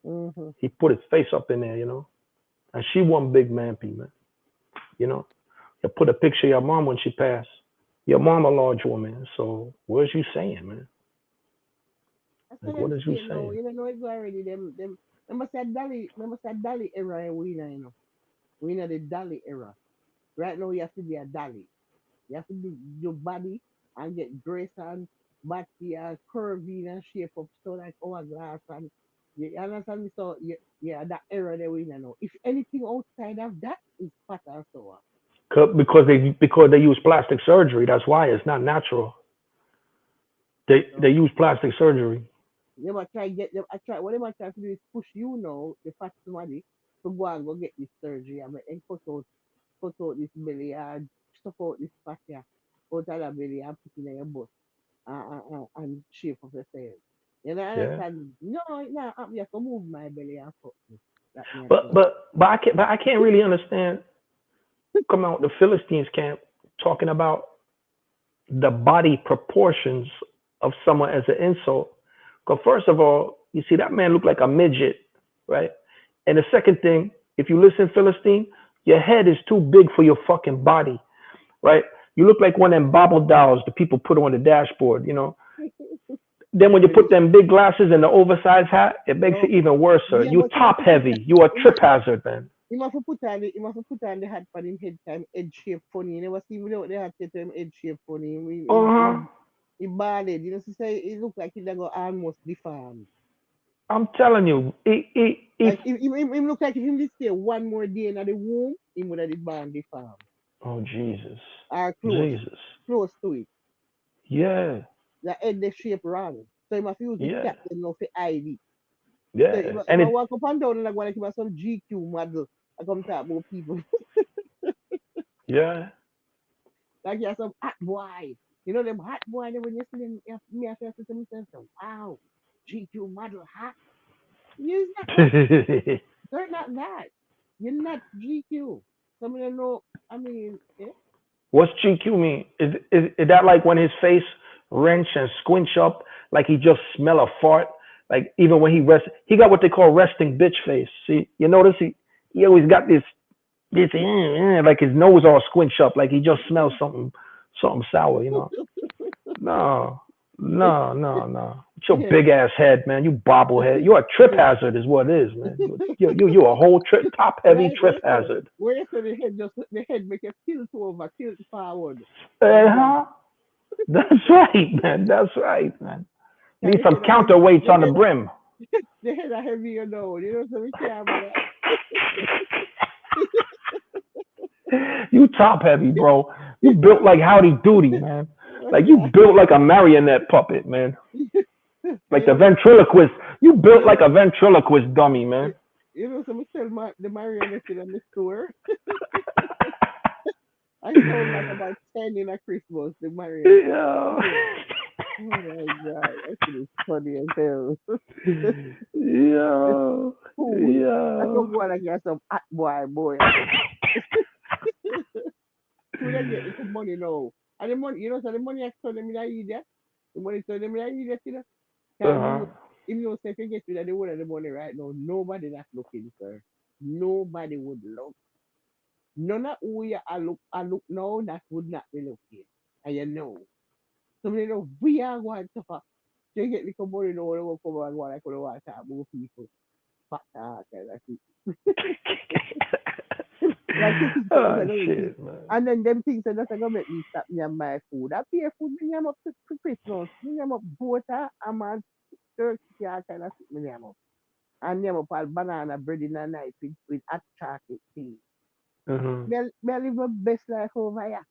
Mm-hmm. he put his face up in there. And she one big man, man. You know, you put a picture of your mom when she passed. Your mom a large woman, so what is you saying, man? That's what Like, I'm what is you saying now. saying? You know it's already them must say Dolly era and we now, you know. We know the Dolly era. Right now you have to be a Dolly. You have to do your body and get grace and body and curvy and shape up so like hourglass and you understand me? So yeah, that era that we know. If anything outside of that is fat and so on. Because they use plastic surgery. That's why it's not natural. They So use plastic surgery. they might try get them I try what they might try to do is push you now, the fat somebody, to go and go get this surgery and cut out this belly and stuff out this fat here out of the belly and put it in your butt and shape of yourself. You know, Yeah. understand? No, no, you have to move my belly and fuck me. That me I But tell you. but but I can't really understand come out the Philistines camp talking about the body proportions of someone as an insult. Because first of all, you see that man looked like a midget, right? And the second thing, if you listen, Philistine, your head is too big for your fucking body, right? You look like one of them bobble dolls the people put on the dashboard, you know. Then when you Really. put them big glasses and the oversized hat, it makes No, it even worse. yeah, You but top heavy. You a trip hazard, man. he must put on the hat for him head time head shape funny. You never see without the hat get him head shape funny. Uh huh. He balded. You know, so say he look like he done go almost deformed. I'm telling you, if Like him look like if him did stay one more day in the womb, he would have been deformed. oh Jesus, Or Jesus, close to it. yeah, The head the shape wrong. So he must use the yeah, cap them now for hide it. So yeah, if and I it, walk up and down like one like some GQ model, I come talk about people. yeah. Like you're some hot boy. You know them hot boy them when you see them me I feel to myself, wow, GQ model hot. You're not that. They're not that. You're not GQ. Some of them know I mean, yeah. What's GQ mean? Is that like when his face wrench and squinch up, like he just smell a fart? Like even when he rests, he got what they call resting bitch face. See, you notice he always got this like his nose all squinch up, like he just smells something sour. You know? No, no, no, no. It's your Yeah. big ass head, man. You bobblehead. You're a trip hazard, is what it is, man. You a whole trip top heavy Right, trip yes, sir. hazard. Where you say the head make you tilt over, tilt forward. Uh And huh. That's right, man. That's right, man. Need the some head are heavy, counterweights on the brim. the head are heavy, you know. You know, so we can't have You top heavy, bro. You built like Howdy Doody, man. Like you that. built like a marionette puppet, man. Like You the know, so, ventriloquist. You built you like know, a ventriloquist dummy, man. so we sell the marionette in the store. I sold like about 10 in a Christmas, the marionette. Yo. Oh my God, that shit is funny as hell. It's Yo. food. I Yo. come go and I get some hot boy. I said, should I get some money now? And the money, you know, so the money I told them in idiot. The money told them in idiot, you know. Can Uh-huh. him know say if you get rid of the whole of the money right now, nobody that's looking, sir. Nobody would look. None of who you I look now that would not be looking. And you know. So you know we are going to suffer. They get little money now, they will come and go like we want to have more people. Fat kind of thing. Like you think so that's oh a good thing. shit, man. And then them things that that's gonna make me stop me and my food. I pay food me am up to Christmas. Me am up butter, I'm a turkey kind of thing me am up. And me am up all banana bread in a night with hot chocolate tea. Mm-hmm. Me live my best life over here.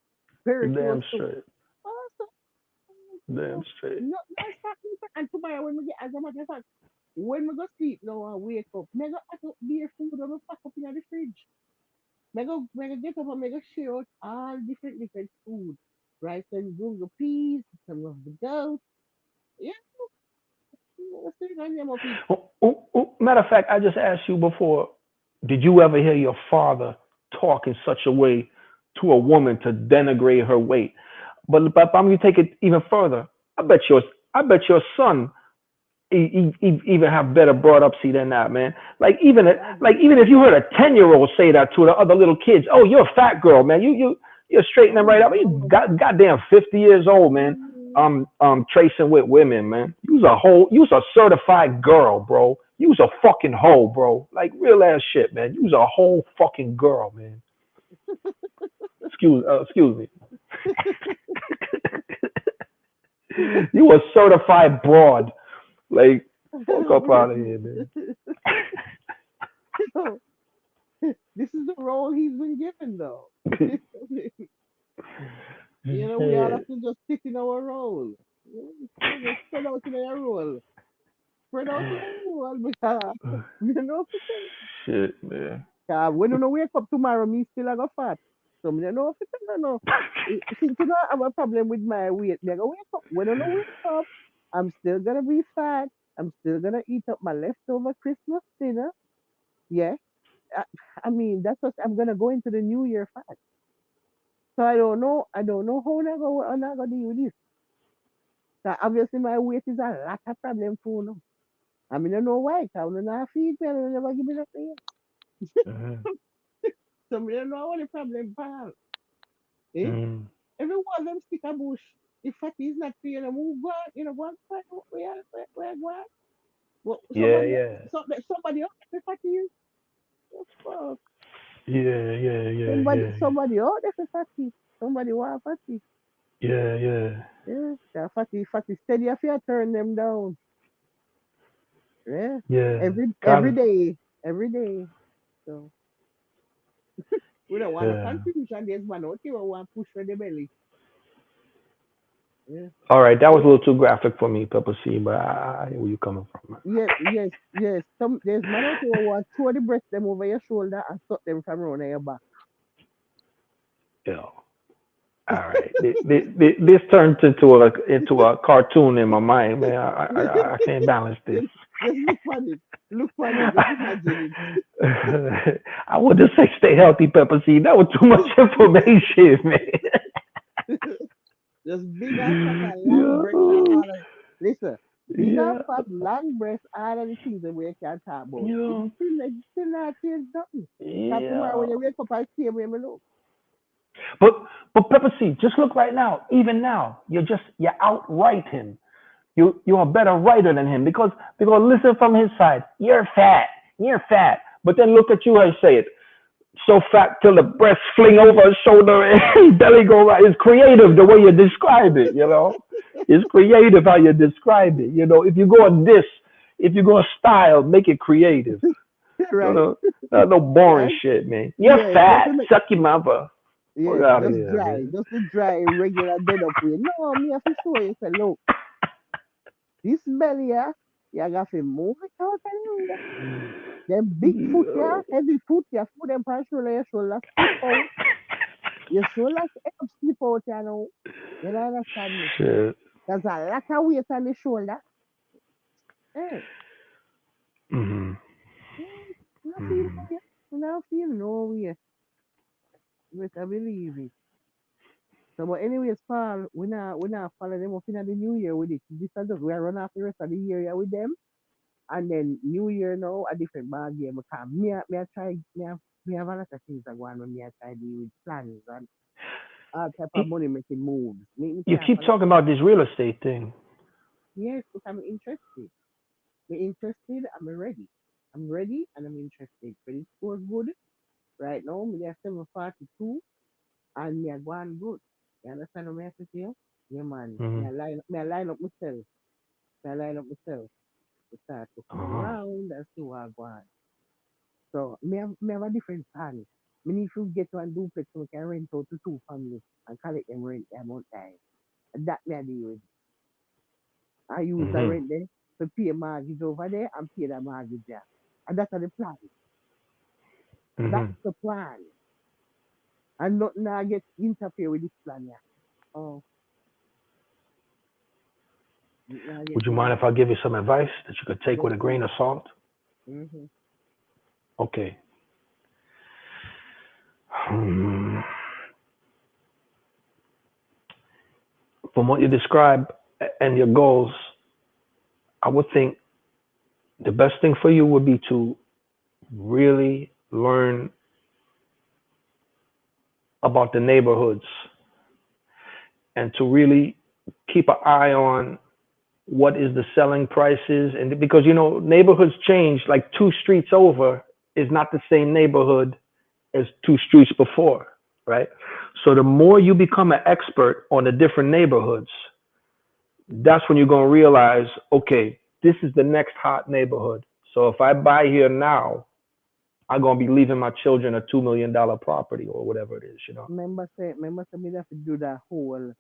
Very close Damn to. straight. Oh, so, Damn straight. no stop me. And tomorrow when we get, as a matter of fact, when we go sleep now and wake up, me go pack up beer food and me pack up in the fridge. Me go get up and me go share out all different food. Rice and jungle peas, some of the goat. Yeah, what's it on them up it? Matter of fact, I just asked you before, did you ever hear your father talk in such a way to a woman to denigrate her weight? But I'm going to take it even further. I bet your I bet your son even have better brought up see than that, man. Yeah, Like even if you heard a 10-year-old say that to the other little kids, oh, you're a fat girl, man. You You straighten them Oh right up. You no. got goddamn 50 years old, man. Tracing with women, man. You was a certified girl, bro. You was a fucking hoe, bro. Like real ass shit, man. You was a whole fucking girl, man. Excuse me. You a certified broad. Like, fuck up out of here, man. So, this is the role he's been given, though. We all have Shit. to just sit in our role. Just spread out in our role. Spread out in our role because we don't know if it's Shit, man. when you know wake up tomorrow, me still a go fat. So me don't know if it's no. Since you know I have a problem with my weight, me I go wake up. When I know wake up, I'm still gonna be fat. I'm still gonna eat up my leftover Christmas dinner. Yeah. I, I mean, that's what I'm gonna go into the new year fat. So I don't know. I don't know how I go deal with this. So obviously my weight is a lot of problem for now. I mean, I don't know why. Cause I don't know feed me. I don't never give me nothing. Mhm. So I don't know what the problem, pal. Eh? Mhm. Everyone them stick a bush. If fatty is not for you, move on. Go on, where go on. Well, Yeah, yeah. somebody else if fatty is. Oh, fuck. Yeah, yeah, yeah, yeah. Somebody else if fatty. Somebody want fatty. Yeah, yeah. Yeah, the fatty steady if you turn them down. Yeah, Yeah. every God, day, every day. So we don't want no yeah. confusion. There's one out here who want push for the belly. Yeah. All right, that was So a little too graphic for me, Pepper C, but I hear where you coming from, man. yes. There's man out here who want throw the breast them over your shoulder and suck them from around your back. Yeah. All right. This turned into a cartoon in my mind, man. I can't balance this. Just look on it. Look on it. Just imagine I would just say stay healthy, Pepper Seed. That was too much information, it. Just big and fat man. and long breast and Yo, all of it. Listen, big and yeah, fat, long breast, all of the things that we can talk about. yo, Still not change nothing. Because tomorrow yeah. when you wake up, I see where me look. But Pepper Seed, just look right now. Even now, you outright him. You're a better writer than him because listen from his side. You're fat. But then look at you. I say it. So fat till the breast fling over his shoulder and belly go right. It's creative the way you describe it, you know. It's creative how you describe it. You know, if you go style, make it creative. You Right? know, no boring Right? shit, man. You're Yeah, just fat. to make, Suck your mother. Fuck yeah, out of here, man. just to dry regular dead up way. No, me have to show you, say, look, this belly, yeah, you got to move it out of the way. Them big foot, yeah, Yo. heavy foot, yeah, put them on your shoulder, slip out. Your shoulder slip out, you know. You don't understand me? Shit. There's a lot of weight on the shoulder. Eh, Mhm. mm, not feel no Mhm. way. Not feel no way. But I believe it. So, but anyways, Paul, we not follow them up in the new year with it. This is just we are run off the rest of the year yeah, with them, and then New Year now a different ball game. Because me I try me have a lot of things that go on when me I try to deal with plans and all type of Y- money making moves. Me You can't keep follow. talking about this real estate thing. Yes, because I'm interested. Me interested. I'm ready. I'm ready and I'm interested. Credit score good right now. Me are 742 and me are going good. You understand what I have to say? Yeah, man. Mhm. Me I line up myself. Me I line up myself to start looking Uh-huh. around and see what I want. So me have a different plan. Me need to get one duplex so we can rent out to two families and collect them rent a month time. And that me I deal with. I use the Mhm. rent there to pay mortgage over there and pay the mortgage there. And that's the plan. That's Mhm. the plan. And not now get interfere with this plan yeah. Oh, now get Would you mind if I interfere. give you some advice that you could take Yes, with a please. grain of salt? Mm-hmm. Okay. Hmm. From what you describe and your goals, I would think the best thing for you would be to really learn about the neighborhoods and to really keep an eye on what is the selling prices. And because, neighborhoods change, like 2 streets over is not the same neighborhood as 2 streets before, right? So the more you become an expert on the different neighborhoods, that's when you're going to realize, okay, this is the next hot neighborhood. So if I buy here now, I'm going to be leaving my children a $2 million property or whatever it is. Remember say me have to do that whole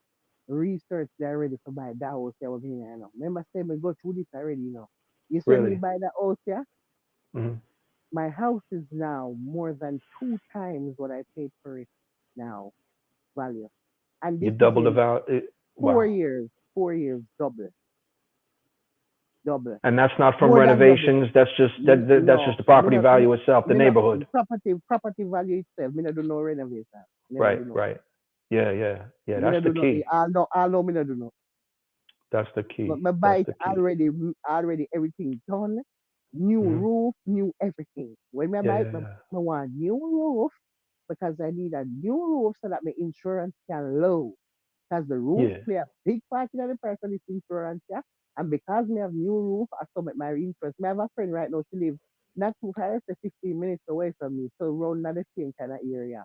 research there already for buy that house there was in here, Remember say me go through this already. You say me Really. buy the house here, Hmm. my house is now more than 2 times what I paid for it now, value. And You this is double the in value. four Wow. years, 4 years, double, And that's not from more than double. renovations. That's just that's No, just the property value itself, the me not neighborhood. property value itself. Me not do no renovation. Never Right, do no. right. Yeah, yeah, yeah. Me That's not the do no. key. I know me not do no. That's the But key. my That's bike the key. already everything done. New Hmm. roof, new everything. When my Yeah, bike, yeah, I yeah. want new roof because I need a new roof so that my insurance can low. Because the roof Yeah. play a big part in the price of this insurance, yeah. And because me have new roof, I submit my interest. I have a friend right now, she lives not too far, say 15 minutes away from me, so around the same kind of area.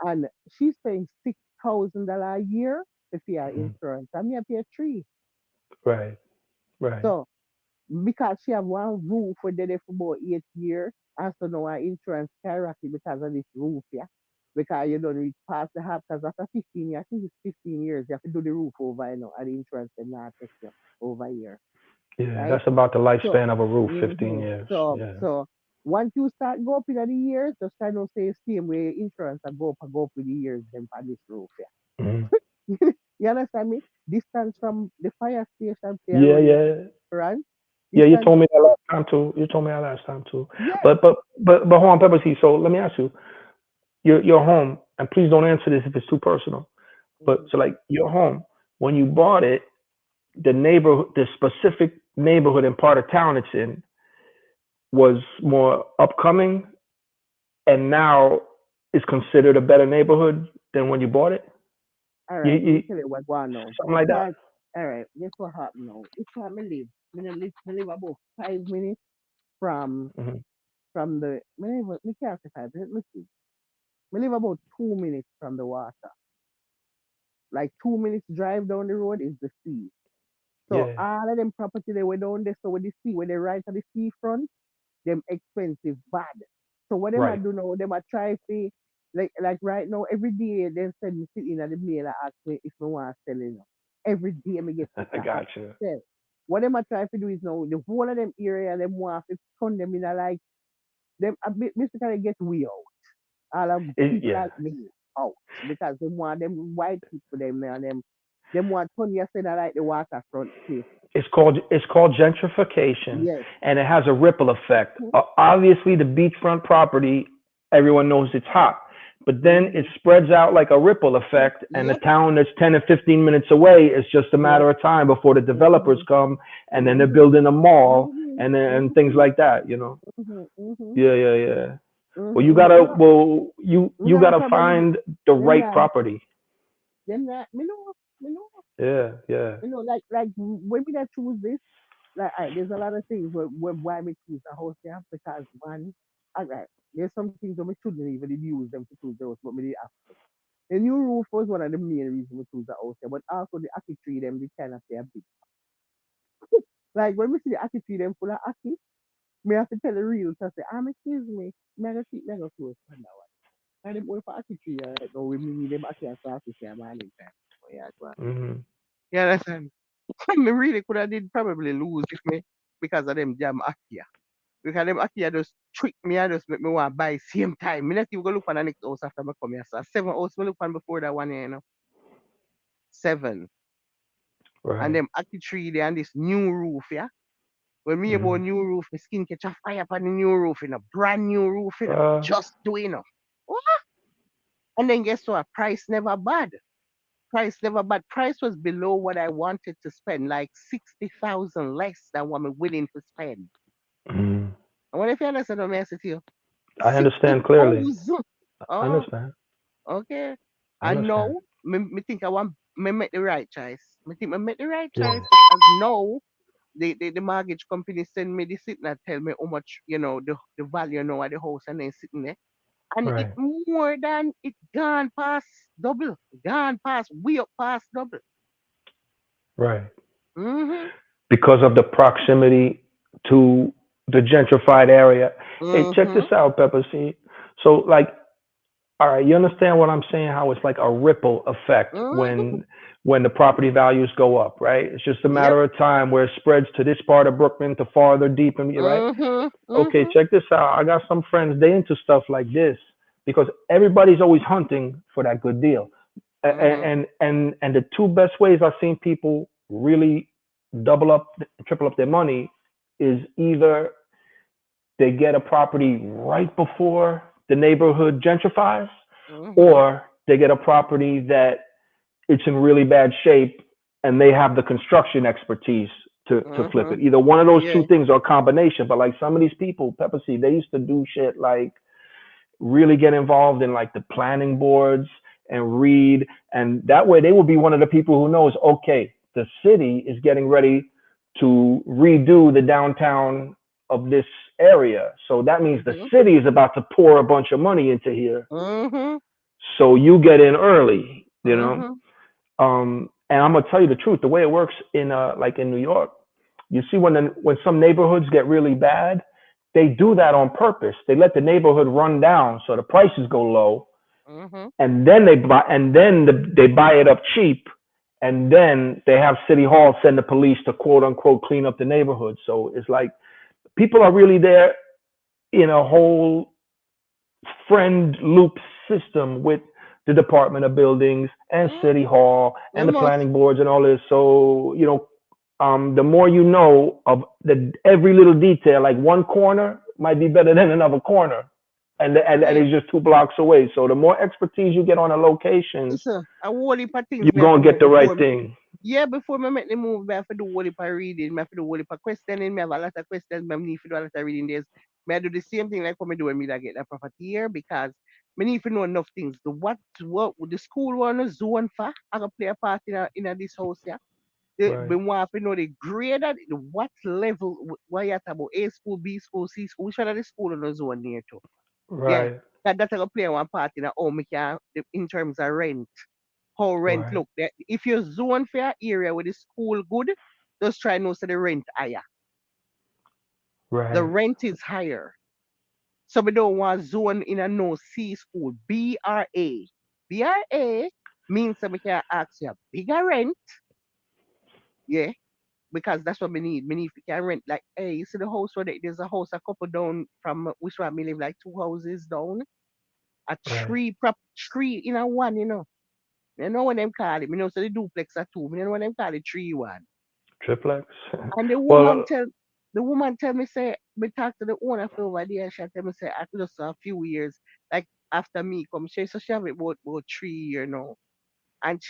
And she's paying $6,000 a year to pay her Hmm. insurance. And me I pay three. Right, right. So because she have one roof for there for about 8 years, and so now her insurance skyrocket because of this roof, yeah. Because you don't reach past the half, because after 15 years, I think it's 15 years, you have to do the roof over, and the insurance can not take you over here, Yeah, right? that's about the So, lifespan of a roof, 15 hmm years. so, Yeah. so once you start go up in the years, just kind of say same way insurance I go up with the years then for this roof, Hmm. yeah. You understand me? Distance from the fire station to your Yeah, road, yeah. right? Yeah, you Distance, told me that last time too. You told me that last time too. yes. But hold on, Pepper T. So let me ask you, your home, and please don't answer this if it's too personal. But Mhm. so like your home, when you bought it, the neighborhood, the specific neighborhood and part of town it's in was more upcoming, and now is considered a better neighborhood than when you bought it. All You, right, let me you tell you what going on. something like that. Start. All right, guess what happened now? It's time me live. Me live about 5 minutes from Hmm. the. Me can't say 5 minutes. Let me see. Me live about 2 minutes from the water. Like 2 minutes drive down the road is the sea. So Yeah. all of them property they were down there. So with the sea, when they right at the seafront, them expensive bad. So what them I Right. do now, them I try to like right now, every day they send me sit in at the mail and ask me if I want to sell it. Every day me get sit I and ask got you. sell. What them I try to do is now the whole of them area them want to turn them in a like them a bit basically get we out. All of people Yeah. like me out because they want them white people them there and them want turn you say like the waterfront place. It's called gentrification, Yes. and it has a ripple effect. Mm-hmm. Obviously, the beachfront property, everyone knows it's hot, but then it Mm-hmm. spreads out like a ripple effect, and the Yep. town that's 10 and 15 minutes away is just a Yep. matter of time before the developers Mm-hmm. come, and then they're Mm-hmm. building a mall Mhm, and things mhm, like that. mhm, mhm, Yeah, yeah, yeah. Well, you mhm. But gotta no, well you me you not a gotta problem with find the them. right That property. them that me know, Yeah, yeah. like when we that choose this, like there's a lot of things why me choose the house there because one, alright, there's some things that we shouldn't even use them to choose the house, but me did have to. The new roof was one of the main reasons we choose the house there, but also the ackee tree them the kind of they are big. Like when we see the ackee tree them full of ackee, me have to tell the real to say, excuse me I go keep me I go close for now. And them boy for tree right now, we need them actually as fast as their morning time. So yeah, go on. Hmm. You understand? Me really could have did probably lose if me because of them jam Akia. Because them Akia just trick me and just make me want to buy same time. Me not even go look for the next house after me come here. So 7 house me look for before that one here, 7. And Right. them Aki tree there and this new roof, yeah. When me about Hmm. new roof, my skin catch a fire upon the new roof, brand new roof, Uh, just doing it. What? And then guess what? Price never bad. Price never, but price was below what I wanted to spend, like 60,000 less than what I'm willing to spend. mhm. And what if you understand what I say to you? I understand clearly. 60,000. I Oh, understand. Okay. I And understand. now, me think I want me make the right choice. Me think I make the right Yeah. choice because now the mortgage company send me the sitting and tell me how much, the value now of the house and then sitting there. And it Right. more than it gone past double. Gone past way up past double. Right. Mm-hmm. Because of the proximity to the gentrified area. Hey, check this Mm-hmm. out, Pepper. See, so like, all right, you understand what I'm saying? How it's like a ripple effect Mm-hmm. when the property values go up, right? It's just a Yep. matter of time where it spreads to this part of Brooklyn to farther deep, and right? Mm-hmm. Okay, Mm-hmm. check this out. I got some friends, they into stuff like this because everybody's always hunting for that good deal. Mm-hmm. And the two best ways I've seen people really double up, triple up their money is either they get a property right before the neighborhood gentrifies, Mm-hmm. or they get a property that it's in really bad shape and they have the construction expertise to flip Mm-hmm. it. Either one of those two Yeah. things or a combination. But like some of these people, Pepper Seed, they used to do shit like really get involved in like the planning boards and read. And that way they will be one of the people who knows, okay, the city is getting ready to redo the downtown of this area. So that means the Mm-hmm. city is about to pour a bunch of money into here. Mm-hmm. So you get in early, you know? Mm-hmm. And I'm gonna tell you the truth. The way it works in like in New York, you see when some neighborhoods get really bad, they do that on purpose. They let the neighborhood run down so the prices go low, Mm-hmm. and then they buy it up cheap, and then they have City Hall send the police to quote unquote clean up the neighborhood. So it's like people are really there in a whole friend loop system with the Department of Buildings and City Mm-hmm. Hall You and the must. planning boards and all this. So, the more you know of every little detail, like one corner might be better than another corner. And Yeah. it's just 2 blocks away. So the more expertise you get on a location, Listen, a whole heap of things you're me have to going to do get the right before. thing. Yeah, before me make the move, me have to do whole heap of reading, me have to do whole heap of questioning, me have a lot of questions, me need to do a lot of reading. Me I do the same thing like what me do when me da get that property here because me need to know enough things. What the school wanna zone for, I can play a part in this house here. Right, Me want to know the grade at what level, what you at about A school, B school, C school, which one of the school in the zone near to. Yeah. right, That I go play one part in how me can in terms of rent how rent right, look. If you zone for an area where the school good, just try and know so the rent higher. The right, rent is higher. So we don't want zone in a no C school. BRA. BRA means that we can ask you a bigger rent. Yeah. Because that's what we need. We need we can rent like, hey, you see the house where there's a house a couple down from which one we live like two houses down. A right. tree in a one, you know. You know what them call it. You know, so the duplex are two. You know what them call it, three one. Triplex. And Well, the woman tell me say me talk to the owner for over there. She tell me say after just a few years, like after me come, she have it about 3 years now. And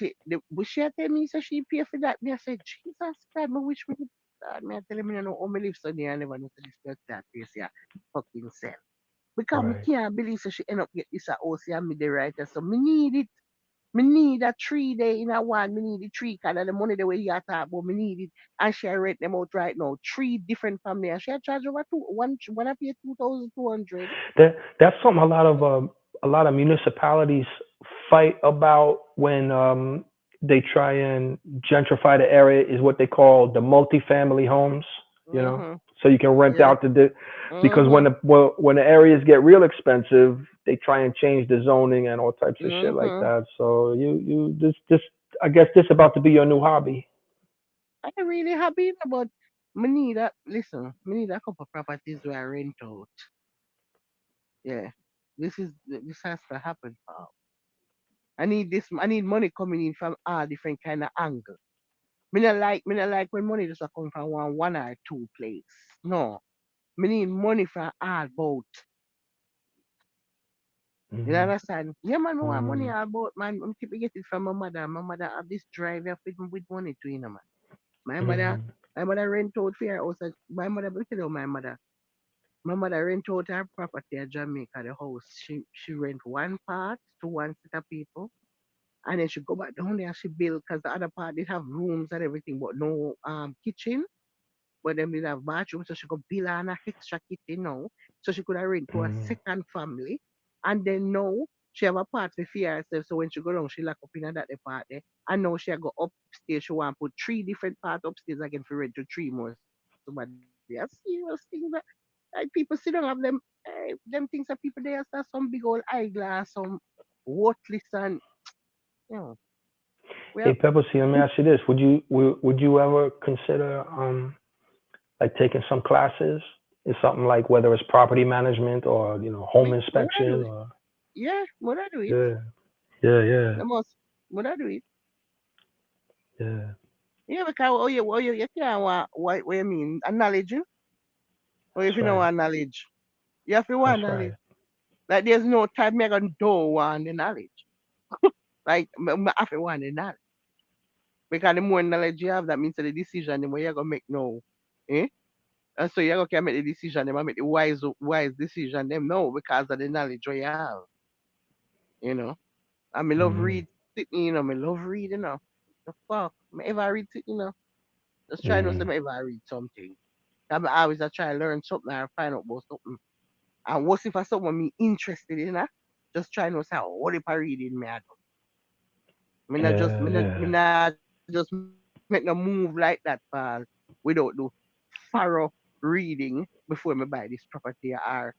but she tell me so she pay for that. Me I said Jesus God, me wish me God. Me I tell me no, how me live so near I never know to this that place yeah fucking sell. Because me right, can't believe so she end up get this a house and me the writer. So me need it. Me need a 3 day in a one. Me need the three kind of the money the way you talk about. Me need it. And she rent them out right now. Three different family. And she charge over one I pay 2,200. that's something a lot of municipalities fight about when they try and gentrify the area is what they call the multifamily homes, Mm-hmm. so you can rent Yeah. out because Mm-hmm. when the areas get real expensive, they try and change the zoning and all types of shit like Mm-hmm. that. So this I guess this about to be your new hobby. I really happy but me need a listen, me need a couple properties where I rent out. Yeah. This has to happen, pal. I need money coming in from all different kind of angles. Me not like when money just a come from one or two place. No. Me need money from all both. You Hmm. understand? Yeah, man, me want money Hmm. all both, man. I keep get it from my mother. My mother have this drive here with money to you know, man. My mother Hmm. my mother rent out for her house. My mother, but you know my mother. My mother rent out her property at Jamaica, the house. She rent one part to one set of people. And then she go back down there and she build because the other part did have rooms and everything, but no kitchen. But then did have bathroom, so she could build an extra kitchen now. So she could have rent to a Mm, second family. And then now she have a part for herself. So when she go down, she lock up in that part there. And now she go upstairs. She want to put three different parts upstairs again for rent to three more somebody. Are serious things that like people sit down have them things that people there have some big old eyeglass, some worthless and you know. Well, Hey, Pepper, see, let me ask you this: would you ever consider like taking some classes in something like whether it's property management or home when I do inspection it, or yeah, when I do it, yeah, yeah, yeah, the most when I do it, yeah. yeah, because you can't want what you mean, a knowledge, or if That's you know right. want knowledge, you have to That's want knowledge. right. Like there's no time me gonna do want the knowledge. Like me have to want the knowledge. Because the more knowledge you have, that means that the decision the more you're gonna make now. Eh? And so you're gonna make the decision, them and make the wise decision them now because of the knowledge you have, you know. And me love Mm, read Sydney, me love read, The fuck? Me ever read Sydney, Just try not to mm, me ever read something. I'm always I try to learn something or find out about something. And what if I someone me interested in, just try not to say, oh, what if I reading me? I do. yeah, yeah, Me not just make no move like that, pal, without do thorough reading before me buy this property or,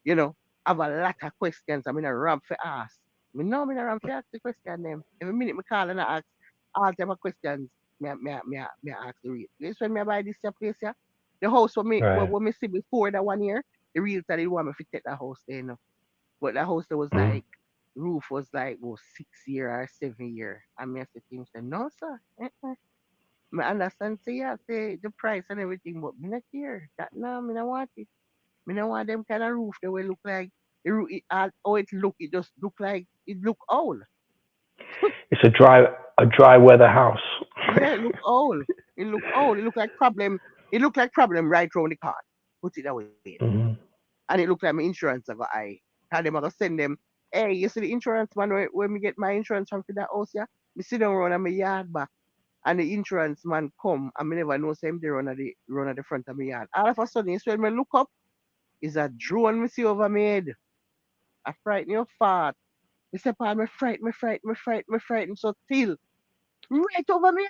you know, have a lot of questions. I mean, a ramp for ask. Me know me not ramp for ask the question them. Every minute me call and I ask all type of questions. Me ask the real. This when me buy this here place here. The house right. what me see before that one year, the realtor did want me to take the house there, But the house that was Mm, like roof was like 6 year or 7 year. And me I said to him, say, no sir. Me understand say yeah, say the price and everything, but me not care. That no, me not want it. Me don't want them kind of roof that will look like the roof. How it look, it just look like it look old. it's a dry weather house. Yeah, it look old. It look old. It look like problem. It look like problem right round the car. Put it that way. Hmm. And it look like my insurance I got I. And them I go send them. Hey, you see the insurance man when me get my insurance from for that house, yeah? Me sit down around my yard back. And the insurance man come and me never know say him they run at the front of my yard. All of a sudden, it's when me look up, is a drone me see over my head. I frighten you fart. Me say, "Pa, me frighten so till right over me,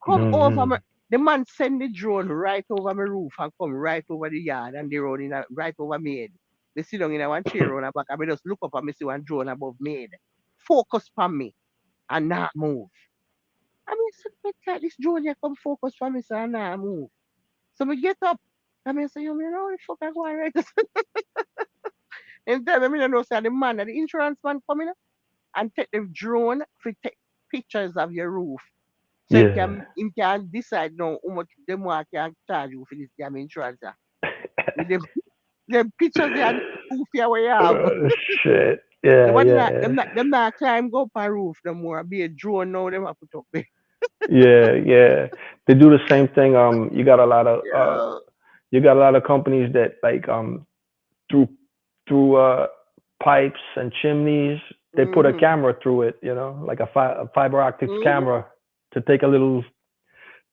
come over Hmm. me." The man send the drone right over my roof and come right over the yard and the road right over me head. They sit down in a one chair on the back and me just look up and me see one drone above me head. Focus on me and not move. I mean, so like this drone here come focus on me so and not move. So me get up. I mean, say, you know, the fuck I go on right. And then I know say the man, the insurance man coming and take the drone to take pictures of your roof. So Yeah. him can decide now how much them want can charge you for this damn insurance. With them pictures there and the roof here where you have. Oh, shit. Yeah, Nobody yeah, not yeah. them not climb go up a roof no more. Be a drone now them have put up there. Yeah, yeah. They do the same thing. Yeah. You got a lot of companies that like through through pipes and chimneys, they put a Mm-hmm. camera through it, like a fiber optics Mm-hmm. camera to take a little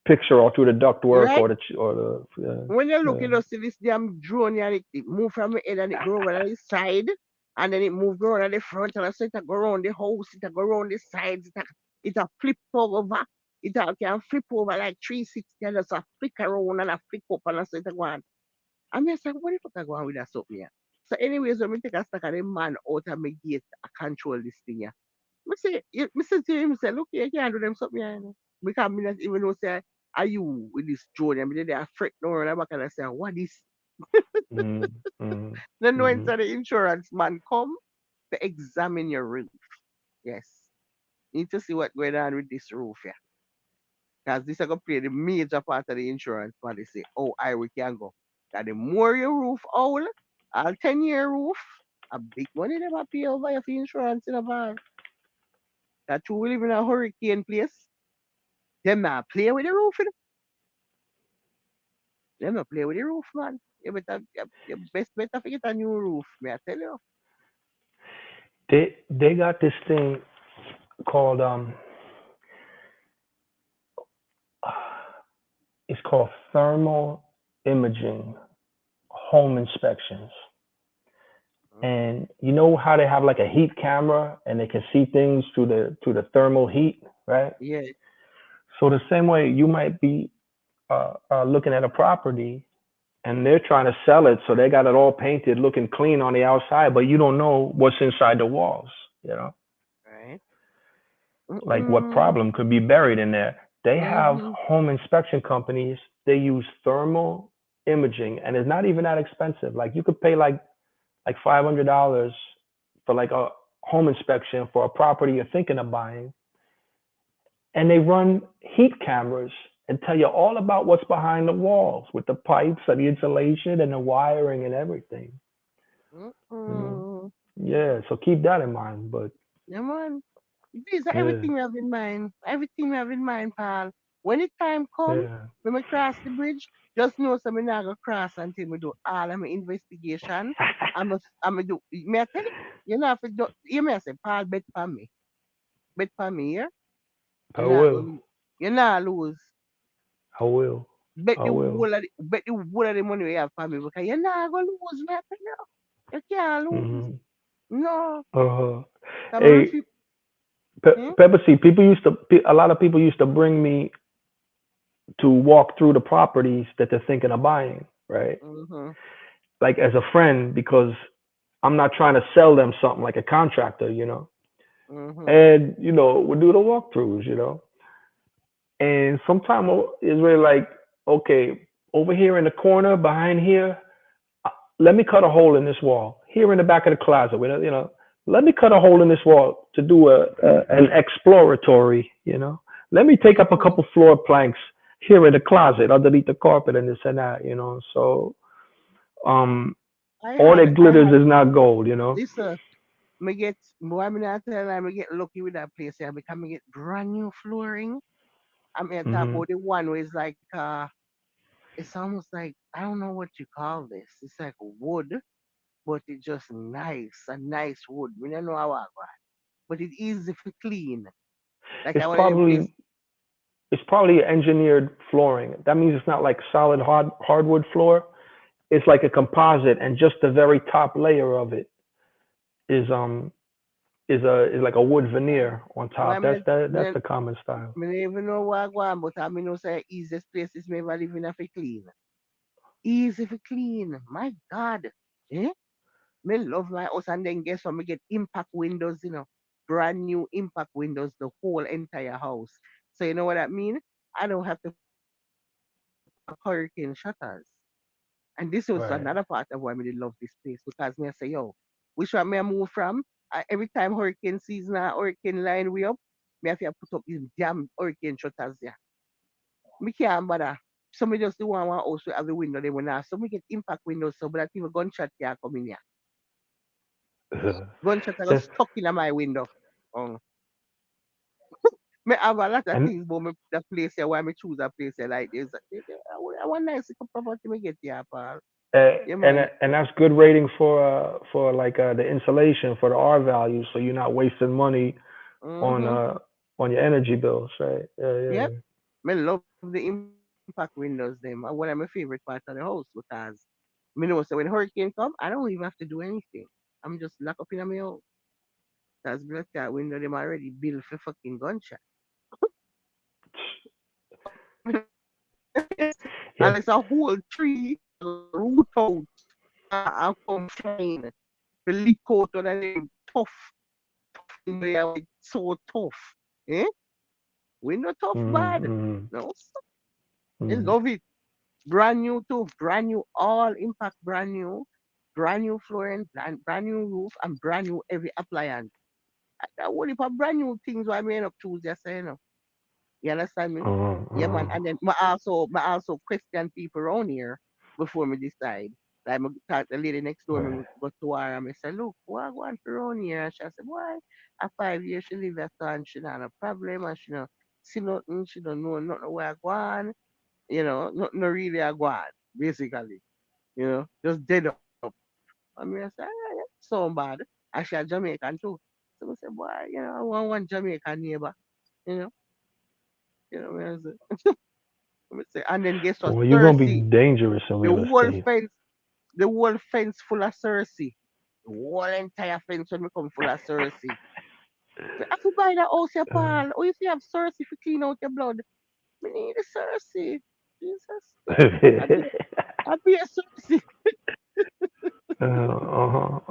picture or through the ductwork Right? or the When you look, yeah, you just see this damn drone here, and it move from the head and it go over on the side, and then it move go around the front, and so it a go around the house, it a go around the sides, it a flip over, it a can flip over like 360, and just a flick around and a flick up, and so it a go on. And me say, what the fuck I go on with that something here? So anyways, when me take a stack of the man out of my gate, I control this thing here. Me say to him, say, look, here, you can't do them something here, Because me not even know, say, are you with this drone? And me there, I freak no around the back and I say, what is? mm, mm, Then know mm. inside the insurance man come to examine your roof. Yes. Need to see what going on with this roof here. Because this is going to play the major part of the insurance policy. Oh, I we can go. That the more your roof old, all 10-year roof, a big money never pay over your insurance in a bar. That you live in a hurricane place. Them not play with the roof. Let me play with the roof, man. You best better forget a new roof, me I tell you. They got this thing called it's called thermal imaging home inspections. Mm. And you know how they have like a heat camera and they can see things through the thermal heat, right? Yeah. So the same way you might be looking at a property and they're trying to sell it, so they got it all painted, looking clean on the outside, but you don't know what's inside the walls. You know, Right. like what Mm-mm. problem could be buried in there. They have Mm-hmm. home inspection companies. They use thermal imaging, and it's not even that expensive. Like you could pay like $500 for like a home inspection for a property you're thinking of buying, and they run heat cameras and tell you all about what's behind the walls with the pipes and the insulation and the wiring and everything. You know, Mm-mm. yeah. So keep that in mind. But Yeah, man. These are yeah, everything we have in mind. Everything we have in mind, pal. When the time come, yeah. when we cross the bridge, just know so me not go cross until we do all of my investigation. I'm do. Me I tell you, you know if you do, you may say, Paul, bet for me, yeah. I You not will. gonna, you not lose. I will. Bet I the will. whole of the money we have for me because you're not gonna lose, me I tell you. You can't lose. Hmm. No, Uh-huh. I'm a Hey, refuse. Hmm? Pepper seed. A lot of people used to bring me to walk through the properties that they're thinking of buying, right? Mm-hmm. Like as a friend, because I'm not trying to sell them something like a contractor, you know. Mm-hmm. And we do the walkthroughs, and sometimes it's really like, okay, over here in the corner behind here, uh, let me cut a hole in this wall. Here in the back of the closet, let me cut a hole in this wall to do an exploratory, Let me take up a Mm-hmm. couple floor planks here in the closet underneath the carpet and this and that. So um, all that I glitters had is not gold. listen, me get boy me not tell I me get lucky with that place here because me get brand new flooring. I mean I talk Hmm. about the one where it's like it's almost like I don't know what you call this. It's like wood, but it's just nice, a nice wood. We don't know how I got, but it's easy to clean. Like I It's want them place. probably it's probably engineered flooring. That means it's not like solid hardwood floor. It's like a composite, and just the very top layer of it is is like a wood Uh, veneer on why top. That's me, the common style. me don't even know where I go on, but I mean know say easiest places me ever live in a fi clean. Easy to clean. My God. Eh? Me love my house and then guess what? Me get impact windows, brand new impact windows, the whole entire house. So you know what that mean? I don't have to put up hurricane shutters. And this was another Right. part of why me did love this place because me I say, yo, which one me I move from? Every time hurricane season or hurricane line we up, me have to put up these damn hurricane shutters there. Me can't bother. So me just do one house with have the window they will so me get impact windows so but that even gunshot can't come in here. Gunshot are That's stuck in my window. Um, me have a lot of and things but me the place here why me choose a place here like this. I want nice little property me get here, Paul. uh, Yeah and man. and that's good rating for like the insulation for the R value, so you're not wasting money on Mm-hmm. uh on your energy bills, right? Yeah, yeah, Yep. Me love the impact windows them. One of my favorite part of the house because me know so when hurricane come, I don't even have to do anything. I'm just locked up in my house. That's black that window them already built for fucking gunshot. yeah. And it's a whole tree root out and come flying. The leak out on them tough window here with so tough. Eh? Window tough Mm-hmm, bad. mm-hmm, No, I mm-hmm. love it. Brand new too, brand new, all impact brand new flooring, brand new roof, and brand new every appliance. That only for brand new things why me end up choose just saying. You understand me? Yeah, man. Uh-huh. And then I also question people around here before me decide. Like, I talk the lady next door, me Right. go to her and I say, look, what I want for around here? And she said, why? At 5 years she live at and she not a problem and she don't see nothing, she don't know nothing where I go on, nothing really I go on. basically. Just dead up. I mean, I say, ah, yeah, so bad. Actually, a Jamaican too. So I say, boy, I want one Jamaican neighbor. You know, what I say. Let me say, and then guess what? Well, you're gonna be Cersei, dangerous in the real whole estate. fence, the whole fence full of Cersei. The whole entire fence when we come full of Cersei. So I have to buy that house, your Uh, pal. Or if you have Cersei to clean out your blood, we need a Cersei. Jesus. I be a Cersei.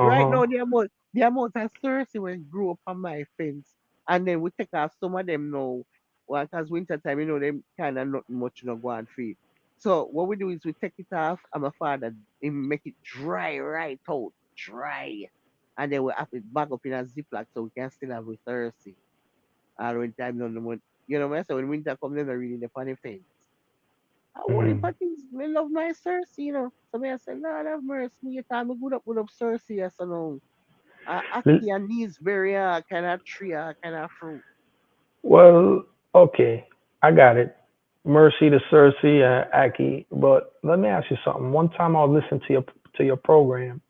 Right uh-huh. now, the amount of Cersei will grow up on my fence. And then we take off some of them now. Well, because winter time, them kind of not much go on feed. So what we do is we take it off and my father he make it dry right out. Dry. And then we have it back up in a ziploc so we can still have with Cersei. And when time none the month. So when winter comes, they're not really the funny fence. I only Mm. but things me love my Cersei. So me I say, Lord have mercy, me time me good up Cersei, yes or no. L- Aki and these very kind of tree, kind of fruit. Well, okay, I got it. Mercy to Cersei and Aki, but let me ask you something. One time I was listening to your program,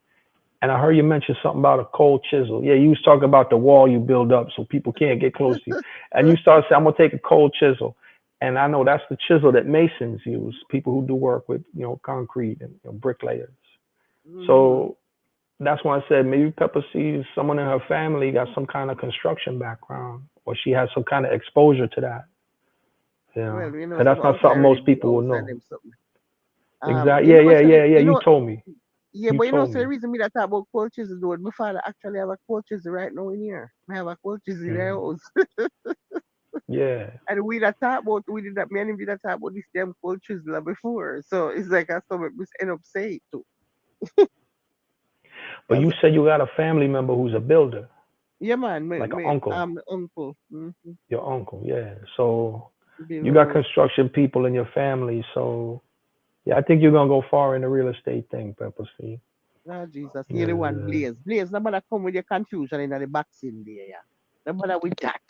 and I heard you mention something about a cold chisel. Yeah, you was talking about the wall you build up so people can't get close to you, and you started saying, "I'm gonna take a cold chisel," and I know that's the chisel that masons use, people who do work with concrete and bricklayers. Mm-hmm. So that's why I said maybe Pepper sees someone in her family got some kind of construction background, or she has some kind of exposure to that. Well, Because some that's not house I something already most built people will outside know. them something. Exactly. You Yeah, know yeah, what's yeah, yeah. you You know told me. yeah, You but told so the me. reason me that talk about coaches is my father actually have a coaches right now in here. I have a coaches in their Hmm. house. Yeah. And we did that me and him did that talk about this damn coaches before. So it's like I saw we end up saying too. But you Cause said you got a family member who's a builder, yeah man, like an uncle, I'm the uncle. your uncle. Yeah. So Build you got house. construction people in your family. So yeah, I think you're gonna go far in the real estate thing, Pepper. See. Ah, Jesus, you're the one, Yeah. Blaze. Blaze, no matter come with your confusion in the boxing there, yeah. No matter with that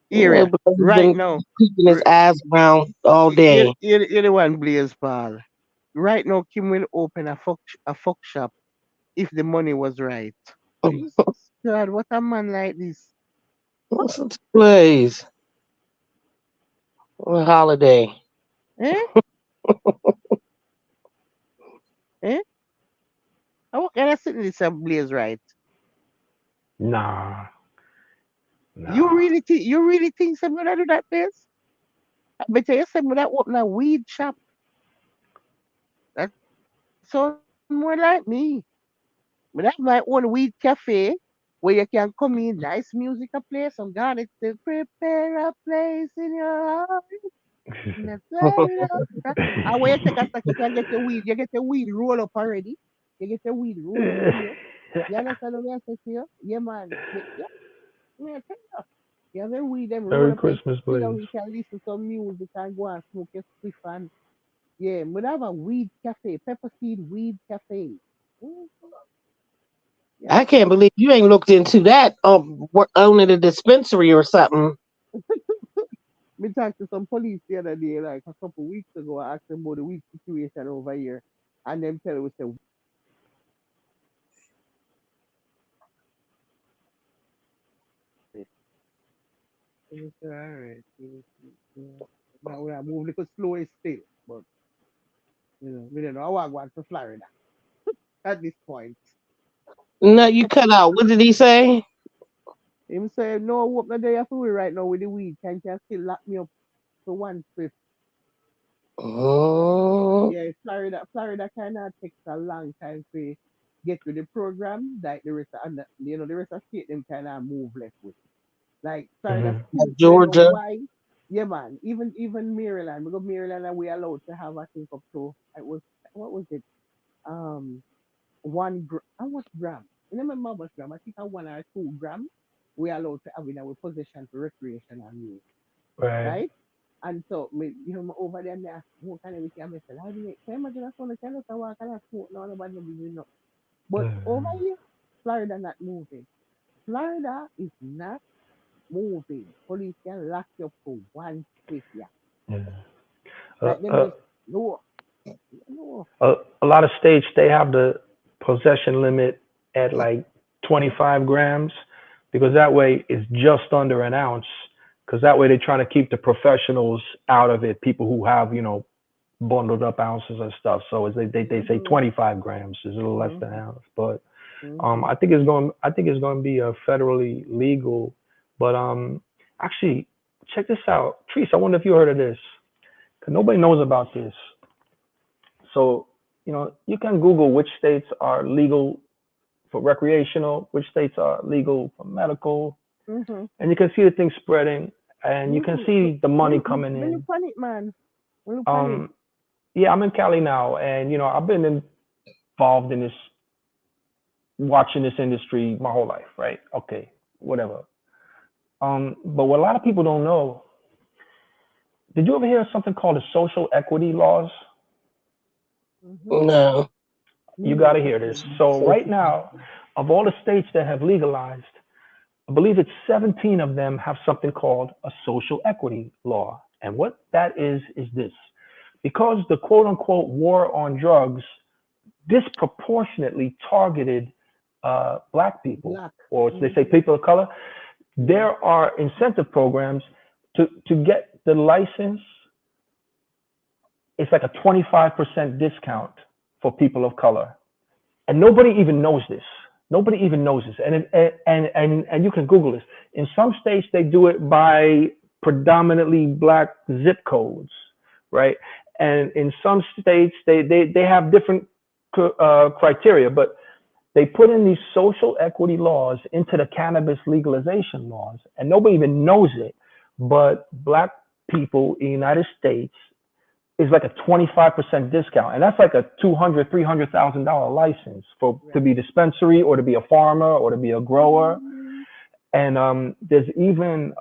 Yeah, area, because he's right been now. keeping his r- ass around all day. You're the one, Blaze, pal. Right now, Kim will open a fuck shop if the money was right. Jesus, God, what a man like this. Listen to Blaze on holiday. Eh? Eh? How can I sit in this Blaze right? Nah. You Nah. really think someone do that, Blaze? I bet you someone that open a weed shop. That sound more like me. But that's my own weed cafe where you can come in, nice music a play, some God it says prepare a place in your heart. And that's where it all starts. And where you take a stock, you can get your weed. You get your weed roll up already. You get your weed roll up for you. You understand what I say to you? Yeah, man. Yeah, yeah, tell you. You have your weed, them roll Merry up and Christmas, sit down, Blaze. you can listen to some music and go and smoke your spliff and yeah, we have a weed cafe, pepper seed weed cafe. Mm, I yeah, can't believe you ain't looked into that. Owning a dispensary or something. me talked to some police the other day, like a couple weeks ago. I asked them about the weed situation over here, and them tell us the it's all right. Yeah. Now we are moving a little slow still, but we don't know. I want one to Florida at this point. No, you cut out. What did he say? Him say no, what the day after we right now with the weed can still lock me up for one fifth. Oh, Yeah, Florida kind of takes a long time to get to the program. Like the rest of the rest of state them kind of move left with. Like Florida Hmm. still say no Georgia. why. Yeah, man. Even Maryland, because Maryland and we allowed to have I think up to it was what was it? Um, how much gram? I don't remember how much gram. I think a 1 or 2 gram. We allowed to have in our possession for recreational use, Right. right? And so, over there, me ask, what kind of weekend? I said, I didn't, can you imagine a son of kind of walk and a smoke now, nobody will be no. But over Mm, here, Florida not moving. Florida is not moving. Police can lock you up for one space, yeah. yeah. Uh, Like them uh, just, no. No. A lot of states they have the possession limit at like 25 grams because that way it's just under an ounce. Because that way they're trying to keep the professionals out of it, people who have bundled up ounces and stuff. So they say Mhm. 25 grams is a little less than an Mhm. ounce, but Mhm. I think it's going to be federally legal. But actually, check this out, Treese. I wonder if you heard of this. 'Cause nobody knows about this. So you can Google which states are legal for recreational, which states are legal for medical, Mhm. and you can see the thing spreading, and you can Mhm. see the Me, money me, coming me look in. on it, man. Me look on it. Um, yeah, I'm in Cali now, and I've been involved in this, watching this industry my whole life, right? Okay, whatever. But what a lot of people don't know, did you ever hear of something called the social equity laws? Mhm. No. You Me got to neither. hear this. So right now, of all the states that have legalized, I believe it's 17 of them have something called a social equity law. And what that is this. Because the quote unquote war on drugs disproportionately targeted black people, Black. or they say Mhm. people of color, Yeah. there are incentive programs to get the license. It's like a 25% discount for people of color. And nobody even knows this. Nobody even knows this. And you can Google this. In some states, they do it by predominantly black zip codes, right? And in some states, they have different criteria, but they put in these social equity laws into the cannabis legalization laws, and nobody even knows it. But black people in the United States is like a 25% discount. And that's like a $200,000, $300,000 license for to Right. be dispensary or to be a farmer or to be a grower. Mhm. And there's even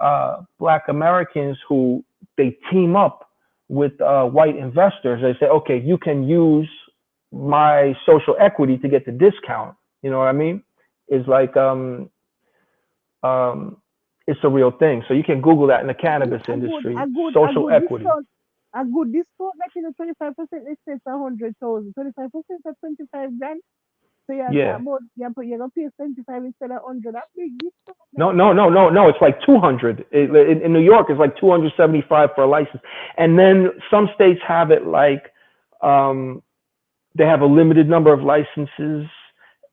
black Americans who they team up with white investors. They say, okay, you can use my social equity to get the discount. You know what I mean? It's like um, it's a real thing. So you can Google that in the cannabis industry, A social good equity. discount. A good discount, like 25%, let's say it's 100,000. 25% is 25 grand. So you're Yeah. talking about you're gonna pay 25 instead of 100. That's big discount No, now. no, no, no, no. It's like 200. In New York, it's like 275 for a license. And then some states have it like um, they have a limited number of licenses,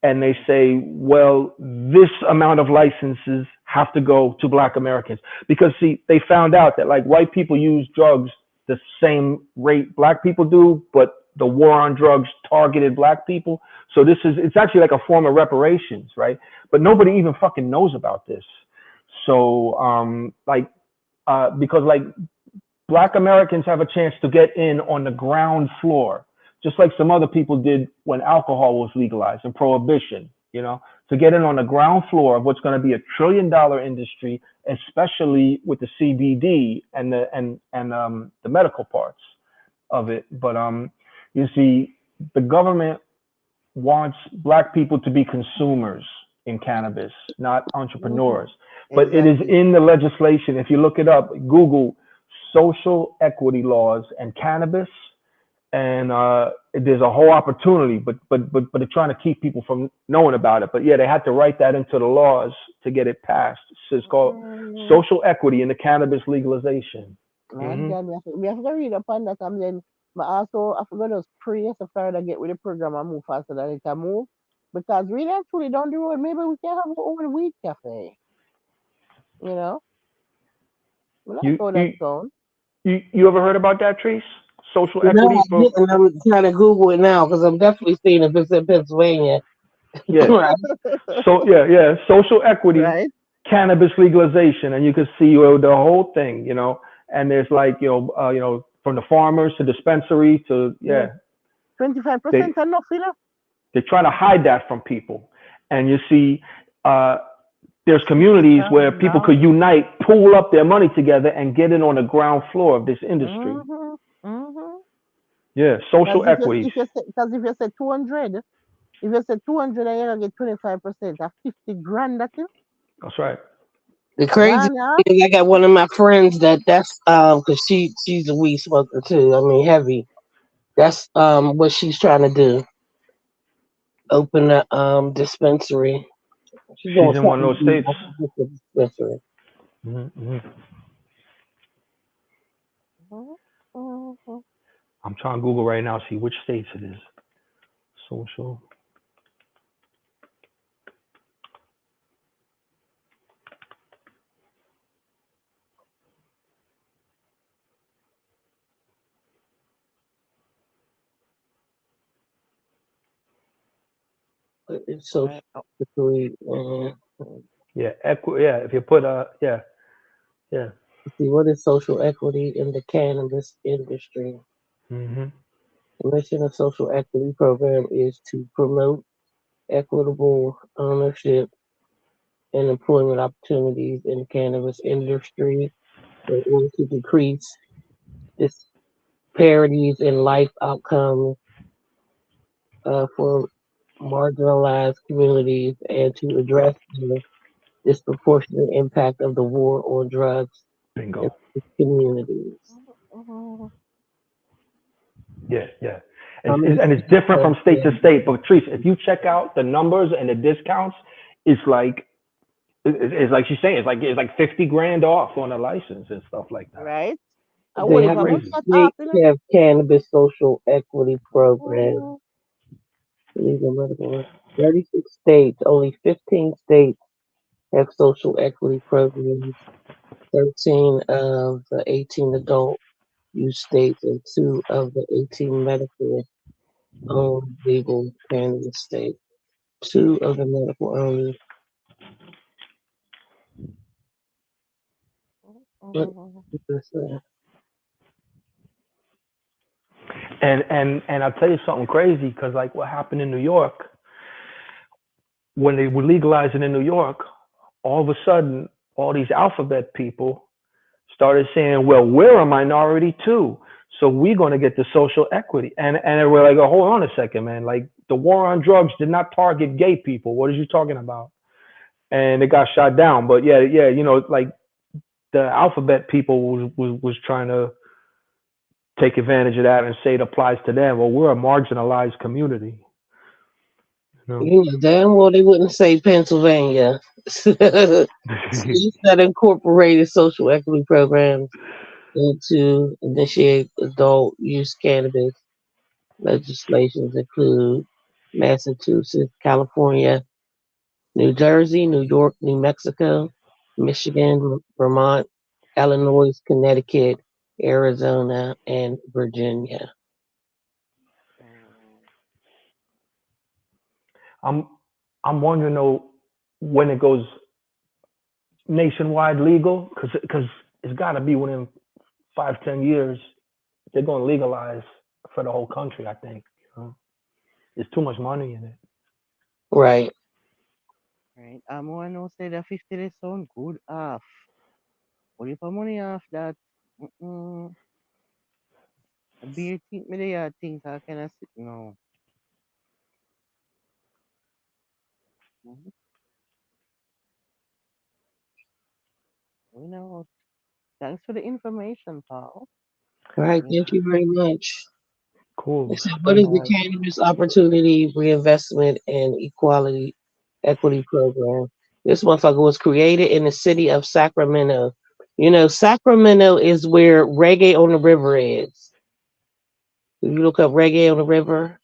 and they say, well, this amount of licenses have to go to Black Americans because see, they found out that like white people use drugs the same rate Black people do, but the war on drugs targeted Black people. So it's actually like a form of reparations, right? But nobody even fucking knows about this. So because like Black Americans have a chance to get in on the ground floor, just like some other people did when alcohol was legalized and prohibition, to get in on the ground floor of what's going to be $1 trillion industry, especially with the CBD and the medical parts of it. But you see, the government wants black people to be consumers in cannabis, not Mm-hmm. entrepreneurs. But it is Exactly. in the legislation. If you look it up, Google social equity laws and cannabis, and there's a whole opportunity. But they're trying to keep people from knowing about it. But yeah, they had to write that into the laws to get it passed. So it's called Mm-hmm. social equity in the cannabis legalization. My Hmm. God, we have to read up on that and then but also I forgot to pray so Florida get with the program and move faster than it can move. Because really and truly down the road, maybe we can have our own weed cafe. You know? Well, that's You how that you sounds. you ever heard about that, Trees? Social No, equity I for didn't. I'm trying to Google it now because I'm definitely seeing if it's in Pennsylvania. yeah. Right. So yeah, social equity, Right? cannabis legalization, and you can see the whole thing, and there's like from the farmers to dispensary to Yeah. yeah, 25% they enough, you know? they're trying to hide that from people, and you see uh, there's Fifty communities where thousand people could dollars. unite, pool up their money together, and get in on the ground floor of this industry. Mm-hmm. Mm-hmm. Yeah, Because social equities. if you say 200, if you say 200 and you're gonna get 25%, that's 50 grand that is. That's right. The crazy Man, yeah. thing is, I got one of my friends that's because she's a weed smoker too. I mean, heavy. That's what she's trying to do. Open a dispensary. She's doing She's in one of something those states. with the dispensary. Hmm. Mhm. I'm trying to Google right now, see which states it is. Social. It's social Right. Oh, equity. Yeah, yeah, if you put yeah, yeah. Let's see, what is social equity in the cannabis industry? Hmm. The mission of social equity program is to promote equitable ownership and employment opportunities in the cannabis industry in order to decrease disparities in life outcomes for marginalized communities and to address the disproportionate impact of the war on drugs in Bingo. communities. mhm. Yeah, yeah. How many And it's states different have from state to state. But Teresa, if you check out the numbers and the discounts, it's like it's like she's saying, it's like 50 grand off on a license and stuff like that. Right? I they would if how I many must Crazy. not off, states you know. have cannabis social equity programs? Mhm. Legal medical work. 36 states, only 15 states have social equity programs. 13 of the 18 adult use states and 2 of the 18 medical owned legal cannabis states. 2 of the medical owned. What Mhm. is this? And I'll tell you something crazy, because like what happened in New York, when they were legalizing in New York, all of a sudden all these alphabet people started saying, well, we're a minority too. So we're going to get the social equity. And we're like, oh, hold on a second, man. Like the war on drugs did not target gay people. What are you talking about? And it got shot down. But yeah, yeah, like the alphabet people was trying to take advantage of that and say it applies to them. Well, we're a marginalized community. You You know, damn well they wouldn't say Pennsylvania. States know? that incorporated social equity programs into initiate adult use cannabis legislations include Massachusetts, California, New Jersey, New York, New Mexico, Michigan, Vermont, Illinois, Connecticut, Arizona, and Virginia. Mhm. I'm I'm wondering though, when it goes nationwide legal, because it's got to be within 5-10 years they're going to legalize for the whole country. I think, there's too much money in it. Right. Right. I'm one who say that 50 they sound good off. What if I money off that? Mm-mm. A beer think me there think I can sit now. Mhm. We know. Thanks for the information, Paul. Right. Me Thank you very much. It Cool. said, what is Thank the all. you. Cannabis Opportunity Reinvestment and Equality Equity Program? This motherfucker was created in the city of Sacramento. You know, Sacramento is where Reggae on the River is. If you look up Reggae on the River,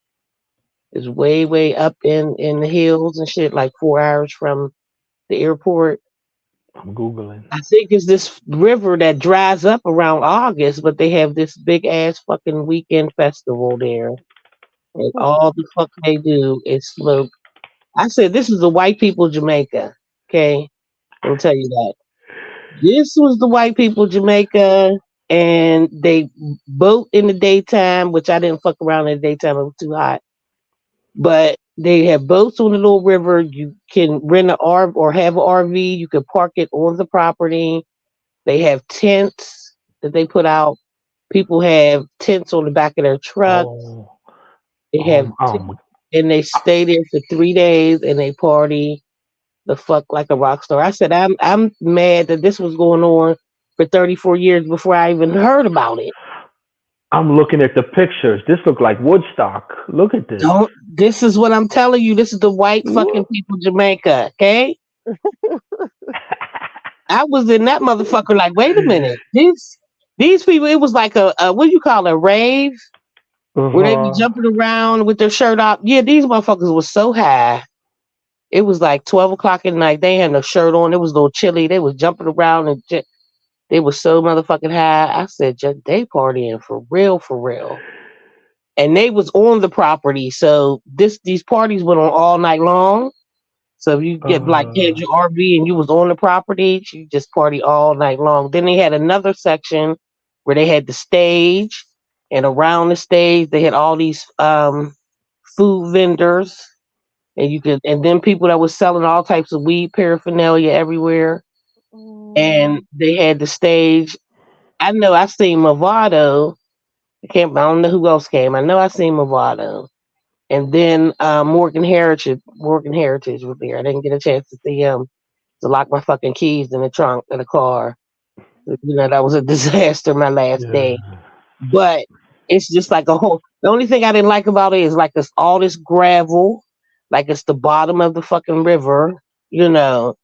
it's way, way up in the hills and shit, like 4 hours from the airport. I'm googling. I think it's this river that dries up around August, but they have this big ass fucking weekend festival there. And all the fuck they do is smoke. I said, this is the white people Jamaica. Okay. I'll tell you that. This was the white people Jamaica, and they boat in the daytime, which I didn't fuck around in the daytime. It was too hot. But they have boats on the little river. You can rent an RV or have an RV. You can park it on the property. They have tents that they put out. People have tents on the back of their trucks. Oh, They have tents, and they stay there for 3 days and they party the fuck like a rock star. I said I'm mad that this was going on for 34 years before I even heard about it. I'm looking at the pictures. This look like Woodstock. Look at this. Don't. This is what I'm telling you. This is the white fucking Woo. people, Jamaica. Okay. I was in that motherfucker. Like, wait a minute. These people. It was like a what do you call it, a rave where they be Uh-huh. jumping around with their shirt off. Yeah, these motherfuckers was so high. It was like 12 o'clock at night. They had no shirt on. It was a little chilly. They was jumping around and they was so motherfucking high. I said, they partying for real, for real. And they was on the property, so these parties went on all night long. So if you get like had Uh, your RV and you was on the property, you just party all night long. Then they had another section where they had the stage, and around the stage they had all these food vendors, and you could and then people that was selling all types of weed paraphernalia everywhere. And Mm. they had the stage. I know I seen Movado. I don't know who else came. I know I seen Movado. And then Morgan Heritage was there. I didn't get a chance to see him to lock my fucking keys in the trunk of the car. That was a disaster my last day. yeah. But it's just like a whole. The only thing I didn't like about it is like it's all this gravel, like it's the bottom of the fucking river, you know,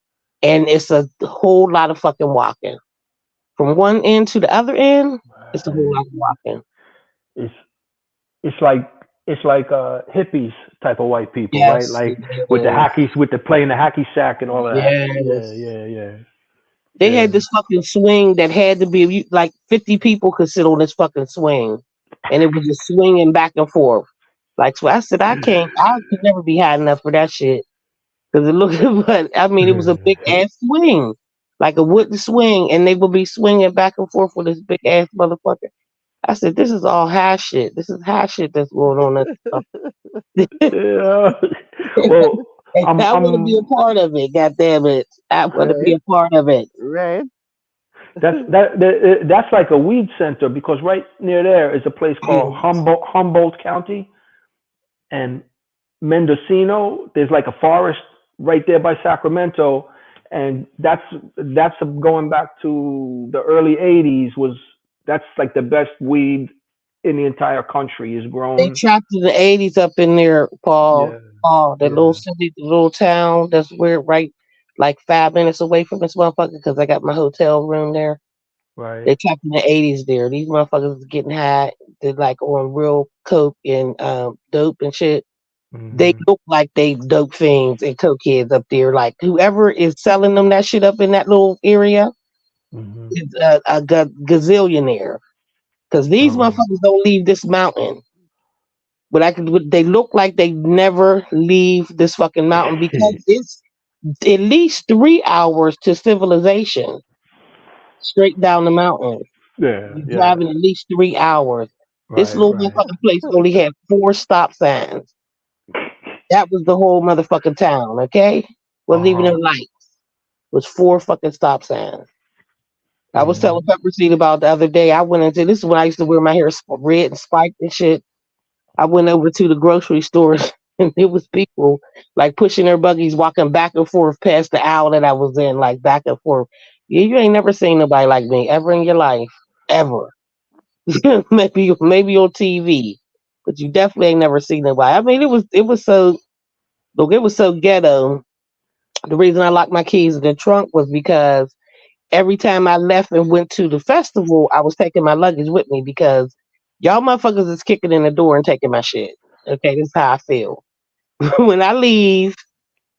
and it's a whole lot of fucking walking from one end to the other end. It's a whole lot of walking. It's it's like it's like hippies type of white people, right? Yes, Like it with the is. hackies, with the playing the hacky sack and all of that. Yeah, Yes. yeah, yeah, They yeah. had this fucking swing that had to be like 50 people could sit on this fucking swing, and it was just swinging back and forth. Like so, I said, I could never be high enough for that shit because it looked. But I mean, it was a big ass swing, like a wooden swing, and they would be swinging back and forth with this big ass motherfucker. I said, this is all high shit. This is high shit that's going on. Yeah. Well, And I'm I want to be a I'm part of it. God damn it, I want to be Right, a part of it. right. that's like a weed center because right near there is a place called Humboldt County and Mendocino. There's like a forest right there by Sacramento, and that's going back to the early '80s. Was That's like the best weed in the entire country is They grown. trapped in the 80s up in there, Paul. Yeah, That little yeah, city, the little town that's where right like 5 minutes away from this motherfucker because I got my hotel room there. right. They trapped in the 80s there. These motherfuckers was getting high. They're like on real coke and dope and shit. They Hmm. look like they dope fiends and cokeheads up there. Like whoever is selling them that shit up in that little area Hmm. is a gazillionaire. Because these Um, motherfuckers don't leave this mountain. They look like they never leave this fucking mountain because it's at least 3 hours to civilization straight down the mountain. yeah, You're yeah. driving at least 3 hours. This Right, little right. motherfucking place only had 4 stop signs. That was the whole motherfucking town, okay? Uh Wasn't even a huh. light. It was 4 fucking stop signs. I was telling Hmm. Pepper Seed about the other day. I went into this is when I used to wear my hair red and spiked and shit. I went over to the grocery store and it was people like pushing their buggies, walking back and forth past the aisle that I was in, like back and forth. Yeah, you ain't never seen nobody like me ever in your life, ever. Maybe on TV, but you definitely ain't never seen nobody. I mean, it was so look, it was so ghetto. The reason I locked my keys in the trunk was because every time I left and went to the festival, I was taking my luggage with me because y'all motherfuckers is kicking in the door and taking my shit. Okay, this is how I feel. When I leave,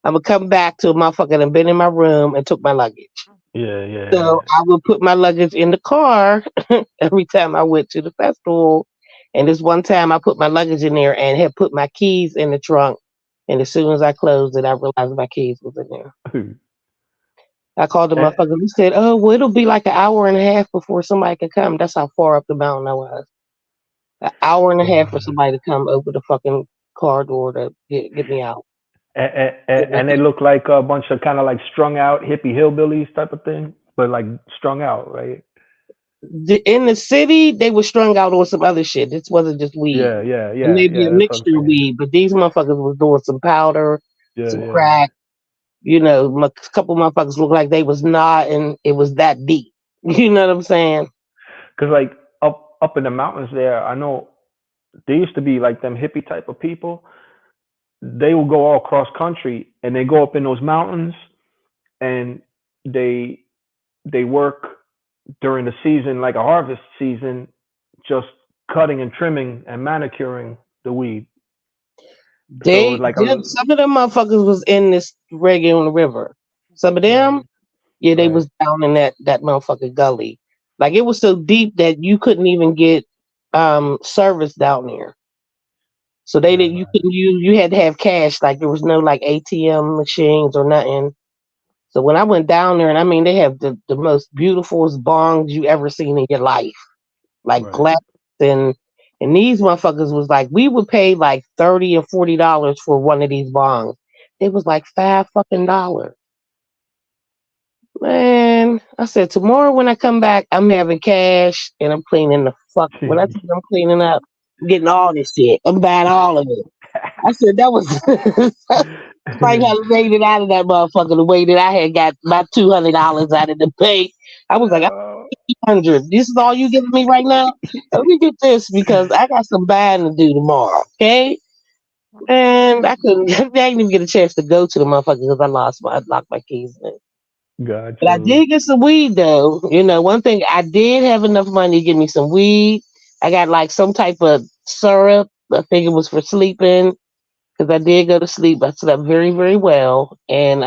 I'm gonna come back to a motherfucker that been in my room and took my luggage. Yeah, yeah. So I would put my luggage in the car every time I went to the festival. And this one time I put my luggage in there and had put my keys in the trunk. And as soon as I closed it, I realized my keys was in there. I called the Eh, motherfucker. He said, "Oh, well, it'll be like an hour and a half before somebody can come." That's how far up the mountain I was. An hour and a half for somebody to come open the fucking car door to get me out. and they look like a bunch of kind of like strung out hippie hillbillies type of thing, but like strung out, right? In the city, they were strung out on some other shit. This wasn't just weed. Yeah, yeah, It yeah, may be yeah. a That's what I'm mixture of saying. weed, but these motherfuckers was doing some powder, Yeah, some yeah. crack. A couple motherfuckers looked like they was not, and it was that deep. You know what I'm saying? Because like up. up in the mountains there, I know they used to be like them hippie type of people. They will go all cross country and they go up in those mountains and they they work during the season, like a harvest season, just cutting and trimming and manicuring the weed. So it's like a Some of them motherfuckers was in this reggae on the river. Some of them, right, yeah, they right, was down in that motherfucking gully. Like it was so deep that you couldn't even get service down there. So they didn't. You right, couldn't use. You had to have cash. Like there was no like ATM machines or nothing. So when I went down there, and I mean, they have the most beautifulest bongs you ever seen in your life, like right. glass and these motherfuckers was like we would pay like $30 and $40 for one of these bongs. It was like $5 fucking. Man, I said tomorrow when I come back, I'm having cash and I'm cleaning the fuck. When I tell you I'm cleaning up, I'm getting all this shit. I'm buying all of it. I said that was like I made it out of that motherfucker the way that I had got my $200 out of the bank. I was like, Oh, 100. This is all you giving me right now? Let me get this because I got some buying to do tomorrow. Okay, and I couldn't. I didn't even get a chance to go to the motherfucker because I locked my keys in. got But I you. did get some weed though. You know, one thing I did have enough money to get me some weed. I got like some type of syrup. I think it was for sleeping because I did go to sleep. I slept very, very well, and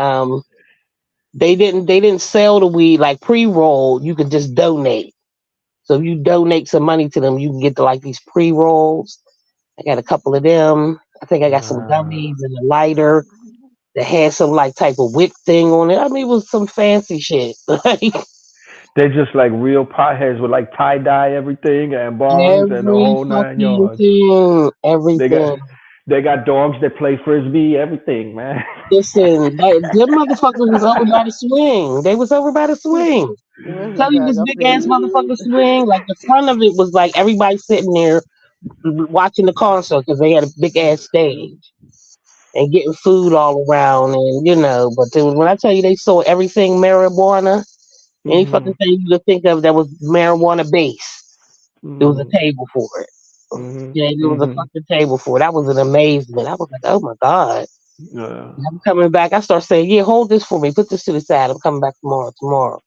they didn't sell the weed like pre roll. You could just donate. So if you donate some money to them, you can get to like these pre rolls. I got a couple of them. I think I got some Uh, gummies and a lighter that had some like type of wick thing on it. I mean, it was some fancy shit. Like they're just like real potheads with like tie dye everything and bongs and the every whole nine fucking yards. thing, They got everything. they got dogs that play frisbee, everything, man. Listen, them motherfuckers was over by the swing. They was over by the swing. Tell you this I big feel ass motherfucker swing. Like the front of it was like everybody sitting there watching the concert because they had a big ass stage and getting food all around and but when I tell you they sold everything marijuana, any fucking Mhm. thing you could think of that was marijuana based, there was a Mhm. table for it. Mhm. Yeah, there was a Mhm. fucking table for it. That was an amazement. I was like, oh my god. Yeah. I'm coming back. I start saying, yeah, hold this for me. Put this to the side. I'm coming back tomorrow. Tomorrow.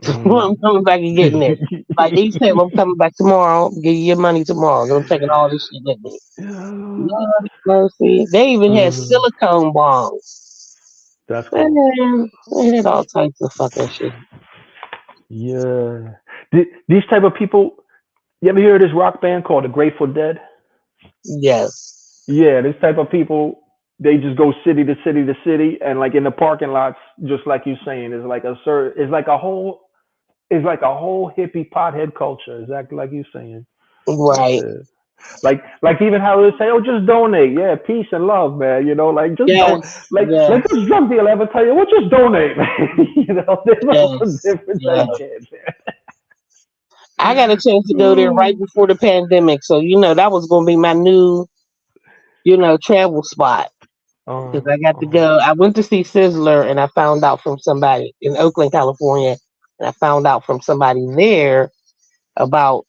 I'm Mhm. coming back and getting it. Like they said, I'm coming back tomorrow. Give you your money tomorrow. I'm taking all this shit with me. Yeah. Lord have mercy. They even had Mhm. silicone bombs. That's cool. Man, they had all types of fucking shit. Yeah. These type of people. You ever hear of this rock band called the Grateful Dead? Yes. Yeah, this type of people. They just go city to city to city, and like in the parking lots, just like you saying, it's like it's like a whole, it's like a whole hippie pothead culture. Exactly like you saying. Right. Yeah. Like even how they say, oh, just donate. Yeah, peace and love, man. Like just don't Yes. like Yes. this drug dealer ever tell you, well, just donate, man. There's all Yes. different Yes. type kids. I got a chance to go there right Oh, before the pandemic. So, that was going to be my new, travel spot. Because I got to oh. go. I went to see Sizzler and I found out from somebody in Oakland, California. And I found out from somebody there about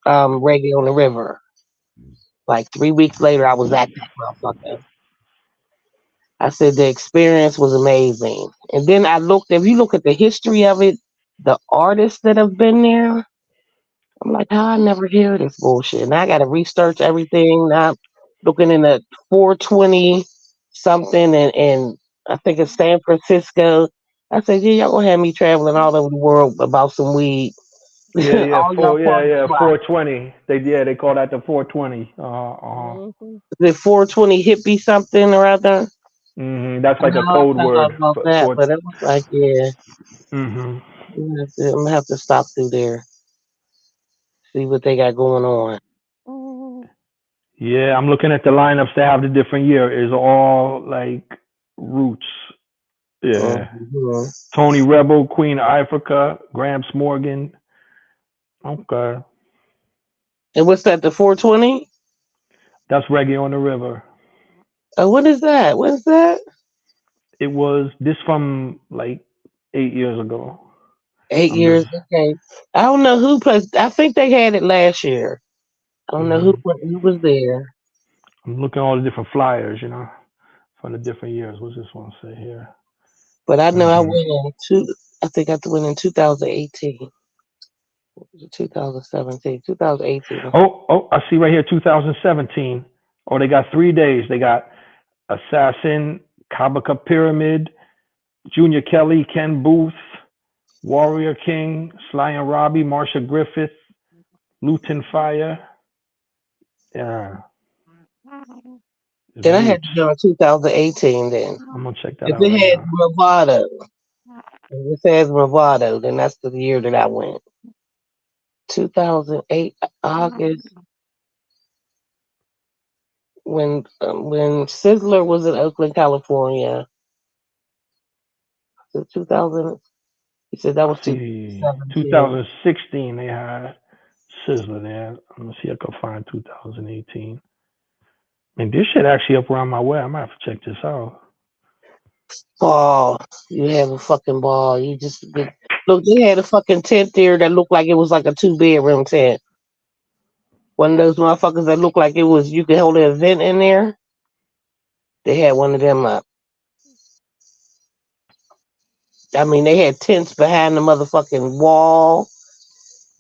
Reggae on the River. Like 3 weeks later, I was at that motherfucker. I said the experience was amazing. And then if you look at the history of it, the artists that have been there, I'm like, how I never hear this bullshit. And I got to research everything. Now I'm looking in the 420 something and I think it's San Francisco. I said, yeah, y'all gonna have me traveling all over the world about some weed. Yeah, yeah, All y'all party yeah, spots. 420. They call that the 420. Mhm. Is it 420 hippie something or other? That's I like know a I code found out word about for that, for. but it was like, yeah, Mhm. I'm gonna have to stop through there, see what they got going on. Mhm. Yeah, I'm looking at the lineups they have the different year. Is all like roots. Yeah. Hmm. Tony Rebel, Queen of Africa, Gramps Morgan. Okay. And what's that? The 420? That's Reggae on the River. Oh, what is that? What is that? It was this from like 8 years ago. 8 I'm just, years. Okay. I don't know who plays. I think they had it last year. I don't know hmm who was there, I'm looking at all the different flyers, from the different years. What's this one say here? but I know I hmm went in two. I think I went in 2018, 2017, 2018. Oh, I see right here, 2017. Oh, they got 3 days. They got Assassin, Kabaka Pyramid, Junior Kelly, Ken Booth, Warrior King, Sly and Robbie, Marsha Griffith, Luton Fire. Yeah, it's Then I had Roots. to go in 2018. Then I'm gonna check that if out it right had now. bravado, if it says bravado, then that's the year that I went. 2008 August when Sizzler was in Oakland, California. So 2000. He said that I was see 2017. 2016 they had Sizzler there. I'm gonna see if I can find 2018. And this shit actually up around my way. I might have to check this out. Ball. You have a fucking ball. You just get, look. They had a fucking tent there that looked like it was like a 2 bedroom tent. One of those motherfuckers that looked like it was you could hold an event in there. They had one of them up. I mean, they had tents behind the motherfucking wall.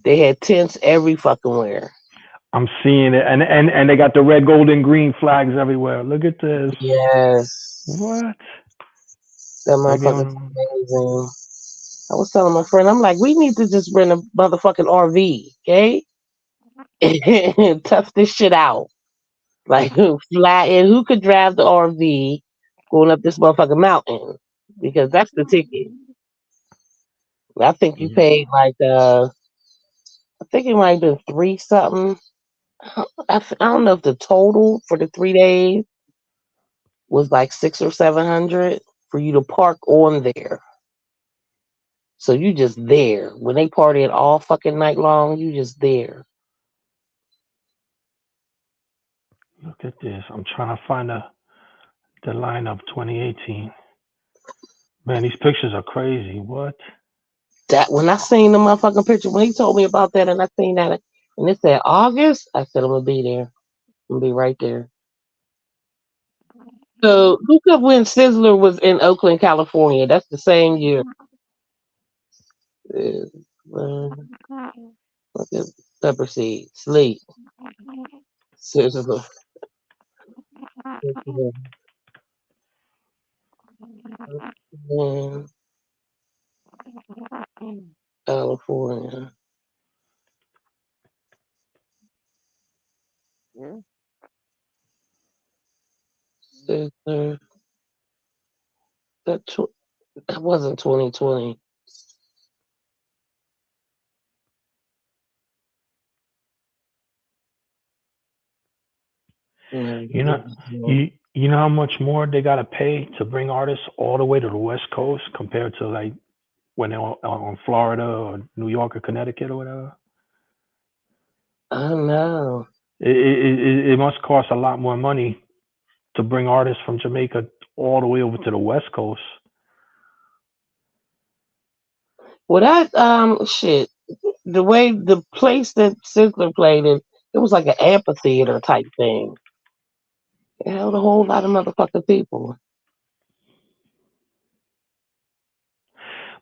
They had tents every fucking where. I'm seeing it, and they got the red, gold, and green flags everywhere. Look at this. Yes, What? that Reggae motherfucker's on. amazing. I was telling my friend, I'm like, we need to just rent a motherfucking RV, okay? And tough this shit out. Like, fly in. Who could drive the RV going up this motherfucking mountain? Because that's the ticket. I think you paid like I think it might have been three something. I don't know if the total for the 3 days was like 600 or 700 for you to park on there. So you just there when they partying all fucking night long. You just there. Look at this. I'm trying to find the lineup 2018. Man, these pictures are crazy. What? That when I seen the motherfucking picture when he told me about that and I seen that and it said August, I said I'm gonna be there. I'm gonna be right there. So look up when Sizzler was in Oakland, California. That's the same year. Look at Pepper Seed, Sleep, Sizzler, in California. Sizzler. That that wasn't 2020. No, You know, you know how much more they gotta pay to bring artists all the way to the West Coast compared to like when they're on Florida or New York or Connecticut or whatever. I know. It must cost a lot more money to bring artists from Jamaica all the way over to the West Coast. Well, that shit. The way the place that Sizzler played in, it was like an amphitheater type thing. It held a whole lot of motherfucking people.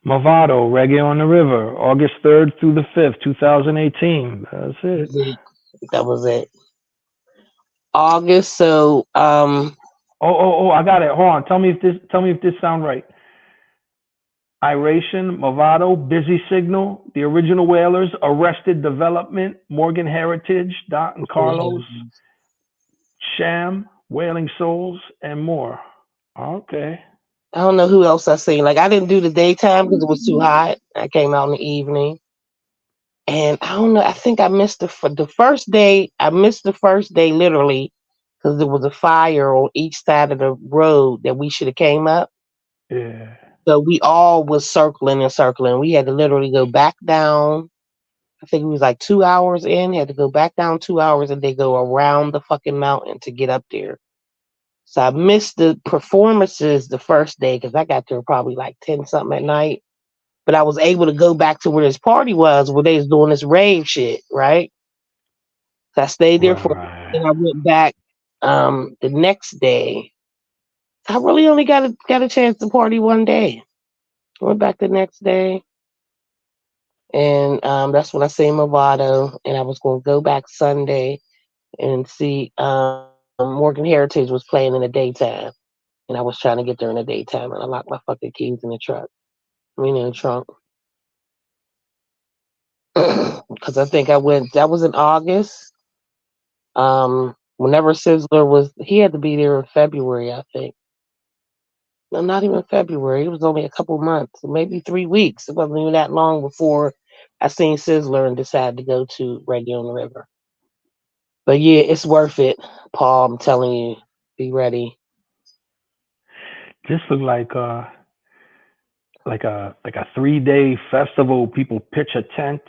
Movado, Reggae on the River, August 3rd through the 5th, 2018. That's it. That was it. August. So I got it. Hold on. Tell me if this sound right. Iration, Movado, Busy Signal, The Original Wailers, Arrested Development, Morgan Heritage, Dot and Carlos, Sham, Wailing Souls, and more. Okay. I don't know who else I seen. Like I didn't do the daytime because it was too hot. I came out in the evening, and I don't know. I think I missed the first day. I missed the first day literally because there was a fire on each side of the road that we should have came up. Yeah. So we all was circling and circling. We had to literally go back down. I think it was like 2 hours in. Had to go back down 2 hours and they go around the fucking mountain to get up there. So I missed the performances the first day because I got there probably like 10 something at night. but I was able to go back to where this party was, where they was doing this rave shit, right? So I stayed there for, Right. and I went back the next day. I really only got a chance to party one day. I went back the next day, and that's when I seen Movado, and I was going to go back Sunday and see Morgan Heritage was playing in the daytime, and I was trying to get there in the daytime, and I locked my fucking keys in the truck. I mean, in the trunk, because I think I went. That was in August. Whenever Sizzler was, he had to be there in February, I think. No, not even February. It was only a couple months, maybe 3 weeks. It wasn't even that long before I seen Sizzler and decided to go to Reggae on the River. But yeah, it's worth it, Paul. I'm telling you, be ready. This looked like a 3 day festival. People pitch a tent.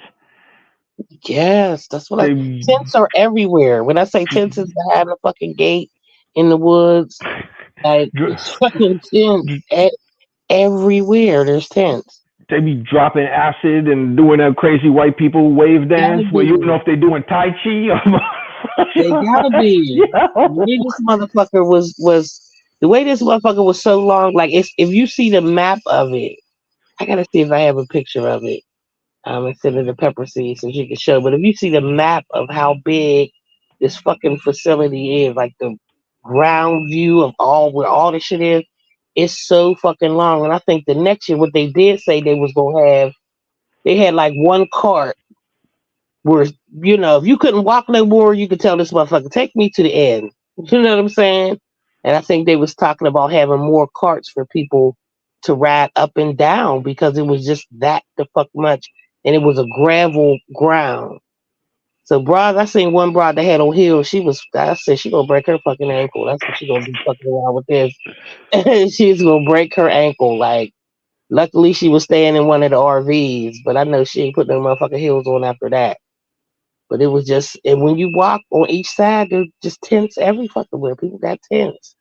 Yes, that's what I. They Tents are everywhere. When I say tents is behind a fucking gate in the woods, like it's fucking tents everywhere. There's tents. they be dropping acid and doing a crazy white people wave dance Gotta where you don't know be. if they're doing tai chi They gotta or be. The way this motherfucker was the way this motherfucker was so long. Like it's if you see the map of it, I gotta see if I have a picture of it. Instead of the pepper seed, so she can show. But if you see the map of how big this fucking facility is, like the ground view of all where all this shit is, it's so fucking long. And I think the next year, what they did say they was gonna have, they had like one cart where if you couldn't walk no more, you could tell this motherfucker, take me to the end. You know what I'm saying? And I think they was talking about having more carts for people to ride up and down because it was just that the fuck much, and it was a gravel ground. So, broad, I seen one broad that had on heels. I said she gonna break her fucking ankle. That's what she gonna do fucking around with this. She's gonna break her ankle. Like, luckily she was staying in one of the RVs, but I know she ain't put no motherfucking heels on after that. But it was just, and when you walk on each side, there's just tents every fucking where. People got tents.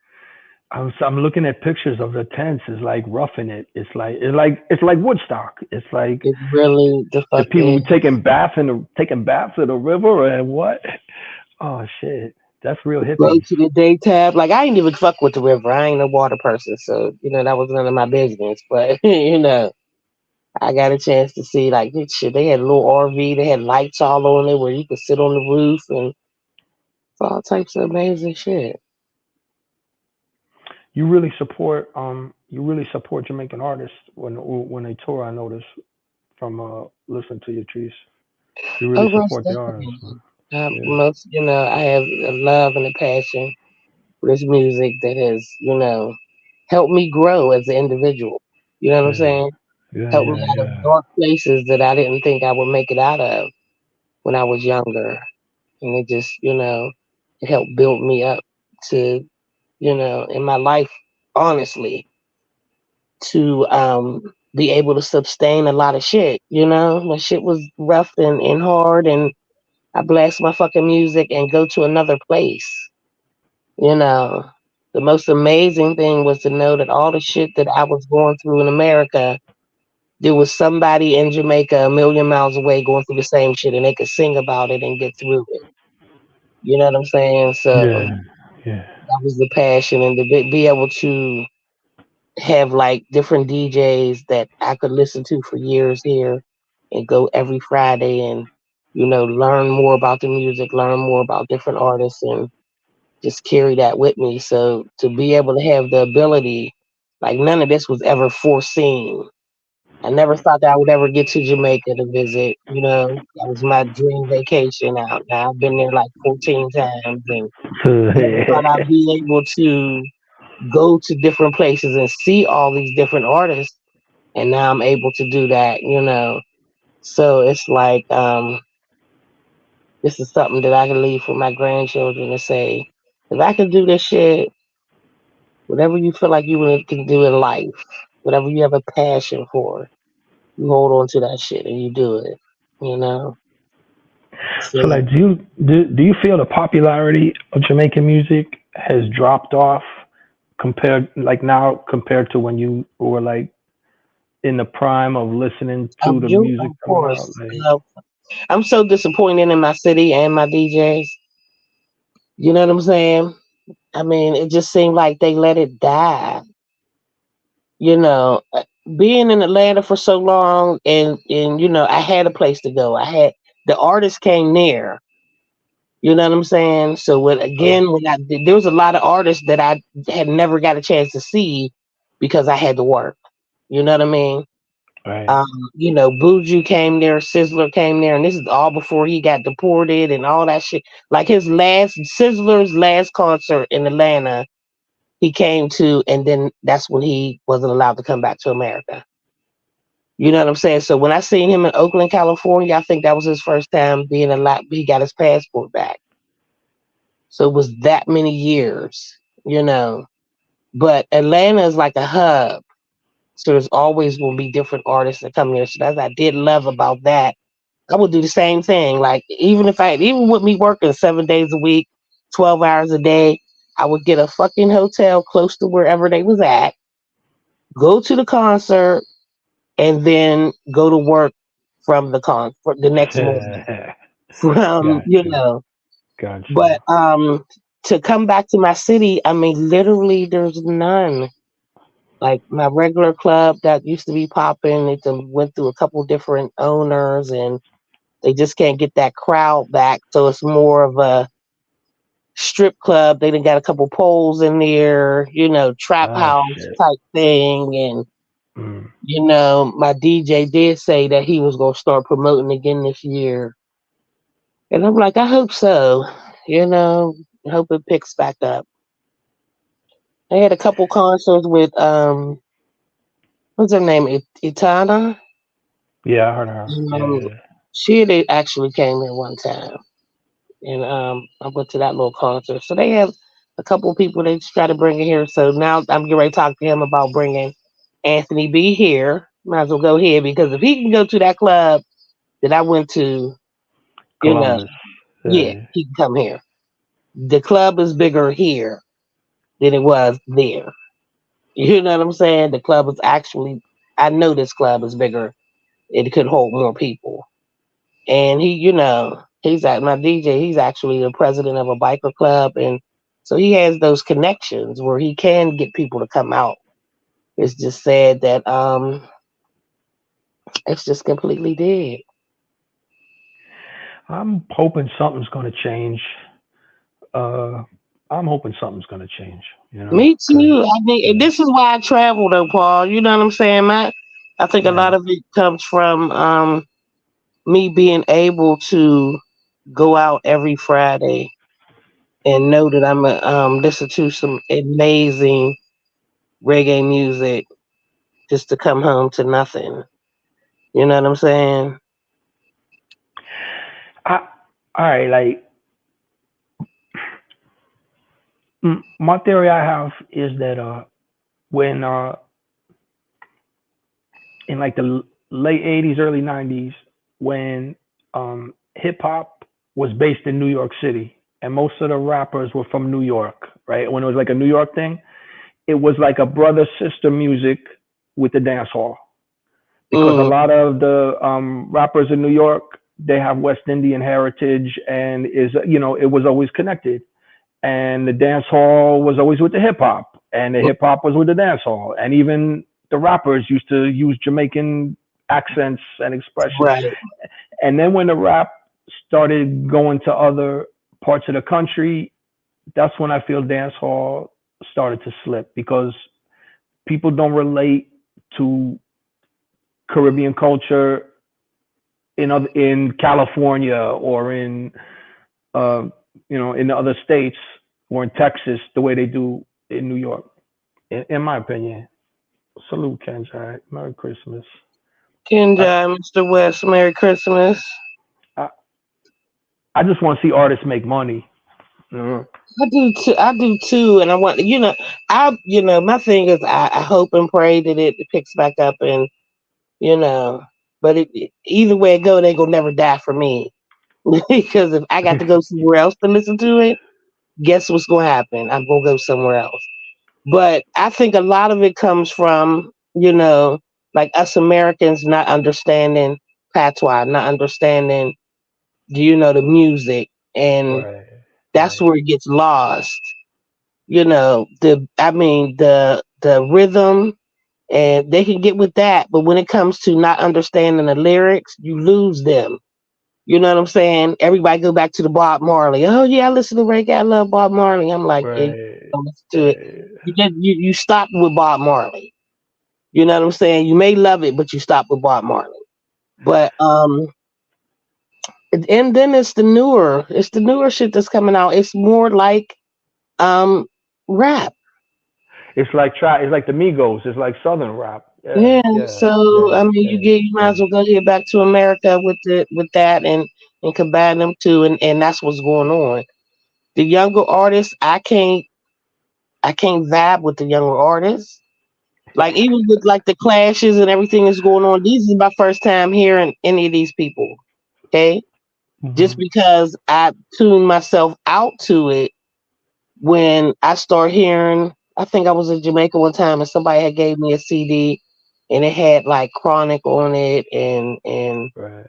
I'm looking at pictures of the tents. It's like roughing it. It's like Woodstock. It's like It's really the the people fucking taking baths in the river and what? Oh shit, that's real go hippies. to the day tab. Like I ain't even fuck with the river. I ain't no water person, so that was none of my business. But I got a chance to see like this shit. They had a little RV. They had lights all on it where you could sit on the roof and all types of amazing shit. You really support Jamaican artists when they tour. I notice from listening to your trees. You really Oh, most support the artists. definitely. Man. Yeah. I have a love and a passion for this music that has, helped me grow as an individual. You know what I'm Yeah. saying? Yeah. Helped me Yeah. out of Yeah. dark places that I didn't think I would make it out of when I was younger. And it just, it helped build me up to, in my life, honestly, to be able to sustain a lot of shit. My shit was rough and hard, and I blast my fucking music and go to another place. You know, the most amazing thing was to know that all the shit that I was going through in America, there was somebody in Jamaica a million miles away going through the same shit, and they could sing about it and get through it. You know what I'm saying? So Yeah. Yeah. that was the passion, and to be able to have like different DJs that I could listen to for years here and go every Friday and learn more about the music, learn more about different artists, and just carry that with me. So to be able to have the ability, like none of this was ever foreseen. I never thought that I would ever get to Jamaica to visit. That was my dream vacation out. Now I've been there like 14 times, and never thought I'd be able to go to different places and see all these different artists. And now I'm able to do that. So it's like this is something that I can leave for my grandchildren to say, if I can do this shit, whatever you feel like can do in life, whatever you have a passion for, you hold on to that shit and you do it. You know. So, like, So do you feel the popularity of Jamaican music has dropped off compared, like, now compared to when you were like in the prime of listening to the You, music of coming out. course. Like, I'm so disappointed in my city and my DJs. You know what I'm saying? I mean, it just seemed like they let it die. You know, being in Atlanta for so long, and I had a place to go. I had the artists came near. You know what I'm saying? So when I did, there was a lot of artists that I had never got a chance to see because I had to work. You know what I mean? right. Buju came there, Sizzler came there, and this is all before he got deported and all that shit. Like his last Sizzler's last concert in Atlanta, he came to, and then that's when he wasn't allowed to come back to America. You know what I'm saying? So when I seen him in Oakland, California, I think that was his first time being allowed. He got his passport back. So it was that many years, you know. But Atlanta is like a hub. So there's always will be different artists that come here. So that's I did love about that. I would do the same thing. Like even with me working 7 days a week, 12 hours a day, I would get a fucking hotel close to wherever they was at, go to the concert, and then go to work from the for the next morning. From Gotcha. but Gotcha. to come back to my city, I mean, literally, there's none. Like my regular club that used to be popping, it done went through a couple different owners, and they just can't get that crowd back. So it's more of a strip club. They done got a couple poles in there, trap Ah, house shit. type thing. And, Mm. my DJ did say that he was going to start promoting again this year. And I'm like, I hope so. You know, I hope it picks back up. I had a couple concerts with, what's her name? Itana. Yeah, I heard her. Um, Yeah. she had actually came here one time. And I went to that little concert. So they have a couple of people they try to bring in here. So now I'm getting ready to talk to him about bringing Anthony B here. Might as well go here because if he can go to that club that I went to, you know, Columbus. yeah, Yeah. he can come here. The club is bigger here than it was there. You know what I'm saying? The club is actually, I know this club is bigger. It could hold more people. And he's at my DJ. He's actually the president of a biker club, and so he has those connections where he can get people to come out. It's just sad that it's just completely dead. I'm hoping something's gonna change. Uh, I'm hoping something's gonna change. Me Because too. I think and yeah, this is why I travel though, Paul. You know what I'm saying? I think a yeah. lot of it comes from me being able to go out every Friday and know that I'm a listen to some amazing reggae music just to come home to nothing. You know what I'm saying? I, all right. Like my theory I have is that when in like the late '80s, early '90s, when hip hop was based in New York City, and most of the rappers were from New York, right? When it was like a New York thing, it was like a brother sister music with the dance hall, because a Mm, lot of the rappers in New York, they have West Indian heritage, and it was always connected. And the dance hall was always with the hip hop, and the hip hop was with the dance hall, and even the rappers used to use Jamaican accents and expressions. right. And then when the rap started going to other parts of the country, that's when I feel dance hall started to slip, because people don't relate to Caribbean culture in California or in uh, in the other states or in Texas the way they do in New York. In my opinion. Salute, Kenji. Merry Christmas. I, Kenja, Mr. West, Merry Christmas. I I just want to see artists make money. You I do too. I do too, and I want my thing is I hope and pray that it picks back up, and you know, but either way it go, they gonna never die for me because if I got to go somewhere else to listen to it, guess what's gonna happen? I'm gonna go somewhere else. But I think a lot of it comes from like us Americans not understanding patois, not understanding, the music, and Right. that's Right. where it gets lost. The rhythm, and they can get with that, but when it comes to not understanding the lyrics, you lose them. You know what I'm saying? Everybody go back to the Bob Marley. Oh yeah, I listen to reggae. I love Bob Marley. I'm like, yeah, you Right. don't listen to it. Right. You stopped with Bob Marley. You know what I'm saying? You may love it, but you stop with Bob Marley. But and then it's the newer shit that's coming out. It's more like um rap. It's like the Migos. It's like Southern rap. Yeah. Yeah. Yeah. So Yeah. I mean, Yeah. you might Yeah. as well go here back to America with that, and combine them two, and that's what's going on. The younger artists, I can't vibe with the younger artists. Like even with like the clashes and everything that's going on, this is my first time hearing any of these people. Okay, just Hmm. because I tuned myself out to it when I start hearing. I think I was in Jamaica one time and somebody had gave me a CD, and it had like Chronic on it, and Right.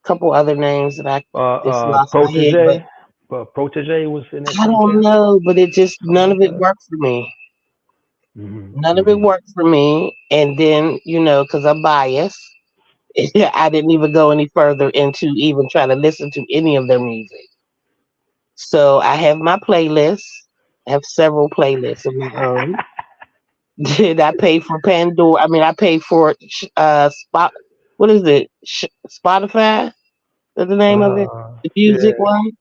a couple other names that I just lost my head, but Protege. But Protege was in that I same don't camp. know. But it just Something none of like it that. worked for me. Hmm. None of it Hmm. worked for me. And then, because I'm biased, I didn't even go any further into even trying to listen to any of their music. So I have my playlist. I have several playlists of my own. Did I pay for Pandora? I mean, I paid for Spot. What is it? Spotify? Is the name of it? The music Yeah. one.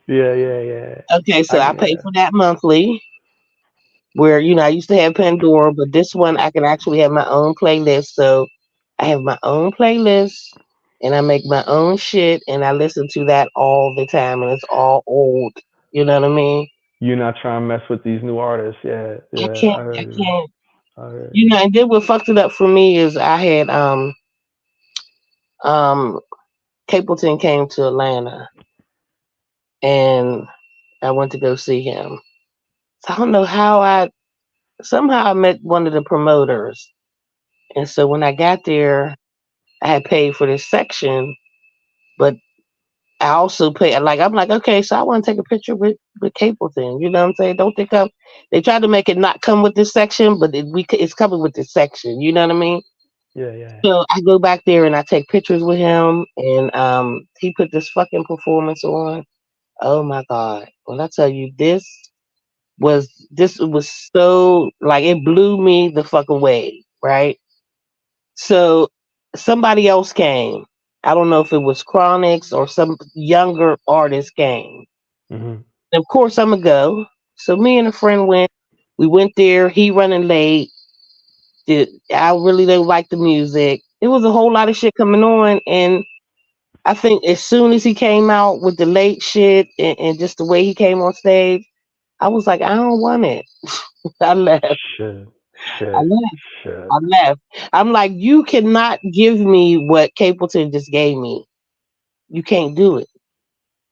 Yeah. Yeah. Yeah. Okay, so I pay Yeah. for that monthly. Where I used to have Pandora, but this one I can actually have my own playlist. So I have my own playlist, and I make my own shit, and I listen to that all the time, and it's all old. You know what I mean? You're not trying to mess with these new artists. Yeah. I Yeah. can't, I I heard you. can't. I heard you. And then what fucked it up for me is I had um Capleton came to Atlanta, and I went to go see him. So I don't know how I somehow I met one of the promoters, and so when I got there, I had paid for this section, but I also pay like I'm like, okay, so I want to take a picture with Capleton. You know what I'm saying? Don't think I'm. They tried to make it not come with this section, but it's coming with this section. You know what I mean? Yeah. Yeah. So I go back there and I take pictures with him, and he put this fucking performance on. Oh my god! When I tell you this was so like it blew me the fuck away, right? So somebody else came. I don't know if it was Chronics or some younger artist came. Hmm. And of course, I'm gonna go. So me and a friend went. We went there. He running late. I really didn't like the music. It was a whole lot of shit coming on, and I think as soon as he came out with the late shit and just the way he came on stage, I was like, I don't want it. I left. Shit. I Shit. left. I Shit. left. I'm like, you cannot give me what Capleton just gave me. You can't do it.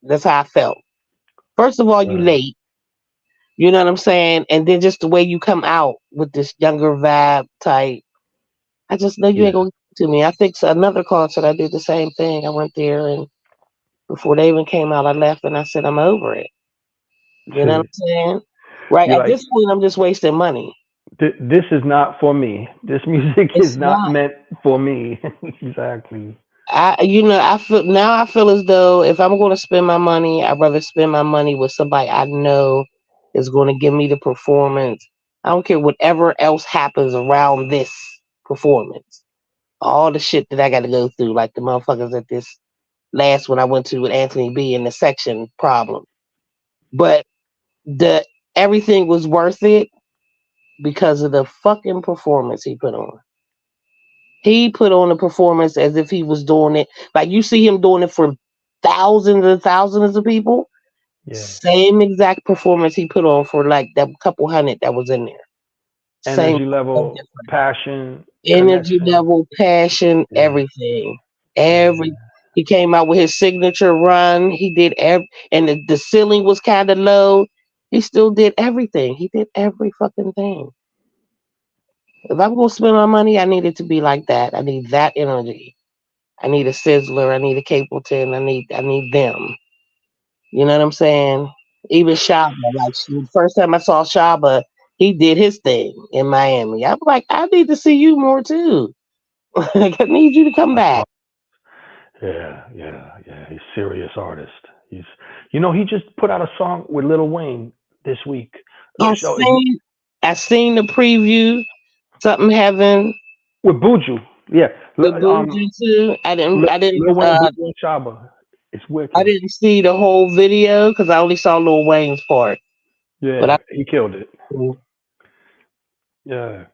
That's how I felt. First of all, you Right. late. You know what I'm saying? And then just the way you come out with this younger vibe type. I just know you ain't Yeah. gonna get to me. I think another concert I did the same thing. I went there and before they even came out, I left and I said I'm over it. You know what I'm saying? Right. You're At like, this point, I'm just wasting money. this is not for me. This music is It's not not. meant for me. Exactly. I feel as though if I'm going to spend my money, I'd rather spend my money with somebody I know is going to give me the performance. I don't care whatever else happens around this performance. All the shit that I got to go through, like the motherfuckers at this last one I went to with Anthony B in the section problem. But the everything was worth it because of the fucking performance he put on. He put on a performance as if he was doing it. Like you see him doing it for thousands and thousands of people. Yeah. Same exact performance he put on for like that couple hundred that was in there. Same, Energy no level, different. passion, Energy connection. level, passion, Yeah. everything. Yeah. Every He came out with his signature run. He did and the ceiling was kind of low. He still did everything. He did every fucking thing. If I'm gonna spend my money, I need it to be like that. I need that energy. I need a Sizzler. I need a Capleton. I need them. You know what I'm saying? Even Shaba, like first time I saw Shaba, he did his thing in Miami. I'm like, I need to see you more too. Like, I need you to come That's back. all. Yeah. He's a serious artist. He's, he just put out a song with Lil Wayne this week. I So seen, I seen the preview. Something heaven with Buju. Yeah. with Bougie too. Lil Wayne, Buju, and Shaba. It's I wicked. didn't see the whole video because I only saw Lil Wayne's part. But Yeah, he killed it. Yeah,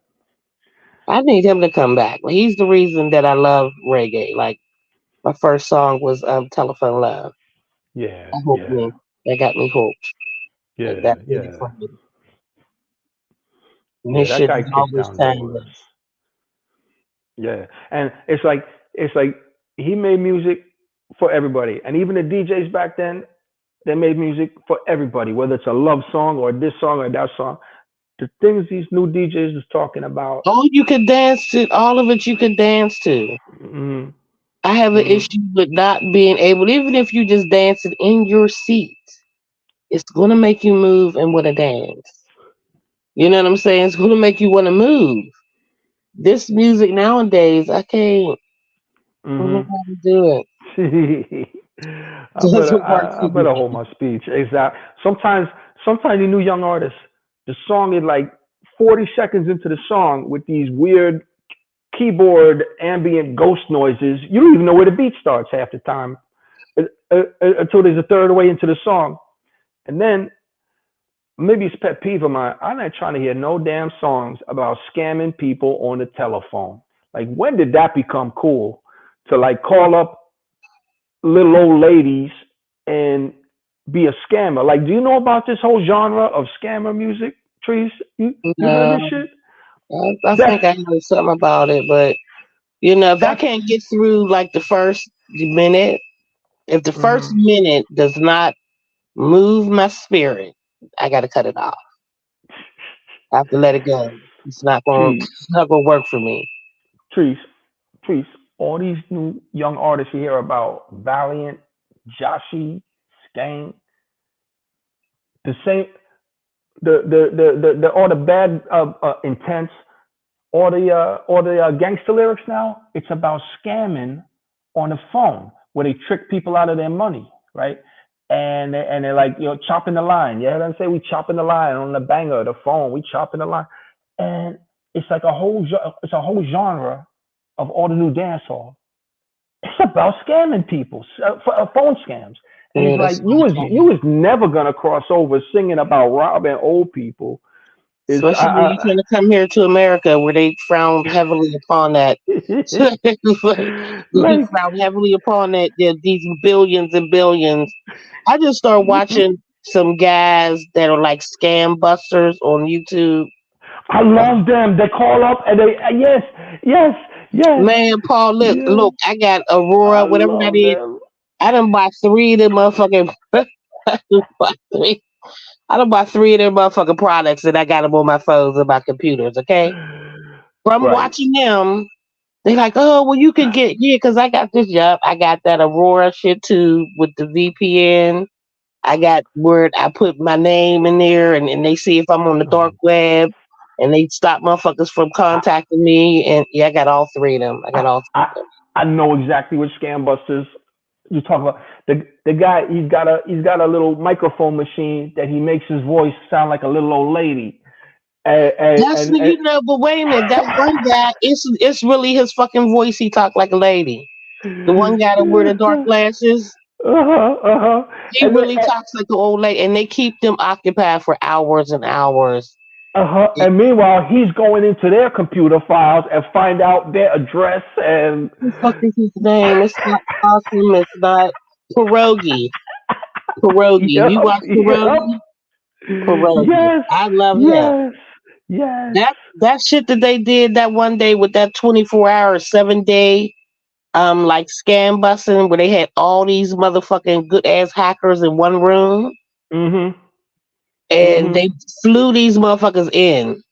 I need him to come back. He's the reason that I love reggae. Like my first song was Telephone Love. yeah, I hope yeah, me. That got me hooked. Like yeah, that did it yeah, for me. And yeah. his That shit guy is kicked always down doors. timeless. Yeah, and it's like he made music for everybody, and even the DJs back then, they made music for everybody, whether it's a love song or this song or that song. The things these new DJs is talking about. Oh, you could dance to all of it. You could dance to. Mm, I have an mm, issue with not being able, even if you just dance it in your seat, it's gonna make you move and want to dance. You know what I'm saying? It's gonna make you want to move. This music nowadays, I don't know mm-hmm. how to do it. I It better doesn't work I, for I better me. hold my speech. Exactly. Sometimes you new young artists, the song is like 40 seconds into the song with these weird keyboard ambient ghost noises. You don't even know where the beat starts half the time until there's a third way into the song. And then maybe it's pet peeve of mine. I'm not trying to hear no damn songs about scamming people on the telephone. Like when did that become cool? To like call up little old ladies and be a scammer. Like, do you know about this whole genre of scammer music, Trees? You heard this No, shit? I That's think I heard something about it, but if I that's can't get through like the first minute, if the first mm, minute does not move my spirit, I got to cut it off. I have to let it go. trees, It's not gonna work for me. trees, trees. All these new young artists you hear about, Valiant, Joshi, Skang, the same, the all the bad intense or the gangster lyrics now, it's about scamming on the phone where they trick people out of their money, right? And they're like, chopping the line. You heard them say we chopping the line on the banger, the phone, we chopping the line, and it's like a whole genre of all the new dancehall. It's about scamming people, for, phone scams, and Yeah, it's like that's you what was I'm you talking. was never gonna cross over singing about robbing old people. Is Especially when you're trying to come here to America, where they frowned heavily upon that. They like frowned heavily upon that. These billions and billions. I just started watching some guys that are like scam busters on YouTube. I Uh, love them. They call up and they yes, yes, yes, Man, Paul, yes. look, I got Aurora, I whatever that love is. them. I done bought three of them motherfucking. I done bought three. I done bought three of them motherfucking products and I got them on my phones and my computers. Okay, from Right. watching them, they like, oh, well, you can get because I got this job. I got that Aurora shit too with the VPN. I got where I put my name in there and they see if I'm on the dark Um, web and they stop motherfuckers from I, contacting me. And yeah, I got all three of them. I got I, all three I, of them. I know exactly which scam busters you talk about. The guy he's got a little microphone machine that he makes his voice sound like a little old lady. That's And but wait a minute. That one guy, it's really his fucking voice. He talk like a lady. The one guy that wear the dark glasses, uh-huh. he And then, really talks like an old lady. And they keep them occupied for hours and hours. and meanwhile, he's going into their computer files and find out their address and. What the fuck is his name? It's not awesome. It's not pierogi. Pierogi. You Yup, watch yup. pierogi? Pierogi. Yes, I love him. yes, yes. That shit that they did that one day with that 24-hour, 7 day like scam busting where they had all these motherfucking good ass hackers in one room Mhm, and they mhm. flew these motherfuckers in.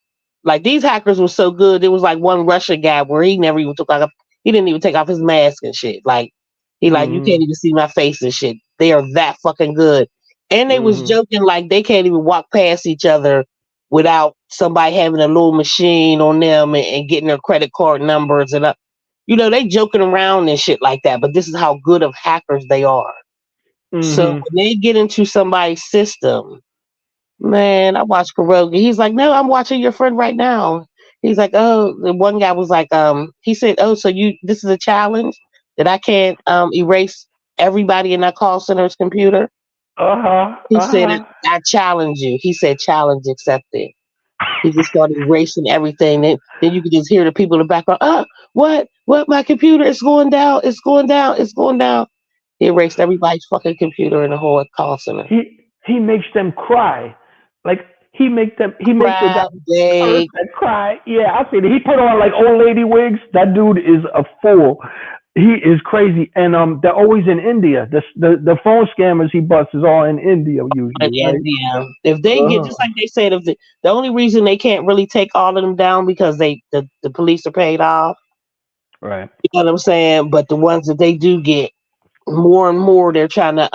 Like these hackers were so good. There was like one Russian guy where he never even took off. He didn't even take off his mask and shit. Like he like you Mhm. can't even see my face and shit. They are that fucking good. And they was Mhm. joking like they can't even walk past each other without somebody having a little machine on them and getting their credit card numbers and they joking around and shit like that. But this is how good of hackers they are. So Mhm. when they get into somebody's system, man, I watched Kurogi. He's like, no, I'm watching your friend right now. He's like, oh, the one guy was like, he said, oh, so this is a challenge that I can't erase everybody in that call center's computer. Uh huh. He Uh said, huh. I challenge you. He said, challenge accepted. He just started erasing everything. Then you could just hear the people in the background, what? My computer is going down. It's going down. It's going down. He erased everybody's fucking computer in the whole call center. He makes them cry. Like he makes the guy Cried, begged. person cry. Yeah, I see that. He put on like old lady wigs. That dude is a fool. He is crazy. And they're always in India. The phone scammers he busts is all in India In usually, right? India. If they get Uh, just like they said, if the only reason they can't really take all of them down because the police are paid off. right. You know what I'm saying? But the ones that they do get more and more, they're trying to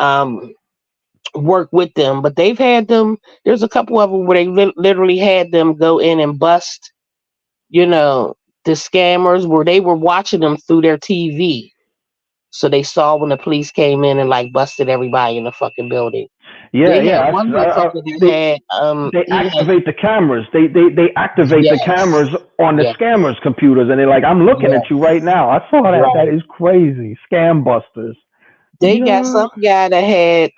work with them. But they've had them. There's a couple of them where they literally had them go in and bust. You know the scammers where they were watching them through their TV. So they saw when the police came in and like busted everybody in the fucking building. Yeah, They had yeah. one motherfucker that had They he had activate the cameras. They activate the cameras yes, on the yes, scammers' computers, and they're like, "I'm looking at yes, you right now." I saw that. That right. is crazy. Scam busters. They got Yeah. some guy that had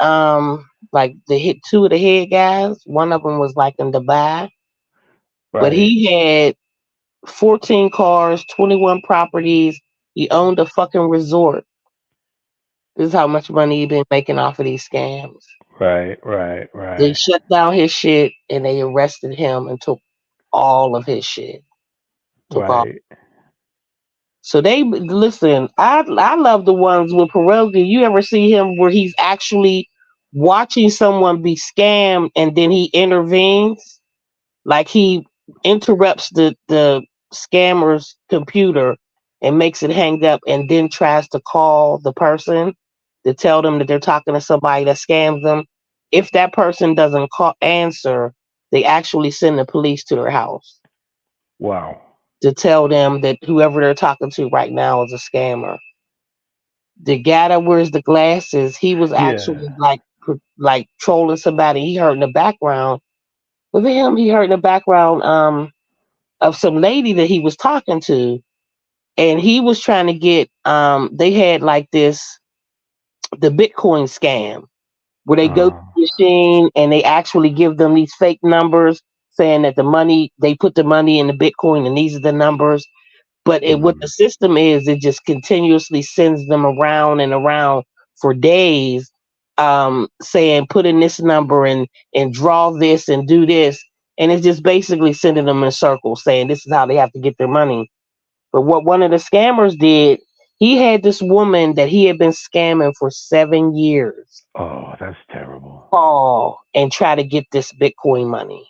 like the hit two of the head guys. One of them was like in Dubai, but Right. he had 14 cars, 21 properties. He owned a fucking resort. This is how much money he been making off of these scams. Right. Right. They Right. shut down his shit and they arrested him and took all of his shit. Took all. Right. So they listen. I love the ones with Pierogi. You ever see him where he's actually watching someone be scammed and then he intervenes? Like he interrupts the scammer's computer and makes it hang up, and then tries to call the person to tell them that they're talking to somebody that scams them. If that person doesn't answer, they actually send the police to their house Wow. to tell them that whoever they're talking to right now is a scammer. The guy that wears the glasses, he was Yeah. actually like trolling somebody. He heard in the background. With him, he heard in the background of some lady that he was talking to, and he was trying to get. They had like the Bitcoin scam where they go to Uh, the machine and they actually give them these fake numbers saying that the money they put the money in the Bitcoin and these are the numbers. But what the mm, system is, it just continuously sends them around and around for days, saying put in this number and draw this and do this, and it's just basically sending them in circles, saying this is how they have to get their money. But what one of the scammers did, he had this woman that he had been scamming for 7 years oh, that's terrible. call and try to get this Bitcoin money.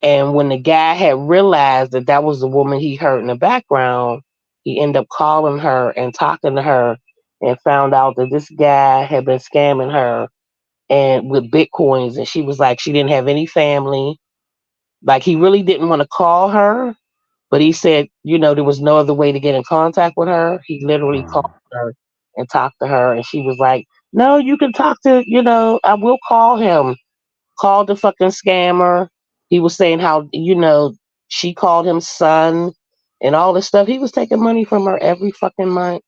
And when the guy had realized that that was the woman he heard in the background, he ended up calling her and talking to her and found out that this guy had been scamming her and with Bitcoins. And she was like, she didn't have any family. Like he really didn't want to call her, but he said, there was no other way to get in contact with her. He literally called Uh, her and talked to her. And she was like, no, you can talk to, I will call him. Called the fucking scammer. He was saying how, she called him son and all this stuff. He was taking money from her every fucking month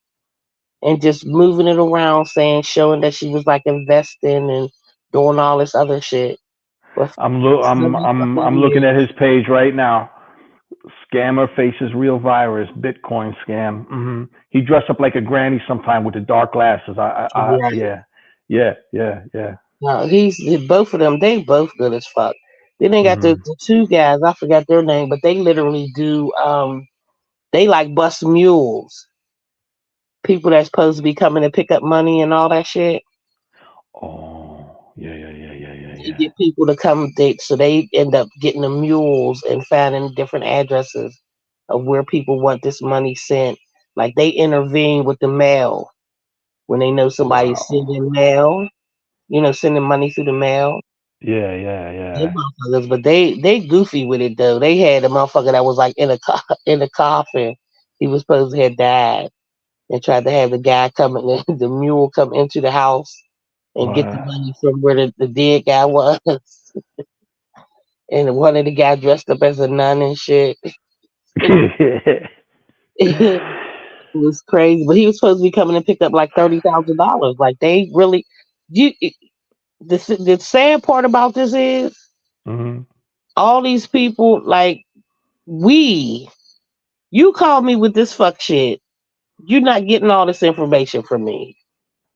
and just moving it around, showing that she was like investing and doing all this other shit for seven fucking I'm looking at years. his page right now. Scammer faces real virus. Bitcoin scam. He dressed up like a granny sometime with the dark glasses. Yeah. Yeah. Yeah. Yeah. Yeah. No, both of them, they both good as fuck. Then they got the, Hmm. the two guys, I forgot their name, but they literally do they like bust mules. People that's supposed to be coming to pick up money and all that shit. Oh. Yeah. Yeah. Yeah. Yeah. Yeah. They yeah. get people to come, so they end up getting the mules and finding different addresses of where people want this money sent. Like they intervene with the mail when they know somebody's Wow. sending mail, sending money through the mail. Yeah, yeah, Them yeah. motherfuckers, but they goofy with it though. They had a motherfucker that was like in a in the coffin. He was supposed to have died, and tried to have the guy come in, the mule come into the house and get the What? money from where the dead guy was. And one of the guy dressed up as a nun and shit. It was crazy, but he was supposed to be coming to pick up like $30,000. Like they really, you. The sad part about this is hmm all these people like we. You call me with this fuck shit. You're not getting all this information from me.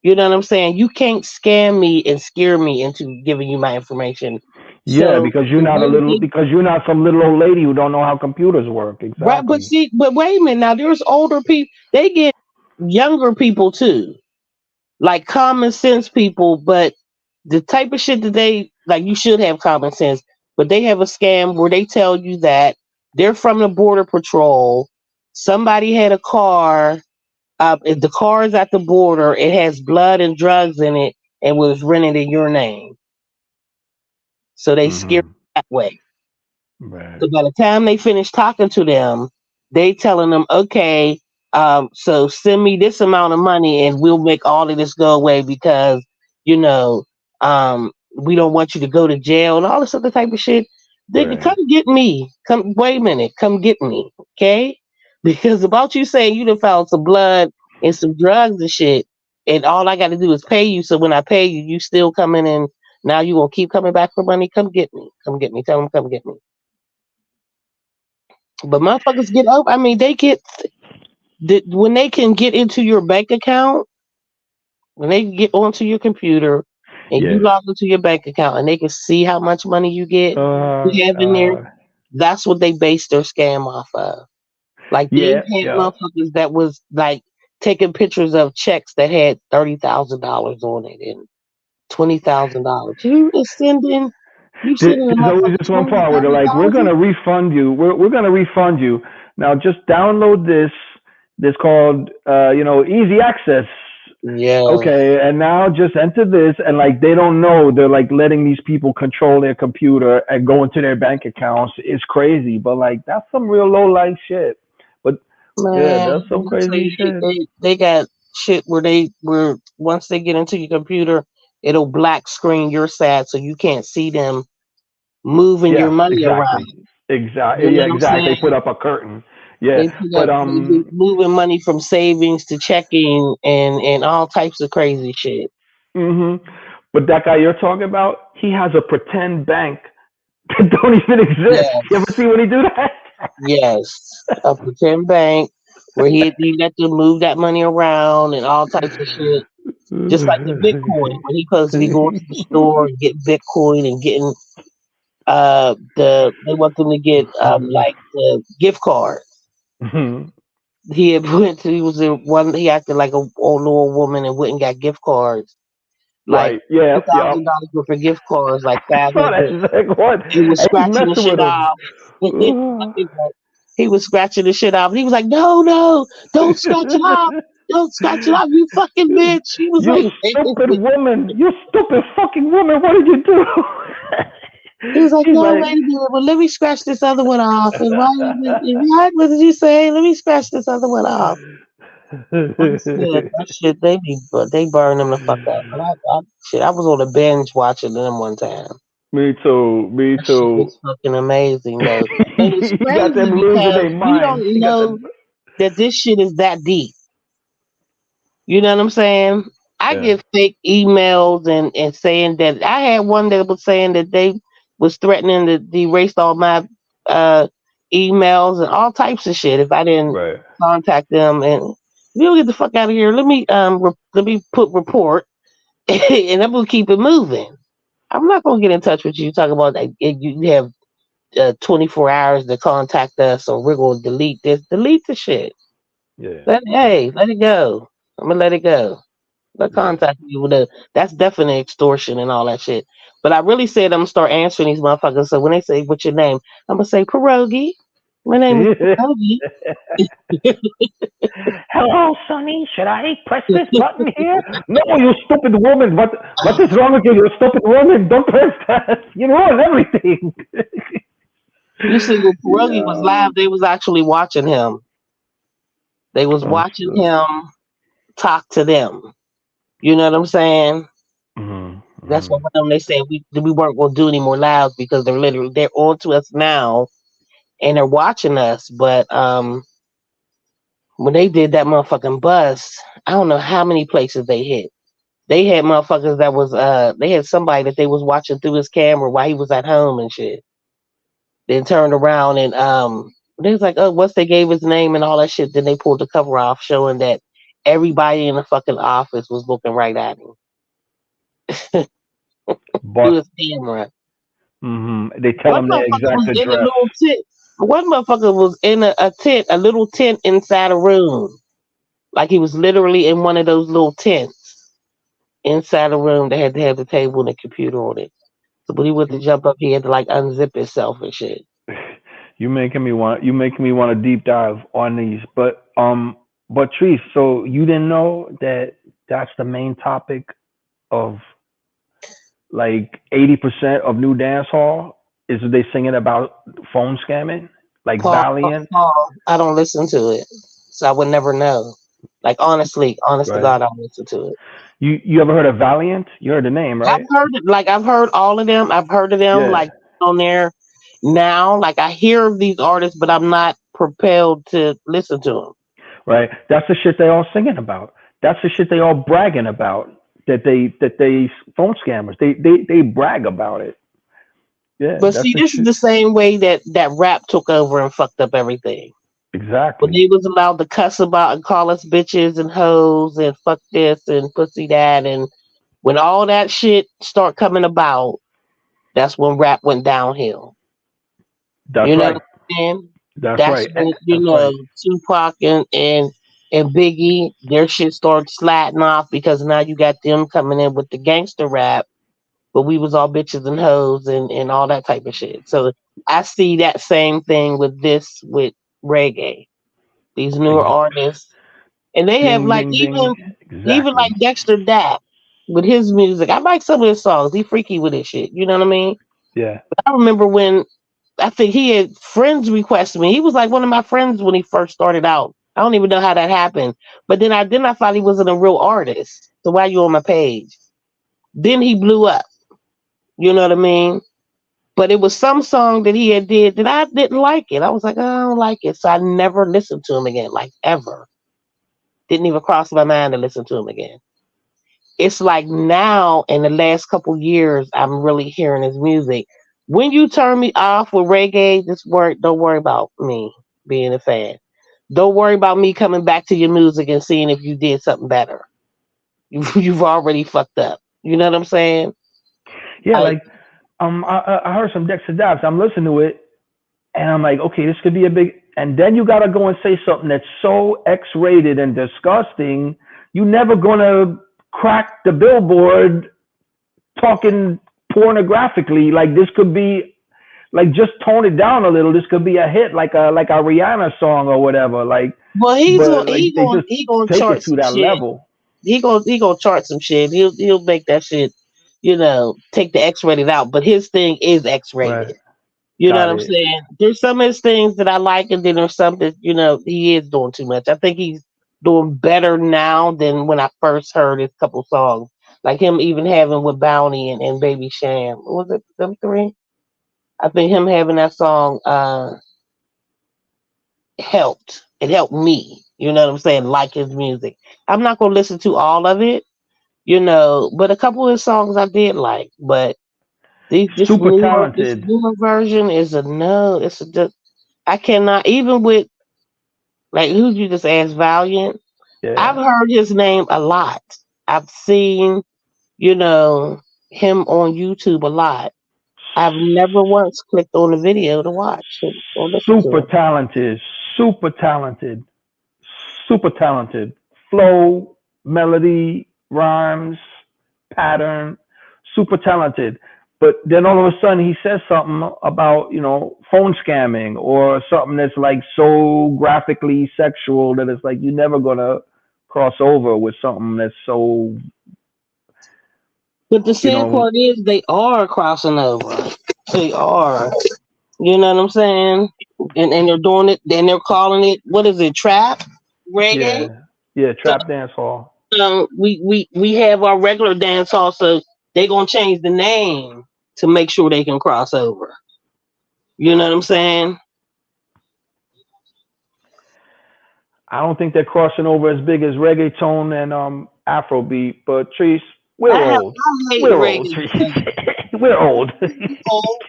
You know what I'm saying? You can't scam me and scare me into giving you my information. Yeah, So because you're the not a way little, they because you're not some little old lady who don't know how computers work. right, but Exactly. see, but wait a minute now. There's older people. They get younger people too, like common sense people. But the type of shit that they like, you should have common sense. But they have a scam where they tell you that they're from the border patrol. Somebody had a car. If the car is at the border, it has blood and drugs in it, and was rented in your name. So they scare hmm you that way. Right. So by the time they finish talking to them, they telling them, okay, so send me this amount of money and we'll make all of this go away because, you know, we don't want you to go to jail and all this other type of shit. They can come Right. get me. Come, wait a minute, come get me, okay? Because about you saying you done found some blood and some drugs and shit, and all I got to do is pay you. So when I pay you, you still coming in. Now you gonna keep coming back for money? Come get me. Come get me. Tell them come get me. But motherfuckers get up. I mean, they get when they can get into your bank account, when they get onto your computer, and you Yeah. log into your bank account, and they can see how much money Uh, you have in there. uh, That's what they base their scam off of. Like they've yeah, had yeah. motherfuckers that was like taking pictures of checks that had $30,000 on it and $20,000. You sending a There's always motherfucker this one twenty, part where they're thirty like, "We're thousand? gonna refund you. We're gonna refund you. Now just download this. This called, easy access. Yes. Okay, and now just enter this, and like they don't know, they're like letting these people control their computer and go into their bank accounts. It's crazy, but like that's some real low life shit. But yeah, Man, that's some when I tell crazy you, shit. they got shit where once they get into your computer, it'll black screen your side so you can't see them moving your Yes, money around. exactly, You exactly. know Yeah, what I'm exactly. They saying? put up a curtain. Yeah, but They be moving money from savings to checking and all types of crazy shit. hmm but that guy you're talking about, he has a pretend bank that don't even exist. You ever Yes, see when he do that? yes. A pretend bank where he let them move that money around and all types of shit. Just like the Bitcoin, when he supposed to be going to the store and get Bitcoin and getting they want them to get like the gift card. He had went to he was in one he acted like a old little woman and went and got gift cards. Like Right. Yeah. Yeah. $2,000 worth of gift cards, like I saw that. 500. She's like, what? He was And he's scratching the messing shit with him. off. He was scratching the shit off. He was like, no, no, don't scratch it off. Don't scratch it off, you fucking bitch. He was You like, stupid woman. You stupid fucking woman. What did you do? he was like, She's no, like, wait a minute, but let me scratch this other one off. And why? What did you say? Let me scratch this other one off. That shit, they burn them the fuck up. But I was on a binge watching them one time. me too. Me That shit too. was fucking amazing though, and it's You got crazy them losing because their we mind. don't You got know them. that this shit is that deep. You know what I'm saying? I Yeah. get fake emails and saying that I had one that was saying that they was threatening to erase all my uh emails and all types of shit if I didn't Right. contact them. And you get the fuck out of here. Let me put report and I'm gonna keep it moving. I'm not gonna get in touch with you talking about that you have 24 hours to contact us or we're gonna delete this. Delete the shit. Yeah. Yeah. Let it go. I'm gonna let it go. The Yeah. contact me with the that's definitely extortion and all that shit. But I really said I'm gonna start answering these motherfuckers. So when they say what's your name, I'm gonna say pierogi. My name is pierogi. Hello, Sonny. Should I press this button here? No, you stupid woman. What is wrong with you? You stupid woman. Don't press that. You ruin everything. You see, when pierogi was Yeah. live, they was actually watching him. They was Oh, watching him talk to them. You know what I'm saying? mm, That's what mm. one of them they said we weren't gonna do any more lives because they're on to us now and they're watching us. But when they did that motherfucking bus, I don't know how many places they hit. They had motherfuckers that was they had somebody that they was watching through his camera while he was at home and shit. Then turned around and they was like, oh, once they gave his name and all that shit, then they pulled the cover off showing that everybody in the fucking office was looking right at him through But his camera. they tell One them their motherfucker exact was in a address. little tent. One motherfucker was in a tent, a little tent inside a room. Like he was literally in one of those little tents inside a room that had to have the table and the computer on it. So when he went to jump up, he had to like unzip himself and shit. You making me want to deep dive on these. But Trees, so you didn't know that that's the main topic of like 80% of new dance hall is they singing about phone scamming, like Valiant, Paul, I don't listen to it, so I would never know. Like honestly, honest to right? God, I don't listen to it. You ever heard of Valiant? You heard the name, I've right? heard it, like I've heard all of them. I've heard of them Yeah, like on there now. Like I hear of these artists, but I'm not propelled to listen to them. right. That's the shit they all singing about. That's the shit they all bragging about. That they phone scammers. They brag about it. Yeah, But that's see, the this is shit. the same way that rap took over and fucked up everything. When Exactly. they was allowed to cuss about and call us bitches and hoes and fuck this and pussy that, and when all that shit start coming about, that's when rap went downhill. That's You know what right. I'm saying? That's That's right. when, you That's know, right. Tupac and Biggie, their shit started sliding off because now you got them coming in with the gangster rap, but we was all bitches and hoes and all that type of shit. So I see that same thing with this with reggae. These newer Ex- artists. And they have Bing, like bing, even bing. even like Exactly. Dexter Dapp with his music. I like some of his songs. He freaky with his shit. You know what I mean? Yeah. I remember when I think he had friends request me. He was like one of my friends when he first started out. I don't even know how that happened. But then I thought he wasn't a real artist. So why you on my page? Then he blew up. You know what I mean? But it was some song that he had did that I didn't like it. I was like, I don't like it. So I never listened to him again, like ever. Didn't even cross my mind to listen to him again. It's like now in the last couple years, I'm really hearing his music. When you turn me off with reggae, don't worry about me being a fan. Don't worry about me coming back to your music and seeing if you did something better. You've already fucked up. You know what I'm saying? Yeah, Like, like I heard some Dexter Daps. I'm listening to it, and I'm like, okay, this could be a big. And then you gotta go and say something that's so X-rated and disgusting. You never gonna crack the billboard talking pornographically. Like this could be like just tone it down a little. This could be a hit, like a Rihanna song or whatever. Like, well, but like they just he gonna take it chart to some that shit. level. He gonna chart some shit. He'll make that shit. Take the X rated out. But his thing is X Right. rated. You know what Got I'm it. saying? There's some of his things that I like, and then there's some that, he is doing too much. I think he's doing better now than when I first heard his couple songs. Like him even having with Bounty and Baby Sham. What was it them three? I think him having that song helped. It helped me. You know what I'm saying? Like his music. I'm not gonna listen to all of it, but a couple of his songs I did like. But Super this talented. newer version is a no. It's a just I cannot even with like who you just asked Valiant. I've Yeah. heard his name a lot. I've seen, you know, him on YouTube a lot. I've never once clicked on a video to watch him or listen to Super him. talented. Super talented. Super talented. Flow, melody, rhymes, pattern, super talented. But then all of a sudden he says something about, phone scamming or something that's like so graphically sexual that it's like you're never gonna cross over with something that's so, But the you sad know, part is they are crossing over. They are. You know what I'm saying? And they're doing it. Then they're calling it, what is it? Trap reggae. yeah, yeah, So trap dance hall. we have our regular dance hall, so they gonna change the name to make sure they can cross over. You know what I'm saying? I don't think they're crossing over as big as reggaeton and Afrobeat, but Treese, we're old. I hate We're old, reggae. Treese. We're old. Old,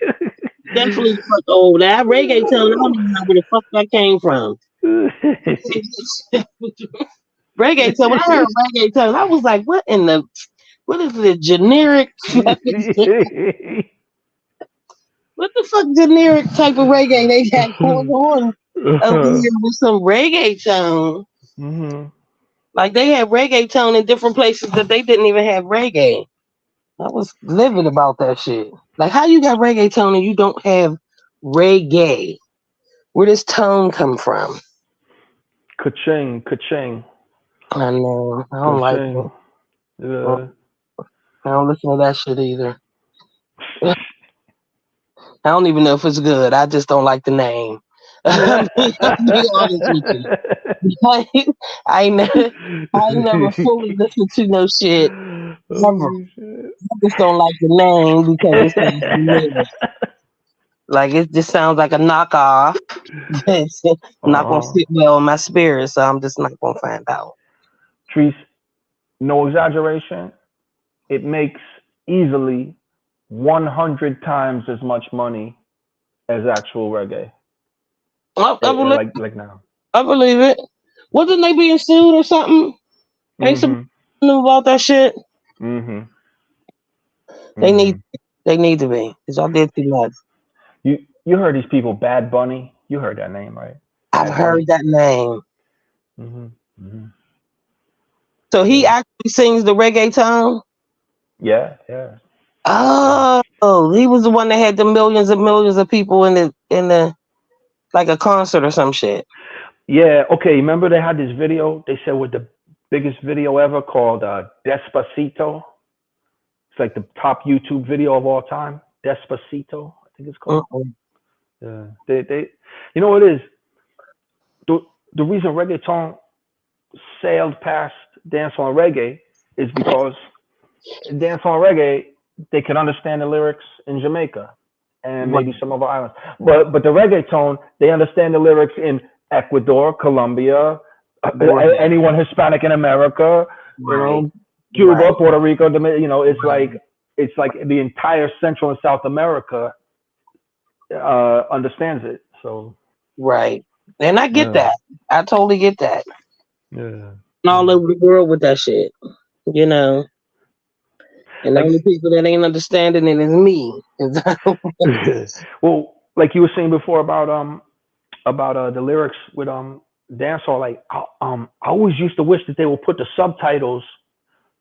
definitely fuck old. That reggae tone, I don't even know where the fuck that came from. Reggae tone. When I heard reggae tone, I was like, what is the generic fucking what the fuck generic type of reggae they got going on over here with some reggae tone? hmm Like they had reggae tone in different places that they didn't even have reggae. I was livid about that shit. Like how you got reggae tone and you don't have reggae? Where does tone come from? Ka-ching, ka-ching, I know. I don't like it. ka-ching. Well, Yeah. I don't listen to that shit either. I don't even know if it's good. I just don't like the name. I'm being honest with you. I ain't never, I ain't never fully listened to no shit ever. Holy shit. I just don't like the name because it sounds weird. Like it just sounds like a knockoff. It's not gonna uh-uh. sit well in my spirit, so I'm just not gonna find out. Treese, no exaggeration, it makes easily 100 times as much money as actual reggae. I believe, Like now. I believe it. Wasn't they being sued or something? Ain't somebody Mhm. knew about that shit? Mhm. They need, Mhm. they need to be. Cause y'all did too much. You heard these people Bad Bunny? You heard that name, right? I've Bad heard Bunny? that name. Mhm. Mhm. So he Yeah. actually sings the reggaeton. Yeah, yeah. Yeah. Oh, he was the one that had the millions and millions of people in the like a concert or some shit. Yeah, okay, remember they had this video they said was the biggest video ever called Despacito? It's like the top YouTube video of all time. Despacito, I think it's called. Mm-mm. Yeah. They you know what it is? The the reason reggaeton sailed past dancehall and reggae is because in dancehall and reggae they can understand the lyrics in Jamaica and Right, maybe some other islands. But the reggaeton, they understand the lyrics in Ecuador, Colombia, right, anyone Hispanic in America, you right, know, Cuba, right, Puerto Rico, right, it's like the entire Central and South America understands it. So right. And I get yeah, that. I totally get that. yeah, All yeah. over the world with that shit, you know. And the Like only people that ain't understanding it is me. well, like you were saying before about the lyrics with dancehall, like I always used to wish that they would put the subtitles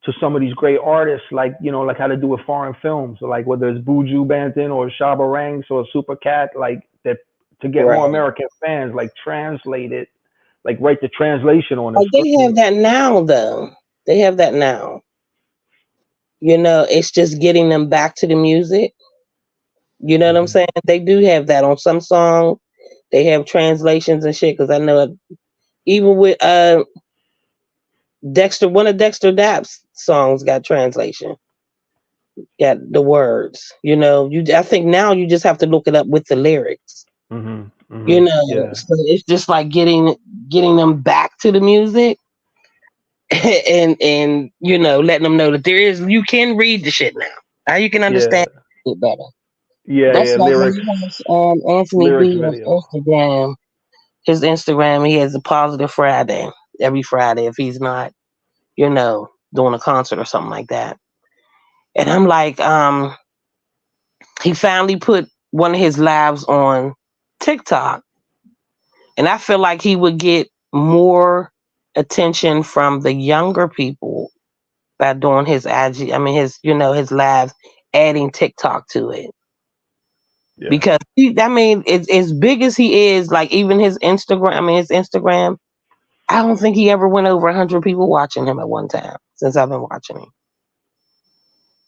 to some of these great artists, like like how to do with foreign films, like whether it's Buju Banton or Shabba Ranks or Super Cat, like that to get more Right. American fans, like translate it, like write the translation on the Like they have screen. that now though. They have that now. You know, it's just getting them back to the music. You know what I'm Hmm saying? They do have that on some songs. They have translations and shit. Cause I know even with Dexter, one of Dexter Dapp's songs got translation, got the words. You know, I think now you just have to look it up with the lyrics. You know, Yeah, so it's just like getting them back to the music and letting them know that you can read the shit now. Now you can understand yeah, it better. That's yeah. why when Lyrics, you Anthony lyrics B on video. Instagram, his Instagram, he has a positive Friday every Friday if he's not, doing a concert or something like that. And I'm like, he finally put one of his lives on TikTok, and I feel like he would get more attention from the younger people by doing his IG. I mean, his his lives, adding TikTok to it Yeah. because I mean, it's as big as he is. Like even his Instagram. I mean, his Instagram. I don't think he ever went over 100 people watching him at one time since I've been watching him.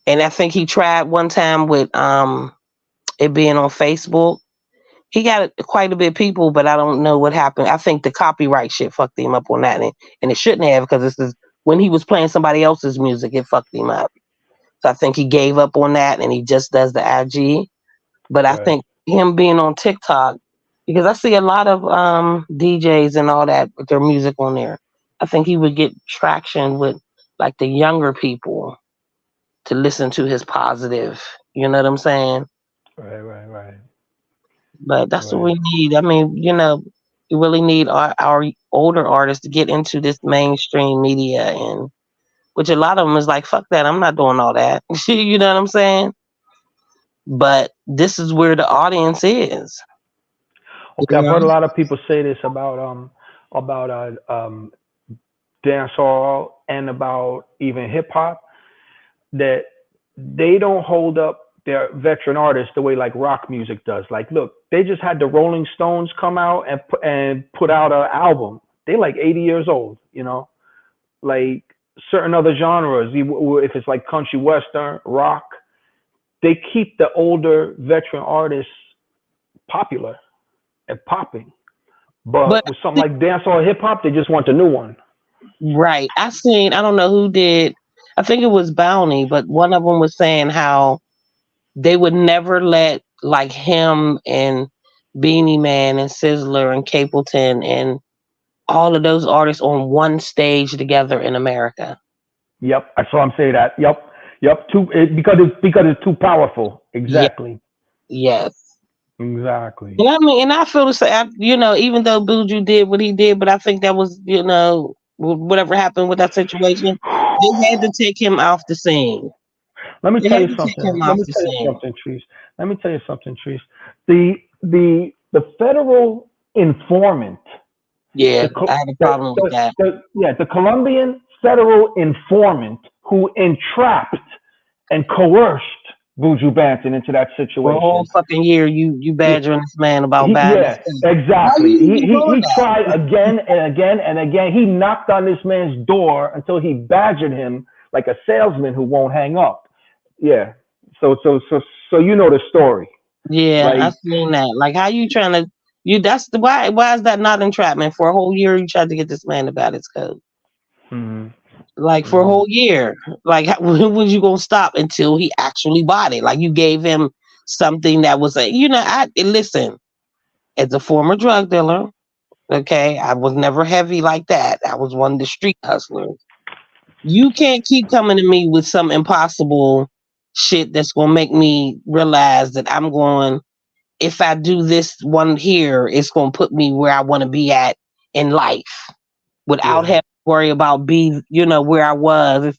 And I think he tried one time with it being on Facebook. He got quite a bit of people, but I don't know what happened. I think the copyright shit fucked him up on that, and it shouldn't have because this is when he was playing somebody else's music. It fucked him up. So I think he gave up on that, and he just does the IG. But I Right. think him being on TikTok, because I see a lot of DJs and all that with their music on there. I think he would get traction with like the younger people to listen to his positive. You know what I'm saying? Right. Right. Right. But that's what Right. we need. I mean, you really need our older artists to get into this mainstream media, and which a lot of them is like, fuck that, I'm not doing all that. You know what I'm saying? But this is where the audience is. Okay, You I've know? heard a lot of people say this about dancehall and about even hip hop that they don't hold up their veteran artists the way like rock music does. Like, look, they just had the Rolling Stones come out and put out an album. They like 80 years old, you know. Like certain other genres, if it's like country western, rock, they keep the older veteran artists popular and popping. But But with something like dancehall or hip hop, they just want the new one. right, I don't know who did. I think it was Bounty, but one of them was saying how they would never let like him and Beanie Man and Sizzler and Capleton and all of those artists on one stage together in America. Yep, I saw him say that. Yep, yep. Because it's too powerful. Yeah, Exactly, yes. exactly. And I mean, and I feel the same. Even though Buju did what he did, but I think that was, whatever happened with that situation, they had to take him off the scene. Let me They tell had you to take something. him Let off me the tell you scene. something, Trees. Let me tell you something, Trees. The federal informant, the Yeah, Co- I had a problem with that. the Colombian federal informant who entrapped and coerced Buju Banton into that For a whole situation. fucking year, you Yeah, badgering this man about buying this yeah, stuff. Why exactly. you He, even he doing he that? tried again and again and again. He knocked on this man's door until he badgered him like a salesman who won't hang up. Yeah. So you know the story. Yeah, I Like, seen that. Like, how you trying to? That's the why. Why is that not entrapment? For a whole year, you tried to get this man to buy this code. mhm, Like for a mhm. whole year. Like, when was you gonna stop until he actually bought it? Like, you gave him something that was listen. As a former drug dealer, okay, I was never heavy like that. I was one of the street hustlers. You can't keep coming to me with some impossible shit that's gonna make me realize that I'm going. If I do this one here, it's gonna put me where I want to be at in life without Yeah, having to worry about where I was.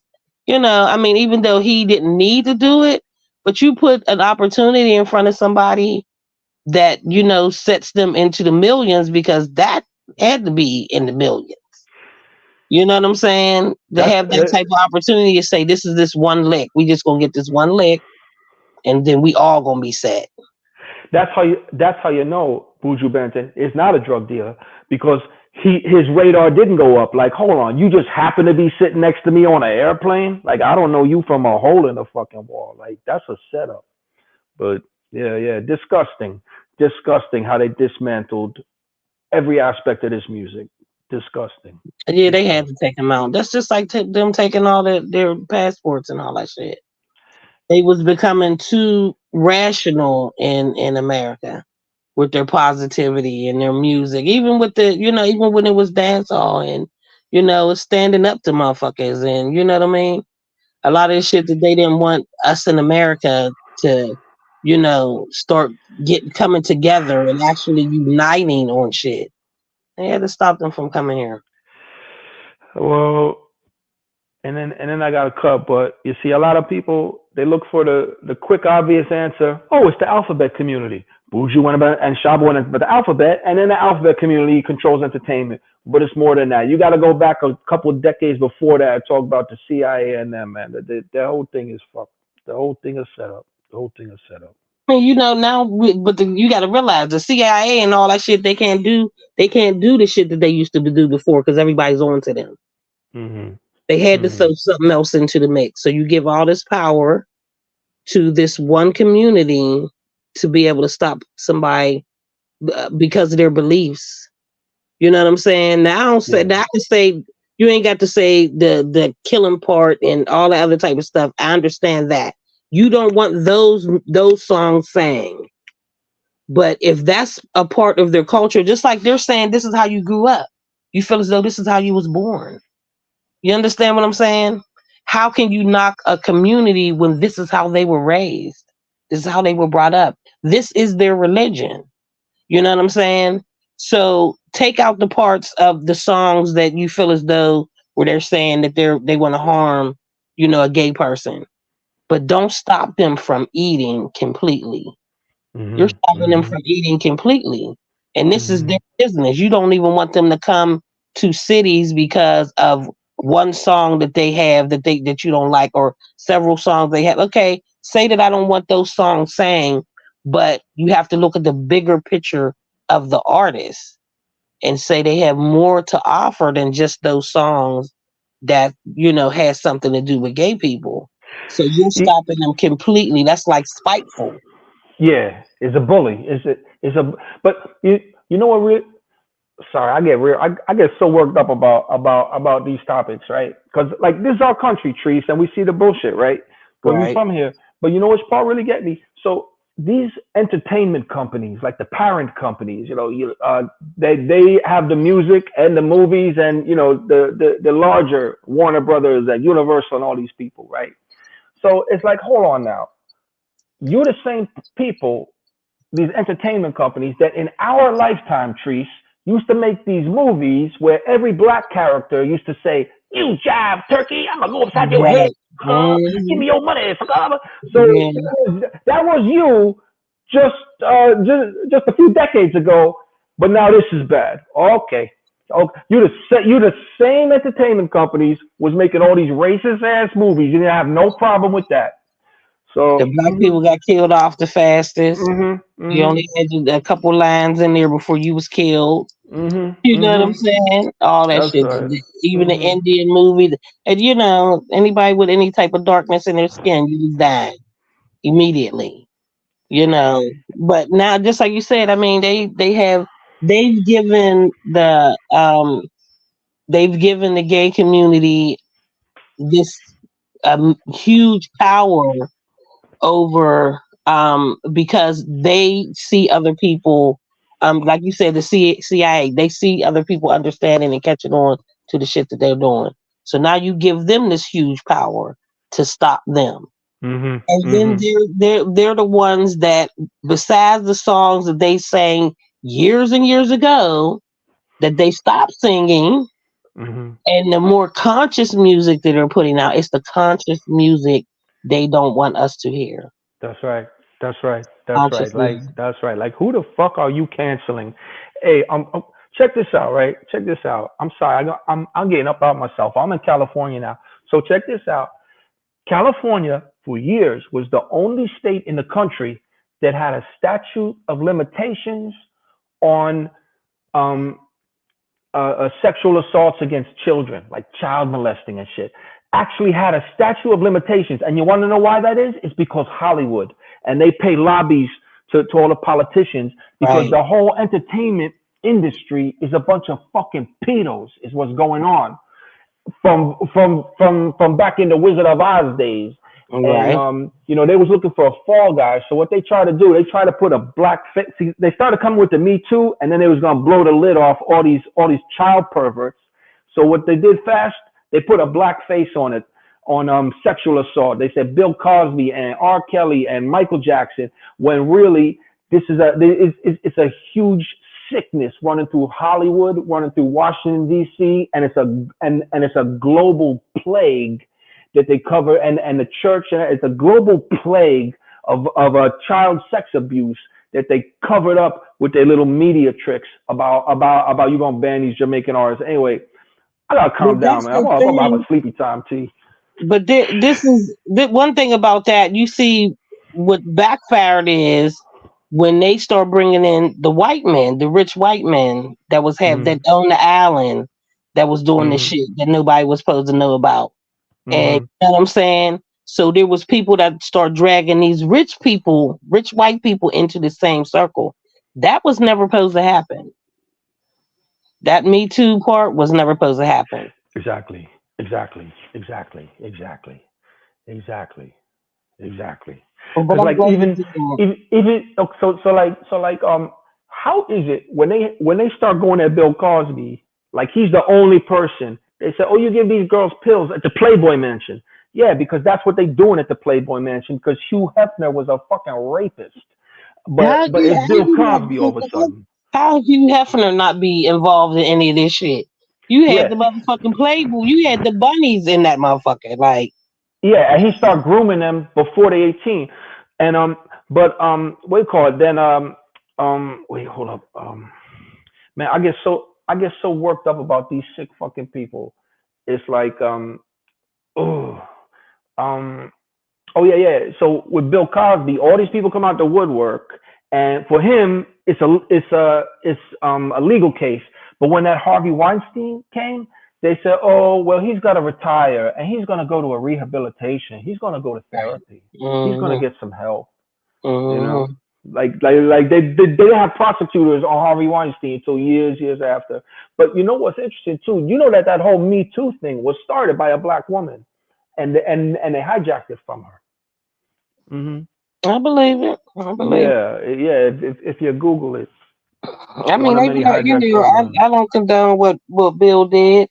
I mean, even though he didn't need to do it, but you put an opportunity in front of somebody that sets them into the millions because that had to be in the millions. You know what I'm saying? To that's have that type of opportunity to say, this is this one lick. We just gonna get this one lick, and then we all gonna be set. that's how you know Buju Banton is not a drug dealer because his radar didn't go up. Like, hold on, you just happen to be sitting next to me on an airplane. Like, I don't know you from a hole in the fucking wall. Like, that's a setup. But yeah, yeah, disgusting, disgusting how they dismantled every aspect of this music. Disgusting, Yeah, they had disgusting. to take him out. That's just like them taking all their passports and all that shit. They was becoming too rational in America with their positivity and their music, even with even when it was dancehall and standing up to motherfuckers, and you know what I mean. A lot of the shit that they didn't want us in America to, start getting coming together and actually uniting on shit. They had to stop them from coming here. Well, and then I got a cut, but you see, a lot of people they look for the quick obvious answer. Oh, it's the alphabet community. Buju went about and Shaba went about the alphabet, and then the alphabet community controls entertainment. But it's more than that. You got to go back a couple of decades before that and talk about the CIA and them, man. The whole thing is fucked. The whole thing is set up. The whole thing is set up. I mean, now, you got to realize the CIA and all that shit they can't do. They can't do the shit that they used to do before because everybody's on to them. Mhm. They had to throw Mhm. something else into the mix. So you give all this power to this one community to be able to stop somebody because of their beliefs. You know what I'm saying? Now, Yeah. now I can say you ain't got to say the killing part and all the other type of stuff. I understand that you don't want those songs sang, but if that's a part of their culture, just like they're saying, this is how you grew up. You feel as though this is how you was born. You understand what I'm saying? How can you knock a community when this is how they were raised? This is how they were brought up. This is their religion. You know what I'm saying? So take out the parts of the songs that you feel as though where they're saying that they want to harm, a gay person. But don't stop them from eating completely. You're Mhm. stopping them Mhm. from eating completely. And this is their Mhm. business. You don't even want them to come to cities because of one song that they have that you don't like or several songs they have. Okay, say that I don't want those songs sang, but you have to look at the bigger picture of the artist and say they have more to offer than just those songs that, has something to do with gay people. So you're Y- stopping them completely. That's like spiteful. Yeah, it's a bully. It's a. But you know what? Sorry, I get real. I get so worked up about these topics, right? Because like this is our country, Trees, and we see the bullshit, right? Because we Right. from here. But you know which part really get me? So these entertainment companies, like the parent companies, they have the music and the movies, and the larger Warner Brothers and Universal and all these people, right? So it's like, hold on now, you're the same people, these entertainment companies that in our lifetime, Treese, used to make these movies where every black character used to say, "You jive turkey, I'm gonna go upside your head. Right. Give Hmm. me your money." So Yeah. that was you just a few decades ago, but now this is bad. Okay. Okay, you the same entertainment companies was making all these racist ass movies. You didn't have no problem with that. The So, black people got killed off the fastest. mhm, You mhm, only had a couple lines in there before you was killed. mhm, You know what I'm mhm. saying? All that That's shit. right. Even the Mhm. Indian movie. And anybody with any type of darkness in their skin, you was dying immediately. But now, just like you said, I mean, they've given the gay community this huge power over because they see other people like you said, the CIA, they see other people understanding and catching on to the shit that they're doing. So now you give them this huge power to stop them. Mhm. And then Mhm. they're the ones that, besides the songs that they sang years and years ago that they stopped singing, Mhm. and the more conscious music that they're putting out, it's the conscious music they don't want us to hear. That's right. That's right. That's right. Conscious Like music. that's right. Like who the fuck are you canceling? Hey, check this out, right? Check this out. I'm sorry. I'm getting up out myself. I'm in California now. So check this out. California for years was the only state in the country that had a statute of limitations on um, sexual assaults against children, like child molesting and shit, actually had a statute of limitations. And you want to know why that is? It's because Hollywood, and they pay lobbies to all the politicians, because Right. the whole entertainment industry is a bunch of fucking pedos, is what's going on from back in the Wizard of Oz days. And Right. they was looking for a fall guy. So what they try to do, they try to put a black face. They started coming with the Me Too, and then they was gonna blow the lid off all these child perverts. So what they did fast, they put a black face on it, on sexual assault. They said Bill Cosby and R. Kelly and Michael Jackson, when really this is it's a huge sickness running through Hollywood, running through Washington D.C., and it's a global plague that they cover, and the church, and it's a global plague of child sex abuse that they covered up with their little media tricks about you gonna ban these Jamaican artists. Anyway, I gotta But calm down, that's man. the I'm gonna have a thing. sleepy time, T. But this is the one thing about that. You see, what backfired is when they start bringing in the white men, the rich white men that was have Mm-hmm. that on the island that was doing the Mm-hmm. shit that nobody was supposed to know about. And Mm-hmm. you know what I'm saying? So there was people that start dragging these rich people, rich white people into the same circle. That was never supposed to happen. That Me Too part was never supposed to happen. Exactly. Exactly. Exactly. Exactly. Exactly. Exactly. But Because I'm like glad you even did even how is it when they start going at Bill Cosby, like he's the only person, they say, oh, you give these girls pills at the Playboy Mansion. Yeah, because that's what they doing at the Playboy Mansion, because Hugh Hefner was a fucking rapist. How But you it's how Bill you not Cosby all of a sudden. how Hugh Hefner not be involved in any of this shit? You had Yeah. the motherfucking Playboy, you had the bunnies in that motherfucker. Like Yeah, and he started grooming them before they 18. And but what do you call it? Then wait, hold up. Man, I get so worked up about these sick fucking people. It's like oh um oh yeah, yeah. So with Bill Cosby, all these people come out the woodwork, and for him, it's a legal case. But when that Harvey Weinstein came, they said, oh well, he's got to retire, and he's going to go to a rehabilitation. He's going to go to therapy. He's going to mm-hmm, get some help. You know, mm-hmm. like they didn't have prosecutors on Harvey Weinstein until years after. But you know what's interesting too? You know that whole Me Too thing was started by a black woman, and they hijacked it from her. Hmm. I believe it. I believe it. Yeah, yeah. If you Google it, I one mean, of they many you hijacked know, programs. I don't condone what Bill did.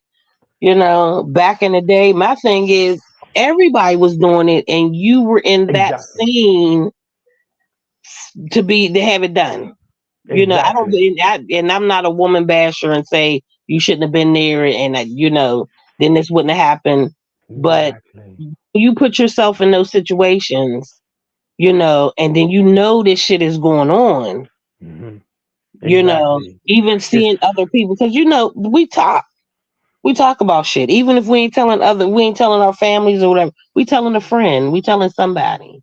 You know, back in the day, my thing is everybody was doing it, and you were in that Exactly, scene to have it done. You know, I don't, exactly. and I'm not a woman basher and say you shouldn't have been there, and you know, then this wouldn't have happened. But Exactly. you put yourself in those situations, you know, and then you know this shit is going on. Hmm. You know, Exactly. even It's seeing other people, because you know, we talk about shit. Even if we ain't telling our families or whatever. We telling a friend, we telling somebody.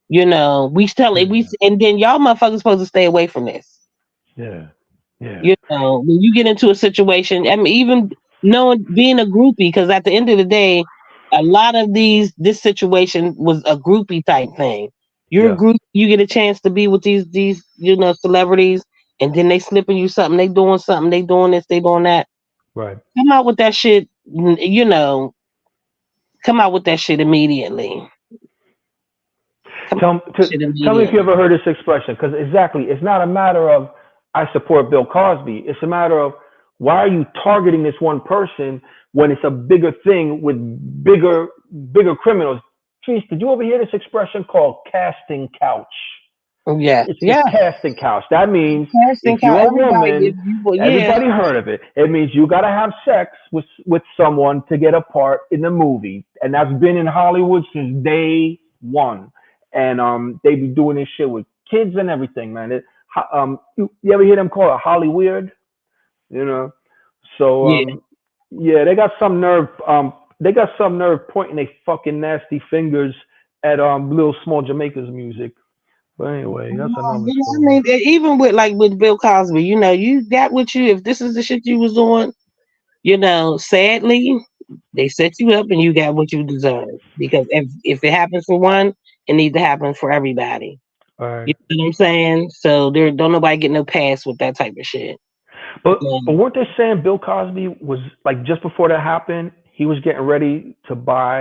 You know, yeah, and then y'all motherfuckers supposed to stay away from this. yeah, yeah, You know, when you get into a situation, I mean, even knowing being a groupie, because at the end of the day, a lot of this situation was a groupie type thing. You're a yeah. group, you get a chance to be with these you know celebrities, and then they slipping you something, they doing something, they doing this, they doing that. Right. Come out with that shit, you know. Come out with that shit immediately. Come out Tell, with that to, shit tell me if you immediately. ever heard this expression, because exactly, it's not a matter of I support Bill Cosby. It's a matter of why are you targeting this one person when it's a bigger thing with bigger criminals? Jeez, did you ever hear this expression called casting couch? Yes, It's the yeah. casting couch. That means Casting if couch. you're a Everybody, woman, if you, well, yeah. everybody heard of it. It means you got to have sex with someone to get a part in the movie, and that's been in Hollywood since day one. And they be doing this shit with kids and everything, man. You ever hear them call it Holly weird? You know. So Yeah. yeah, they got some nerve pointing their fucking nasty fingers at little small Jamaica's music. But anyway, that's Well, another you know, I story. mean, even with like with Bill Cosby, you know, you got what you. If this is the shit you was doing, you know, sadly, they set you up and you got what you deserve. Because if it happens for one, it needs to happen for everybody. All You right. know what I'm saying? So there don't nobody get no pass with that type of shit. But Um, weren't they saying Bill Cosby was like just before that happened, he was getting ready to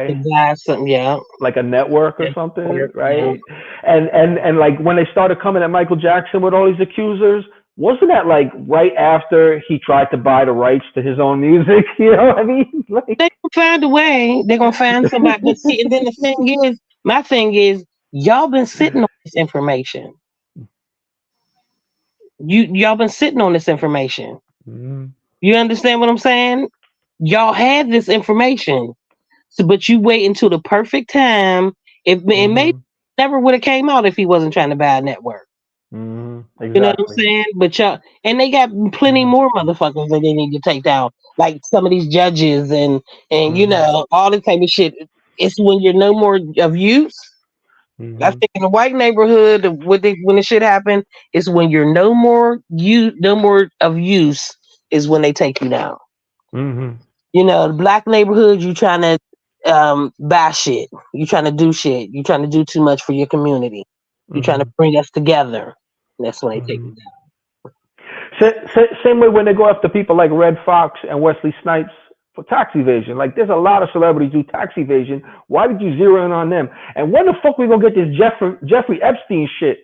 to buy buy something, yeah. like a network or Yeah. something, Yeah. right? And like when they started coming at Michael Jackson with all these accusers, wasn't that like right after he tried to buy the rights to his own music? You know what I mean? Like, They gonna find a way. They're gonna find somebody. But see, and then the thing is, my thing is, y'all been sitting on this information. Y'all been sitting on this information. mm, You understand what I'm saying? Y'all had this information, so but you wait until the perfect time. It may mm-hmm, never would have came out if he wasn't trying to buy a network. You know what I'm Exactly. saying? But y'all, and they got plenty Hmm. more motherfuckers that they need to take down, like some of these judges and you Hmm. know all this type of shit. It's when you're no more of use. I Hmm. think in the white neighborhood, when the shit happened, is when you're no more of use is when they take you down. Hmm. You know, the black neighborhood, you trying to buy shit, you trying to do shit, you trying to do too much for your community, you trying to Hmm. bring us together. That's when they take Hmm. you Same way when they go after people like Red Fox and Wesley Snipes for tax evasion. Like, there's a lot of celebrities do tax evasion. Why did you zero in on them? And when the fuck we gonna get this Jeffrey Epstein shit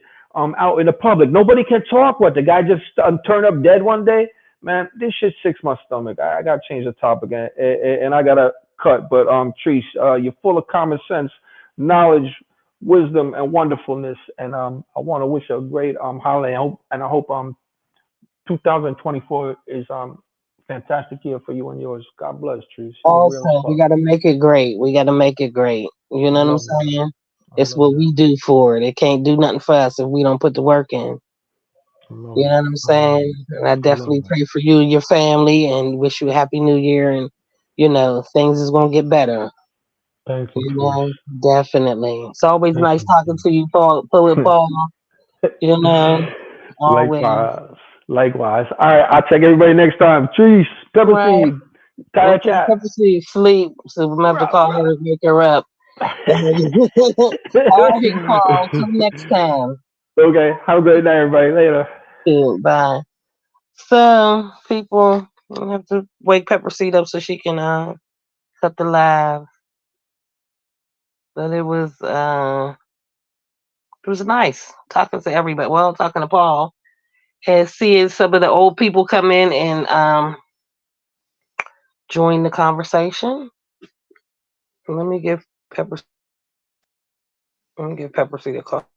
out in the public? Nobody can talk. What, the guy just turned up dead one day? Man, this shit sicks my stomach. I gotta change the topic and I gotta cut. But Treese, you're full of common sense, knowledge, wisdom, and wonderfulness. And I want to wish you a great holiday. I hope 2024 is fantastic year for you and yours. God bless, Trees. You're real as also. We fuck. got to make it great. We got to make it great. You I know what I'm love that. saying? I It's love what that. we do for it. It can't do nothing for us if we don't put the work in. I love You know it. what I'm I love saying? it. And I I love definitely that. pray for you and your family and wish you a happy new year. And, you know, things is going to get better. Thank you, You Trees. know, definitely. It's always Thank nice talking to you, Paul, Poet Paul. You know, always. Likewise. Likewise. All right. I'll check everybody next time. Trees, All Pepper right. Seed, Kaya Okay, Cat. purposely sleep. So we have to Rah, call her rah. to wake her up. All right, Paul. Till next time. Okay. Have a great night, everybody. Later. Cool. Bye. So, people, I have to wake Pepper Seed up so she can cut the live. But it was nice talking to everybody. Well, talking to Paul and seeing some of the old people come in and join the conversation. Let me give Pepper. Let me give Pepper Seed a call.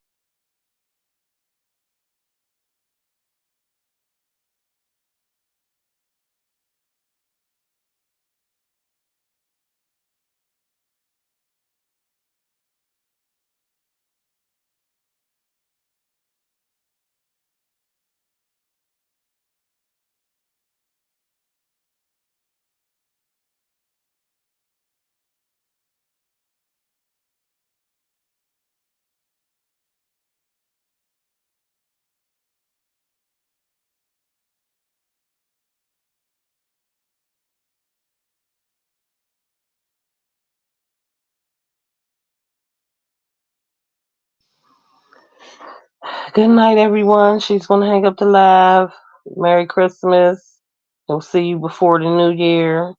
Good night, everyone. She's gonna hang up the live. Merry Christmas. We'll see you before the new year.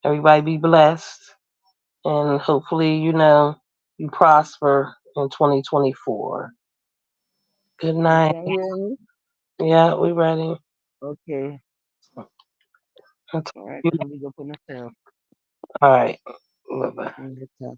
Everybody be blessed. And hopefully, you know, you prosper in 2024. Good You night. can hear me? Yeah, we ready. Okay. All All right. So big up on yourself. right. Bye bye. Mm, good talk.